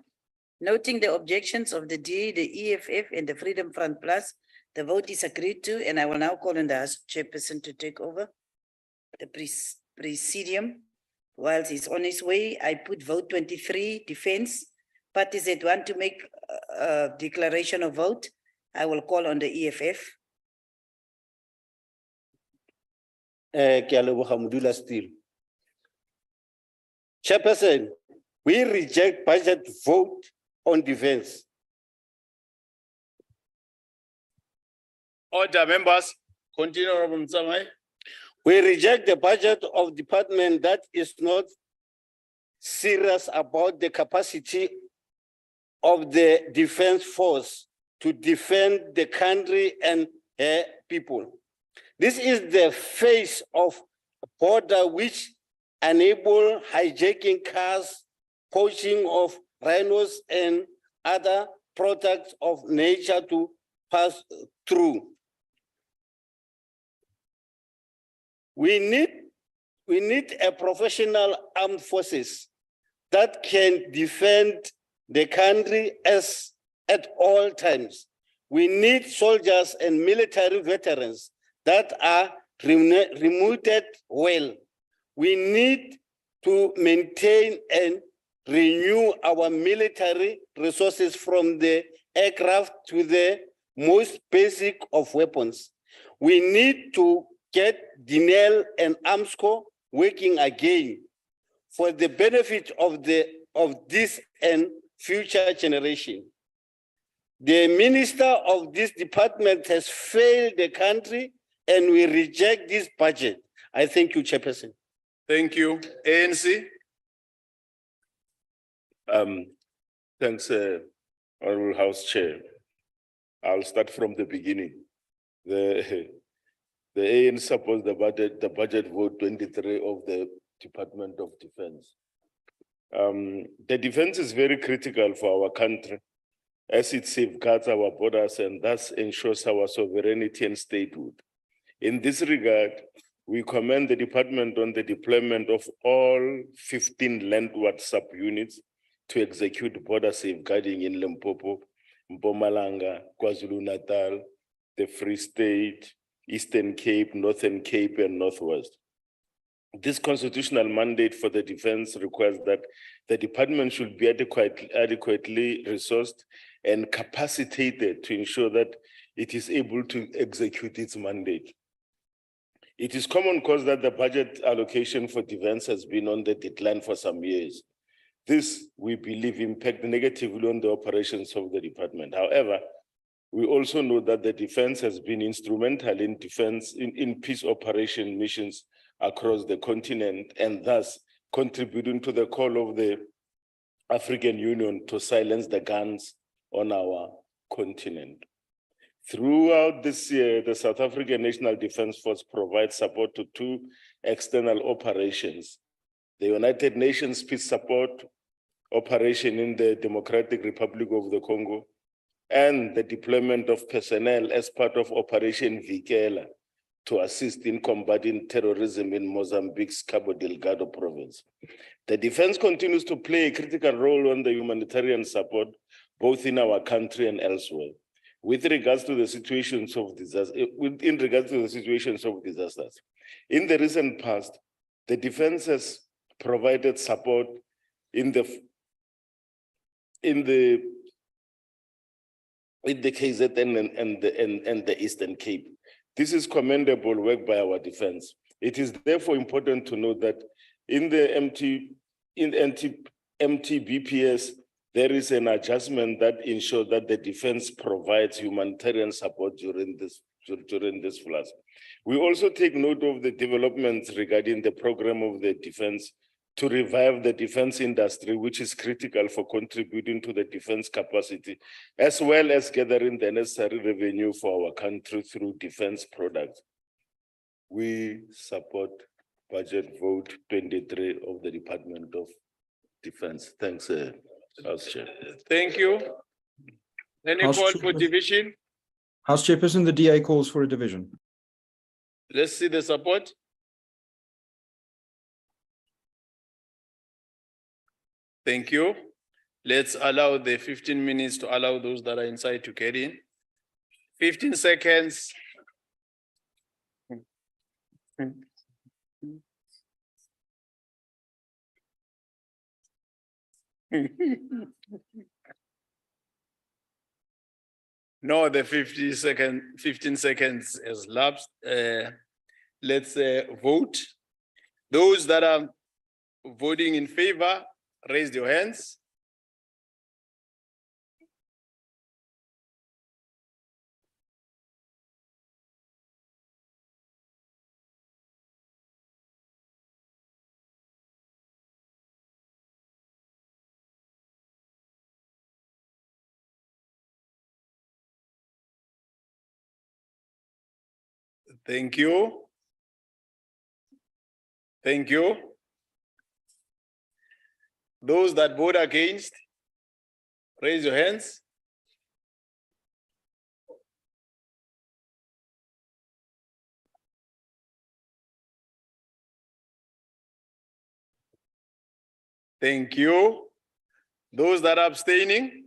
Noting the objections of the D, the EFF, and the Freedom Front Plus, the vote is agreed to, and I will now call on the House Chairperson to take over the presidium. Whilst he's on his way, I put vote 23, defense. Parties that want to make a declaration of vote, I will call on the EFF. Ke a leboga modulasetulo. Chairperson, we reject budget vote on defense. Order, members. Continue, Honorable Mtsamai. We reject the budget of department that is not serious about the capacity of the defense force to defend the country and people. This is the face of a border which enable hijacking cars, poaching of rhinos and other products of nature to pass through. We need a professional armed forces that can defend the country at all times. We need soldiers and military veterans that are remunerated well. We need to maintain and renew our military resources from the aircraft to the most basic of weapons. We need to get DINEL and AMSCO working again for the benefit of this and future generation. The minister of this department has failed the country and we reject this budget. I thank you, Chairperson. Thank you. ANC. Thanks, Honorable House Chair. I'll start from the beginning. The ANC supports the budget vote 23 of the Department of Defense. The defense is very critical for our country as it safeguards our borders and thus ensures our sovereignty and statehood. In this regard, we commend the department on the deployment of all 15 landward subunits to execute border safeguarding in Limpopo, Mpumalanga, KwaZulu-Natal, the Free State, Eastern Cape, Northern Cape, and Northwest. This constitutional mandate for the defense requires that the department should be adequately resourced and capacitated to ensure that it is able to execute its mandate. It is common cause that the budget allocation for defense has been on the decline for some years. This, we believe, impacts negatively on the operations of the department. However, we also know that the defense has been instrumental in peace operation missions across the continent and thus contributing to the call of the African Union to silence the guns on our continent. Throughout this year, the South African National Defense Force provides support to 2 external operations: the United Nations Peace Support Operation in the Democratic Republic of the Congo, and the deployment of personnel as part of Operation Vikela to assist in combating terrorism in Mozambique's Cabo Delgado province. The defense continues to play a critical role on the humanitarian support, both in our country and elsewhere. In regards to the situations of disasters, in the recent past, the defense has provided support in the KZN and the Eastern Cape. This is commendable work by our defense. It is therefore important to note that in the MTBPS, there is an adjustment that ensures that the defense provides humanitarian support during this floods. We also take note of the developments regarding the program of the defense to revive the defense industry, which is critical for contributing to the defense capacity, as well as gathering the necessary revenue for our country through defense products. we support budget vote 23 of the Department of Defense. Thanks, House Chair. Thank you. Any House call for Chairperson. division? House Chairperson, the DA calls for a division. Let's see the support. Thank you. Let's allow the 15 minutes to allow those that are inside to get in. 15 seconds. No, the 15 seconds has lapsed. Let's vote. Those that are voting in favor, raise your hands. Thank you. Thank you. Those that vote against, raise your hands. Thank you. Those that are abstaining.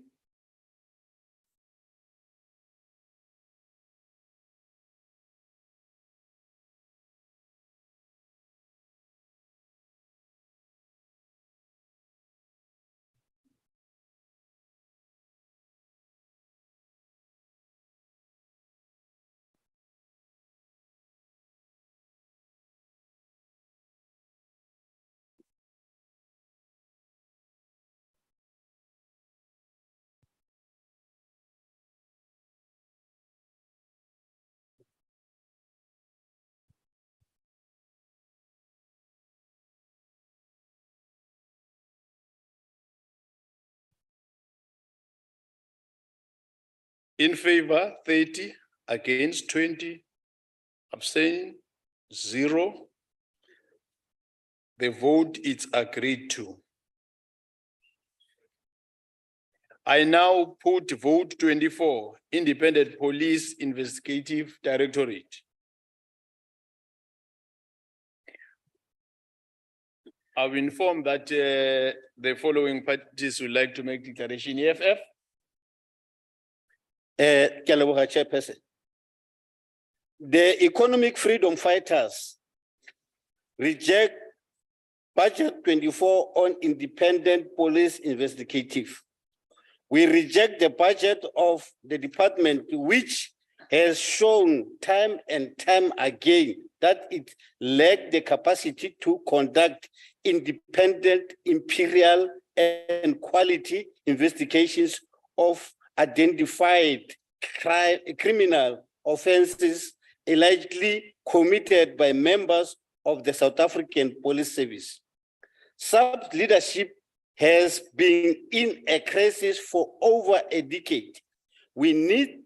In favor, 30, against 20, abstaining, 0. The vote is agreed to. I now put vote 24, Independent Police Investigative Directorate. I've informed that the following parties would like to make declaration. EFF. Ke a leboga, Chairperson. The economic freedom fighters reject budget 24 on independent police investigative. We reject the budget of the department, which has shown time and time again that it lacked the capacity to conduct independent, imperial, and quality investigations of identified criminal offenses allegedly committed by members of the South African Police Service. SAP's leadership has been in a crisis for over a decade. We need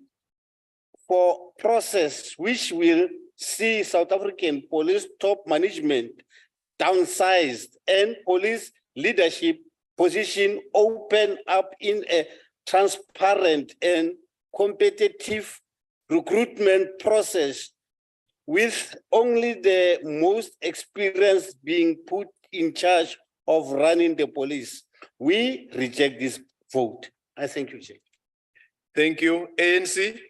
for process which will see South African police top management downsized and police leadership position open up in a transparent and competitive recruitment process with only the most experienced being put in charge of running the police. We reject this vote. I thank you, Chair. Thank you. ANC.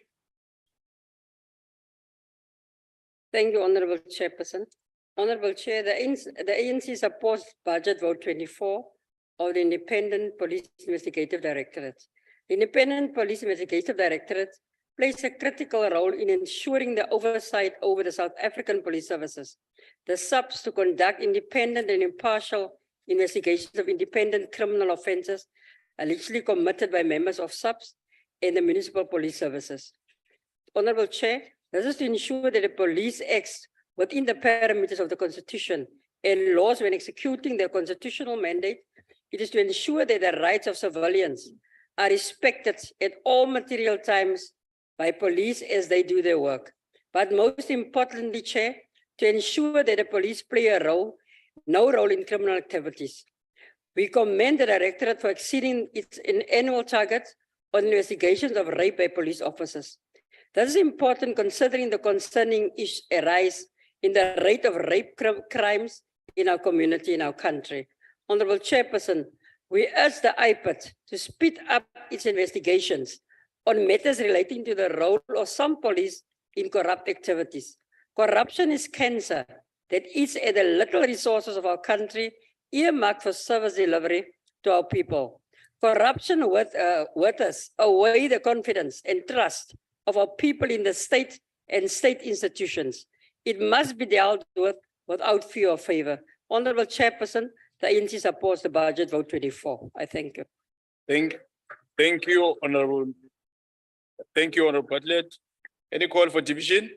Thank you, Honorable Chairperson. Honorable Chair, the ANC supports budget vote 24 of the Independent Police Investigative Directorate. The Independent Police Investigative Directorate plays a critical role in ensuring the oversight over the South African police services, the SAPs to conduct independent and impartial investigations of independent criminal offences allegedly committed by members of SAPs and the municipal police services. Honorable Chair, this is to ensure that the police acts within the parameters of the Constitution and laws when executing their constitutional mandate. It is to ensure that the rights of civilians are respected at all material times by police as they do their work. But most importantly, Chair, to ensure that the police play no role in criminal activities. We commend the Directorate for exceeding its annual targets on investigations of rape by police officers. This is important considering the concerning rise in the rate of rape crimes in our community, in our country. Honorable Chairperson, we urge the IPAT to speed up its investigations on matters relating to the role of some police in corrupt activities. Corruption is cancer that eats at the little resources of our country earmarked for service delivery to our people. Corruption withers away the confidence and trust of our people in the state and state institutions. It must be dealt with without fear or favor. Honorable Chairperson, the ANC supports the budget vote 24. I thank you. Thank you, Honorable. Thank you, Honorable Bartlett. Any call for division?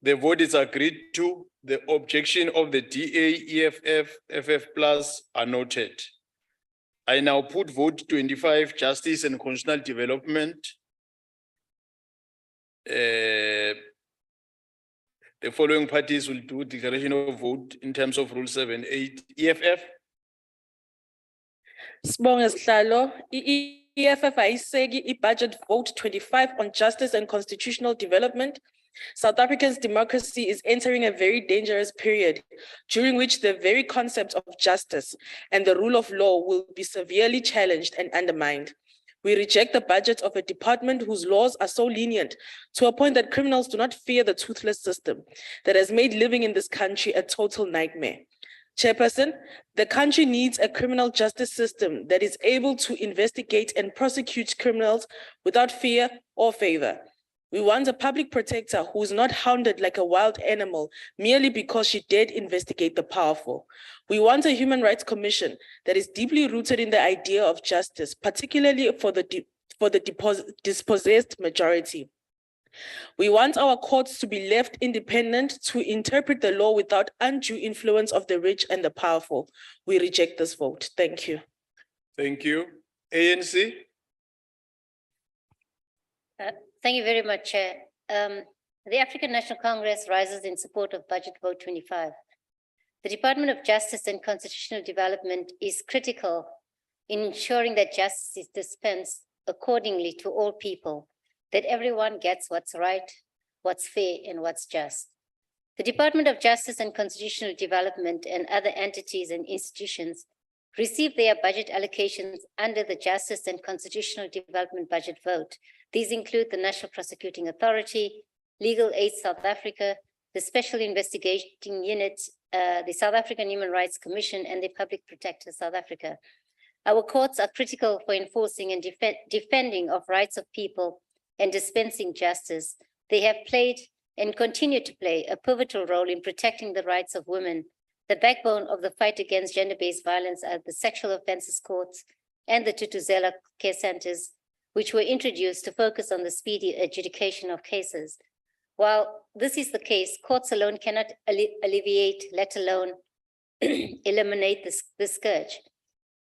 The vote is agreed to. The objection of the DA, EFF, FF plus are noted. I now put vote 25, Justice and Constitutional Development. The following parties will do declaration of vote in terms of Rule 7.8. EFF. Sibonga Sihlalo, EFF ayiseki budget vote 25 on justice and constitutional development. South Africa's democracy is entering a very dangerous period during which the very concept of justice and the rule of law will be severely challenged and undermined. We reject the budget of a department whose laws are so lenient to a point that criminals do not fear the toothless system that has made living in this country a total nightmare. Chairperson, the country needs a criminal justice system that is able to investigate and prosecute criminals without fear or favor. We want a public protector who is not hounded like a wild animal merely because she dared investigate the powerful. We want a human rights commission that is deeply rooted in the idea of justice, particularly for the dispossessed majority. We want our courts to be left independent to interpret the law without undue influence of the rich and the powerful. We reject this vote. Thank you. Thank you. ANC. Thank you very much, Chair. The African National Congress rises in support of Budget Vote 25. The Department of Justice and Constitutional Development is critical in ensuring that justice is dispensed accordingly to all people, that everyone gets what's right, what's fair, and what's just. The Department of Justice and Constitutional Development and other entities and institutions receive their budget allocations under the Justice and Constitutional Development Budget Vote. These include the National Prosecuting Authority, Legal Aid South Africa, the Special Investigating Unit, the South African Human Rights Commission, and the Public Protector South Africa. Our courts are critical for enforcing and defending of rights of people and dispensing justice. They have played and continue to play a pivotal role in protecting the rights of women. The backbone of the fight against gender-based violence are the sexual offences courts and the Tutuzela care centers, which were introduced to focus on the speedy adjudication of cases. While this is the case, courts alone cannot alleviate, let alone eliminate this scourge.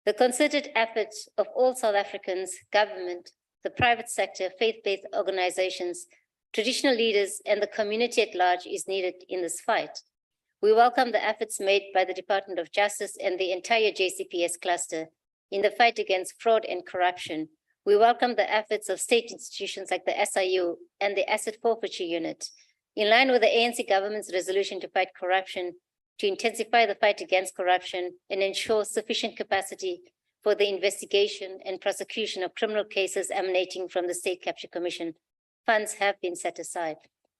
The concerted efforts of all South Africans, government, the private sector, faith-based organizations, traditional leaders, and the community at large is needed in this fight. We welcome the efforts made by the Department of Justice and the entire JCPS cluster in the fight against fraud and corruption. We welcome the efforts of state institutions like the SIU and the Asset Forfeiture Unit. In line with the ANC government's resolution to fight corruption, to intensify the fight against corruption and ensure sufficient capacity for the investigation and prosecution of criminal cases emanating from the State Capture Commission, funds have been set aside.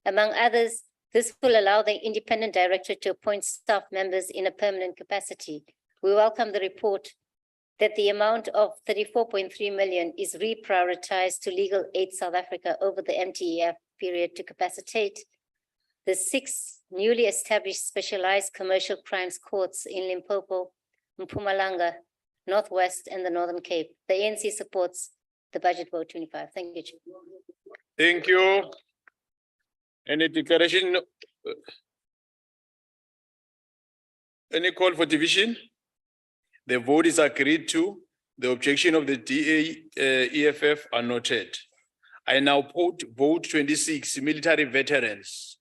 Among others, this will allow the independent director to appoint staff members in a permanent capacity. We welcome the report that the amount of 34.3 million is reprioritized to Legal Aid South Africa over the MTEF period to capacitate the 6 newly established specialized commercial crimes courts in Limpopo, Mpumalanga, Northwest, and the Northern Cape. The ANC supports the budget vote 25. Thank you, Chair. Thank you. Any declaration? Any call for division? The vote is agreed to. The objection of the DA, EFF are noted. I now put vote 26, military veterans.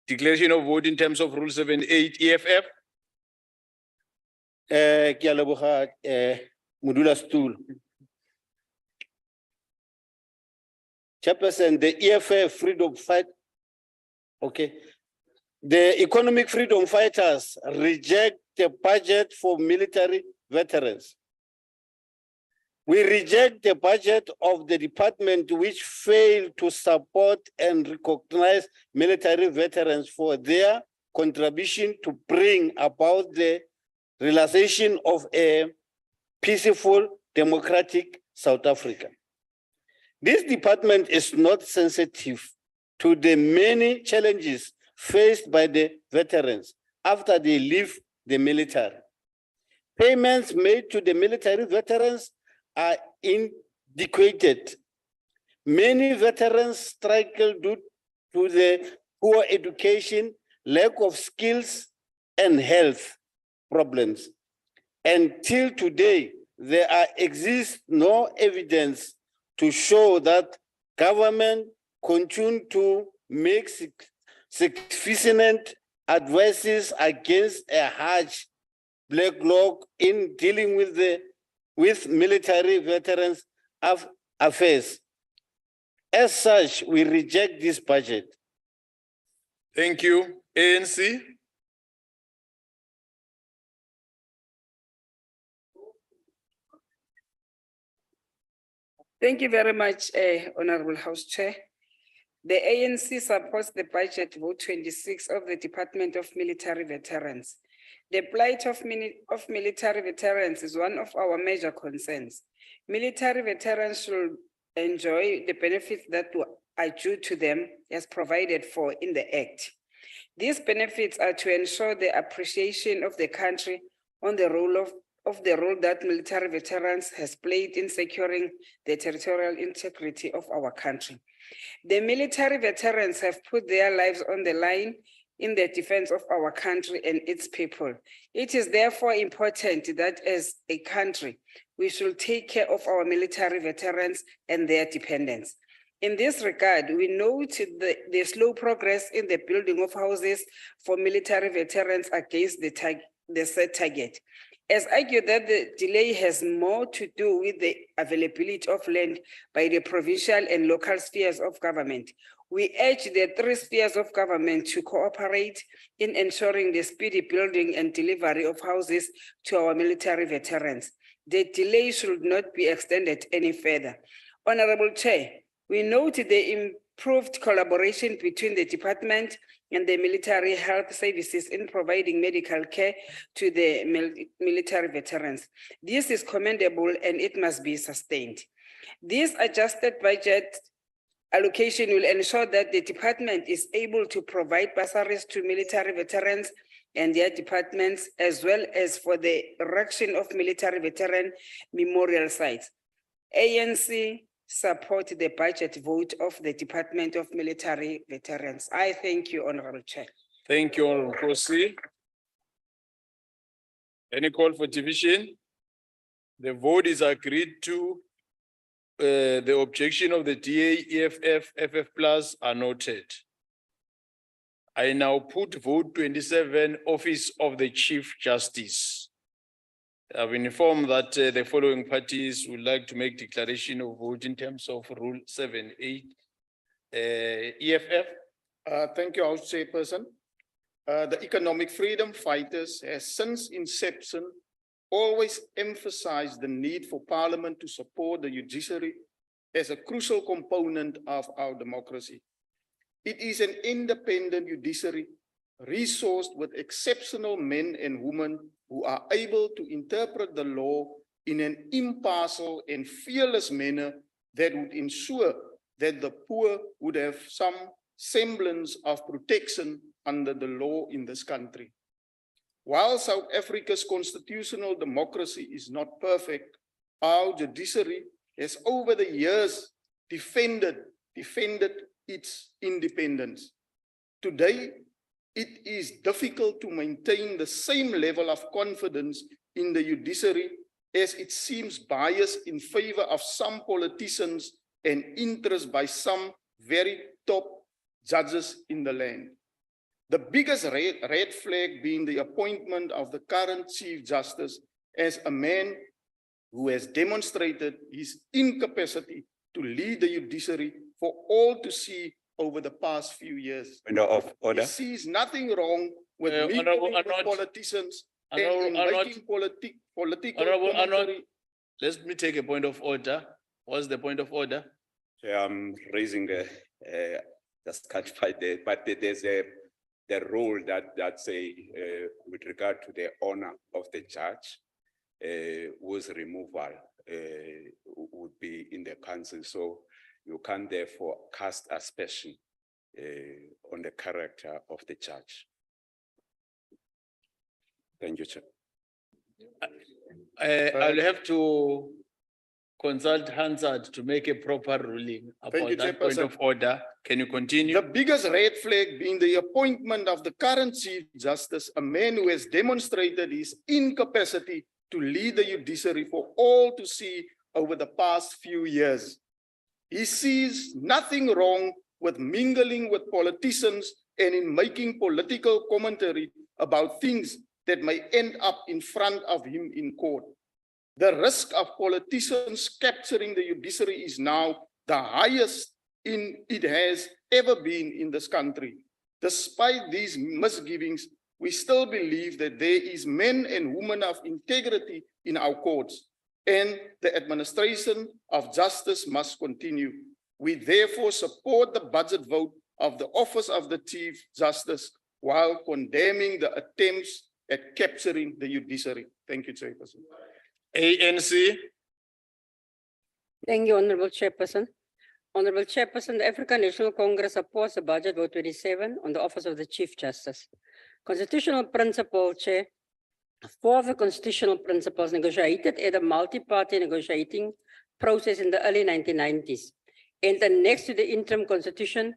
Declaration of vote in terms of Rule 7.8 EFF. Ke a leboga, modulasetulo. Chairperson, the EFF freedom fight. Okay. The economic freedom fighters reject the budget for military veterans. We reject the budget of the department which failed to support and recognize military veterans for their contribution to bring about the realization of a peaceful, democratic South Africa. This department is not sensitive to the many challenges faced by the veterans after they leave the military. Payments made to the military veterans are inadequate. Many veterans struggle due to the poor education, lack of skills, and health problems. Until today, there exists no evidence to show that government continue to make sufficient advances against a harsh backlog in dealing with military veterans affairs. As such, we reject this budget. Thank you. ANC. Thank you very much, Honorable House Chair. The ANC supports the budget vote 26 of the Department of Military Veterans. The plight of military veterans is one of our major concerns. Military veterans should enjoy the benefits that are due to them as provided for in the Act. These benefits are to ensure the appreciation of the country on the role of the role that military veterans has played in securing the territorial integrity of our country. The military veterans have put their lives on the line in the defense of our country and its people. It is therefore important that as a country, we should take care of our military veterans and their dependents. In this regard, we note the slow progress in the building of houses for military veterans against the set target. As argued that the delay has more to do with the availability of land by the provincial and local spheres of government. We urge the three spheres of government to cooperate in ensuring the speedy building and delivery of houses to our military veterans. The delay should not be extended any further. Honorable Chair, we note the improved collaboration between the department and the military health services in providing medical care to the military veterans. This is commendable and it must be sustained. This adjusted budget allocation will ensure that the department is able to provide bursaries to military veterans and their departments, as well as for the erection of military veteran memorial sites. ANC support the budget vote of the Department of Military Veterans. I thank you, Honorable Chair. Thank you, Honorable Kosi. Any call for division? The vote is agreed to. The objection of the DA, EFF, FF plus are noted. I now put vote 27, Office of the Chief Justice. I've been informed that the following parties would like to make declaration of vote in terms of Rule 7.8. EFF. Thank you, House Chairperson. The economic freedom fighters has since inception always emphasized the need for Parliament to support the judiciary as a crucial component of our democracy. It is an independent judiciary resourced with exceptional men and women who are able to interpret the law in an impartial and fearless manner that would ensure that the poor would have some semblance of protection under the law in this country. While South Africa's constitutional democracy is not perfect, our judiciary has over the years defended its independence. Today, it is difficult to maintain the same level of confidence in the judiciary as it seems biased in favor of some politicians and interest by some very top judges in the land. The biggest red flag being the appointment of the current Chief Justice as a man who has demonstrated his incapacity to lead the judiciary for all to see over the past few years. He sees nothing wrong with mingling with politicians and in making political commentary. Let me take a point of order. What's the point of order? I'm raising just clarified there, but there's the rule that say with regard to the honor of the judge, whose removal would be in the council. So you can therefore cast aspersion on the character of the judge. Thank you, Chair. I'll have to consult Hansard to make a proper ruling about that point of order. Can you continue? The biggest red flag being the appointment of the current Chief Justice, a man who has demonstrated his incapacity to lead the judiciary for all to see over the past few years. He sees nothing wrong with mingling with politicians and in making political commentary about things that may end up in front of him in court. The risk of politicians capturing the judiciary is now the highest it has ever been in this country. Despite these misgivings, we still believe that there is men and women of integrity in our courts, and the administration of justice must continue. We therefore support the budget vote of the Office of the Chief Justice while condemning the attempts at capturing the judiciary. Thank you, Chairperson. ANC. Thank you, Honorable Chairperson. Honorable Chairperson, the African National Congress supports the budget vote 27 on the Office of the Chief Justice. Constitutional principle, Chair. 4 of the constitutional principles negotiated at a multi-party negotiating process in the early 1990s. And the next to the interim constitution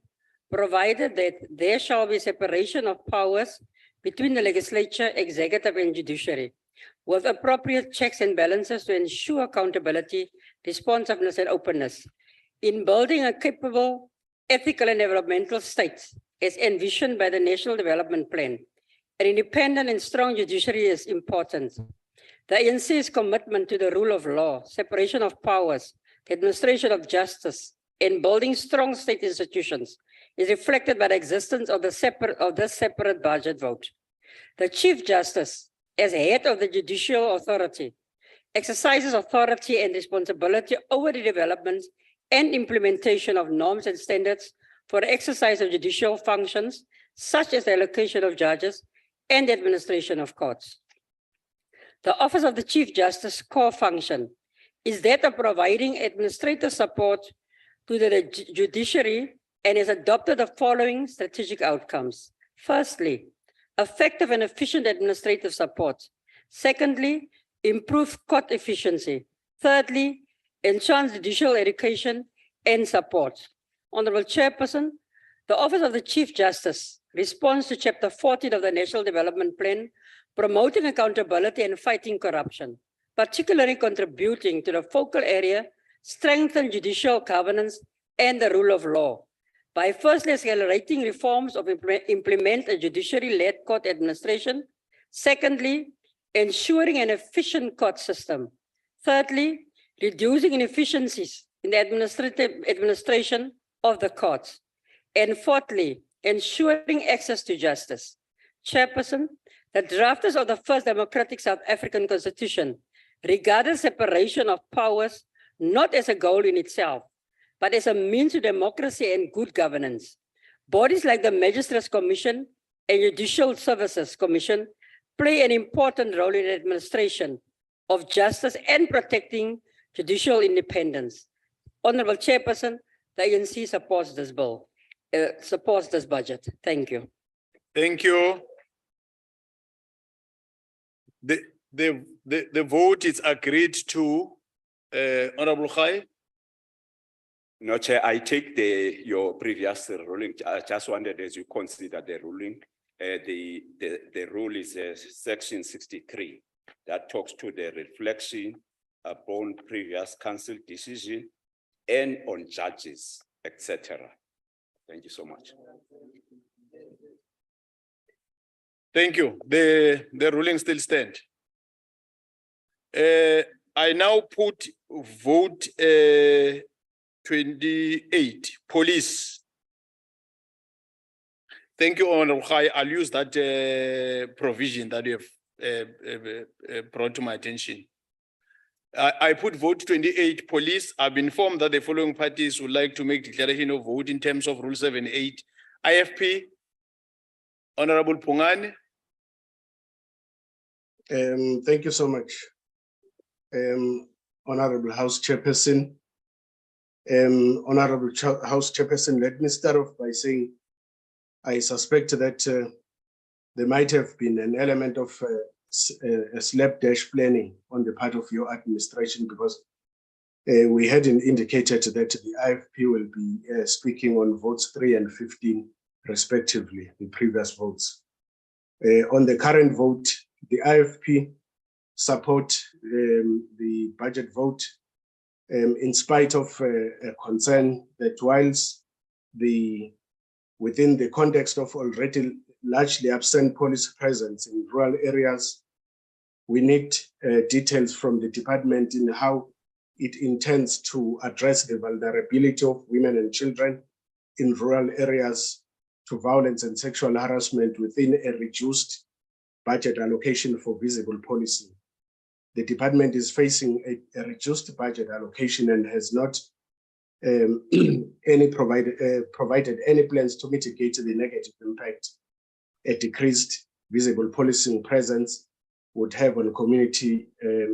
provided that there shall be separation of powers between the legislature, executive, and judiciary, with appropriate checks and balances to ensure accountability, responsiveness, and openness. In building a capable, ethical, and developmental state, as envisioned by the National Development Plan, an independent and strong judiciary is important. The ANC's commitment to the rule of law, separation of powers, the administration of justice, and building strong state institutions is reflected by the existence of this separate budget vote. The Chief Justice, as head of the judicial authority, exercises authority and responsibility over the development and implementation of norms and standards for the exercise of judicial functions, such as the allocation of judges and the administration of courts. The Office of the Chief Justice core function is that of providing administrative support to the judiciary and has adopted the following strategic outcomes. Firstly, effective and efficient administrative support. Secondly, improve court efficiency. Thirdly, enhance judicial education and support. Honorable Chairperson, the Office of the Chief Justice responds to Chapter 14 of the National Development Plan, promoting accountability and fighting corruption, particularly contributing to the focal area, strengthen judicial governance and the rule of law, by firstly accelerating reforms of implement a judiciary-led court administration. Secondly, ensuring an efficient court system. Thirdly, reducing inefficiencies in the administration of the courts. And fourthly, ensuring access to justice. Chairperson, the drafters of the first democratic South African Constitution regarded separation of powers not as a goal in itself, but as a means to democracy and good governance. Bodies like the Magistrates Commission and Judicial Services Commission play an important role in the administration of justice and protecting judicial independence. Honorable Chairperson, the ANC supports this bill, supports this budget. Thank you. Thank you. The vote is agreed to. Honorable Khai. No, Chair, I take your previous ruling. I just wondered, as you consider the ruling, the rule is section 63 that talks to the reflection upon previous council decision and on judges, etc. Thank you so much. Thank you. The ruling still stand. I now put vote 28, police. Thank you, Honorable Khai. I'll use that provision that you have brought to my attention. I put vote 28, police. I've been informed that the following parties would like to make declaration of vote in terms of Rule 7.8. IFP, Honorable Pungane. Thank you so much. Honorable House Chairperson. Honorable House Chairperson, let me start off by saying I suspect that there might have been an element of a slapdash planning on the part of your administration, because we hadn't indicated that the IFP will be speaking on votes 3 and 15 respectively, the previous votes. On the current vote, the IFP support the budget vote in spite of a concern that whilst within the context of already largely absent police presence in rural areas, we need details from the department in how it intends to address the vulnerability of women and children in rural areas to violence and sexual harassment within a reduced budget allocation for visible policy. The department is facing a reduced budget allocation and has not provided any plans to mitigate the negative impact a decreased visible policing presence would have on community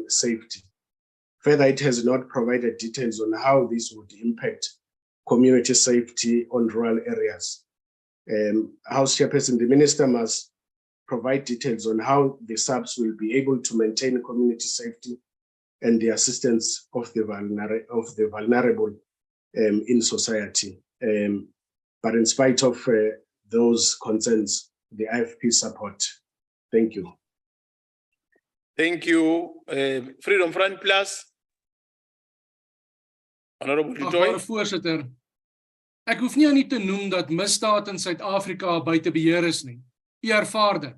safety. Further, it has not provided details on how this would impact community safety on rural areas. House Chairperson, the Minister must provide details on how the subs will be able to maintain community safety and the assistance of the vulnerable in society. But in spite of those concerns, the IFP support. Thank you. Thank you. Freedom Front Plus. Honorable Agbare voorsitter, ek hoef nie aan u te noem dat misdaad in Suid-Afrika buite beheer is nie. U ervaar dit.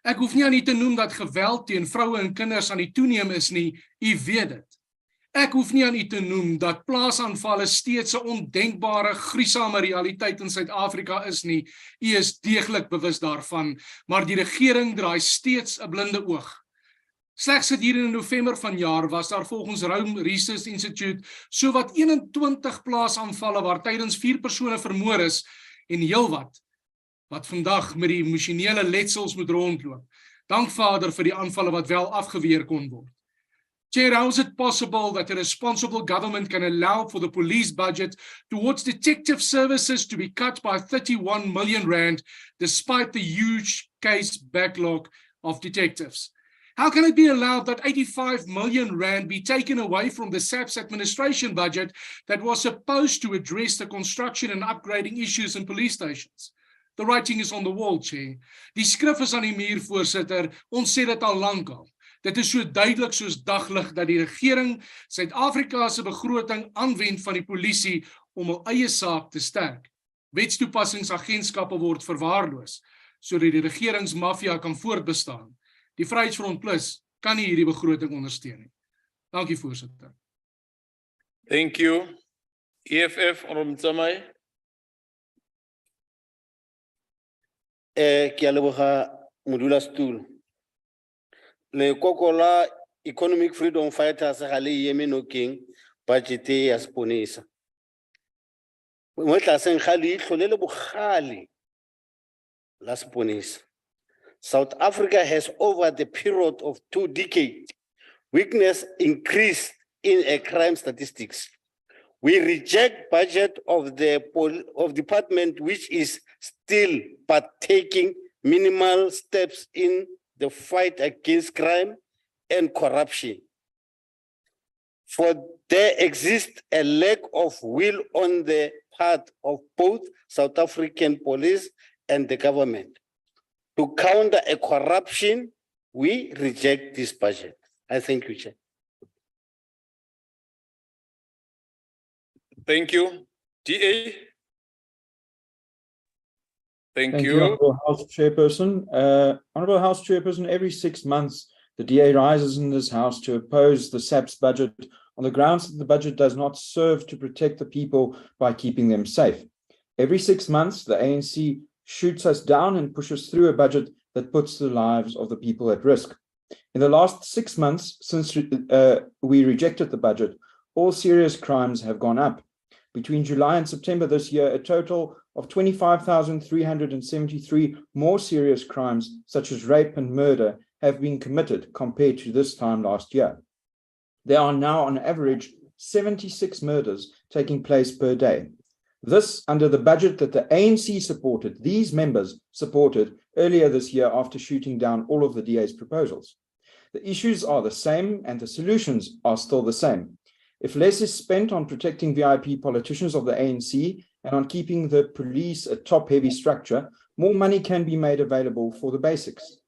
Ek hoef nie aan u te noem dat geweld teen vroue en kinders aan die toeneem is nie. U weet dit. Ek hoef nie aan u te noem dat plaasaanvalle steeds 'n ondenkbare, gruisame realiteit in Suid-Afrika is nie. U is deeglik bewus daarvan, maar die regering draai steeds 'n blinde oog. Slegs gedurende November vanjaar was daar volgens Rome Research Institute sowat 21 plaasaanvalle waar tydens 4 persone vermoor is en heelwat wat vandag met die emosionele letsels moet rondloop. Dank Vader vir die aanvalle wat wel afgeweer kon word. Chair, how is it possible that a responsible government can allow for the police budget towards detective services to be cut by 31 million rand despite the huge case backlog of detectives? How can it be allowed that 85 million rand be taken away from the SAPS administration budget that was supposed to address the construction and upgrading issues in police stations? The writing is on the wall, Chair. Die skrif is aan die muur, voorsitter. Ons sê dit al lank al. Dit is so duidelik soos daglig dat die regering Suid-Afrika se begroting aanwend van die polisie om hul eie saak te sterk. Wetstoepassingsagentskappe word verwaarloos sodat die regeringsmafia kan voortbestaan. Die Vryheidsfront Plus kan nie hierdie begroting ondersteun nie. Dankie, voorsitter. Thank you. EFF, Honorable Mtsamai. Ke a leboga modulasetulo. Lekoko la Economic Freedom Fighters ga le eme nokeng budget ya seponesa. Mo tlaseng ga le itlhole le bogale la seponesa. South Africa has, over the period of 2 decades, witnessed increase in crime statistics. We reject budget of the department which is still but taking minimal steps in the fight against crime and corruption. For there exists a lack of will on the part of both South African police and the government. To counter a corruption, we reject this budget. I thank you, Chair. Thank you. DA. Thank Thank you. Honourable House Chairperson. Honourable House Chairperson, every 6 months, the DA rises in this House to oppose the SAP's budget on the grounds that the budget does not serve to protect the people by keeping them safe. Every 6 months, the ANC shoots us down and pushes through a budget that puts the lives of the people at risk. In the last 6 months, since we rejected the budget, all serious crimes have gone up. Between July and September this year, a total of 25,373 more serious crimes, such as rape and murder, have been committed compared to this time last year. There are now, on average, 76 murders taking place per day. This under the budget that the ANC supported, these members supported earlier this year after shooting down all of the DA's proposals. The issues are the same and the solutions are still the same. If less is spent on protecting VIP politicians of the ANC and on keeping the police a top-heavy structure, more money can be made available for the basics.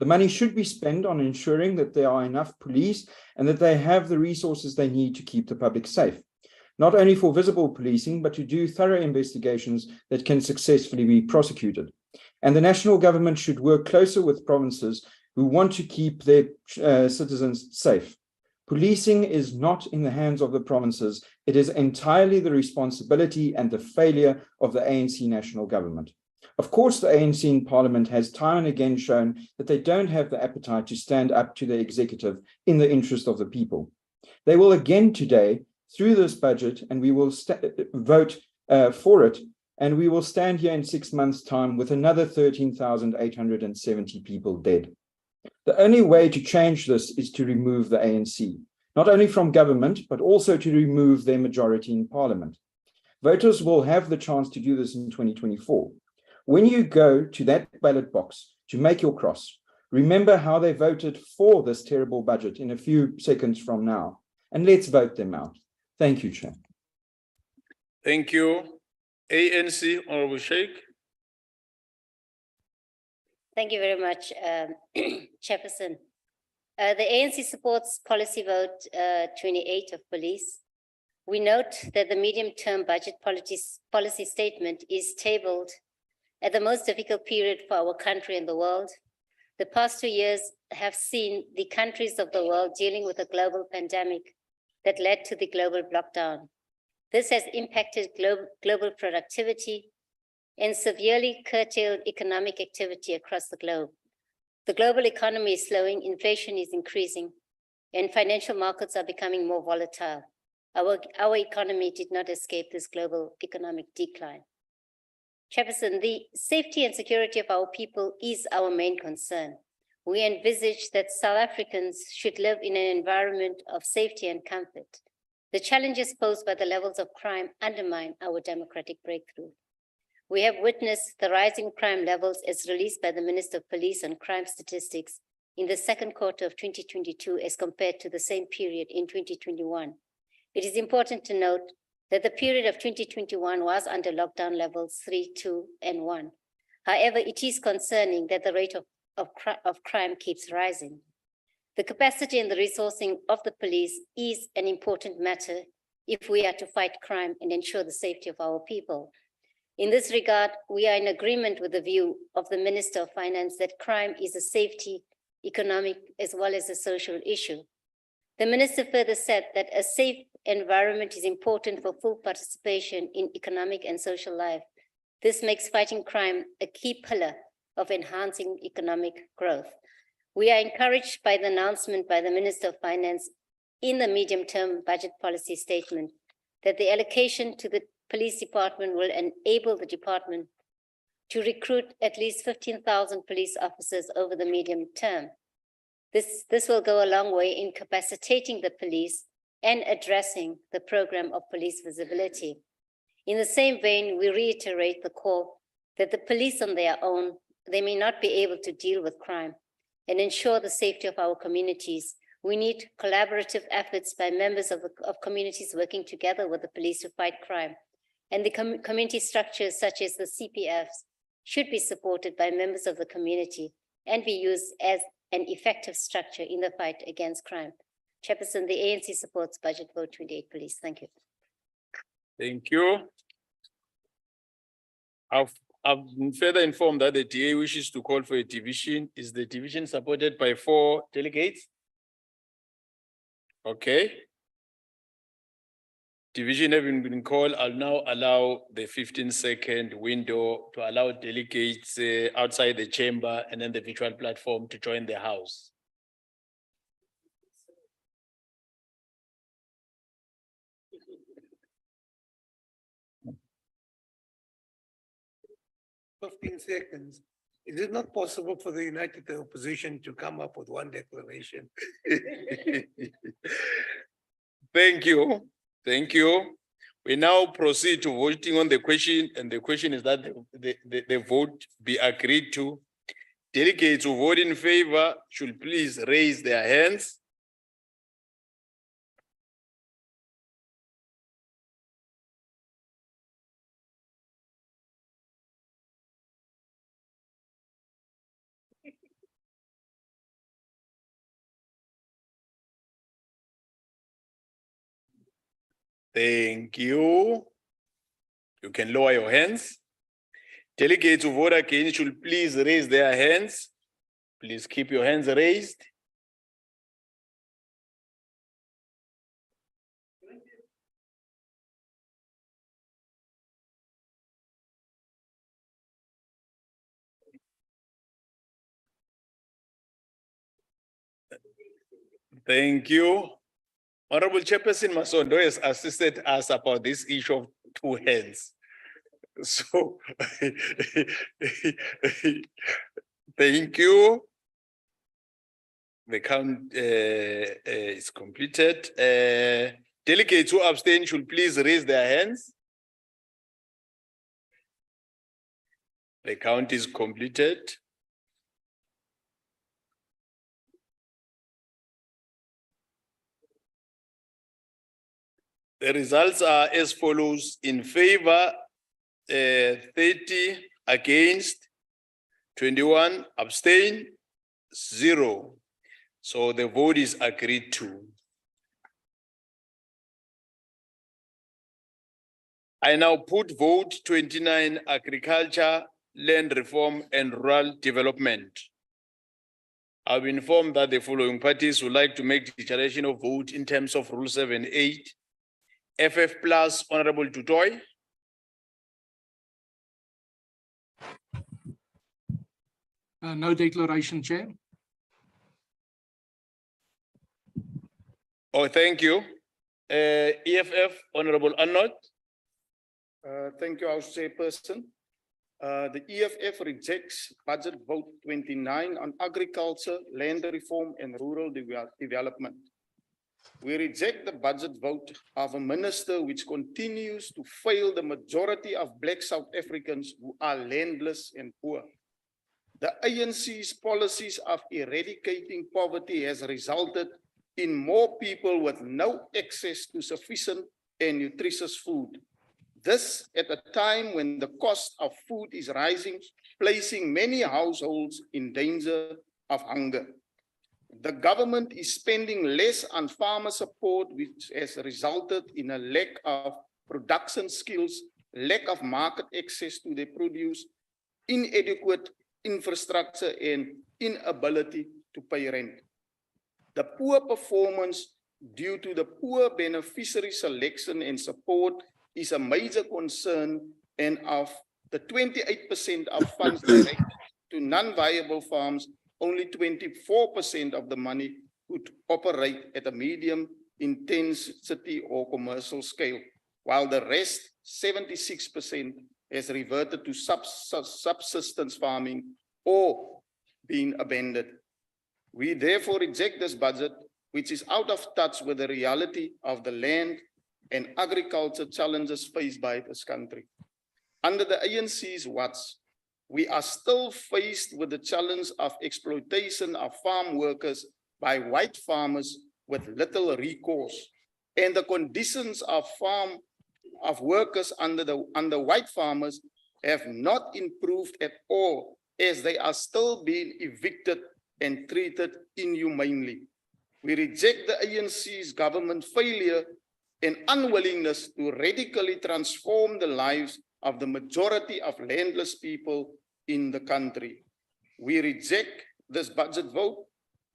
The money should be spent on ensuring that there are enough police and that they have the resources they need to keep the public safe, not only for visible policing, but to do thorough investigations that can successfully be prosecuted. And the national government should work closer with provinces who want to keep their citizens safe. Policing is not in the hands of the provinces. It is entirely the responsibility and the failure of the ANC national government. Of course, the ANC in Parliament has time and again shown that they don't have the appetite to stand up to the executive in the interest of the people. They will again today through this budget, and we will vote for it, and we will stand here in 6 months' time with another 13,870 people dead. The only way to change this is to remove the ANC, not only from government, but also to remove their majority in Parliament. Voters will have the chance to do this in 2024. When you go to that ballot box to make your cross, remember how they voted for this terrible budget in a few seconds from now, and let's vote them out. Thank you, Chair. Thank you. ANC, Honorable Sheikh. Thank you very much, Chairperson. The ANC supports policy vote 28 of police. We note that the medium-term budget policy statement is tabled at the most difficult period for our country and the world. The past 2 years have seen the countries of the world dealing with a global pandemic that led to the global lockdown. This has impacted global productivity and severely curtailed economic activity across the globe. The global economy is slowing, inflation is increasing, and financial markets are becoming more volatile. Our economy did not escape this global economic decline. Chairperson, the safety and security of our people is our main concern. We envisage that South Africans should live in an environment of safety and comfort. The challenges posed by the levels of crime undermine our democratic breakthrough. We have witnessed the rising crime levels as released by the Minister of Police and Crime Statistics in the second quarter of 2022 as compared to the same period in 2021. It is important to note that the period of 2021 was under lockdown levels 3, 2, and 1. However, it is concerning that the rate of crime keeps rising. The capacity and the resourcing of the police is an important matter if we are to fight crime and ensure the safety of our people. In this regard, we are in agreement with the view of the Minister of Finance that crime is a safety, economic, as well as a social issue. The Minister further said that a safe environment is important for full participation in economic and social life. This makes fighting crime a key pillar of enhancing economic growth. We are encouraged by the announcement by the Minister of Finance in the medium-term budget policy statement that the allocation to the police department will enable the department to recruit at least 15,000 police officers over the medium term. This will go a long way in capacitating the police and addressing the program of police visibility. In the same vein, we reiterate the call that the police on their own, they may not be able to deal with crime and ensure the safety of our communities. We need collaborative efforts by members of communities working together with the police to fight crime. And the community structures such as the CPFs should be supported by members of the community and be used as an effective structure in the fight against crime. Chairperson, the ANC supports budget vote 28, please. Thank you. Thank you. I've been further informed that the DA wishes to call for a division. Is the division supported by 4 delegates? Okay. Division having been called, I'll now allow the 15-second window to allow delegates outside the chamber and then the virtual platform to join the house. Seconds. Is it not possible for the United Opposition to come up with one declaration? Thank you. Thank you. We now proceed to voting on the question, and the question is that the vote be agreed to. Delegates who vote in favor should please raise their hands. Thank you. You can lower your hands. Delegates who vote against should please raise their hands. Please keep your hands raised. Thank you. Honorable Chairperson Masondo has assisted us about this issue of 2 hands. So, thank you. The count is completed. Delegates who abstain should please raise their hands. The count is completed. The results are as follows: in favor, 30, against 21, abstain 0. So the vote is agreed to. I now put vote 29, agriculture, land reform and rural development. I've been informed that the following parties would like to make declaration of vote in terms of Rule 7(8). FF plus Honorable Tutoy. No declaration, Chair. Oh, thank you. EFF, Honorable Arnott. Thank you, House Chairperson. The EFF rejects budget vote 29 on agriculture, land reform and rural development. We reject the budget vote of a minister which continues to fail the majority of Black South Africans who are landless and poor. The ANC's policies of eradicating poverty has resulted in more people with no access to sufficient and nutritious food. This at a time when the cost of food is rising, placing many households in danger of hunger. The government is spending less on farmer support, which has resulted in a lack of production skills, lack of market access to their produce, inadequate infrastructure and inability to pay rent. The poor performance due to the poor beneficiary selection and support is a major concern, and of the 28% of funds directed to non-viable farms, only 24% of the money could operate at a medium intensity or commercial scale, while the rest, 76%, has reverted to subsistence farming or been abandoned. We therefore reject this budget, which is out of touch with the reality of the land and agriculture challenges faced by this country. Under the ANC's watch, we are still faced with the challenge of exploitation of farm workers by white farmers with little recourse, and the conditions of workers under white farmers have not improved at all, as they are still being evicted and treated inhumanely. We reject the ANC's government failure and unwillingness to radically transform the lives of the majority of landless people in the country. We reject this budget vote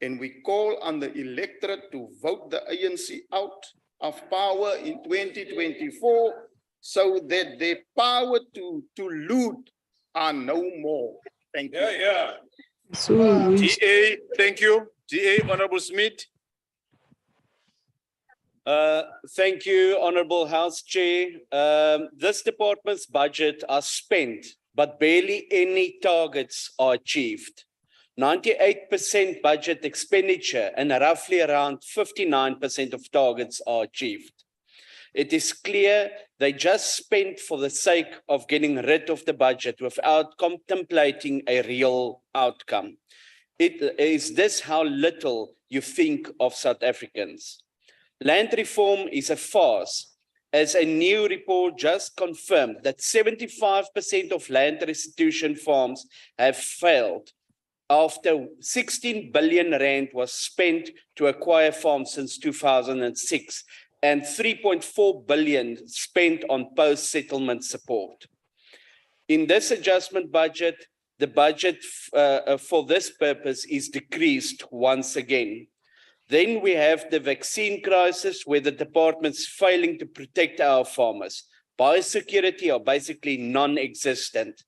and we call on the electorate to vote the ANC out of power in 2024 so that their power to loot are no more. Thank you. GA, thank you. GA, Honorable Smith. Thank you, Honorable House Chair. This department's budget are spent, but barely any targets are achieved. 98% budget expenditure and roughly around 59% of targets are achieved. It is clear they just spent for the sake of getting rid of the budget without contemplating a real outcome. Is this how little you think of South Africans? Land reform is a farce, as a new report just confirmed that 75% of land restitution farms have failed after 16 billion rand was spent to acquire farms since 2006 and 3.4 billion spent on post-settlement support. In this adjustment budget, the budget for this purpose is decreased once again. Then we have the vaccine crisis where the department's failing to protect our farmers. Biosecurity are basically non-existent.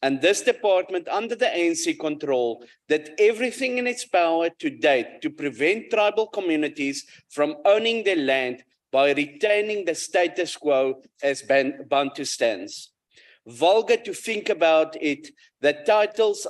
And this department under the ANC control did everything in its power to date to prevent tribal communities from owning their land by retaining the status quo as Bantustans. Vulgar to think about it, the titles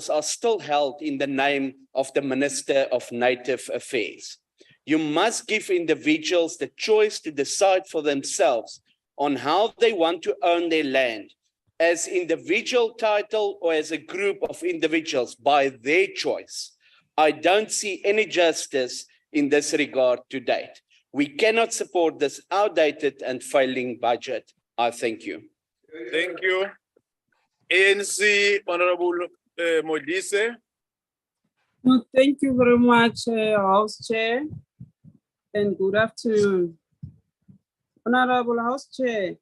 are still held in the name of the Minister of Native Affairs. You must give individuals the choice to decide for themselves on how they want to own their land, as individual title or as a group of individuals by their choice. I don't see any justice in this regard to date. We cannot support this outdated and failing budget. I thank you. Thank you. ANC, Honorable Modise. No, thank you very much, House Chair, and good afternoon. Honorable House Chair,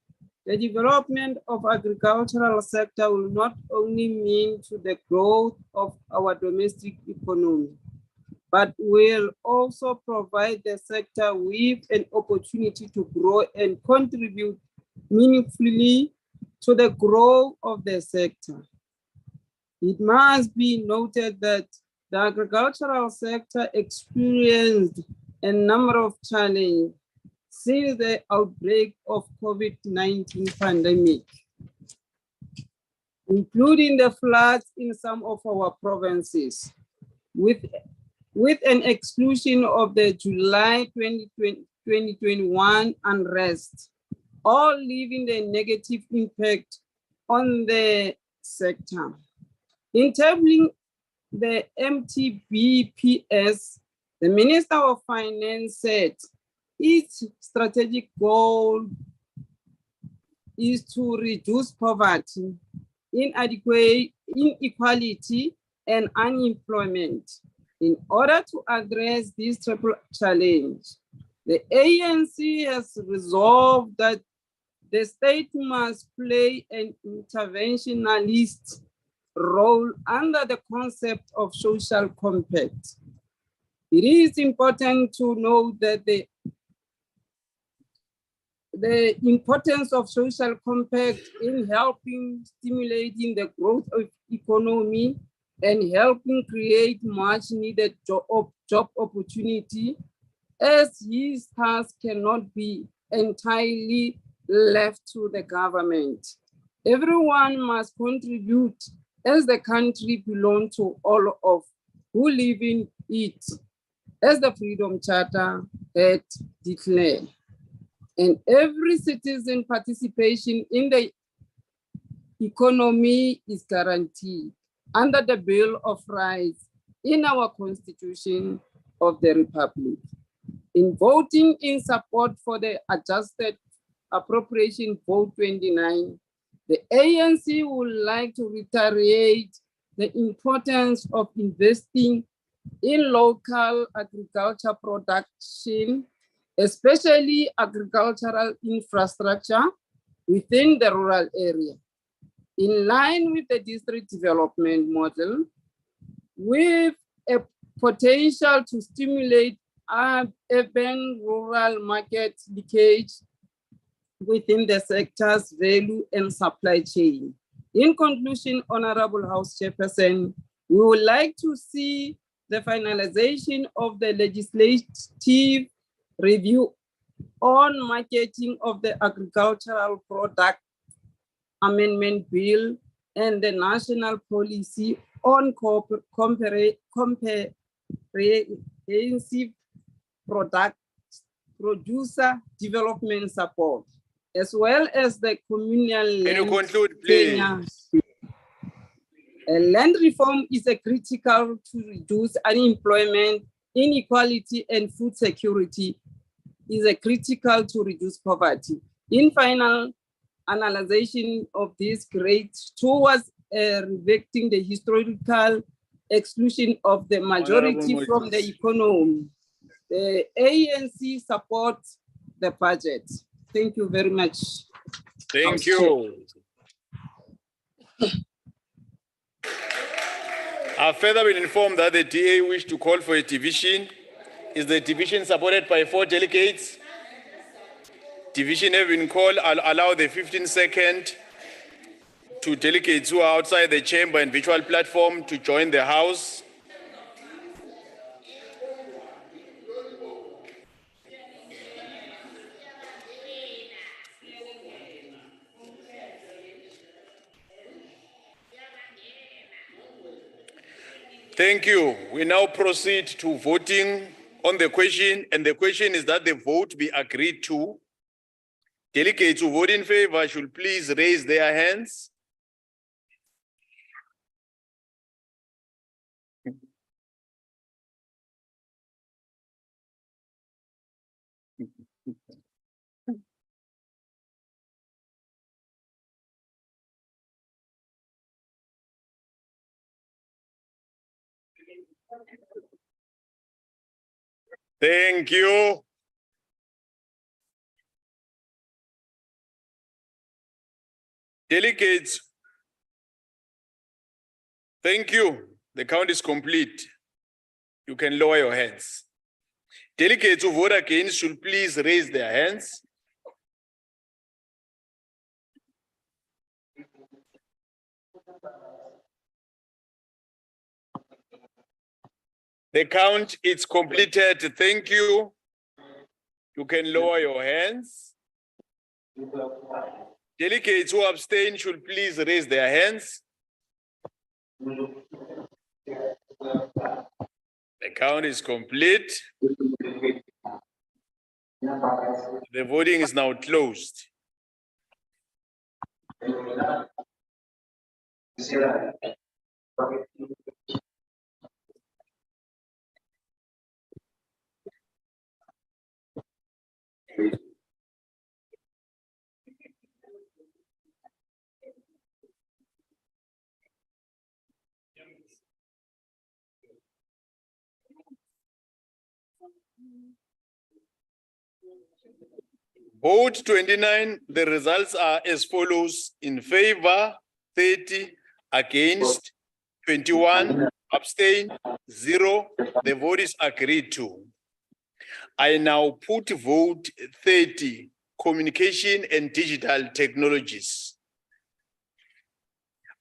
the development of agricultural sector will not only mean to the growth of our domestic economy, but will also provide the sector with an opportunity to grow and contribute meaningfully to the growth of the sector. It must be noted that the agricultural sector experienced a number of challenges since the outbreak of COVID-19 pandemic, including the floods in some of our provinces, with an exclusion of the July 2021 unrest, all leaving a negative impact on the sector. In tabling the MTBPS, the Minister of Finance said its strategic goal is to reduce poverty, inequality, and unemployment. In order to address this triple challenge, the ANC has resolved that the state must play an interventionist role under the concept of social compact. It is important to know that the importance of social compact in helping stimulating the growth of economy and helping create much needed job opportunity, as his task cannot be entirely left to the government. Everyone must contribute, as the country belongs to all of who live in it, as the Freedom Charter had declared. And every citizen participation in the economy is guaranteed under the Bill of Rights in our Constitution of the Republic. In voting in support for the adjusted Appropriation Vote 29, the ANC would like to reiterate the importance of investing in local agriculture production, especially agricultural infrastructure, within the rural area. In line with the district development model, with a potential to stimulate urban-rural market linkage within the sector's value and supply chain. In conclusion, Honorable House Chairperson, we would like to see the finalization of the legislative review on marketing of the agricultural product amendment bill and the national policy on comprehensive product producer development support, as well as the communal Can you land conclude, please? Land reform is a critical to reduce unemployment, inequality, and food security is a critical to reduce poverty. In final analyzation of this great towards revecting the historical exclusion of the majority from the economy, the ANC supports the budget. Thank you very much. Thank you. I've further been informed that the DA wish to call for a division. Is the division supported by 4 delegates? Division have been called. I'll allow the 15-second to delegates who are outside the chamber and virtual platform to join the House. Thank you. We now proceed to voting on the question, and the question is that the vote be agreed to. Delegates who vote in favor should please raise their hands. Thank you. Delegates, thank you. The count is complete. You can lower your hands. Delegates who vote against should please raise their hands. The count is completed. Thank you. You can lower your hands. Delegates who abstain should please raise their hands. The count is complete. The voting is now closed. Vote 29, the results are as follows: in favor 30, against 21, abstain 0. The vote is agreed to. I now put vote 30, communication and digital technologies.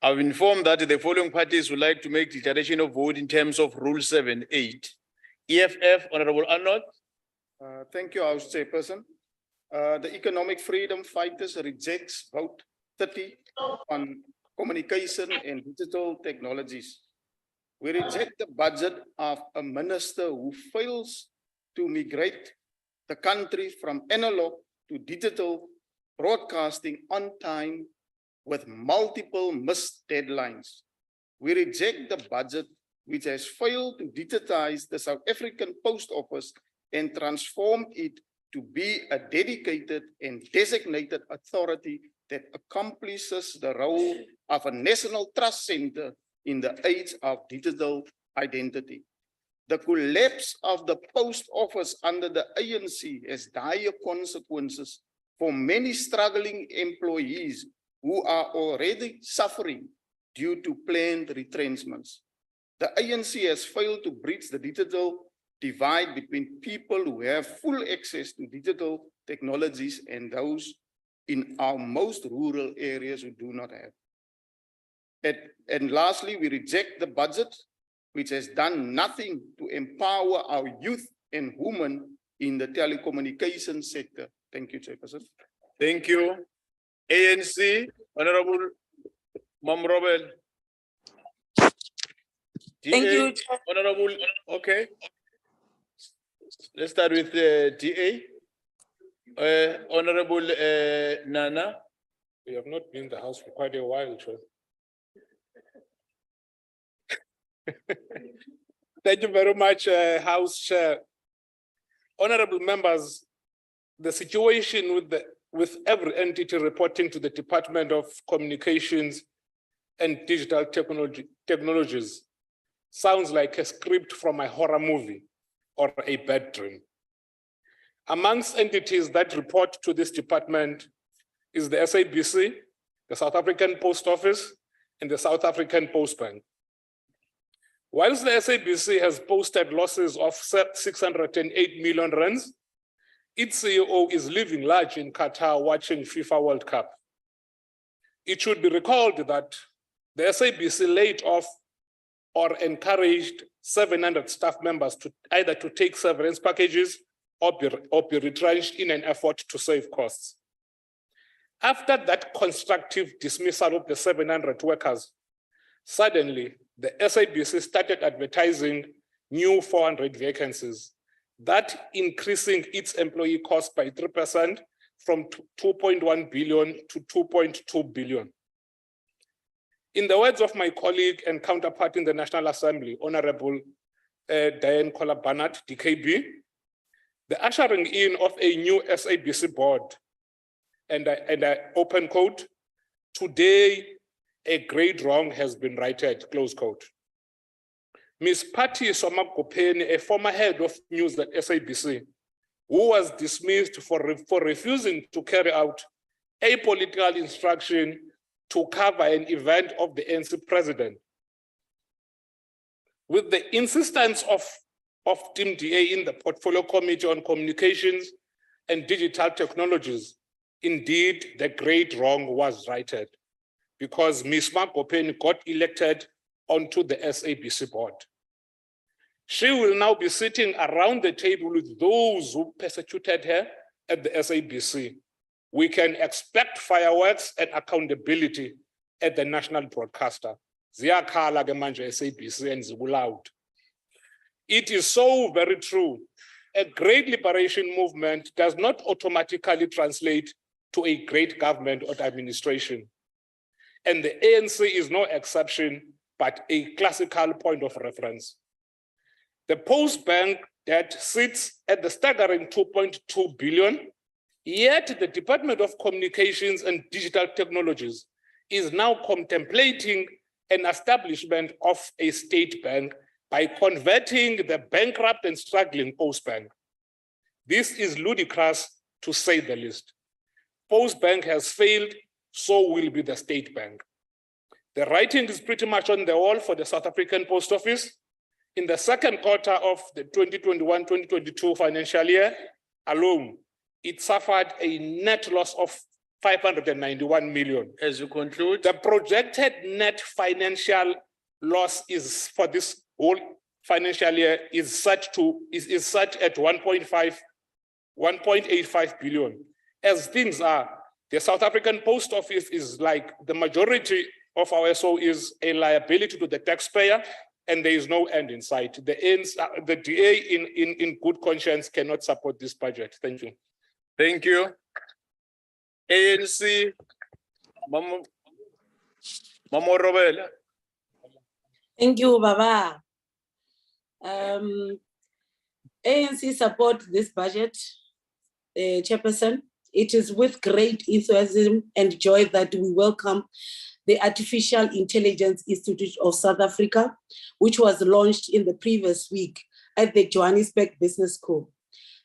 I've informed that the following parties would like to make declaration of vote in terms of Rule 7.8. EFF, Honorable Arnold. Thank you, House Chairperson. The Economic Freedom Fighters rejects vote 30 on communication and digital technologies. We reject the budget of a minister who fails to migrate the country from analog to digital broadcasting on time with multiple missed deadlines. We reject the budget which has failed to digitize the South African Post Office and transform it to be a dedicated and designated authority that accomplishes the role of a national trust center in the age of digital identity. The collapse of the post office under the ANC has dire consequences for many struggling employees who are already suffering due to planned retrenchments. The ANC has failed to bridge the digital divide between people who have full access to digital technologies and those in our most rural areas who do not have. And lastly, we reject the budget, which has done nothing to empower our youth and women in the telecommunications sector. Thank you, Chairperson. Thank you. ANC, Honorable Mam Robert. Thank DA, you. Honorable, okay. Let's start with DA. Honorable Nana. We have not been in the House for quite a while, Chair. Thank you very much, House Chair. Honorable members, the situation with every entity reporting to the Department of Communications and Digital Technologies sounds like a script from a horror movie or a bad dream. Amongst entities that report to this department is the SABC, the South African Post Office, and the South African Post Bank. Whilst the SABC has posted losses of 608 million rands, its CEO is living large in Qatar watching FIFA World Cup. It should be recalled that the SABC laid off or encouraged 700 staff members to either to take severance packages or be retrenched in an effort to save costs. After that constructive dismissal of the 700 workers, suddenly the SABC started advertising new 400 vacancies, that increasing its employee cost by 3% from 2.1 billion to 2.2 billion. In the words of my colleague and counterpart in the National Assembly, Honorable Diane Kola-Barnett, DKB, the ushering in of a new SABC board, and I open quote, today a great wrong has been righted, close quote. Ms. Patty Somakopeni, a former head of news at SABC, who was dismissed for refusing to carry out a political instruction to cover an event of the ANC president. With the insistence of Team DA in the Portfolio Committee on Communications and Digital Technologies, indeed, the great wrong was righted because Ms. Makopeni got elected onto the SABC board. She will now be sitting around the table with those who persecuted her at the SABC. We can expect fireworks and accountability at the national broadcaster. Ziyakhala ke manje SABC and zibulawud. It is so very true. A great liberation movement does not automatically translate to a great government or administration. And the ANC is no exception, but a classical point of reference. The Post Bank debt sits at the staggering 2.2 billion, yet the Department of Communications and Digital Technologies is now contemplating an establishment of a state bank by converting the bankrupt and struggling Post Bank. This is ludicrous to say the least. Post Bank has failed, so will be the state bank. The writing is pretty much on the wall for the South African Post Office. In the second quarter of the 2021-2022 financial year alone, it suffered a net loss of 591 million. As you conclude, the projected net financial loss is for this whole financial year is set at 1.85 billion. As things are, the South African Post Office is like the majority of our SO is a liability to the taxpayer, and there is no end in sight. The DA in good conscience cannot support this budget. Thank you. Thank you. ANC, Mamo Robela. Thank you, Baba. ANC support this budget, Chairperson. It is with great enthusiasm and joy that we welcome the Artificial Intelligence Institute of South Africa, which was launched in the previous week at the Johannesburg Business School.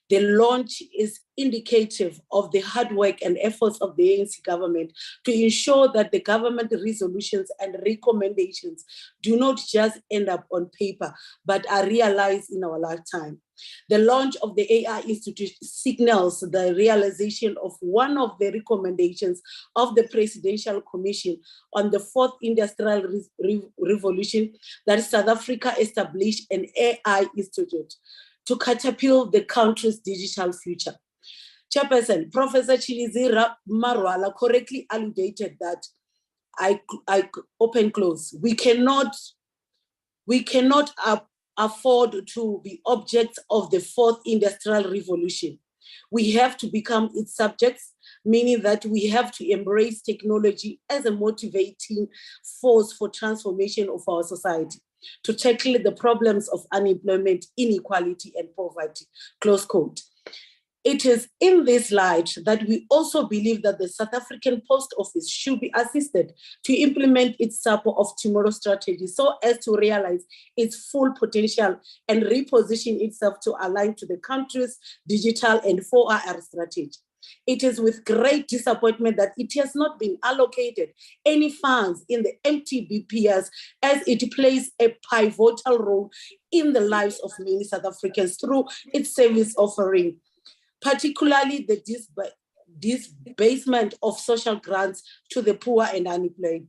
The launch is indicative of the hard work and efforts of the ANC government to ensure that the government resolutions and recommendations do not just end up on paper, but are realized in our lifetime. The launch of the AI Institute signals the realization of one of the recommendations of the Presidential Commission on the Fourth Industrial Revolution, that South Africa established an AI Institute to catapult the country's digital future. Chairperson, Professor Chilizira Marwala correctly alluded that, I open close, we cannot afford to be objects of the Fourth Industrial Revolution. We have to become its subjects, meaning that we have to embrace technology as a motivating force for transformation of our society, to tackle the problems of unemployment, inequality, and poverty, close quote. It is in this light that we also believe that the South African Post Office should be assisted to implement its SAPO of Tomorrow strategy so as to realize its full potential and reposition itself to align to the country's digital and 4R strategy. It is with great disappointment that it has not been allocated any funds in the MTBPS, as it plays a pivotal role in the lives of many South Africans through its service offering, particularly the disbursement of social grants to the poor and unemployed.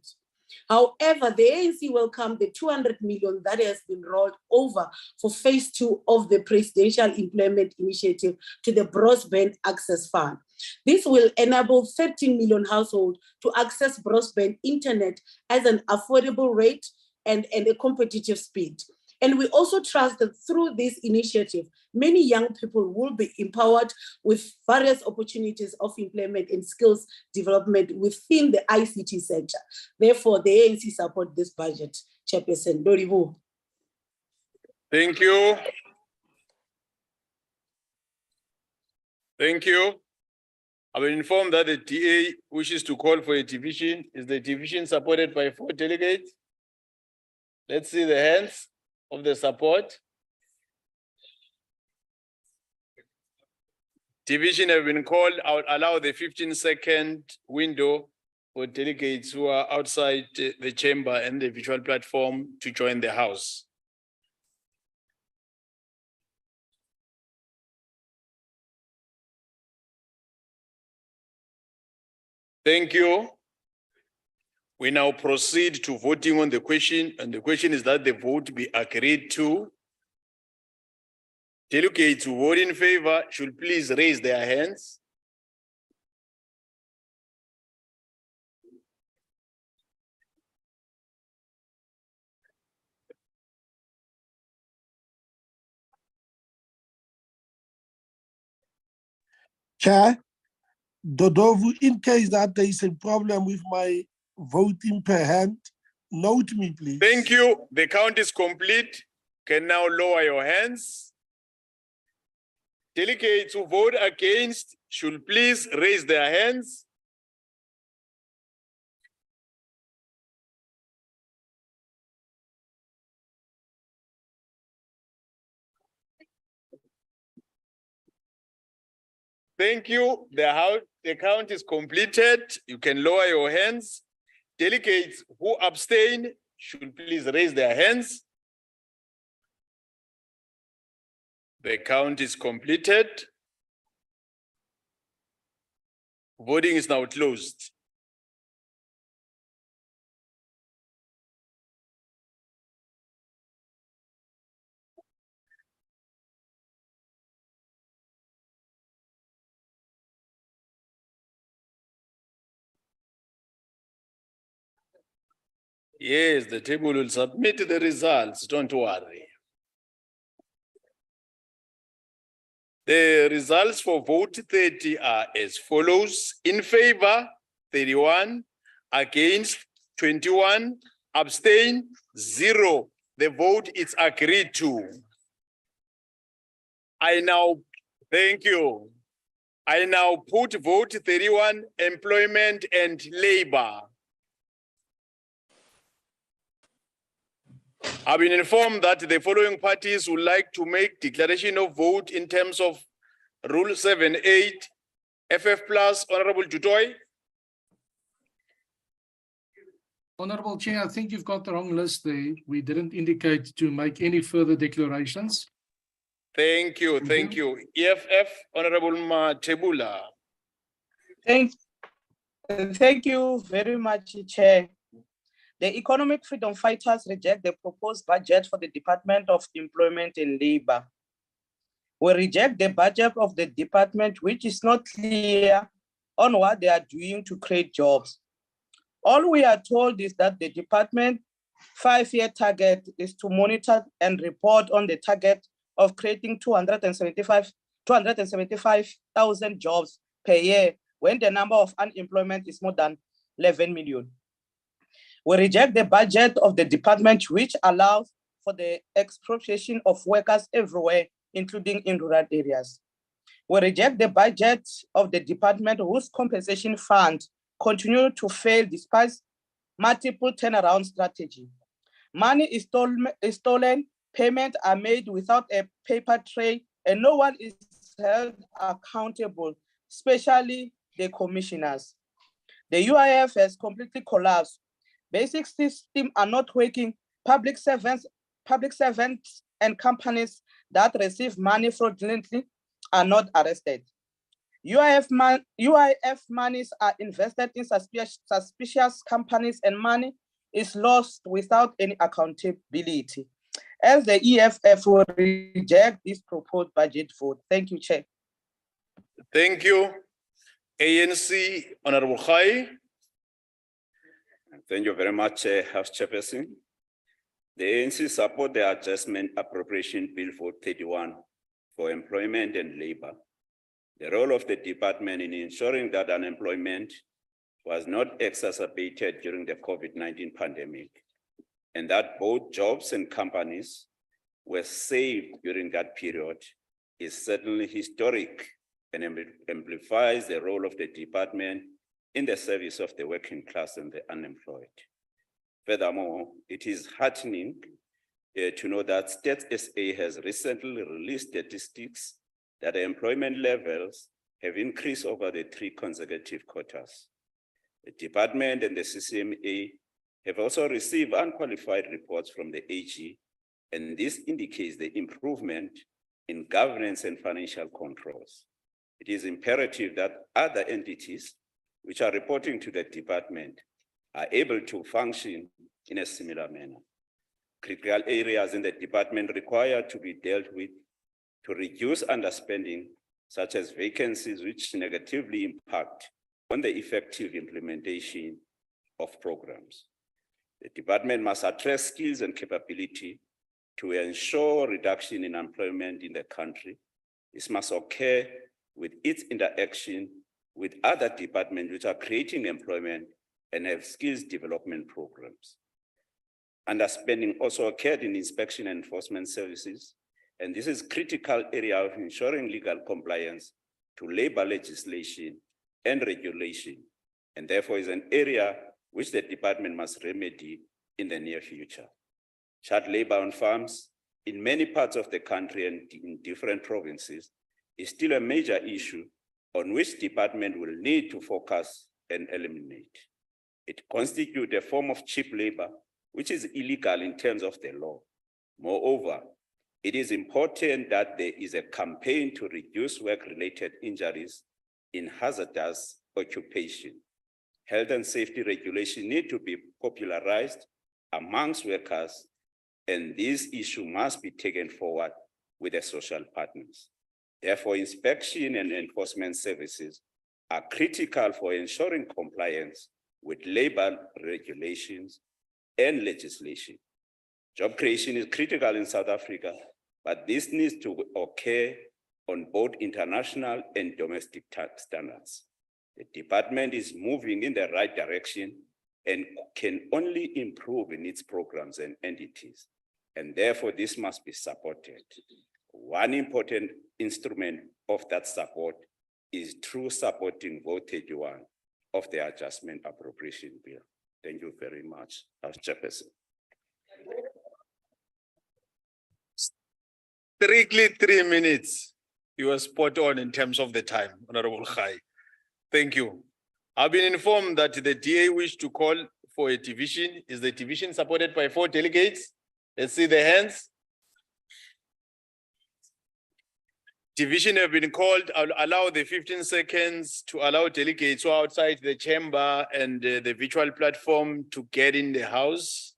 However, the ANC welcomed the 200 million that has been rolled over for phase 2 of the Presidential Employment Initiative to the Broadband Access Fund. This will enable 13 million households to access broadband internet at an affordable rate and a competitive speed. And we also trust that through this initiative, many young people will be empowered with various opportunities of employment and skills development within the ICT sector. Therefore, the ANC supports this budget. Chairperson Doribu. Thank you. Thank you. I've been informed that the TA wishes to call for a division. Is the division supported by 4 delegates? Let's see the hands of the support. Division have been called. I would allow the 15-second window for delegates who are outside the chamber and the virtual platform to join the House. Thank you. We now proceed to voting on the question, and the question is that the vote be agreed to. Delegates who vote in favor should please raise their hands. Chair, Dodovu, in case that there is a problem with my voting per hand, note me, please. Thank you. The count is complete. Can now lower your hands. Delegates who vote against should please raise their hands. Thank you. The count is completed. You can lower your hands. Delegates who abstain should please raise their hands. The count is completed. Voting is now closed. Yes, the table will submit the results, don't worry. The results for vote 30 are as follows. In favor, 31, against 21, abstain 0. The vote is agreed to. Thank you. I now put vote 31, employment and labor. I've been informed that the following parties would like to make declaration of vote in terms of Rule 7.8, FF plus, Honorable Dutoy. Honorable Chair, I think you've got the wrong list there. We didn't indicate to make any further declarations. Thank you, thank you. EFF, Honorable Matebula. Thank you very much, Chair. The Economic Freedom Fighters reject the proposed budget for the Department of Employment and Labor. We reject the budget of the department, which is not clear on what they are doing to create jobs. All we are told is that the department 5-year target is to monitor and report on the target of creating 275,000 jobs per year when the number of unemployment is more than 11 million. We reject the budget of the department, which allows for the expropriation of workers everywhere, including in rural areas. We reject the budget of the department whose compensation fund continue to fail despite multiple turnaround strategy. Money is stolen, payments are made without a paper trail, and no one is held accountable, especially the commissioners. The UIF has completely collapsed. Basic systems are not working. Public servants and companies that receive money fraudulently are not arrested. UIF monies are invested in suspicious companies and money is lost without any accountability. As the EFF will reject this proposed budget vote. Thank you, Chair. Thank you. ANC, Honorable Khai. Thank you very much, House Chairperson. The ANC support the adjustment appropriation bill for 31 for employment and labor. The role of the department in ensuring that unemployment was not exacerbated during the COVID-19 pandemic, and that both jobs and companies were saved during that period is certainly historic and amplifies the role of the department in the service of the working class and the unemployed. Furthermore, it is heartening to know that Stats SA has recently released statistics that the employment levels have increased over the 3 consecutive quarters. The department and the CCMA have also received unqualified reports from the AG, and this indicates the improvement in governance and financial controls. It is imperative that other entities which are reporting to the department are able to function in a similar manner. Critical areas in the department require to be dealt with to reduce underspending, such as vacancies which negatively impact on the effective implementation of programs. The department must address skills and capability to ensure reduction in employment in the country. This must occur with its interaction with other departments which are creating employment and have skills development programs. Underspending also occurred in inspection and enforcement services, and this is a critical area of ensuring legal compliance to labor legislation and regulation, and therefore is an area which the department must remedy in the near future. Child labor on farms in many parts of the country and in different provinces is still a major issue on which department will need to focus and eliminate. It constitutes a form of cheap labor, which is illegal in terms of the law. Moreover, it is important that there is a campaign to reduce work-related injuries in hazardous occupation. Health and safety regulations need to be popularized amongst workers, and this issue must be taken forward with the social partners. Therefore, inspection and enforcement services are critical for ensuring compliance with labor regulations and legislation. Job creation is critical in South Africa, but this needs to occur on both international and domestic standards. The department is moving in the right direction and can only improve in its programs and entities, and therefore this must be supported. One important instrument of that support is through supporting vote 31 of the adjustment appropriation bill. Thank you very much, House Chairperson. Strictly 3 minutes. You were spot on in terms of the time, Honorable Khai. Thank you. I've been informed that the DA wished to call for a division. Is the division supported by 4 delegates? Let's see the hands. Division have been called. I'll allow the 15 seconds to allow delegates who are outside the chamber and the virtual platform to get in the house.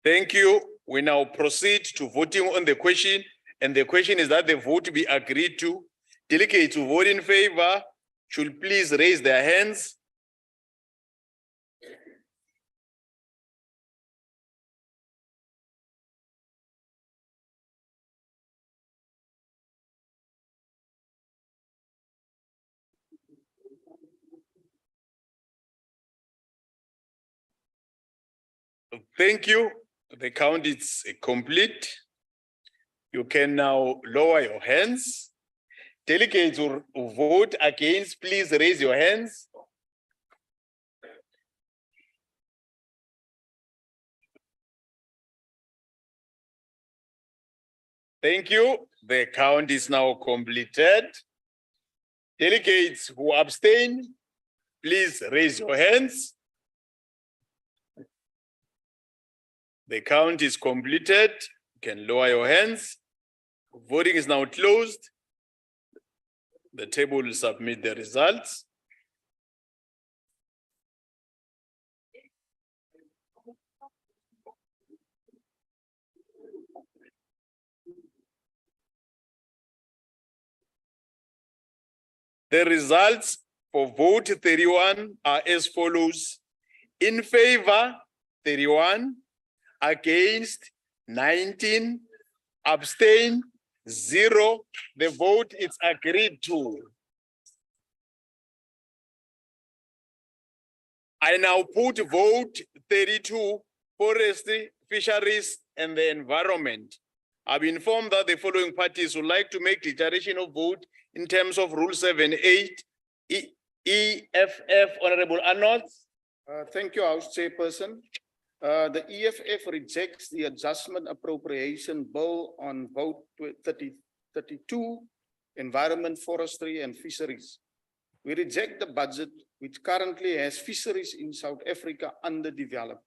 Thank you. We now proceed to voting on the question, and the question is that the vote be agreed to. Delegates who vote in favor should please raise their hands. Thank you. The count is complete. You can now lower your hands. Delegates who vote against, please raise your hands. Thank you. The count is now completed. Delegates who abstain, please raise your hands. The count is completed. You can lower your hands. Voting is now closed. The table will submit the results. The results for vote 31 are as follows. In favor, 31. Against, 19. Abstain, 0. The vote is agreed to. I now put vote 32, forestry, fisheries, and the environment. I've been informed that the following parties would like to make declaration of vote in terms of Rule 7.8, EFF, Honorable Arnold. Thank you, House Chairperson. The EFF rejects the adjustment appropriation bill on vote 32, environment, forestry, and fisheries. We reject the budget, which currently has fisheries in South Africa underdeveloped.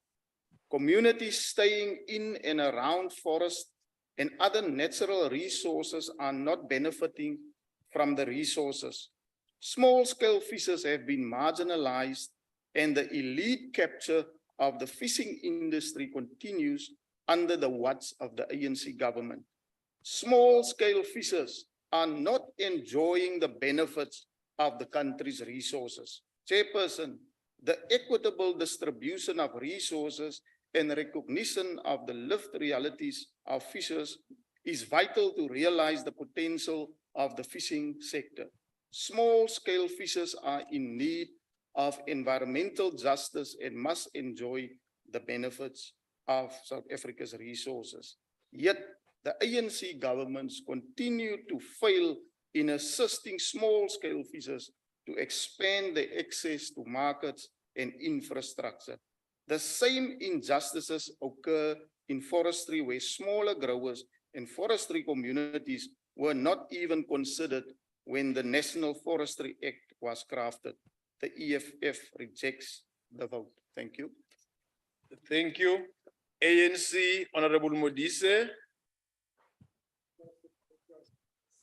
Communities staying in and around forests and other natural resources are not benefiting from the resources. Small-scale fishers have been marginalized, and the elite capture of the fishing industry continues under the watch of the ANC government. Small-scale fishers are not enjoying the benefits of the country's resources. Chairperson, the equitable distribution of resources and recognition of the lived realities of fishers is vital to realize the potential of the fishing sector. Small-scale fishers are in need of environmental justice and must enjoy the benefits of South Africa's resources. Yet, the ANC governments continue to fail in assisting small-scale fishers to expand their access to markets and infrastructure. The same injustices occur in forestry, where smaller growers and forestry communities were not even considered when the National Forestry Act was crafted. The EFF rejects the vote. Thank you. Thank you. ANC, Honorable Modise.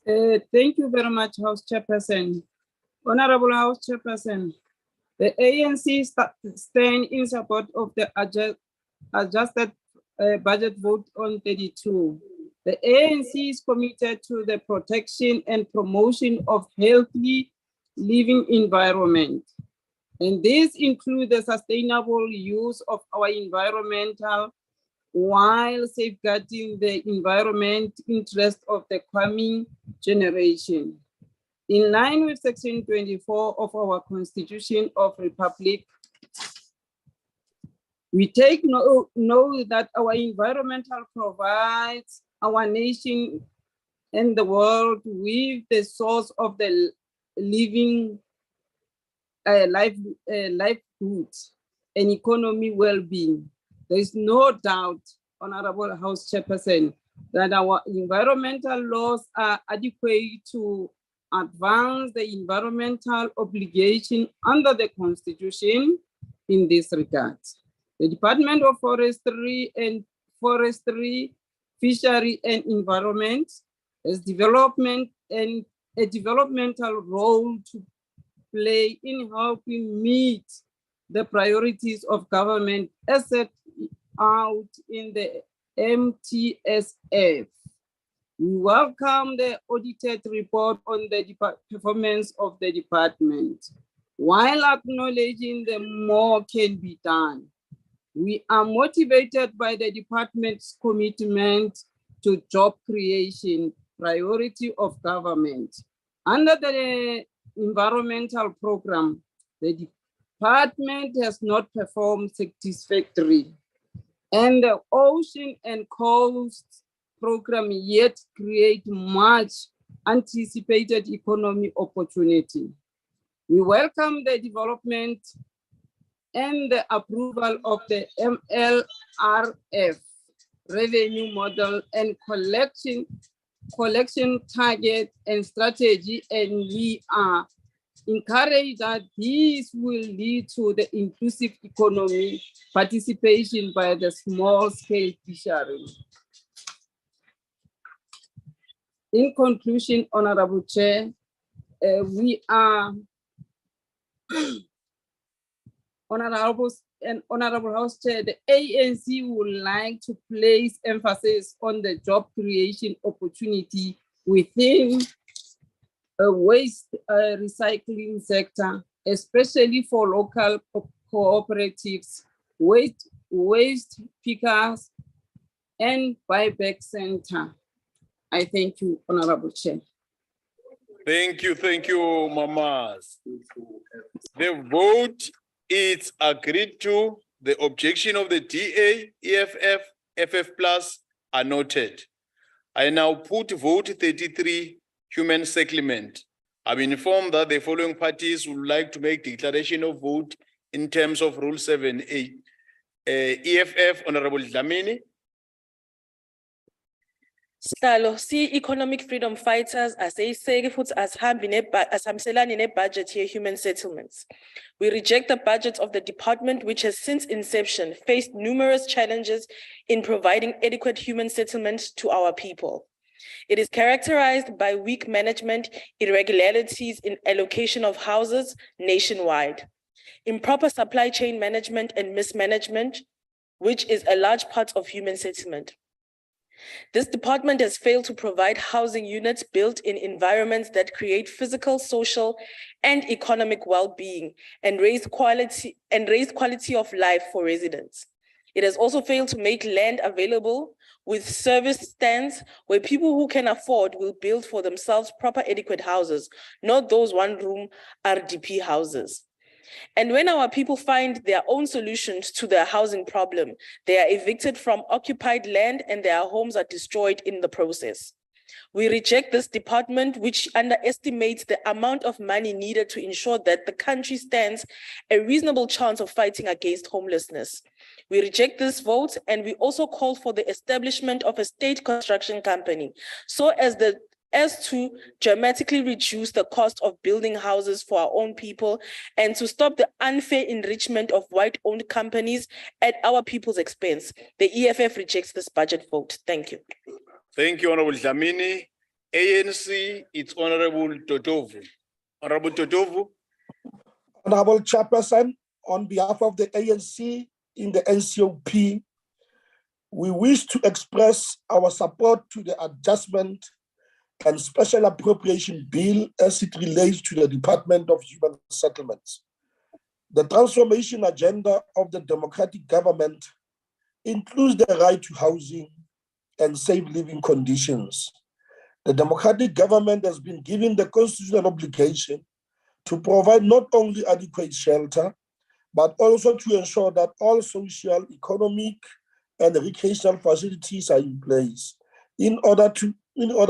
Thank you very much, House Chairperson. Honorable House Chairperson, the ANC stand in support of the adjusted budget vote on 32. The ANC is committed to the protection and promotion of healthy living environment. And this includes the sustainable use of our environmental while safeguarding the environment interest of the coming generation. In line with Section 24 of our Constitution of Republic, we take note that our environmental provides our nation and the world with the source of the living livelihoods. and economy well-being. There is no doubt, Honorable House Chairperson, that our environmental laws are adequate to advance the environmental obligation under the Constitution in this regard. The Department of Forestry, Fishery and Environment has development and a developmental role to play in helping meet the priorities of government as set out in the MTSF. We welcome the audited report on the performance of the department. While acknowledging that more can be done, we are motivated by the department's commitment to job creation, priority of government. Under the environmental program, the department has not performed satisfactorily, and the ocean and coast program yet create much anticipated economic opportunity. We welcome the development and the approval of the MLRF revenue model and collection target and strategy, and we are encouraged that these will lead to the inclusive economy participation by the small scale fishery. In conclusion, Honorable Chair, we are Honorable House Chair, the ANC would like to place emphasis on the job creation opportunity within a waste recycling sector, especially for local cooperatives, waste pickers, and buyback center. I thank you, Honorable Chair. Thank you, Mamas. The vote is agreed to. The objection of the DA, EFF, FF Plus are noted. I now put vote 33, human settlement. I'm informed that the following parties would like to make declaration of vote in terms of Rule 7A. EFF, Honorable Dlamini. Sihlalo, economic freedom fighters aseyiseke futhi asihambiselani nebudget ye-human settlements. We reject the budget of the department, which has since inception faced numerous challenges in providing adequate human settlement to our people. It is characterized by weak management, irregularities in allocation of houses nationwide, improper supply chain management and mismanagement, which is a large part of human settlement. This department has failed to provide housing units built in environments that create physical, social, and economic well-being and raise quality of life for residents. It has also failed to make land available with service stands where people who can afford will build for themselves proper adequate houses, not those one-room RDP houses. And when our people find their own solutions to their housing problem, they are evicted from occupied land and their homes are destroyed in the process. We reject this department, which underestimates the amount of money needed to ensure that the country stands a reasonable chance of fighting against homelessness. We reject this vote, and we also call for the establishment of a state construction company so as to dramatically reduce the cost of building houses for our own people and to stop the unfair enrichment of white-owned companies at our people's expense. The EFF rejects this budget vote. Thank you. Thank you, Honorable Dlamini. ANC, it's Honorable Totovu. Honorable Totovu. Honorable Chairperson, on behalf of the ANC in the NCOP, we wish to express our support to the adjustment and special appropriation bill as it relates to the Department of Human Settlements. The transformation agenda of the democratic government includes the right to housing and safe living conditions. The democratic government has been given the constitutional obligation to provide not only adequate shelter, but also to ensure that all social, economic, and recreational facilities are in place in order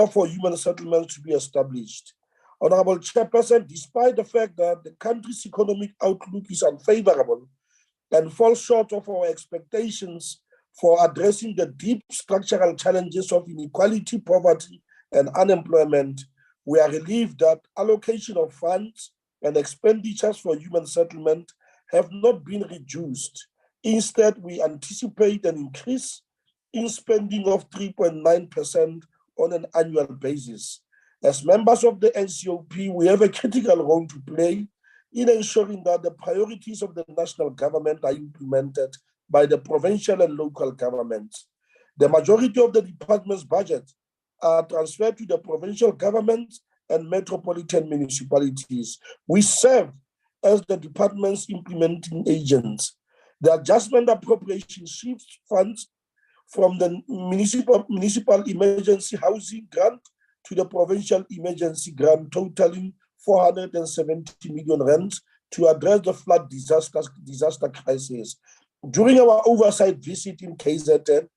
for human settlements to be established. Honorable Chairperson, despite the fact that the country's economic outlook is unfavorable, and fall short of our expectations for addressing the deep structural challenges of inequality, poverty, and unemployment, we are relieved that allocation of funds and expenditures for human settlement have not been reduced. Instead, we anticipate an increase in spending of 3.9% on an annual basis. As members of the NCOP, we have a critical role to play in ensuring that the priorities of the national government are implemented by the provincial and local governments. The majority of the department's budget are transferred to the provincial governments and metropolitan municipalities. We serve as the department's implementing agents. The adjustment appropriation shifts funds from the municipal emergency housing grant to the provincial emergency grant, totaling 470 million rands to address the flood disaster crisis. During our oversight visit in KZN,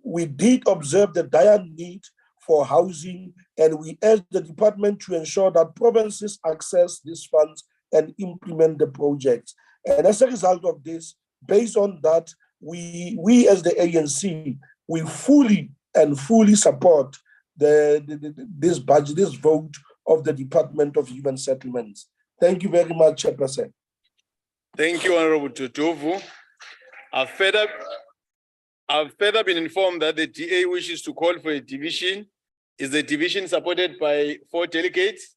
we did observe the dire need for housing, and we urged the department to ensure that provinces access these funds and implement the projects. And as a result of this, based on that, we as the ANC, we fully support this budget, this vote of the Department of Human Settlements. Thank you very much, Chairperson. Thank you, Honorable Tutuvu. I've further been informed that the DA wishes to call for a division. Is the division supported by 4 delegates?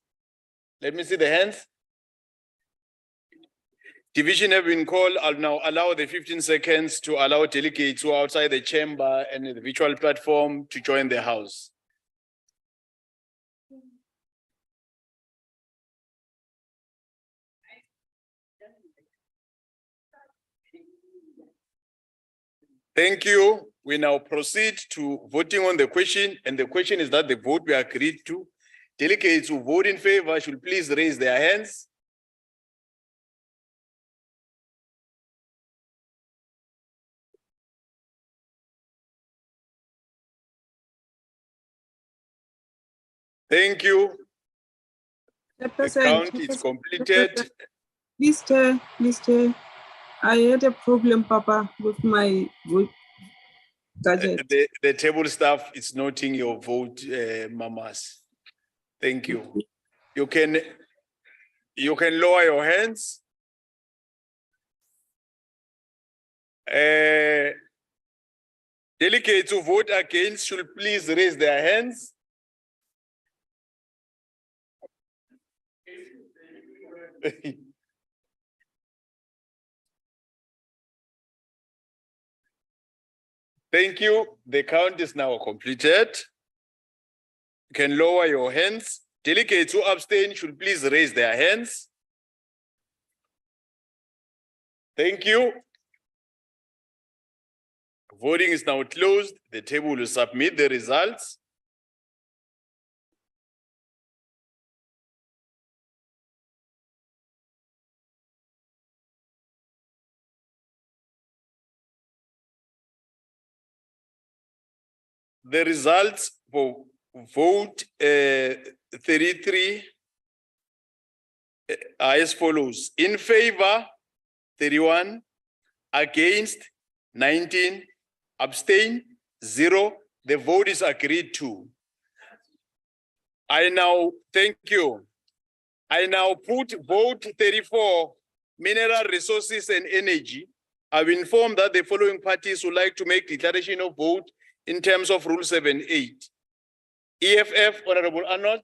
Let me see the hands. Division have been called. I'll now allow the 15 seconds to allow delegates who are outside the chamber and the virtual platform to join the House. Thank you. We now proceed to voting on the question, and the question is that the vote we agreed to. Delegates who vote in favor should please raise their hands. Thank you. The count is completed. Mr. I had a problem, Papa, with my vote gadget. The table staff is noting your vote, Mamas. Thank you. You can lower your hands. Delegates who vote against should please raise their hands. Thank you. The count is now completed. You can lower your hands. Delegates who abstain should please raise their hands. Thank you. Voting is now closed. The table will submit the results. The results for vote 33 are as follows. In favor, 31, against 19, abstain 0. The vote is agreed to. Thank you. I now put vote 34, mineral resources and energy. I've informed that the following parties would like to make declaration of vote in terms of Rule 7.8. EFF, Honorable Arnold.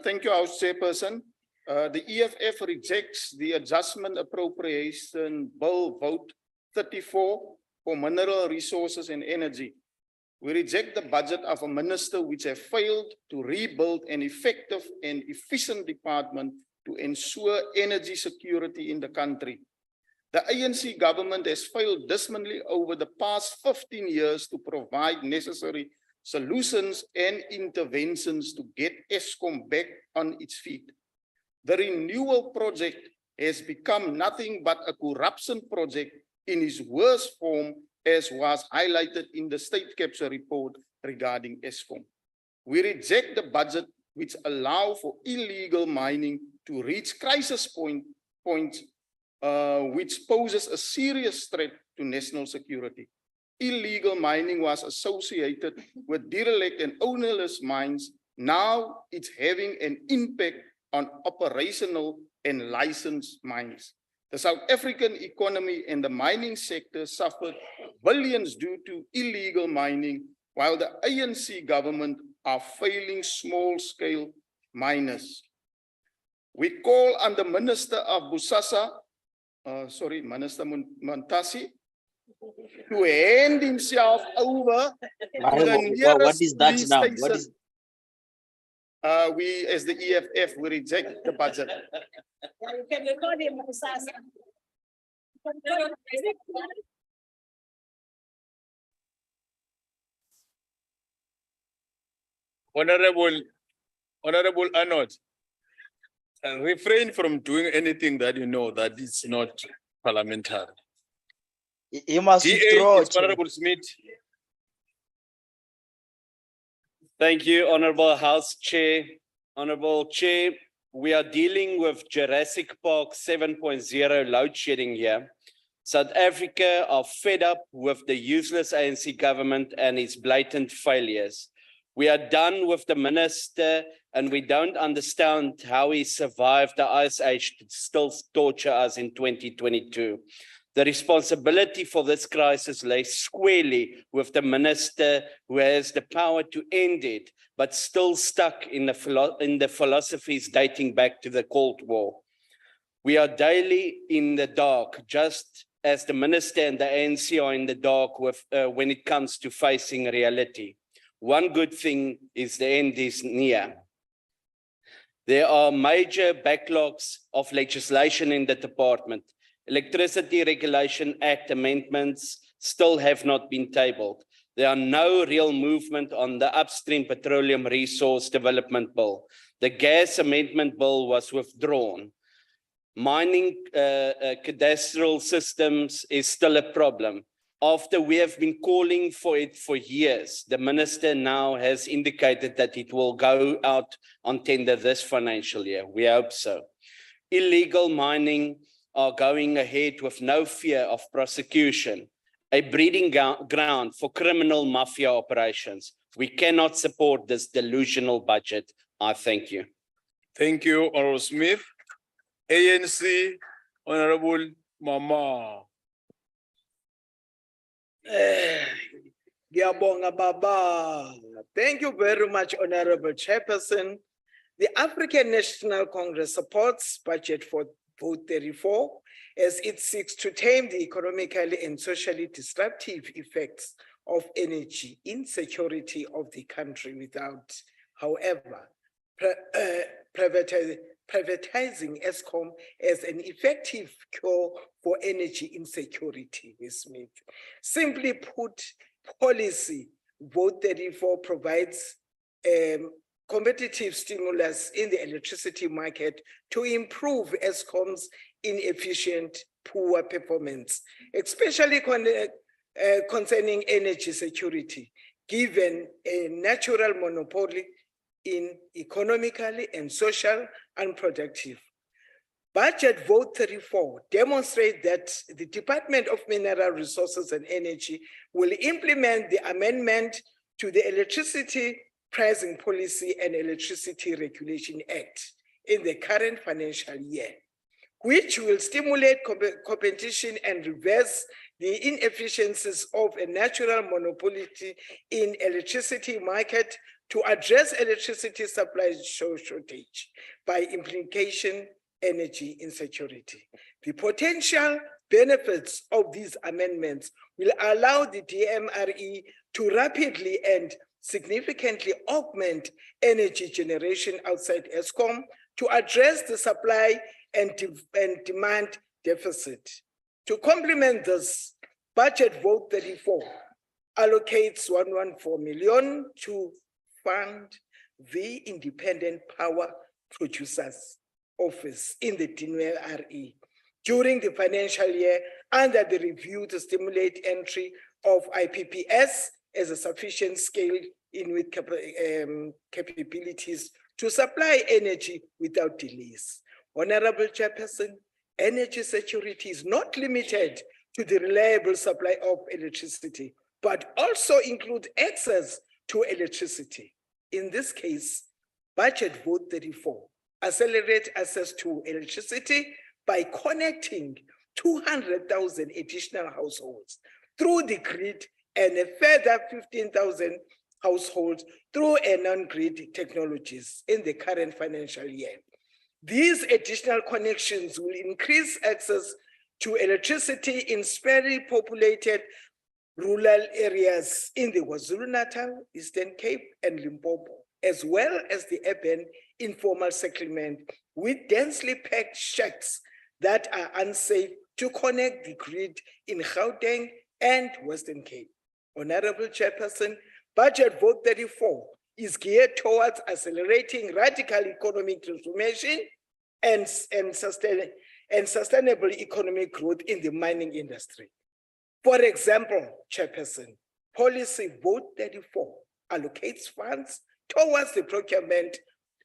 Thank you, House Chairperson. The EFF rejects the adjustment appropriation bill vote 34 for mineral resources and energy. We reject the budget of a minister which has failed to rebuild an effective and efficient department to ensure energy security in the country. The ANC government has failed dismally over the past 15 years to provide necessary solutions and interventions to get Eskom back on its feet. The renewal project has become nothing but a corruption project in its worst form, as was highlighted in the state capture report regarding Eskom. We reject the budget which allow for illegal mining to reach crisis points which poses a serious threat to national security. Illegal mining was associated with derelict and ownerless mines. Now it's having an impact on operational and licensed mines. The South African economy and the mining sector suffered billions due to illegal mining, while the ANC government are failing small-scale miners. We call on the Minister of Busasa, Minister Montasi, to hand himself over to the nearest what is that police now? station. What is We, as the EFF, we reject the budget. You can record him, Musasa. Honorable Arnold, refrain from doing anything that you know that is not parliamentary. You must DA withdraw, is Honorable Smith. Thank you, Honorable House Chair. Honorable Chair, we are dealing with Jurassic Park 7.0 load shedding here. South Africa are fed up with the useless ANC government and its blatant failures. We are done with the minister and we don't understand how he survived the Ice Age to still torture us in 2022. The responsibility for this crisis lays squarely with the minister who has the power to end it, but still stuck in the philosophies dating back to the Cold War. We are daily in the dark, just as the minister and the ANC are in the dark with, when it comes to facing reality. One good thing is the end is near. There are major backlogs of legislation in the department. Electricity Regulation Act amendments still have not been tabled. There are no real movement on the upstream petroleum resource development bill. The gas amendment bill was withdrawn. Mining cadastral systems is still a problem. After we have been calling for it for years, the minister now has indicated that it will go out on tender this financial year. We hope so. Illegal mining are going ahead with no fear of prosecution, a breeding ground for criminal mafia operations. We cannot support this delusional budget. I thank you. Thank you, Honorable Smith. ANC, Honorable Mama. Ngiyabonga Baba. Thank you very much, Honorable Chairperson. The African National Congress supports budget for Vote 34 as it seeks to tame the economically and socially disruptive effects of energy insecurity of the country without, however, privatizing ESCOM as an effective cure for energy insecurity, Ms. Smith. Simply put, policy Vote 34 provides competitive stimulus in the electricity market to improve ESCOM's inefficient, poor performance, especially concerning energy security, given a natural monopoly in economically and social unproductive. Budget Vote 34 demonstrates that the Department of Mineral Resources and Energy will implement the amendment to the Electricity Pricing Policy and Electricity Regulation Act in the current financial year, which will stimulate competition and reverse the inefficiencies of a natural monopoly in electricity market to address electricity supply shortage by implication energy insecurity. The potential benefits of these amendments will allow the DMRE to rapidly and significantly augment energy generation outside ESCOM to address the supply and demand deficit. To complement this, Budget Vote 34 allocates 114 million to fund the Independent Power Producers Office in the DNRE during the financial year under the review to stimulate entry of IPPS as a sufficient scale in with capabilities to supply energy without delays. Honorable Chairperson, energy security is not limited to the reliable supply of electricity, but also include access to electricity. In this case, Budget Vote 34 accelerate access to electricity by connecting 200,000 additional households through the grid and a further 15,000 households through a non-grid technologies in the current financial year. These additional connections will increase access to electricity in sparsely populated rural areas in the KwaZulu-Natal, Eastern Cape, and Limpopo, as well as the urban informal settlement with densely packed shacks that are unsafe to connect the grid in Gauteng and Western Cape. Honorable Chairperson, Budget Vote 34 is geared towards accelerating radical economic transformation and sustainable economic growth in the mining industry. For example, Chairperson, Policy Vote 34 allocates funds towards the procurement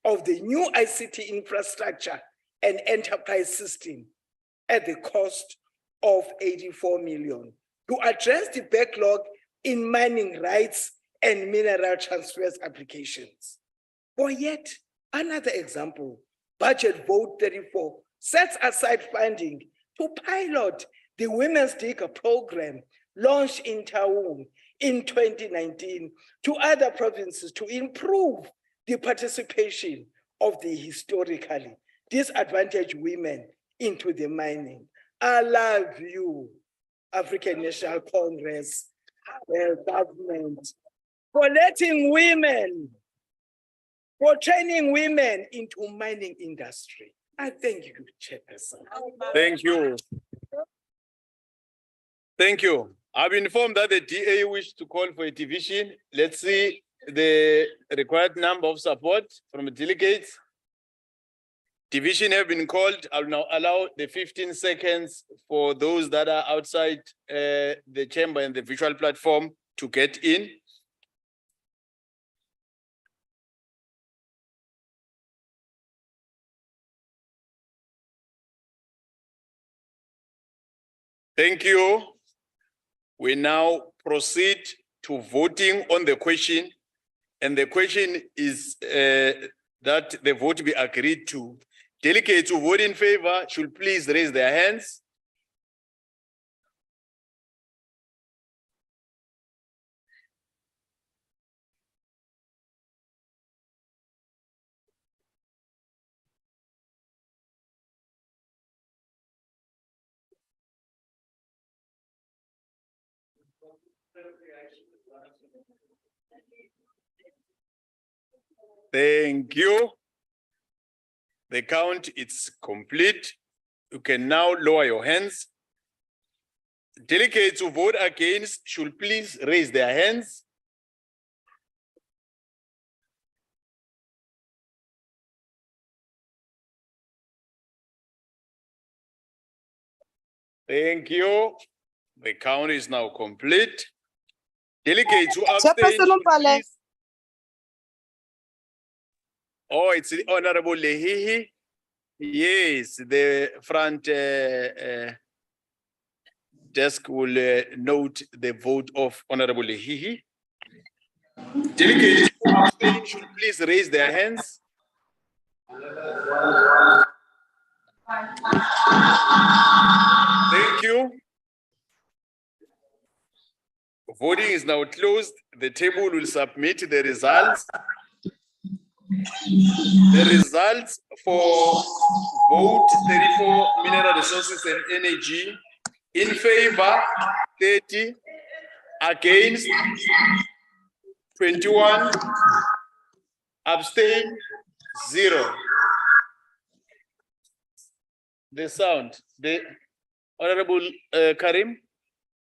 of the new ICT infrastructure and enterprise system at the cost of 84 million to address the backlog in mining rights and mineral transfers applications. For yet another example, Budget Vote 34 sets aside funding to pilot the Women's Digger program launched in Taung in 2019 to other provinces to improve the participation of the historically disadvantaged women into the mining. I love you, African National Congress, government, for letting women, for training women into mining industry. I thank you, Chairperson. Thank you. Thank you. I've been informed that the DA wished to call for a division. Let's see the required number of support from the delegates. Division have been called. I'll now allow the 15 seconds for those that are outside the chamber and the virtual platform to get in. Thank you. We now proceed to voting on the question. And the question is that the vote be agreed to. Delegates who vote in favor should please raise their hands. Thank you. The count is complete. You can now lower your hands. Delegates who vote against should please raise their hands. Thank you. The count is now complete. Delegates who abstain, please. Oh, it's the Honorable Lehihi. Yes, the front desk will note the vote of Honorable Lehihi. Delegates who abstain should please raise their hands. Thank you. Voting is now closed. The table will submit the results. The results for vote 34, mineral resources and energy, in favor 30, against 21, abstain 0. The sound, the Honorable Karim.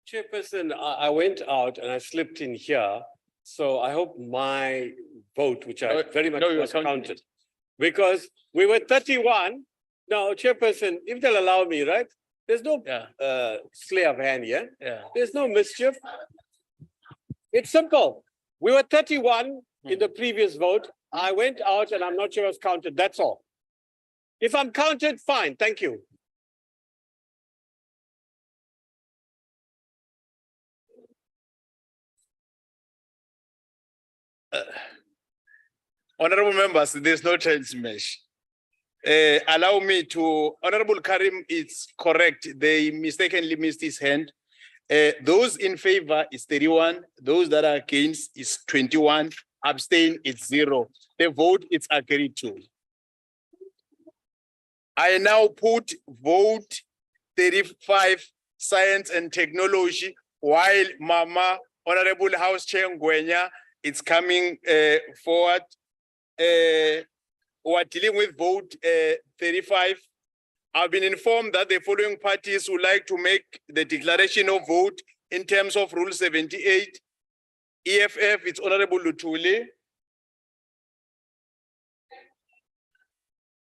Chairperson, I went out and I slipped in here. So I hope my vote, which I very much was counted, because we were 31. Now, Chairperson, if they'll allow me, right? There's no slay of hand here. There's no mischief. It's simple. We were 31 in the previous vote. I went out and I'm not sure I was counted. That's all. If I'm counted, fine. Thank you. Honorable members, there's no child smash. Allow me to, Honorable Karim, it's correct. They mistakenly missed his hand. Those in favor is 31. Those that are against is 21. Abstain is 0. The vote is agreed to. I now put vote 35, science and technology, while Mama, Honorable House Chair Ngwenya, it's coming forward. We're dealing with vote 35. I've been informed that the following parties would like to make the declaration of vote in terms of Rule 78. EFF, it's Honorable Lutuli.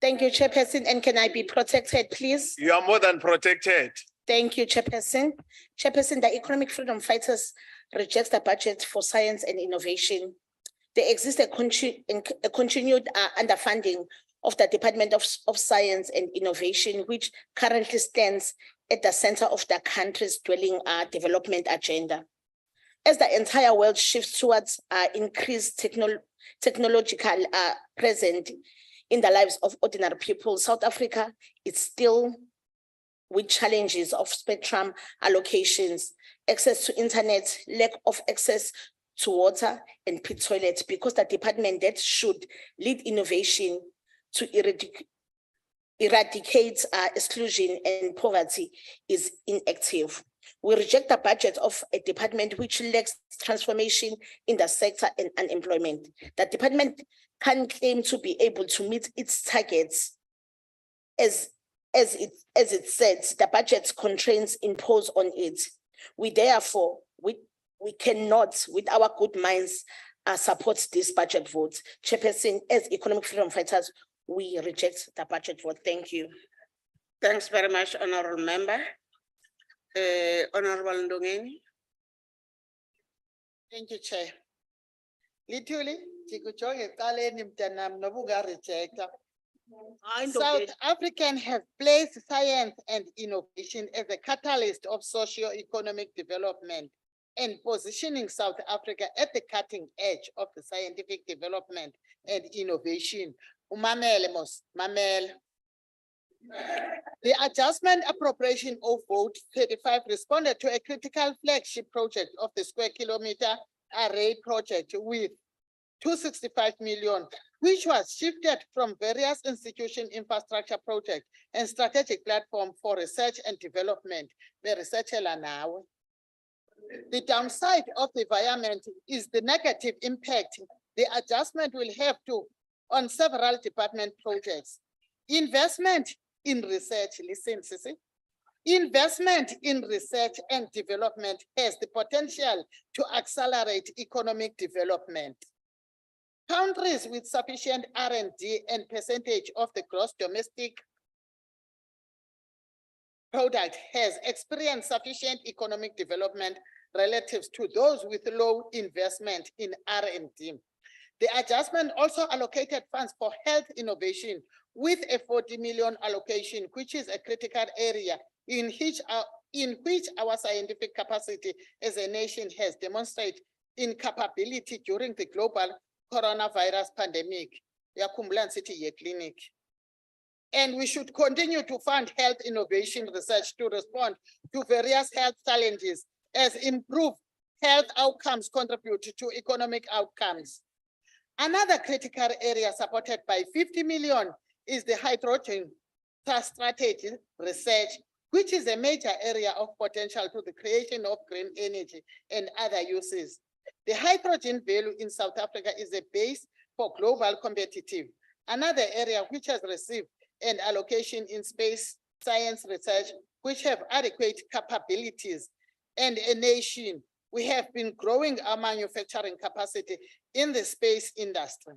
Thank you, Chairperson. And can I be protected, please? You are more than protected. Thank you, Chairperson. Chairperson, the Economic Freedom Fighters rejects the budget for science and innovation. There exists a continued underfunding of the Department of Science and Innovation, which currently stands at the center of the country's dwelling development agenda. As the entire world shifts towards increased technological presence in the lives of ordinary people, South Africa is still with challenges of spectrum allocations, access to internet, lack of access to water and pit toilets, because the department that should lead innovation to eradicate exclusion and poverty is inactive. We reject the budget of a department which lacks transformation in the sector and unemployment. The department can claim to be able to meet its targets as it says, the budget constraints imposed on it. We therefore, we cannot, with our good minds, support this budget vote. Chairperson, as Economic Freedom Fighters, we reject the budget vote. Thank you. Thanks very much, Honorable Member. Honorable Ndongeni. Thank you, Chair. Literally, tikujonge eqaleni mntanami noba ungarejecta. South African have placed science and innovation as a catalyst of socio-economic development and positioning South Africa at the cutting edge of the scientific development and innovation. Umamele mos, mamele. The adjustment appropriation of vote 35 responded to a critical flagship project of the square kilometer array project with 265 million, which was shifted from various institution infrastructure projects and strategic platform for research and development. The researcher now. The downside of the environment is the negative impact the adjustment will have on several department projects. Investment in research, listen, Sisi. Investment in research and development has the potential to accelerate economic development. Countries with sufficient R&D and percentage of the gross domestic product has experienced sufficient economic development relative to those with low investment in R&D. The adjustment also allocated funds for health innovation with a 40 million allocation, which is a critical area in which our scientific capacity as a nation has demonstrated incapability during the global coronavirus pandemic. Clinic. And we should continue to fund health innovation research to respond to various health challenges as improved health outcomes contribute to economic outcomes. Another critical area supported by 50 million is the hydrogen strategy research, which is a major area of potential to the creation of green energy and other uses. The hydrogen value in South Africa is a base for global competitive. Another area which has received an allocation in space science research, which have adequate capabilities, and a nation, we have been growing our manufacturing capacity in the space industry.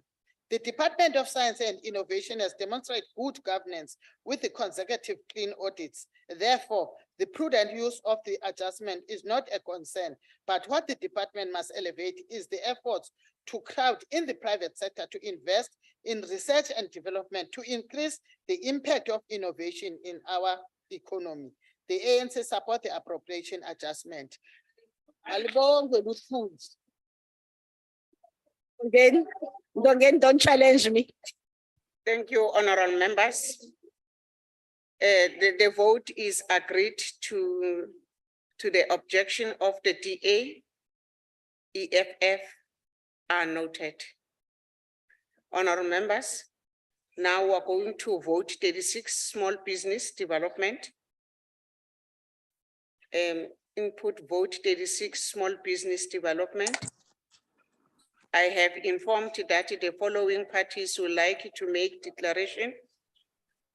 The Department of Science and Innovation has demonstrated good governance with the consecutive clean audits. Therefore, the prudent use of the adjustment is not a concern, but what the department must elevate is the efforts to crowd in the private sector to invest in research and development to increase the impact of innovation in our economy. The ANC support the appropriation adjustment. Again, don't challenge me. Thank you, honorable members. The vote is agreed to the objection of the DA. EFF are noted. Honorable members, now we're going to vote 36 small business development. Input vote 36 small business development. I have informed that the following parties would like to make declaration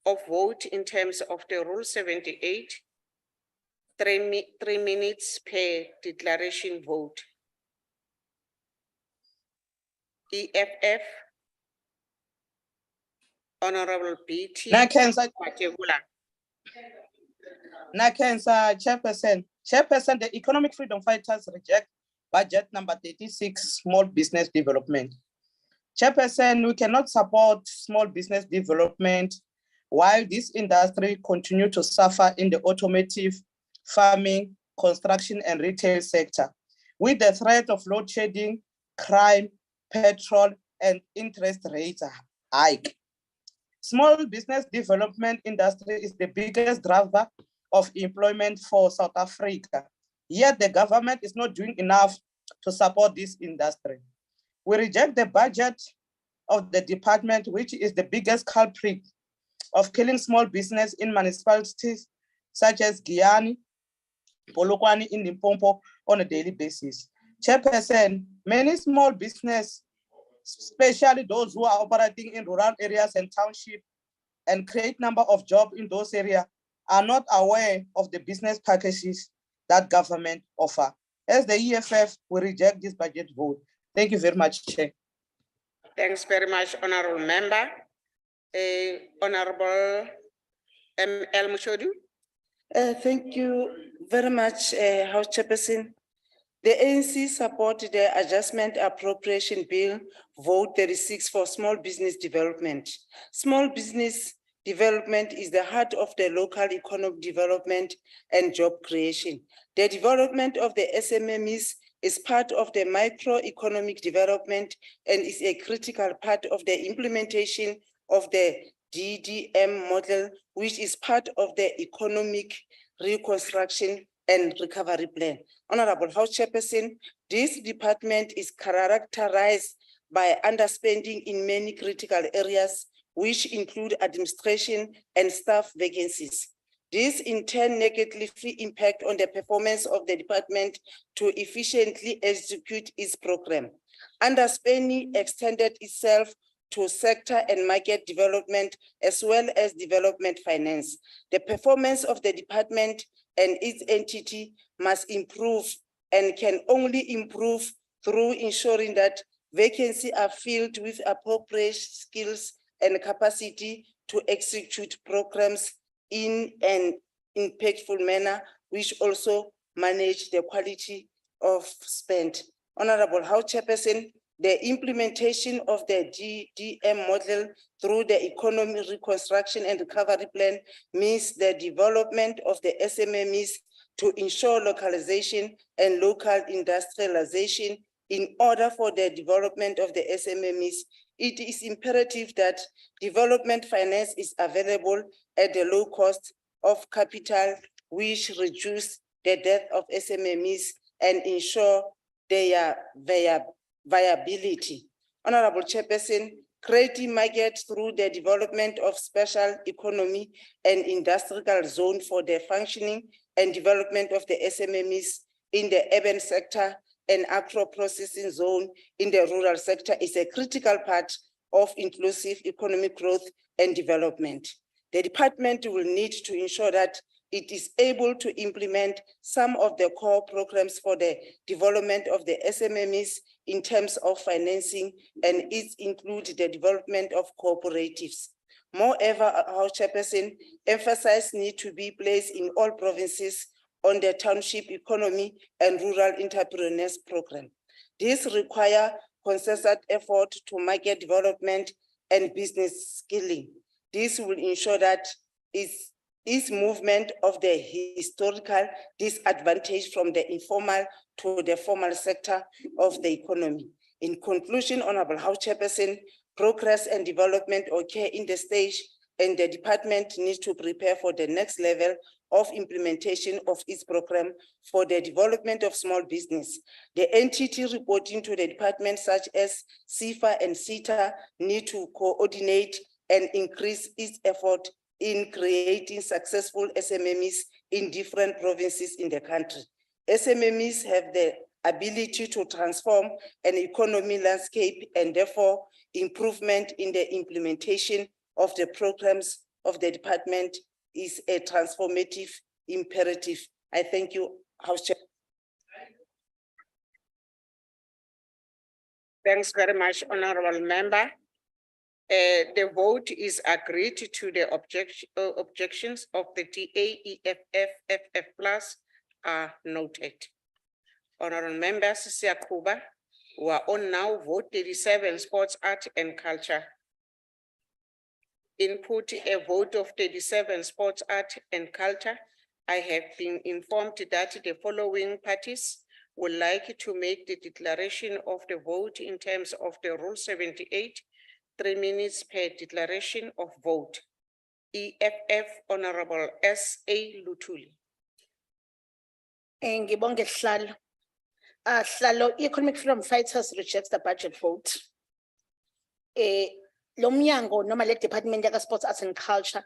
of vote in terms of the Rule 78, 3 minutes per declaration vote. EFF, Honorable BT. Chairperson. Chairperson, the Economic Freedom Fighters reject budget number 36, small business development. Chairperson, we cannot support small business development while this industry continue to suffer in the automotive, farming, construction, and retail sector, with the threat of load shedding, crime, petrol, and interest rates hike. Small business development industry is the biggest driver of employment for South Africa. Yet the government is not doing enough to support this industry. We reject the budget of the department, which is the biggest culprit of killing small business in municipalities such as Giyani, Polokwane, in Limpopo on a daily basis. Chairperson, many small business, especially those who are operating in rural areas and township and create number of jobs in those areas, are not aware of the business packages that government offer. As the EFF, we reject this budget vote. Thank you very much, Chair. Thanks very much, honorable member. Honorable El Mushodu. Thank you very much, House Chairperson. The ANC support the adjustment appropriation bill, vote 36 for small business development. Small business development is the heart of the local economic development and job creation. The development of the SMMEs is part of the microeconomic development and is a critical part of the implementation of the DDM model, which is part of the economic reconstruction and recovery plan. Honorable House Chairperson, this department is characterized by underspending in many critical areas, which include administration and staff vacancies. This in turn negatively impact on the performance of the department to efficiently execute its program. Underspending extended itself to sector and market development as well as development finance. The performance of the department and its entity must improve and can only improve through ensuring that vacancies are filled with appropriate skills and capacity to execute programs in an impactful manner, which also manage the quality of spend. Honorable House Chairperson, the implementation of the DDM model through the economic reconstruction and recovery plan means the development of the SMMEs to ensure localization and local industrialization. In order for the development of the SMMEs, it is imperative that development finance is available at the low cost of capital, which reduce the death of SMMEs and ensure their viability. Honorable Chairperson, creating markets through the development of special economy and industrial zone for the functioning and development of the SMMEs in the urban sector and agro-processing zone in the rural sector is a critical part of inclusive economic growth and development. The department will need to ensure that it is able to implement some of the core programs for the development of the SMMEs in terms of financing, and it includes the development of cooperatives. Moreover, our Chairperson, emphasis need to be placed in all provinces on the township economy and rural entrepreneurs program. This requires concerted effort to market development and business skilling. This will ensure that is movement of the historical disadvantage from the informal to the formal sector of the economy. In conclusion, Honorable House Chairperson, progress and development occur in the stage and the department needs to prepare for the next level of implementation of its program for the development of small business. The entity reporting to the department such as CIFA and CETA need to coordinate and increase its effort in creating successful SMMEs in different provinces in the country. SMMEs have the ability to transform an economy landscape and therefore improvement in the implementation of the programs of the department is a transformative imperative. I thank you, House Chair. Thanks very much, Honorable Member. The vote is agreed to the objections of the DAEFF plus are noted. Honorable Members, Siyakuba, we are on now vote 37, Sports, Art and Culture. Input a vote of 37, Sports, Art and Culture. I have been informed that the following parties would like to make the declaration of the vote in terms of the Rule 78, 3 minutes per declaration of vote. EFF, Honorable S.A. Lutuli. Ngibonge Sihlalo. Sihlalo, Economic Freedom Fighters rejects the budget vote. Lo mnyango noma le department yaka Sports, Arts and Culture,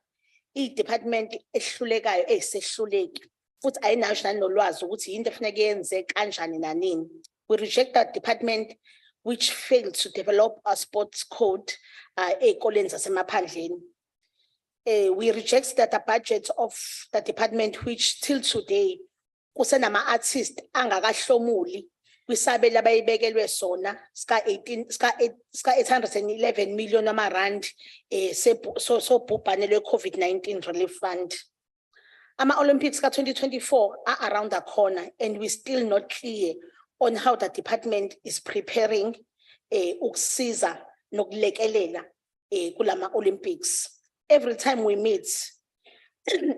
i-department ehlulekayo esehluleki futhi ayinayo nolwazi ukuthi yini efuneka yenze kanjani nanini. We reject that department which failed to develop a sports code ey'koleni zasemaphandleni. We reject that the budget of the department which till today kusenama artists angakahlomuli kwisabelo abayibekelwe sona ska 811 million rand sobhubhane lwe-COVID-19 relief fund. Ama-Olympics ka-2024 are around the corner and we're still not clear on how the department is preparing ukusiza nokulekelela kulama-Olympics. Every time we meet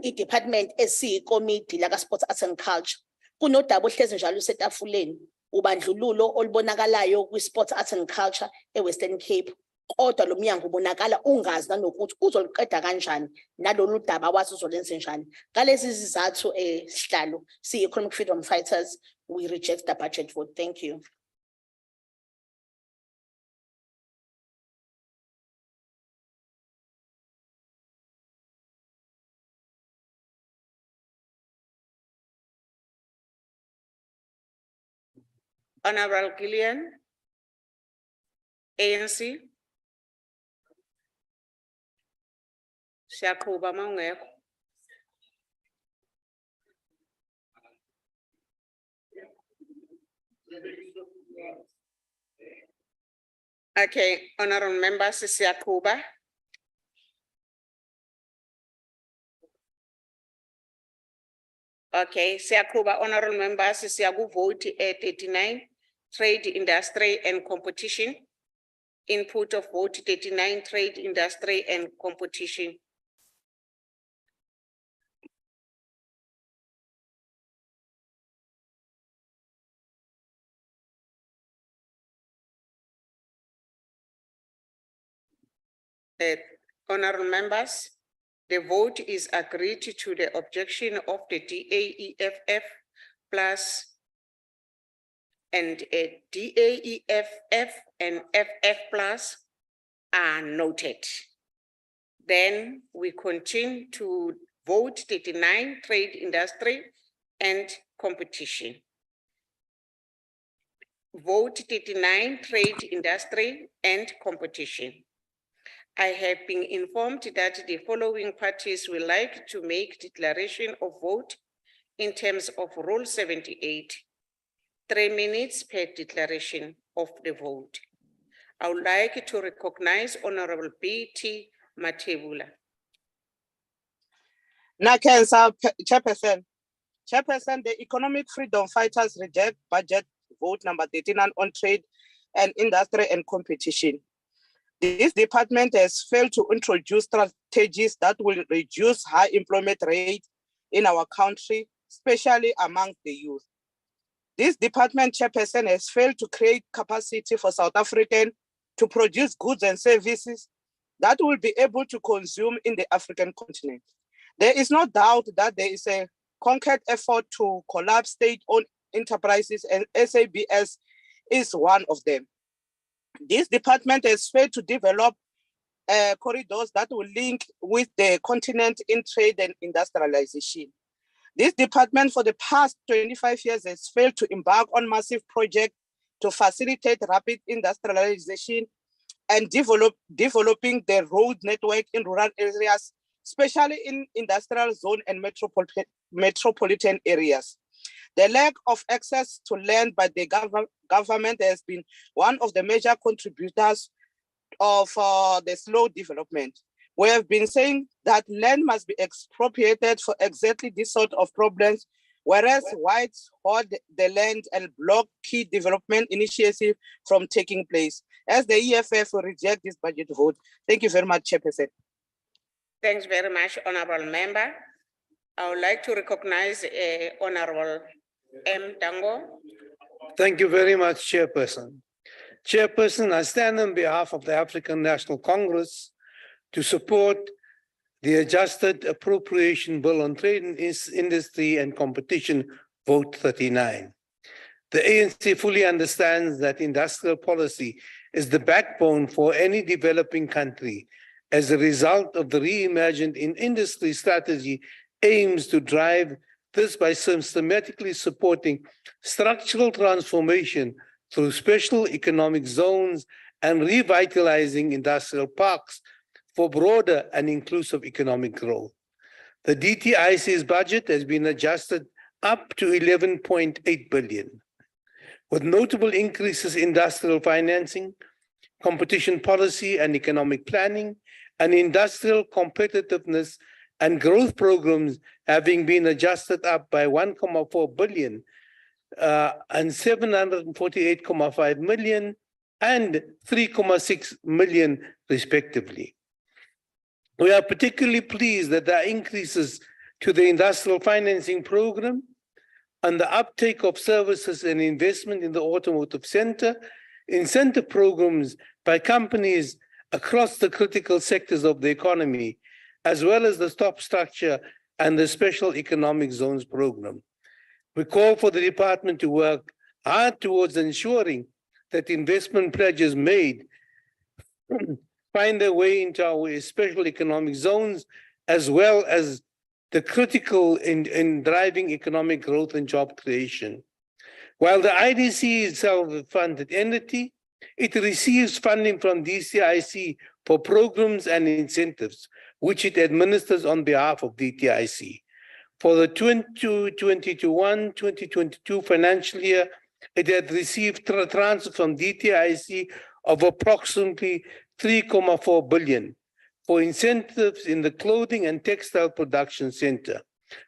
i-department esiyikomiti laka Sports, Arts and Culture, kunodaba ohlezi njalo usetafuleni ubandlululo olubonakalayo kwi-Sports, Arts and Culture e-Western Cape. Kodwa lo mnyango ubonakala ungazi nanokuthi uzoluqeda kanjani nalolu daba wazi uzolenza njani. Ngalezi zizathu Sihlalo, si-Economic Freedom Fighters, we reject the budget vote. Thank you. Honorable Gillian, ANC. Siyakuba mawungekho. Okay, honorable members, Siyakuba. Okay, Siyakuba, honorable members, Siyaku vote at 39, trade, industry and competition. Input of vote 39, trade, industry and competition. Honorable members, the vote is agreed to the objection of the DAEFF plus and DAEFF and FF plus are noted. Then we continue to vote 39, trade, industry and competition. Vote 39, trade, industry and competition. I have been informed that the following parties will like to make declaration of vote in terms of Rule 78, 3 minutes per declaration of the vote. I would like to recognize Honorable B.T. Matebula. Nakensa, Chairperson. Chairperson, the Economic Freedom Fighters reject budget vote number 39 on trade and industry and competition. This department has failed to introduce strategies that will reduce high employment rate in our country, especially among the youth. This department chairperson has failed to create capacity for South African to produce goods and services that will be able to consume in the African continent. There is no doubt that there is a concerted effort to collapse state-owned enterprises, and SABS is one of them. This department has failed to develop corridors that will link with the continent in trade and industrialization. This department for the past 25 years has failed to embark on massive projects to facilitate rapid industrialization and developing the road network in rural areas, especially in industrial zone and metropolitan areas. The lack of access to land by the government has been one of the major contributors of the slow development. We have been saying that land must be expropriated for exactly this sort of problems, whereas whites hoard the land and block key development initiatives from taking place. As the EFF will reject this budget vote. Thank you very much, Chairperson. Thanks very much, Honorable Member. I would like to recognize Honorable M. Dango. Thank you very much, Chairperson. Chairperson, I stand on behalf of the African National Congress to support the adjusted appropriation bill on trade and industry and competition, vote 39. The ANC fully understands that industrial policy is the backbone for any developing country. As a result of the reimagined industry strategy aims to drive this by systematically supporting structural transformation through special economic zones and revitalizing industrial parks for broader and inclusive economic growth. The DTIC's budget has been adjusted up to 11.8 billion, with notable increases in industrial financing, competition policy and economic planning, and industrial competitiveness and growth programs having been adjusted up by 1.4 billion and 748.5 million and 3.6 million respectively. We are particularly pleased that there are increases to the industrial financing program and the uptake of services and investment in the automotive sector, incentive programs by companies across the critical sectors of the economy, as well as the stop structure and the special economic zones program. We call for the department to work hard towards ensuring that investment pledges made find their way into our special economic zones, as well as the critical in driving economic growth and job creation. While the IDC is a self-funded entity, it receives funding from DCIC for programs and incentives, which it administers on behalf of DTIC. For the 2021-2022 financial year, it had received transfer from DTIC of approximately 3.4 billion for incentives in the clothing and textile production center,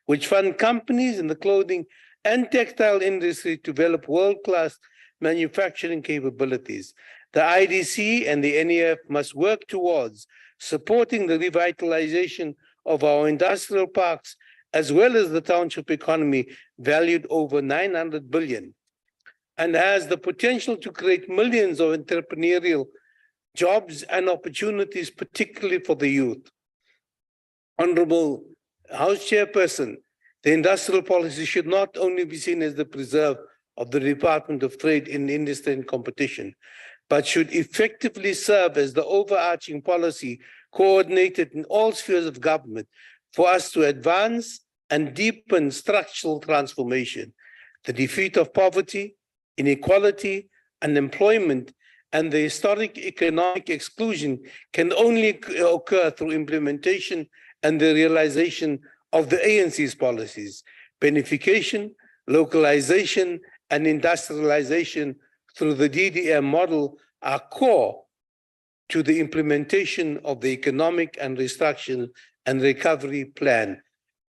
which fund companies in the clothing and textile industry to develop world-class manufacturing capabilities. The IDC and the NEF must work towards supporting the revitalization of our industrial parks, as well as the township economy, valued over 900 billion, and has the potential to create millions of entrepreneurial jobs and opportunities, particularly for the youth. Honorable House Chairperson, the industrial policy should not only be seen as the preserve of the Department of Trade in Industry and Competition, but should effectively serve as the overarching policy coordinated in all spheres of government for us to advance and deepen structural transformation. The defeat of poverty, inequality, unemployment, and the historic economic exclusion can only occur through implementation and the realization of the ANC's policies. Benefication, localization, and industrialization through the DDM model are core to the implementation of the economic and restructuring and recovery plan.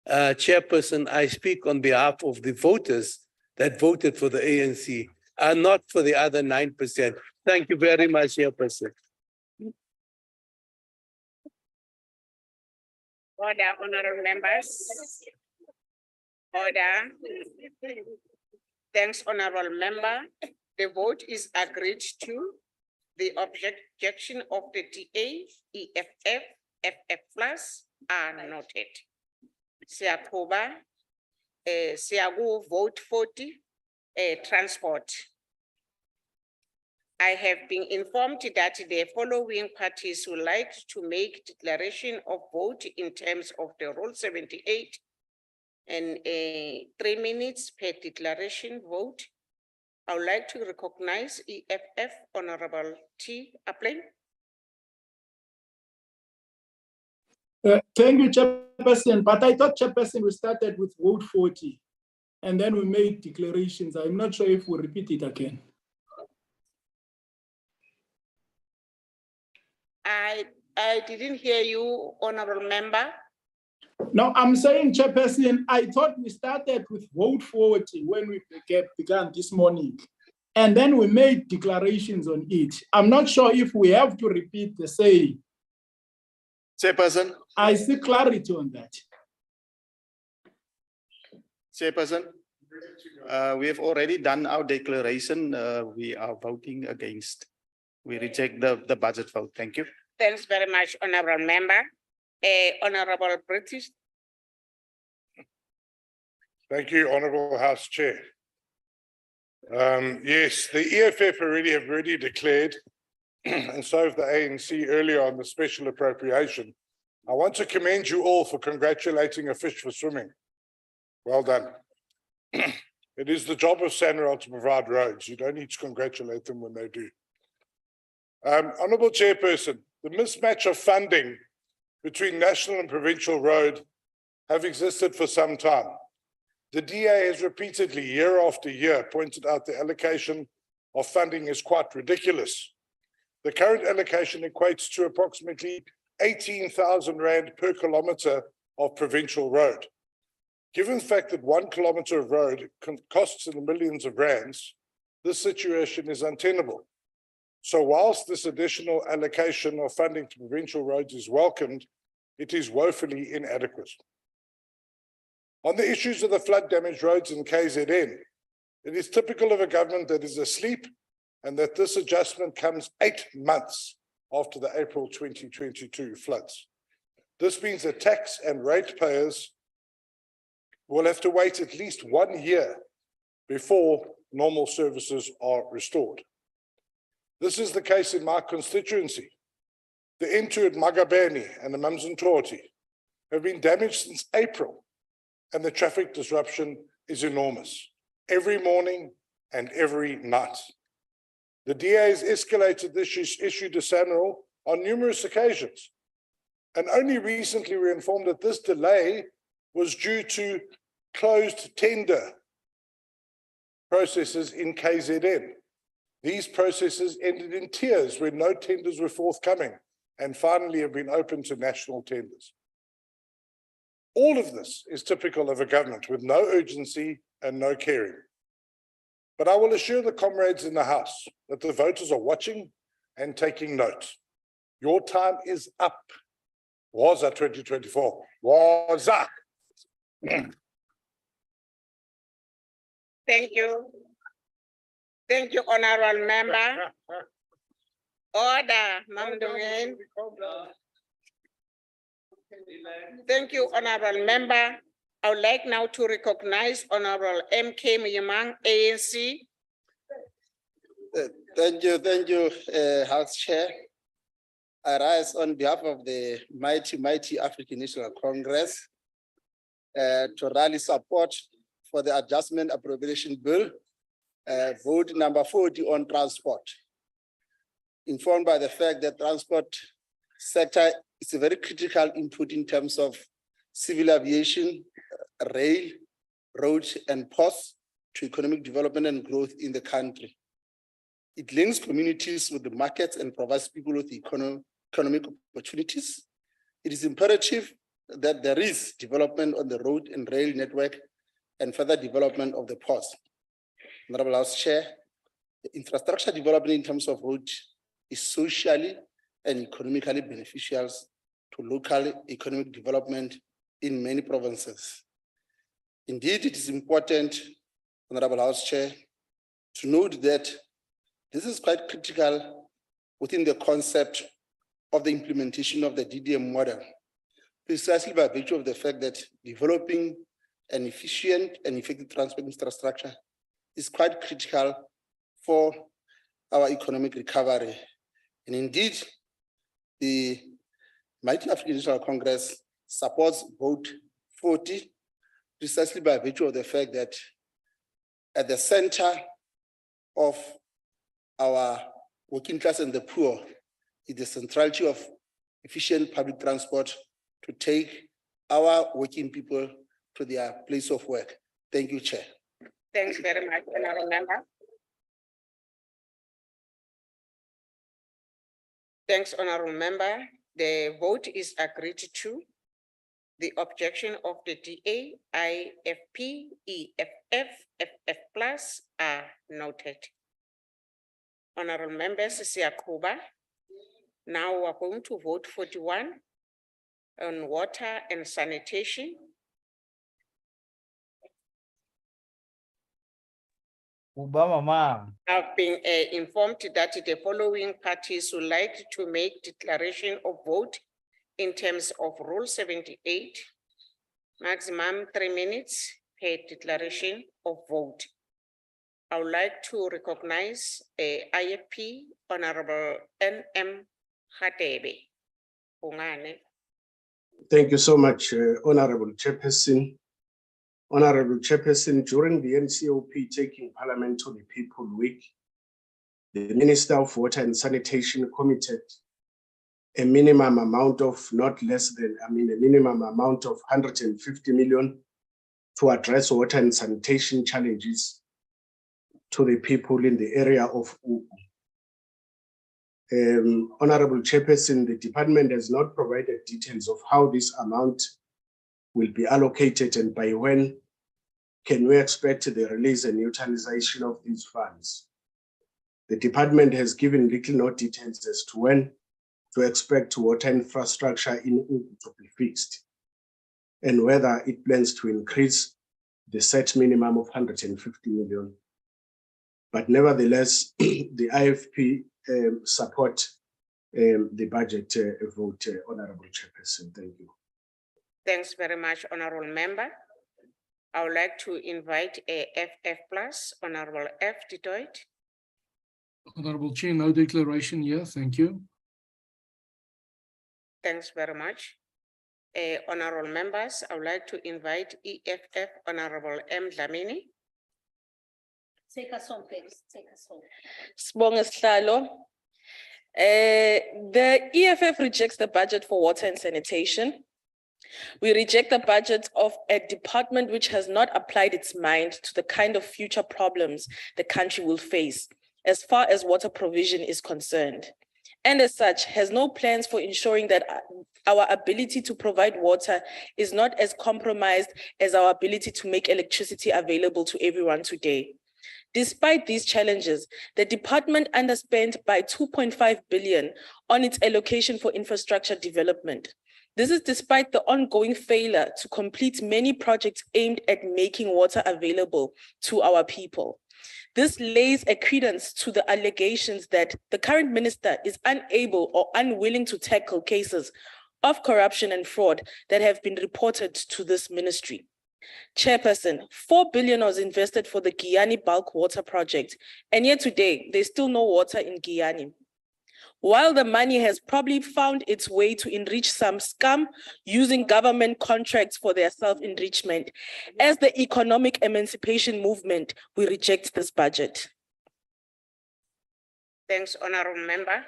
Chairperson, I speak on behalf of the voters that voted for the ANC and not for the other 9%. Thank you very much, Chairperson. Order, honorable members. Order. Thanks, honorable member. The vote is agreed to. The objection of the DA, EFF, FF plus are noted. Siyakuba, siyaku vote 40, transport. I have been informed that the following parties would like to make declaration of vote in terms of the Rule 78 and 3 minutes per declaration vote. I would like to recognize EFF Honorable T. Aplen. Thank you, Chairperson. But I thought, Chairperson, we started with vote 40 and then we made declarations. I'm not sure if we repeat it again. I didn't hear you, honorable member. No, I'm saying, Chairperson, I thought we started with vote 40 when we began this morning. And then we made declarations on it. I'm not sure if we have to repeat the same. Chairperson. I see clarity on that. Chairperson, we have already done our declaration. We are voting against. We reject the budget vote. Thank you. Thanks very much, honorable member. Honorable British. Thank you, Honourable House Chair. Yes, the EFF have already declared, and so have the ANC earlier on the special appropriation. I want to commend you all for congratulating a fish for swimming. Well done. It is the job of SANRAL to provide roads. You don't need to congratulate them when they do. Honourable Chairperson, the mismatch of funding between national and provincial road have existed for some time. The DA has repeatedly, year after year, pointed out the allocation of funding is quite ridiculous. The current allocation equates to approximately 18,000 Rand per kilometre of provincial road. Given the fact that 1 kilometre of road costs in the millions of rands, this situation is untenable. So whilst this additional allocation of funding to provincial roads is welcomed, it is woefully inadequate. On the issues of the flood damaged roads in KZN, it is typical of a government that is asleep and that this adjustment comes 8 months after the April 2022 floods. This means that tax and ratepayers will have to wait at least 1 year before normal services are restored. This is the case in my constituency. The N2 at Magabeni and the Mamzantoti have been damaged since April, and the traffic disruption is enormous, every morning and every night. The DA has escalated this issue to SANRAL on numerous occasions, and only recently we were informed that this delay was due to closed tender processes in KZN. These processes ended in tears when no tenders were forthcoming and finally have been opened to national tenders. All of this is typical of a government with no urgency and no caring. But I will assure the comrades in the House that the voters are watching and taking note. Your time is up. Waza 2024. Waza. Thank you. Thank you, honorable member. Order, Mamdungen. Thank you, honorable member. I would like now to recognize Honorable MK Muyamang, ANC. Thank you, House Chair. I rise on behalf of the mighty African National Congress to rally support for the Adjustment Appropriation Bill, vote number 40 on transport. Informed by the fact that transport sector is a very critical input in terms of civil aviation, rail, road, and ports to economic development and growth in the country. It links communities with the markets and provides people with economic opportunities. It is imperative that there is development on the road and rail network and further development of the ports. Honorable House Chair, the infrastructure development in terms of road is socially and economically beneficial to local economic development in many provinces. Indeed, it is important Honorable House Chair, to note that this is quite critical within the concept of the implementation of the DDM model, precisely by virtue of the fact that developing an efficient and effective transport infrastructure is quite critical for our economic recovery. And indeed, the Mighty African National Congress supports vote 40 precisely by virtue of the fact that at the center of our working class and the poor is the centrality of efficient public transport to take our working people to their place of work. Thank you, Chair. Thanks very much, Honorable Member. Thanks, Honorable Member. The vote is agreed to. The objection of the DA, IFP, EFF, FF plus are noted. Honorable Members, Siyakuba. Now we're going to vote 41 on water and sanitation. I've been informed that the following parties would like to make declaration of vote in terms of Rule 78, maximum 3 minutes per declaration of vote. I would like to recognize IFP Honorable NM Hadebe. Thank you so much, Honorable Chairperson. Honorable Chairperson, during the NCOP Taking Parliament to the People Week, the Minister of Water and Sanitation committed a minimum amount of a minimum amount of 150 million to address water and sanitation challenges to the people in the area of Ugu. Honorable Chairperson, the department has not provided details of how this amount will be allocated and by when can we expect the release and utilization of these funds. The department has given little no details as to when to expect water infrastructure in Ugu to be fixed and whether it plans to increase the set minimum of 150 million. But nevertheless, the IFP support the budget vote, Honorable Chairperson. Thank you. Thanks very much, Honorable Member. I would like to invite a FF plus, Honorable F. Detroit. Honorable Chair, no declaration here. Thank you. Thanks very much. Honorable members, I would like to invite EFF Honorable M. Dlamini. Take us home, please. Take us home. Sibonge Sihlalo. The EFF rejects the budget for water and sanitation. We reject the budget of a department which has not applied its mind to the kind of future problems the country will face as far as water provision is concerned. And as such, has no plans for ensuring that our ability to provide water is not as compromised as our ability to make electricity available to everyone today. Despite these challenges, the department underspent by 2.5 billion on its allocation for infrastructure development. This is despite the ongoing failure to complete many projects aimed at making water available to our people. This lays a credence to the allegations that the current minister is unable or unwilling to tackle cases of corruption and fraud that have been reported to this ministry. Chairperson, 4 billion was invested for the Giyani bulk water project, and yet today there's still no water in Giyani. While the money has probably found its way to enrich some scum using government contracts for their self-enrichment, as the economic emancipation movement, we reject this budget. Thanks, Honorable Member.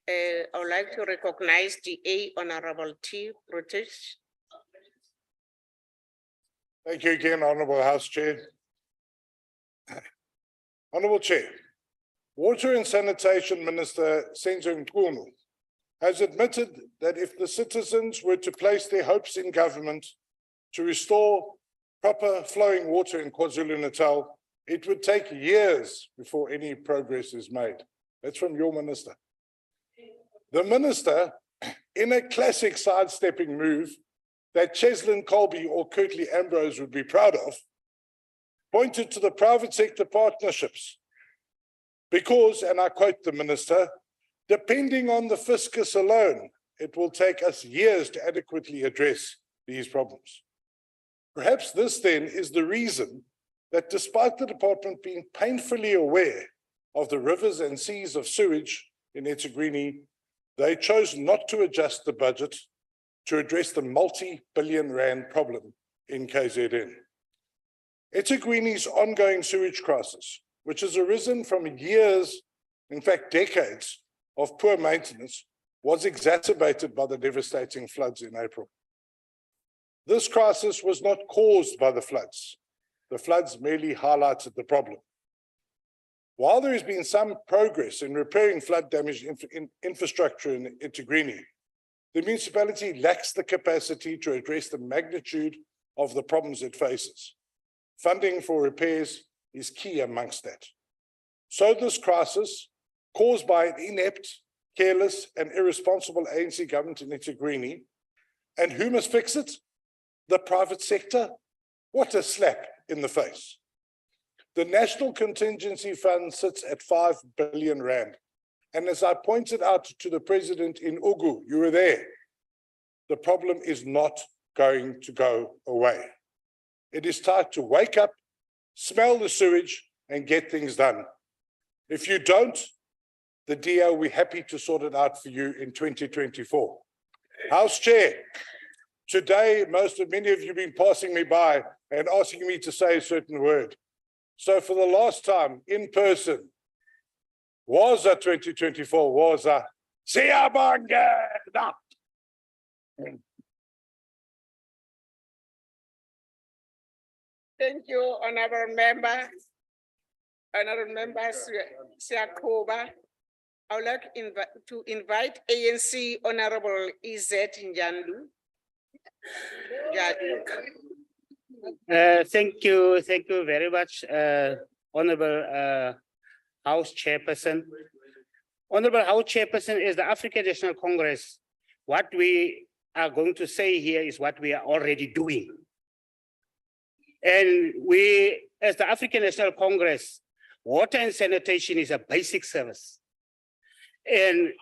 I would like to recognize DA Honorable T. British. Thank you again, Honorable House Chair. Honorable Chair, Water and Sanitation Minister Senzo Mkunu has admitted that if the citizens were to place their hopes in government to restore proper flowing water in KwaZulu-Natal, it would take years before any progress is made. That's from your minister. The minister, in a classic sidestepping move that Cheslin Colby or Kirtley Ambrose would be proud of, pointed to the private sector partnerships because, and I quote the minister, depending on the fiscus alone, it will take us years to adequately address these problems. Perhaps this then is the reason that despite the department being painfully aware of the rivers and seas of sewage in eThekwini, they chose not to adjust the budget to address the multi-billion rand problem in KZN. eThekwini's ongoing sewage crisis, which has arisen from years, in fact decades, of poor maintenance, was exacerbated by the devastating floods in April. This crisis was not caused by the floods. The floods merely highlighted the problem. While there has been some progress in repairing flood-damaged infrastructure in eThekwini, the municipality lacks the capacity to address the magnitude of the problems it faces. Funding for repairs is key amongst that. So this crisis, caused by an inept, careless, and irresponsible ANC government in eThekwini, and who must fix it? The private sector? What a slap in the face. The National Contingency Fund sits at 5 billion rand. And as I pointed out to the president in Ugu, you were there, the problem is not going to go away. It is time to wake up, smell the sewage, and get things done. If you don't, the DA will be happy to sort it out for you in 2024. House Chair, today, many of you have been passing me by and asking me to say a certain word. So for the last time, in person, Waza 2024, Waza, Siyabonga. Thank you, honorable members. Honorable members, Siyakuba. I would like to invite ANC Honorable Izet Njandu. Thank you very much, Honorable House Chairperson. Honorable House Chairperson, is the African National Congress. What we are going to say here is what we are already doing. And we, as the African National Congress, water and sanitation is a basic service. And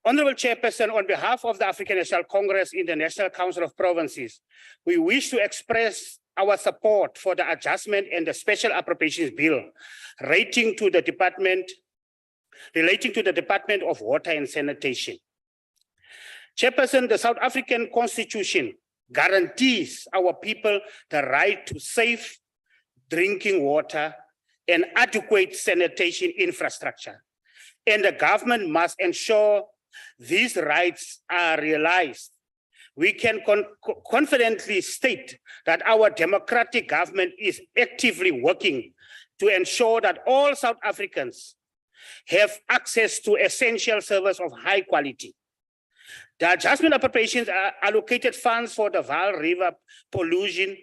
Honorable Chairperson, on behalf of the African National Congress in the National Council of Provinces, we wish to express our support for the adjustment and the special appropriations bill relating to the Department of Water and Sanitation. Chairperson, the South African Constitution guarantees our people the right to safe drinking water and adequate sanitation infrastructure. And the government must ensure these rights are realized. We can confidently state that our democratic government is actively working to ensure that all South Africans have access to essential service of high quality. The adjustment appropriations are allocated funds for the Vaal River pollution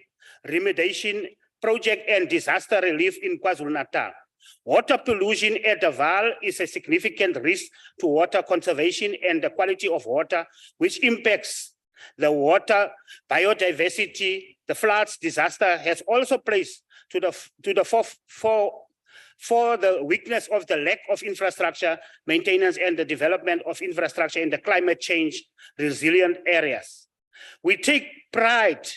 remediation project and disaster relief in KwaZulu-Natal. Water pollution at the Vaal is a significant risk to water conservation and the quality of water, which impacts the water biodiversity. The floods disaster has also placed to the for the weakness of the lack of infrastructure maintenance and the development of infrastructure in the climate change resilient areas. We take pride,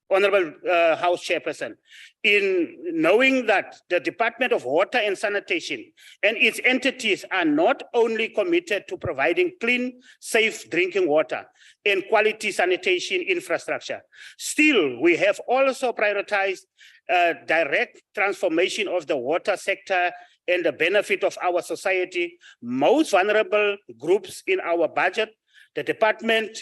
Honorable House Chairperson, in knowing that the Department of Water and Sanitation and its entities are not only committed to providing clean, safe drinking water and quality sanitation infrastructure. Still, we have also prioritized direct transformation of the water sector and the benefit of our society, most vulnerable groups in our budget. The department,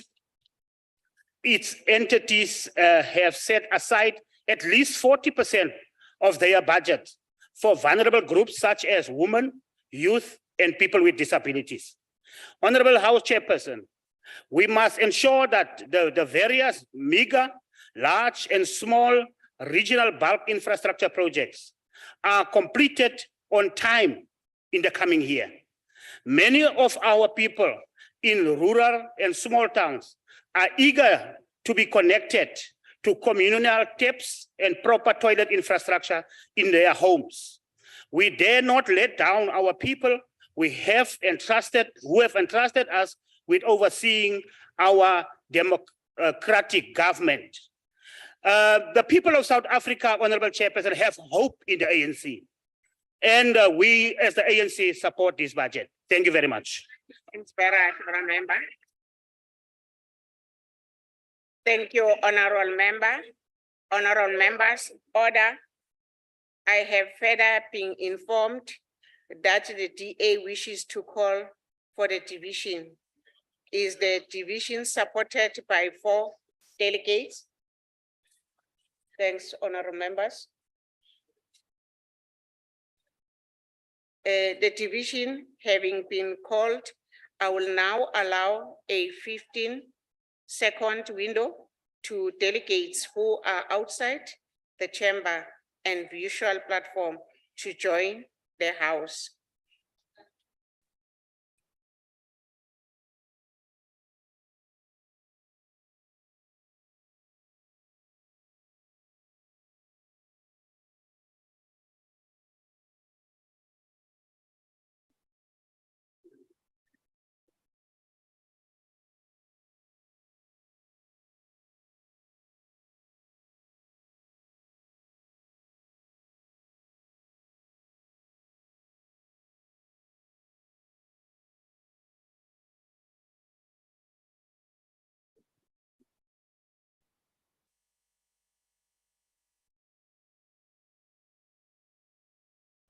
its entities have set aside at least 40% of their budget for vulnerable groups such as women, youth, and people with disabilities. Honorable House Chairperson, we must ensure that the various meager, large, and small regional bulk infrastructure projects are completed on time in the coming year. Many of our people in rural and small towns are eager to be connected to communal taps and proper toilet infrastructure in their homes. We dare not let down our people who have entrusted us with overseeing our democratic government. The people of South Africa, Honorable Chairperson, have hope in the ANC. And we as the ANC support this budget. Thank you very much. Thanks, member. Thank you, honorable member. Honorable members, order. I have further been informed that the DA wishes to call for the division. Is the division supported by 4 delegates? Thanks, honorable members. The division having been called, I will now allow a 15-second window to delegates who are outside the chamber and visual platform to join the House.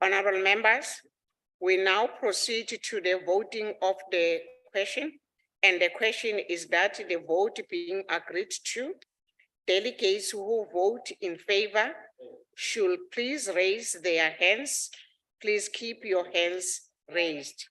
Honorable members, we now proceed to the voting of the question. And the question is that the vote being agreed to, delegates who vote in favor should please raise their hands. Please keep your hands raised.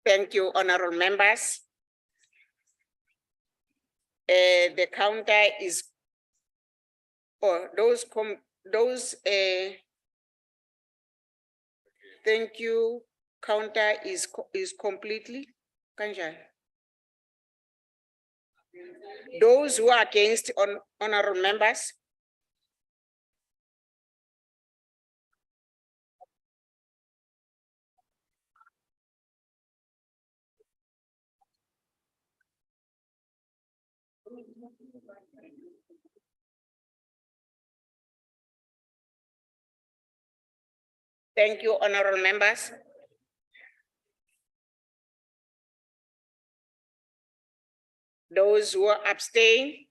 Thank you, honorable members. The counter is, or thank you, counter is completely, Kanjal. Those who are against honorable members. Thank you, honorable members. Those who abstain.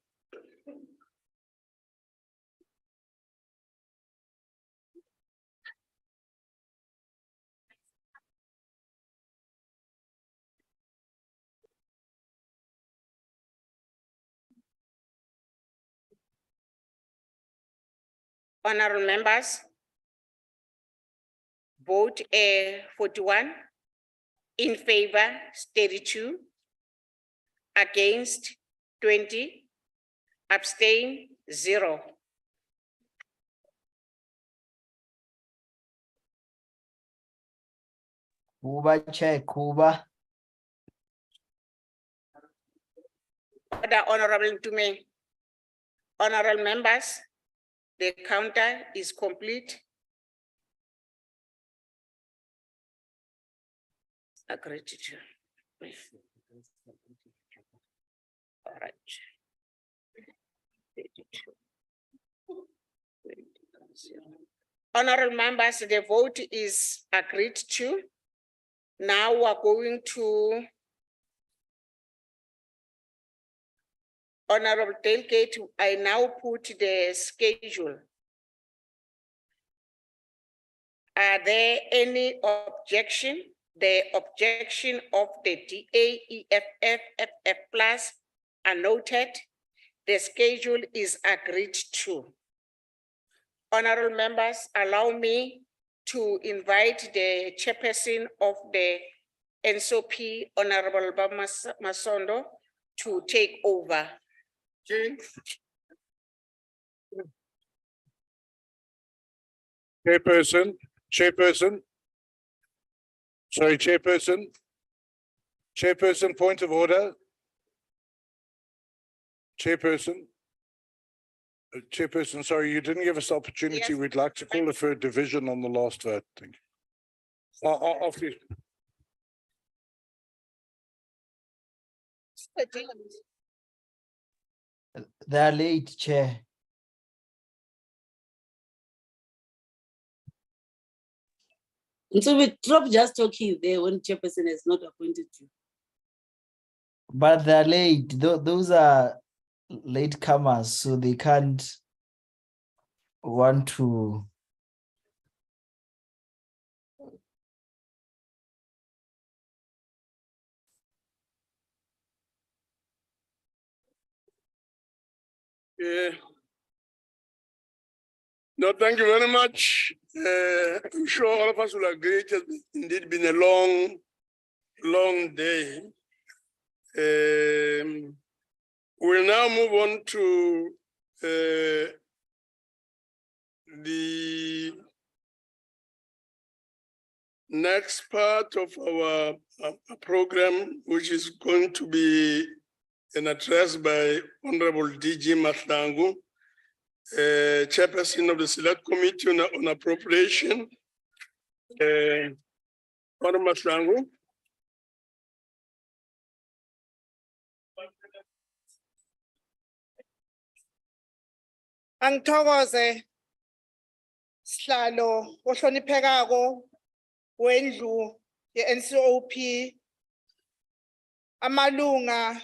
Honorable members, vote 41, in favor 32, against 20, abstain 0. Kuba, Chair, Kuba. Order, honorable to me. Honorable members, the counter is complete. Agreed to. All right. Honorable members, the vote is agreed to. Now we're going to honorable delegate. I now put the schedule. Are there any objection? The objection of the DA, EFF, FF plus are noted. The schedule is agreed to. Honorable members, allow me to invite the chairperson of the NCOP, Honorable Masondo, to take over. Chairperson. Sorry, Chairperson, point of order. Chairperson, sorry, you didn't give us the opportunity. Yes. We'd like to call it for a division on the last vote. Thank you. Off you. They're late, Chair. So we drop just talking there when chairperson is not appointed to. But they're late. Those are late comers, so they can't want to. Yeah. No, thank you very much. I'm sure all of us will agree it has indeed been a long day. We'll now move on to the next part of our program, which is going to be an address by Honorable DG Matlangu, Chairperson of the Select Committee on Appropriation. Honorable Matlangu. Angithokoze sihlalo ohloniphekako wendlu ye-NCOP, amalunga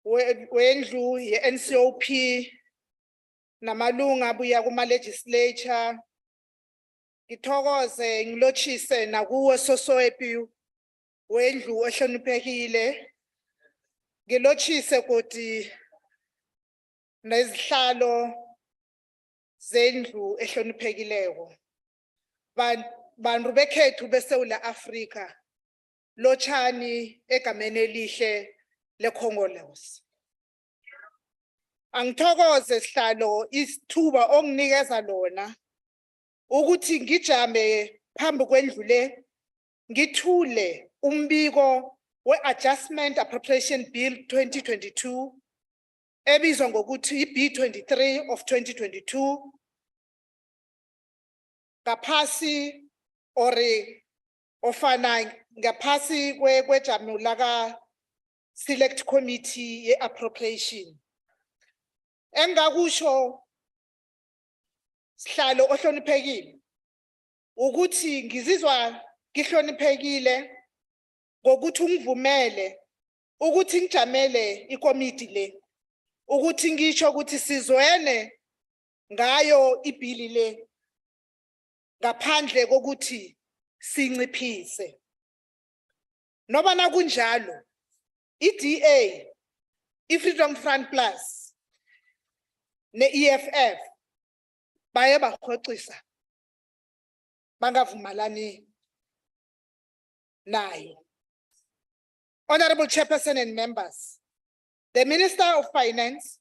wendlu ye-NCOP namalunga abuya kuma-legislature. Ngithokoze ngilotshise nakuwe sosoepi wendlu ohloniphekile. Ngilotshise kuti nezihlalo zendlu ehloniphekileko. Bantu bekhethu beSewula Afrika, lotshani egameni elihle leCongolos. Angithokoze sihlalo isithuba onginikeza lona ukuthi ngijame phambi kwendlu le ngithule umbiko we-Adjustment Appropriation Bill 2022 ebizwa ngokuthi i-B23 of 2022 ngaphasi ofana ngaphasi kwejamo laka Select Committee ye-Appropriation. Engakusho sihlalo ohloniphekile ukuthi ngizizwa ngihloniphekile ngokuthi ungivumele ukuthi ngijamele ikomiti le, ukuthi ngisho ukuthi sizwene ngayo ibhili le ngaphandle kokuthi sinciphise. Noba nakunjalo, i-DA, i-Freedom Front Plus, ne-EFF baye bahocisa bangavumalani nayo. Honorable Chairperson and members, the Minister of Finance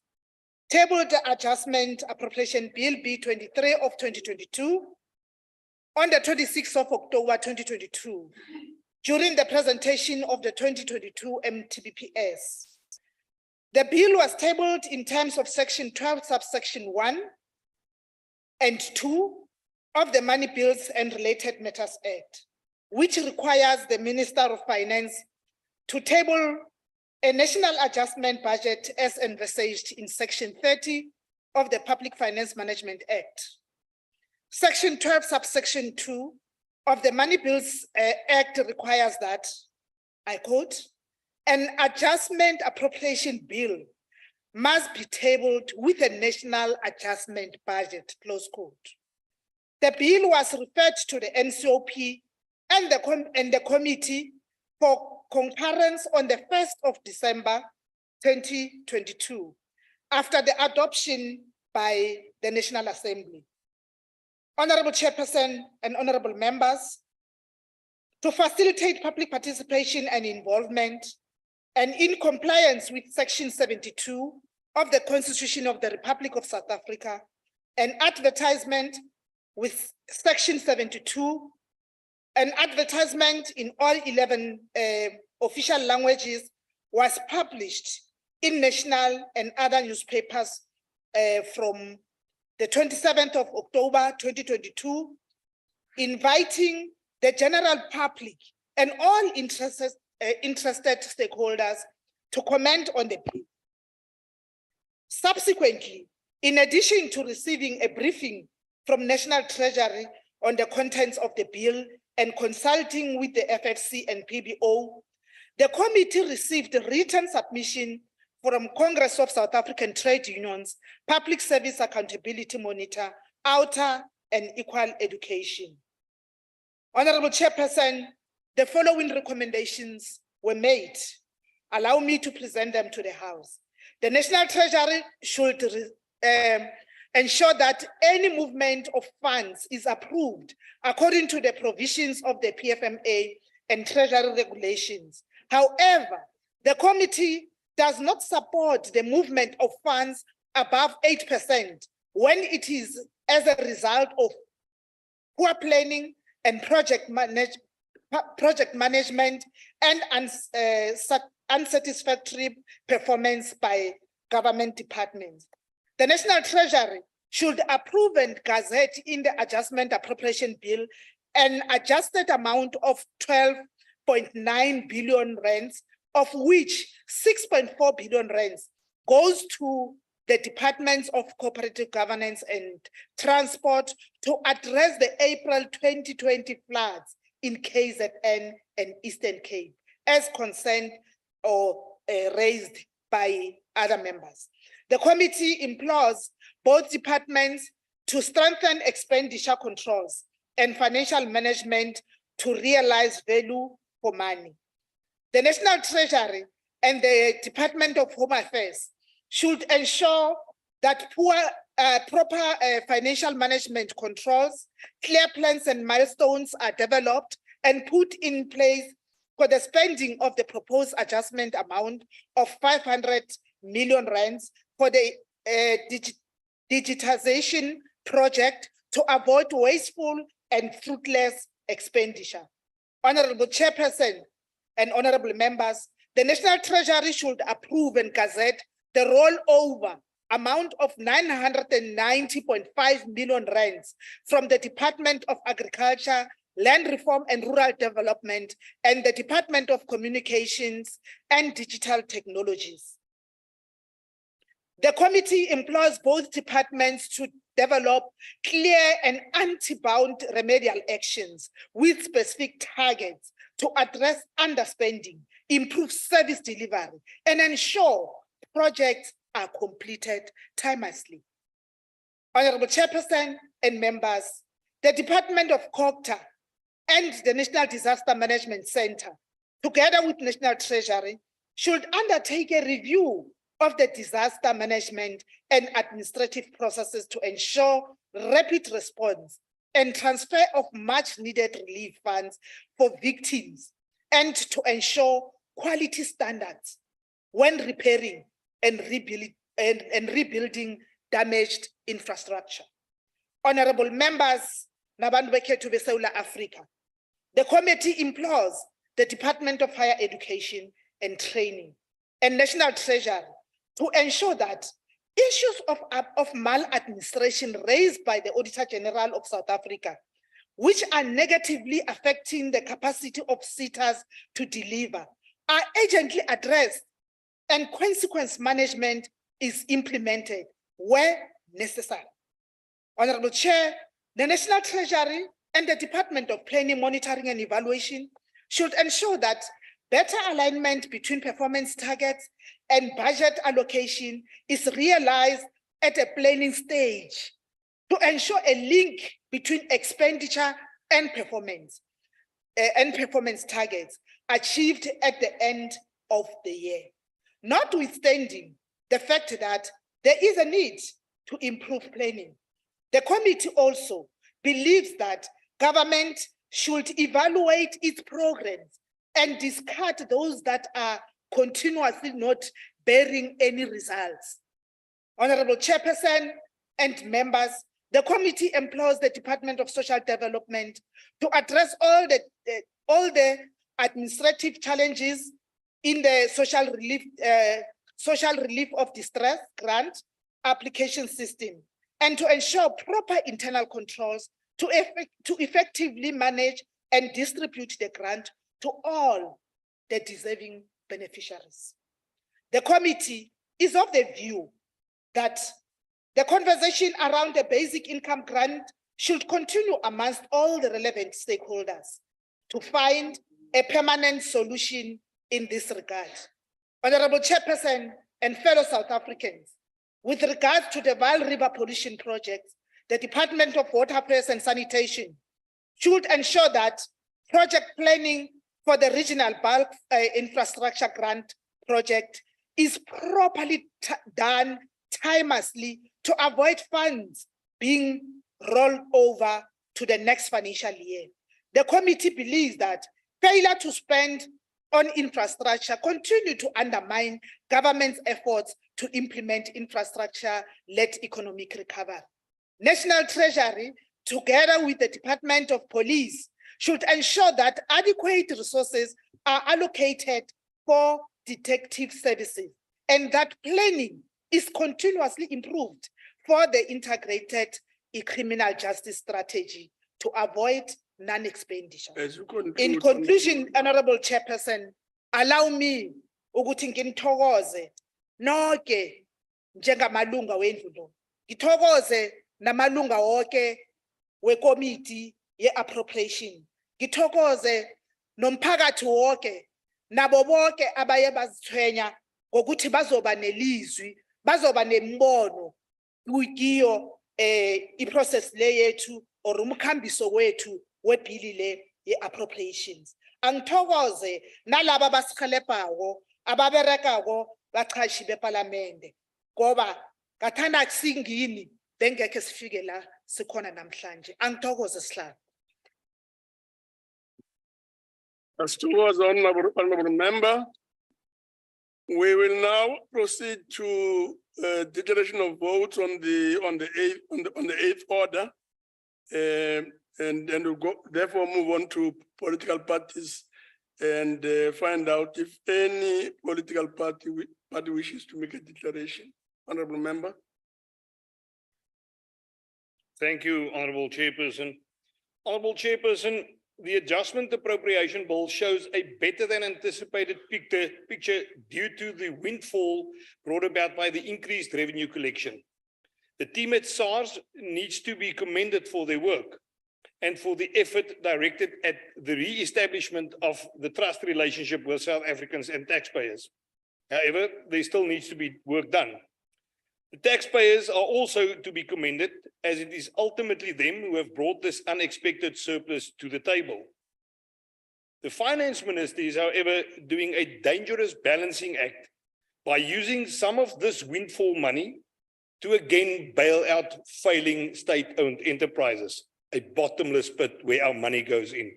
tabled the Adjustment Appropriation Bill B23 of 2022 on the 26th of October 2022 during the presentation of the 2022 MTBPS. The bill was tabled in terms of Section 12, subsection 1 and 2 of the Money Bills and Related Matters Act, which requires the Minister of Finance to table a national adjustment budget as envisaged in Section 30 of the Public Finance Management Act. Section 12, subsection 2 of the Money Bills Act requires that, I quote, an adjustment appropriation bill must be tabled with a national adjustment budget, close quote. The bill was referred to the NCOP and the committee for concurrence on the 1st of December 2022, after the adoption by the National Assembly. Honorable Chairperson and honorable members, to facilitate public participation and involvement, and in compliance with Section 72 of the Constitution of the Republic of South Africa, an advertisement with Section 72, an advertisement in all 11 official languages was published in national and other newspapers from the 27th of October 2022, inviting the general public and all interested stakeholders to comment on the bill. Subsequently, in addition to receiving a briefing from National Treasury on the contents of the bill and consulting with the FFC and PBO, the committee received a written submission from Congress of South African Trade Unions, Public Service Accountability Monitor, Outer and Equal Education. Honorable Chairperson, the following recommendations were made. Allow me to present them to the House. The National Treasury should ensure that any movement of funds is approved according to the provisions of the PFMA and Treasury regulations. However, the committee does not support the movement of funds above 8% when it is as a result of poor planning and project management and unsatisfactory performance by government departments. The National Treasury should approve and gazette in the adjustment appropriation bill an adjusted amount of 12.9 billion rands, of which 6.4 billion rands goes to the Departments of Cooperative Governance and Transport to address the April 2020 floods in KZN and Eastern Cape, as concerned or raised by other members. The committee implores both departments to strengthen expenditure controls and financial management to realize value for money. The National Treasury and the Department of Home Affairs should ensure that proper financial management controls, clear plans and milestones are developed and put in place for the spending of the proposed adjustment amount of 500 million rands for the digitization project to avoid wasteful and fruitless expenditure. Honorable Chairperson and honorable members, the National Treasury should approve and gazette the rollover amount of 990.5 million rands from the Department of Agriculture, Land Reform and Rural Development and the Department of Communications and Digital Technologies. The committee implores both departments to develop clear and anti-bound remedial actions with specific targets to address underspending, improve service delivery, and ensure projects are completed timelessly. Honorable Chairperson and members, the Department of COGTA and the National Disaster Management Center, together with National Treasury, should undertake a review of the disaster management and administrative processes to ensure rapid response and transfer of much needed relief funds for victims and to ensure quality standards when repairing and rebuilding damaged infrastructure. Honorable members, nabantu bekhethu beSouth Africa, the committee implores the Department of Higher Education and Training and National Treasury to ensure that issues of maladministration raised by the Auditor General of South Africa, which are negatively affecting the capacity of SETAs to deliver, are urgently addressed and consequence management is implemented where necessary. Honorable Chair, the National Treasury and the Department of Planning, Monitoring and Evaluation should ensure that better alignment between performance targets and budget allocation is realized at a planning stage to ensure a link between expenditure and performance targets achieved at the end of the year. Notwithstanding the fact that there is a need to improve planning, the committee also believes that government should evaluate its programs and discard those that are continuously not bearing any results. Honorable Chairperson and members, the committee employs the Department of Social Development to address all the administrative challenges in the social relief of distress grant application system, and to ensure proper internal controls to effectively manage and distribute the grant to all the deserving beneficiaries. The committee is of the view that the conversation around the basic income grant should continue amongst all the relevant stakeholders to find a permanent solution in this regard. Honorable Chairperson and fellow South Africans, with regards to the Vaal River Pollution Project, the Department of Water Affairs and Sanitation should ensure that project planning for the regional bulk infrastructure grant project is properly done timelessly to avoid funds being rolled over to the next financial year. The committee believes that failure to spend on infrastructure continue to undermine government's efforts to implement infrastructure-led economic recovery. National Treasury, together with the Department of Police, should ensure that adequate resources are allocated for detective services and that planning is continuously improved for the integrated criminal justice strategy to avoid non-expenditure. In conclusion, Honorable Chairperson, allow me ukuthi ngithokoze nonke njengamalunga wendlu lo. Ngithokoze namalunga wonke wekomiti ye-appropriation. Ngithokoze nomphakathi wonke nabo bonke abaye bazithwenya ngokuthi bazoba nelizwi, bazoba nembono kukiyo i-process le yethu or umkhambiso wethu webhili le ye-appropriations. Angithokoze nalaba basikhelebhayo ababerekako bachashi beparlamente ngoba ngathanda kusingini bengekhe sifike la sikhona namhlanje. Angithokoze sihlalo. As towards honorable member, we will now proceed to declaration of votes on the eighth order, and we'll go therefore move on to political parties and find out if any political party wishes to make a declaration. Honorable member. Thank you, Honorable Chairperson. Honorable Chairperson, the adjustment appropriation bill shows a better than anticipated picture due to the windfall brought about by the increased revenue collection. The team at SARS needs to be commended for their work and for the effort directed at the re-establishment of the trust relationship with South Africans and taxpayers. However, there still needs to be work done. The taxpayers are also to be commended, as it is ultimately them who have brought this unexpected surplus to the table. The finance minister is, however, doing a dangerous balancing act by using some of this windfall money to again bail out failing state-owned enterprises, a bottomless pit where our money goes in.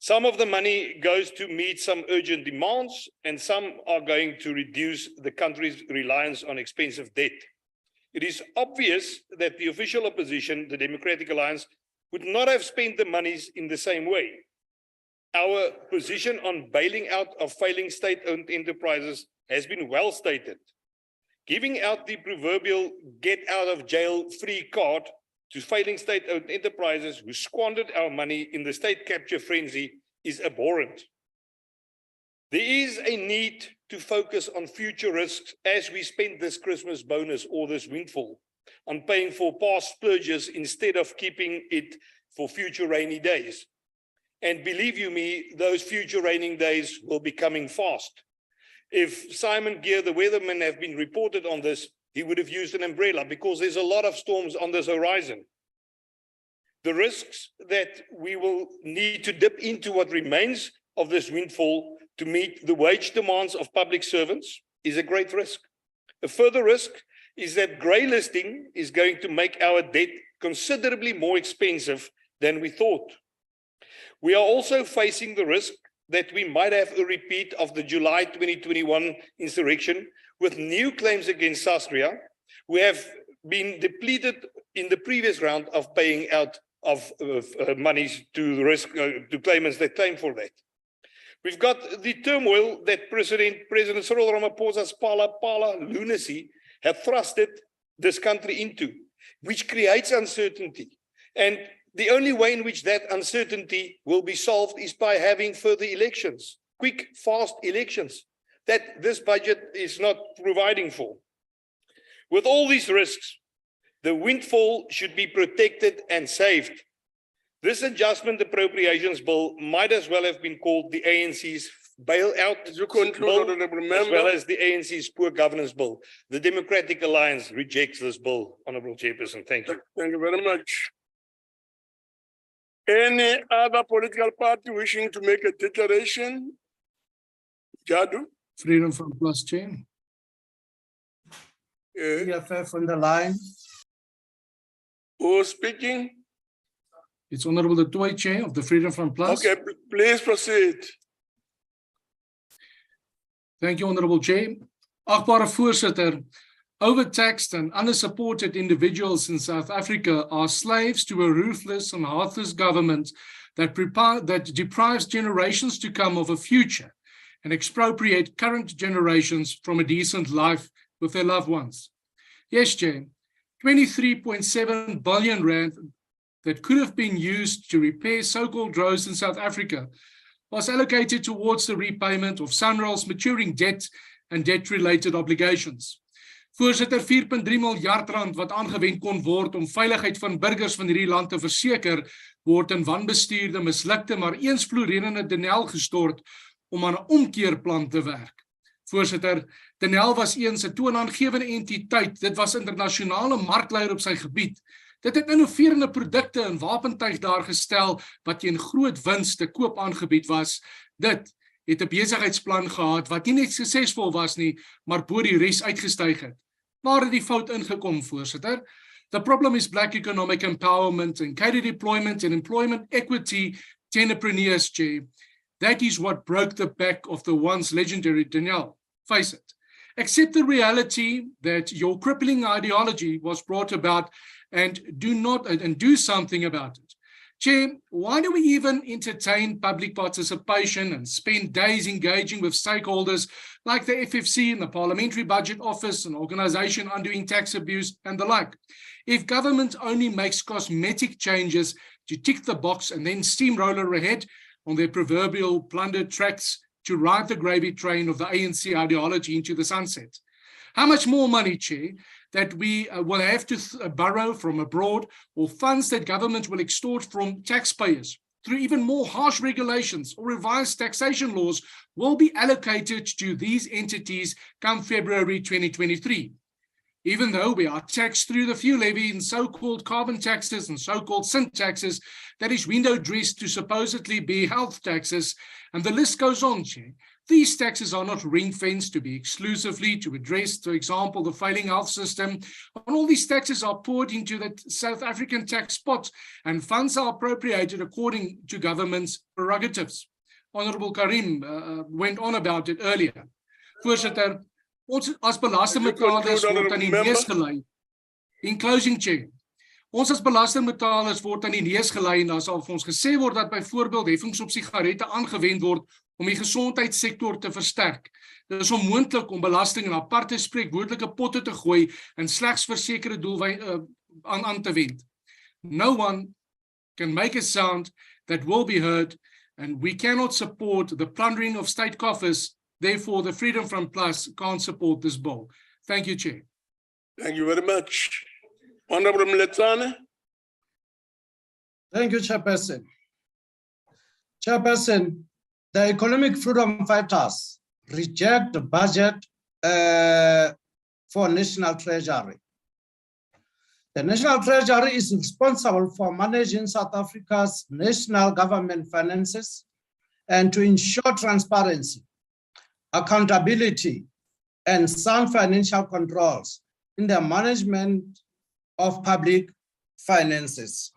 Some of the money goes to meet some urgent demands, and some are going to reduce the country's reliance on expensive debt. It is obvious that the official opposition, the Democratic Alliance, would not have spent the monies in the same way. Our position on bailing out of failing state-owned enterprises has been well stated. Giving out the proverbial get-out-of-jail-free card to failing state-owned enterprises who squandered our money in the state capture frenzy is abhorrent. There is a need to focus on future risks as we spend this Christmas bonus or this windfall on paying for past splurges instead of keeping it for future rainy days. And believe you me, those future raining days will be coming fast. If Simon Gear, the weatherman, have been reported on this, he would have used an umbrella because there's a lot of storms on this horizon. The risks that we will need to dip into what remains of this windfall to meet the wage demands of public servants is a great risk. A further risk is that grey listing is going to make our debt considerably more expensive than we thought. We are also facing the risk that we might have a repeat of the July 2021 insurrection with new claims against Sastria, who have been depleted in the previous round of paying out of monies to the risk to claimants that claim for that. We've got the turmoil that President Cyril Ramaphosa's pala lunacy have thrusted this country into, which creates uncertainty. And the only way in which that uncertainty will be solved is by having further elections, quick, fast elections, that this budget is not providing for. With all these risks, the windfall should be protected and saved. This adjustment appropriations bill might as well have been called the ANC's bailout bill, as well as the ANC's poor governance bill. The Democratic Alliance rejects this bill, Honourable Chairperson. Thank you. Thank you very much. Any other political party wishing to make a declaration? Jadu? Freedom from Plus, Chair. EFF on the line. Who's speaking? It's Honorable the Toy Chair of the Freedom from Plus. Okay, please proceed. Thank you, Honorable Chair. Achtbare Voorsitter, overtaxed and unsupported individuals in South Africa are slaves to a ruthless and heartless government that deprives generations to come of a future and expropriate current generations from a decent life with their loved ones. Yes, Chair, 23.7 billion rand that could have been used to repair so-called roads in South Africa was allocated towards the repayment of SANRAL's maturing debt and debt-related obligations. Voorsitter, 4.3 miljard rand wat aangewend kon word om veiligheid van burgers van hierdie land te verseker, word in wanbestuurde, mislukte, maar eens florerende Denel gestort om aan 'n omkeerplan te werk. Voorsitter, Denel was eens 'n toonaangewende entiteit. Dit was internasionale markleier op sy gebied. Dit het innoverende produkte en wapentuig daar gestel wat teen groot wins te koop aangebied was. Dit het 'n besigheidsplan gehad wat nie net suksesvol was nie, maar bo die res uitgestyg het. Waar het die fout ingekom, Voorsitter? The problem is black economic empowerment and cadre deployment and employment equity to entrepreneurs, Chair. That is what broke the back of the once legendary Denel. Face it. Accept the reality that your crippling ideology was brought about and do something about it. Chair, why do we even entertain public participation and spend days engaging with stakeholders like the FFC and the Parliamentary Budget Office, an organization undoing tax abuse and the like? If government only makes cosmetic changes to tick the box and then steamroller ahead on their proverbial plundered tracks to ride the gravy train of the ANC ideology into the sunset. How much more money, Chair, that we will have to borrow from abroad, or funds that government will extort from taxpayers through even more harsh regulations or revised taxation laws will be allocated to these entities come February 2023. Even though we are taxed through the fuel levy in so-called carbon taxes and so-called sin taxes, that is window dressed to supposedly be health taxes, and the list goes on, Chair. These taxes are not ring-fenced to be exclusively to address, for example, the failing health system. And all these taxes are poured into the South African tax pot, and funds are appropriated according to government's prerogatives. Honorable Karim went on about it earlier. Voorsitter, ons as belastingbetalers word aan die neus gelei. In closing, Chair, ons as belastingbetalers word aan die neus gelei en daar sal vir ons gesê word dat byvoorbeeld heffings op sigarette aangewend word om die gesondheidssektor te versterk. Dit is onmoontlik om belasting in aparte spreekwoordelike potte te gooi en slegs vir sekere doelwye aan te wend. No one can make a sound that will be heard, and we cannot support the plundering of state coffers. Therefore, the Freedom from Plus can't support this bill. Thank you, Chair. Thank you very much. Honorable Mletsane. Thank you, Chairperson. Chairperson, the economic freedom fighters reject the budget for National Treasury. The National Treasury is responsible for managing South Africa's national government finances and to ensure transparency, accountability, and sound financial controls in the management of public finances.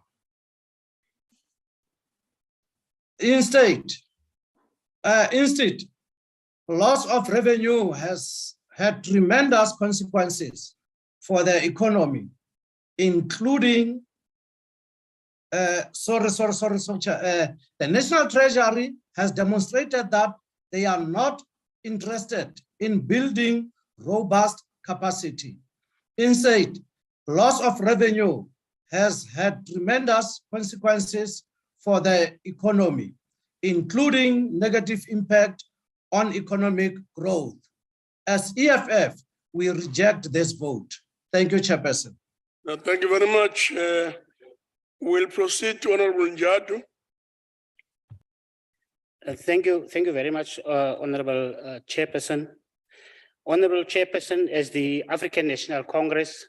Instead, Instead, loss of revenue has had tremendous consequences for the economy, including the National Treasury has demonstrated that they are not interested in building robust capacity. Instead, loss of revenue has had tremendous consequences for the economy, including negative impact on economic growth. As EFF, we reject this vote. Thank you, Chairperson. Thank you very much. We'll proceed to Honorable Njadu. Thank you very much, Honorable Chairperson. Honorable Chairperson, as the African National Congress,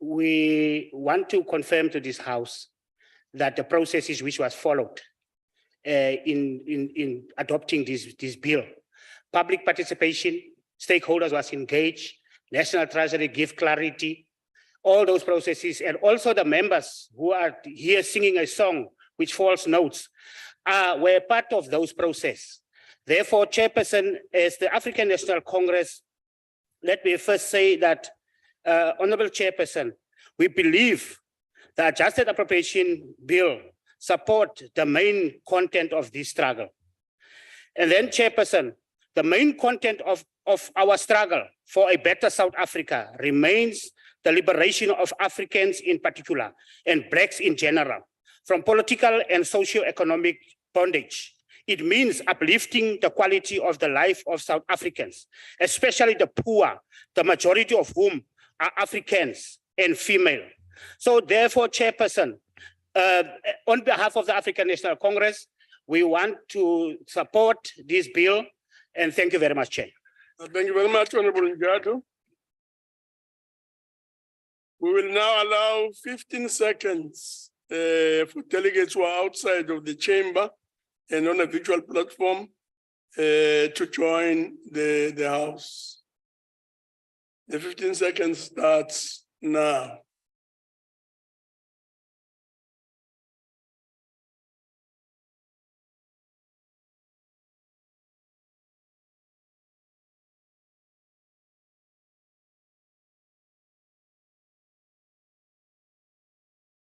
we want to confirm to this House that the processes which was followed in adopting this bill, public participation, stakeholders was engaged, National Treasury give clarity, all those processes, and also the members who are here singing a song which false notes were part of those processes. Therefore, Chairperson, as the African National Congress, let me first say that, Honorable Chairperson, we believe the adjusted appropriation bill support the main content of this struggle. And then, Chairperson, the main content of our struggle for a better South Africa remains the liberation of Africans in particular and Blacks in general from political and socio-economic bondage. It means uplifting the quality of the life of South Africans, especially the poor, the majority of whom are Africans and female. So therefore, Chairperson, on behalf of the African National Congress, we want to support this bill, and thank you very much, Chair. Thank you very much, Honorable Njadu. We will now allow 15 seconds for delegates who are outside of the chamber and on a virtual platform to join the House. The 15 seconds starts now.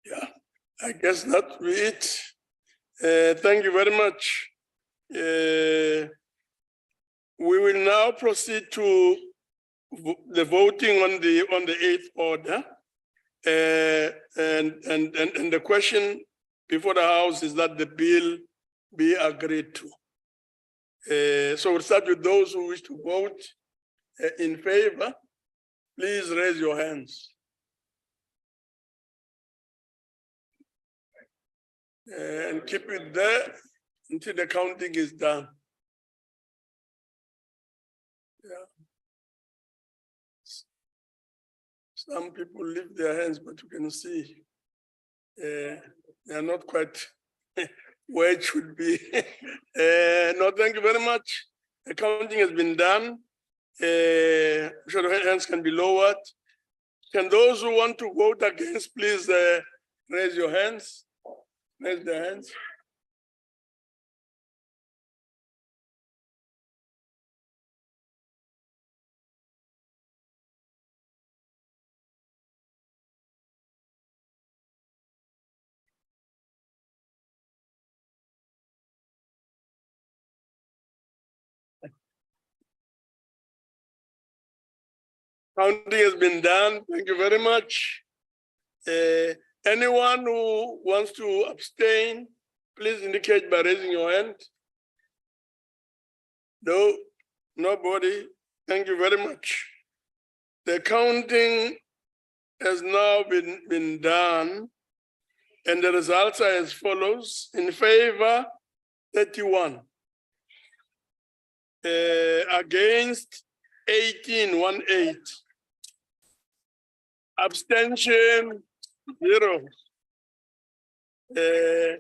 Yeah, I guess that will be it. Thank you very much. We will now proceed to the voting on the eighth order. And the question before the House is that the bill be agreed to. So we'll start with those who wish to vote in favor. Please raise your hands. And keep it there until the counting is done. Yeah. Some people lift their hands, but you can see they are not quite where it should be. No, thank you very much. The counting has been done. Show the hands can be lowered. Can those who want to vote against, please raise your hands. Raise their hands. Counting has been done. Thank you very much. Anyone who wants to abstain, please indicate by raising your hand. No, nobody. Thank you very much. The counting has now been done, and the results are as follows. In favor, 31. Against, 18. Abstention, 0. The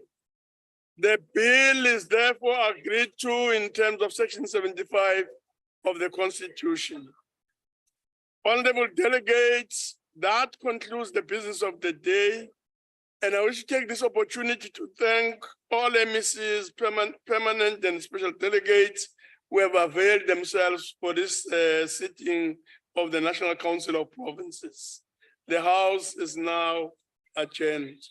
bill is therefore agreed to in terms of Section 75 of the Constitution. Honorable delegates, that concludes the business of the day. And I wish to take this opportunity to thank all MECs, permanent and special delegates who have availed themselves for this sitting of the National Council of Provinces. The House is now adjourned.